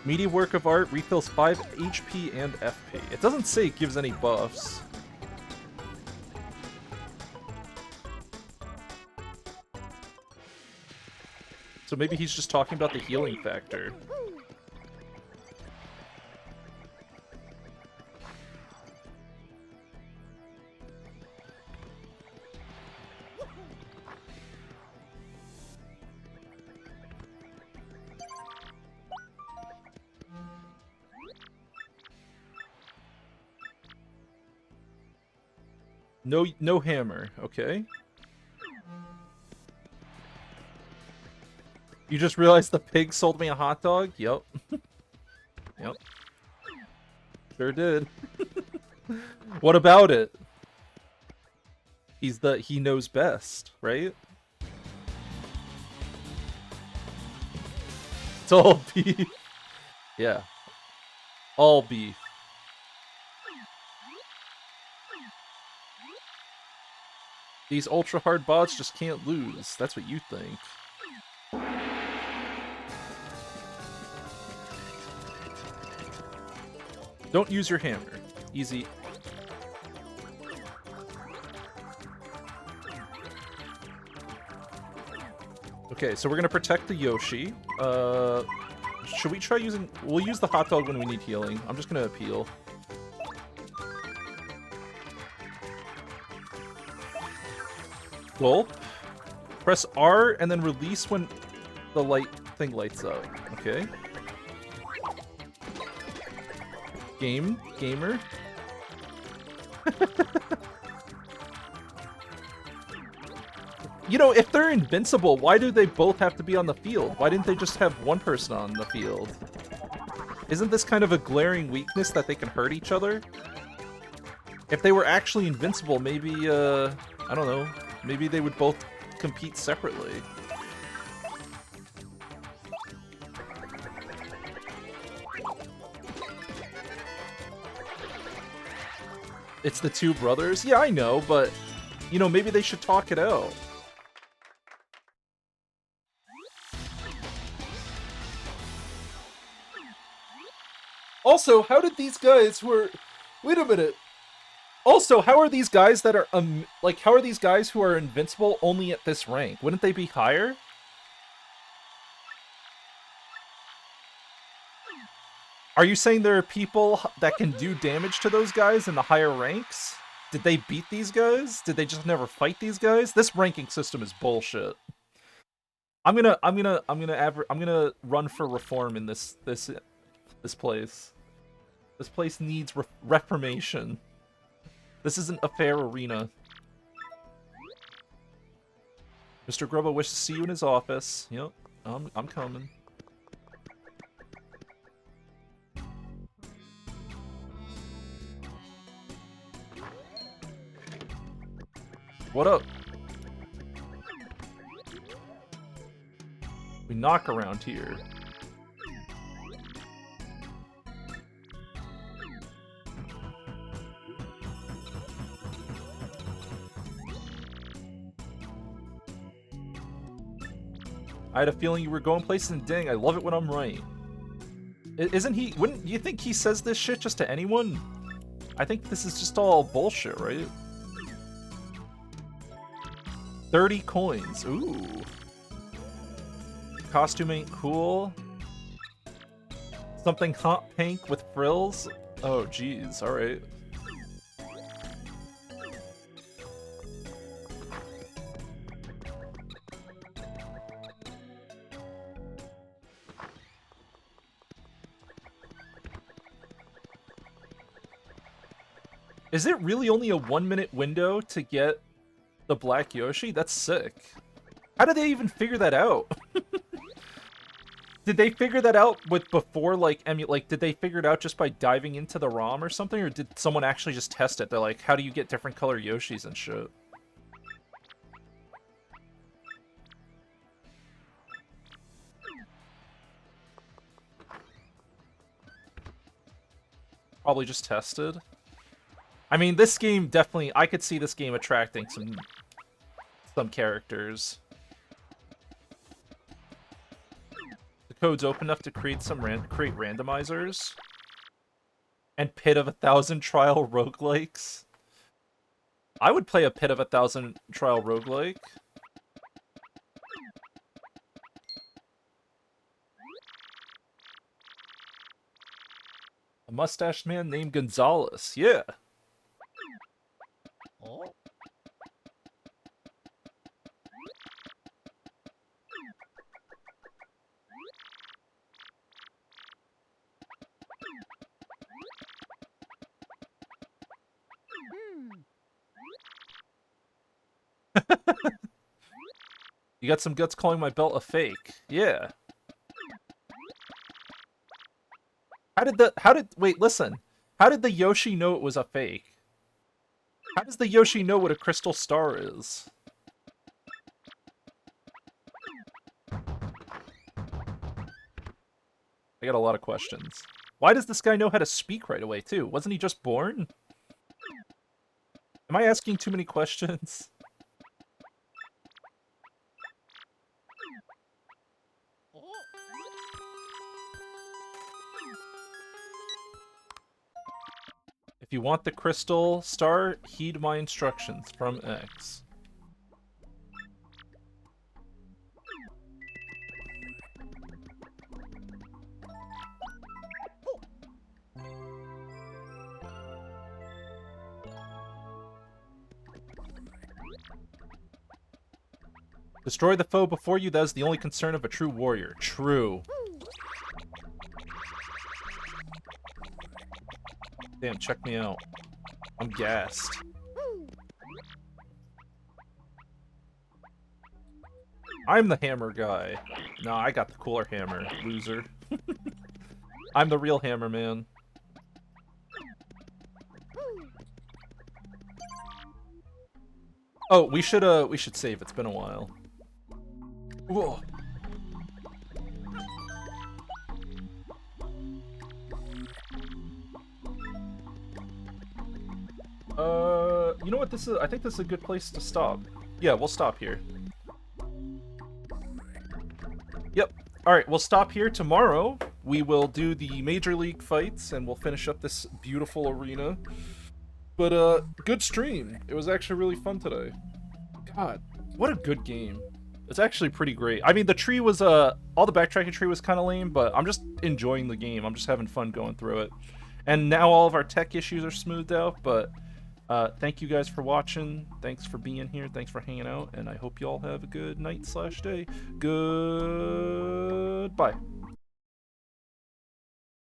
Media work of art refills 5 HP and FP. It doesn't say it gives any buffs. So maybe he's just talking about the healing factor. No hammer, okay. You just realized the pig sold me a hot dog? Yep. Yep. Sure did. What about it? He knows best, right? It's all beef. Yeah. All beef. These ultra hard bots just can't lose. That's what you think. Don't use your hammer. Easy. Okay, so we're gonna protect the Yoshi. Should we try using... We'll use the hot dog when we need healing. I'm just gonna appeal. Gulp. Press R and then release when the light thing lights up. Okay. Gamer. You know, if they're invincible, why do they both have to be on the field? Why didn't they just have one person on the field? Isn't this kind of a glaring weakness that they can hurt each other? If they were actually invincible, maybe, I don't know, maybe they would both compete separately. It's the two brothers? Yeah, I know, but, you know, maybe they should talk it out. Also, how did these guys who are... Wait a minute. Also, how are these guys that are, like, how are these guys who are invincible only at this rank? Wouldn't they be higher? Are you saying there are people that can do damage to those guys in the higher ranks? Did they beat these guys? Did they just never fight these guys? This ranking system is bullshit. I'm gonna run for reform in this place. This place needs reformation. This isn't a fair arena. Mr. Grubba wishes to see you in his office. Yep, I'm coming. What up? We knock around here. I had a feeling you were going places, and dang, I love it when I'm right. Isn't he... Wouldn't you think he says this shit just to anyone? I think this is just all bullshit, right? 30 coins. Ooh. Costume ain't cool. Something hot pink with frills. Oh, jeez. Alright. Is it really only a 1-minute window to get the black Yoshi? That's sick. How did they even figure that out? Did they figure that out with before, like, did they figure it out just by diving into the ROM or something? Or did someone actually just test it? They're like, how do you get different color Yoshis and shit? Probably just tested. I mean, this game definitely, I could see this game attracting some characters. The code's open enough to create create randomizers. And Pit of 1,000 trial roguelikes. I would play a Pit of 1,000 trial roguelike. A mustached man named Gonzalez. Yeah. Oh. You got some guts calling my belt a fake. Yeah. Wait, listen. How did the Yoshi know it was a fake? How does the Yoshi know what a crystal star is? I got a lot of questions. Why does this guy know how to speak right away, too? Wasn't he just born? Am I asking too many questions? If you want the crystal star, heed my instructions from X. Destroy the foe before you, that is the only concern of a true warrior. True. Damn, check me out. I'm gassed. I'm the hammer guy. No, I got the cooler hammer, loser. I'm the real hammer man. Oh, we should save. It's been a while. Whoa. You know what this is? I think this is a good place to stop. Yeah, we'll stop here. Yep. Alright, we'll stop here. Tomorrow, we will do the Major League fights, and we'll finish up this beautiful arena. But, good stream. It was actually really fun today. God, what a good game. It's actually pretty great. I mean, the tree was, all the backtracking tree was kind of lame, but I'm just enjoying the game. I'm just having fun going through it. And now all of our tech issues are smoothed out, but thank you guys for watching. Thanks for being here. Thanks for hanging out, and I hope you all have a good night/day. Goodbye.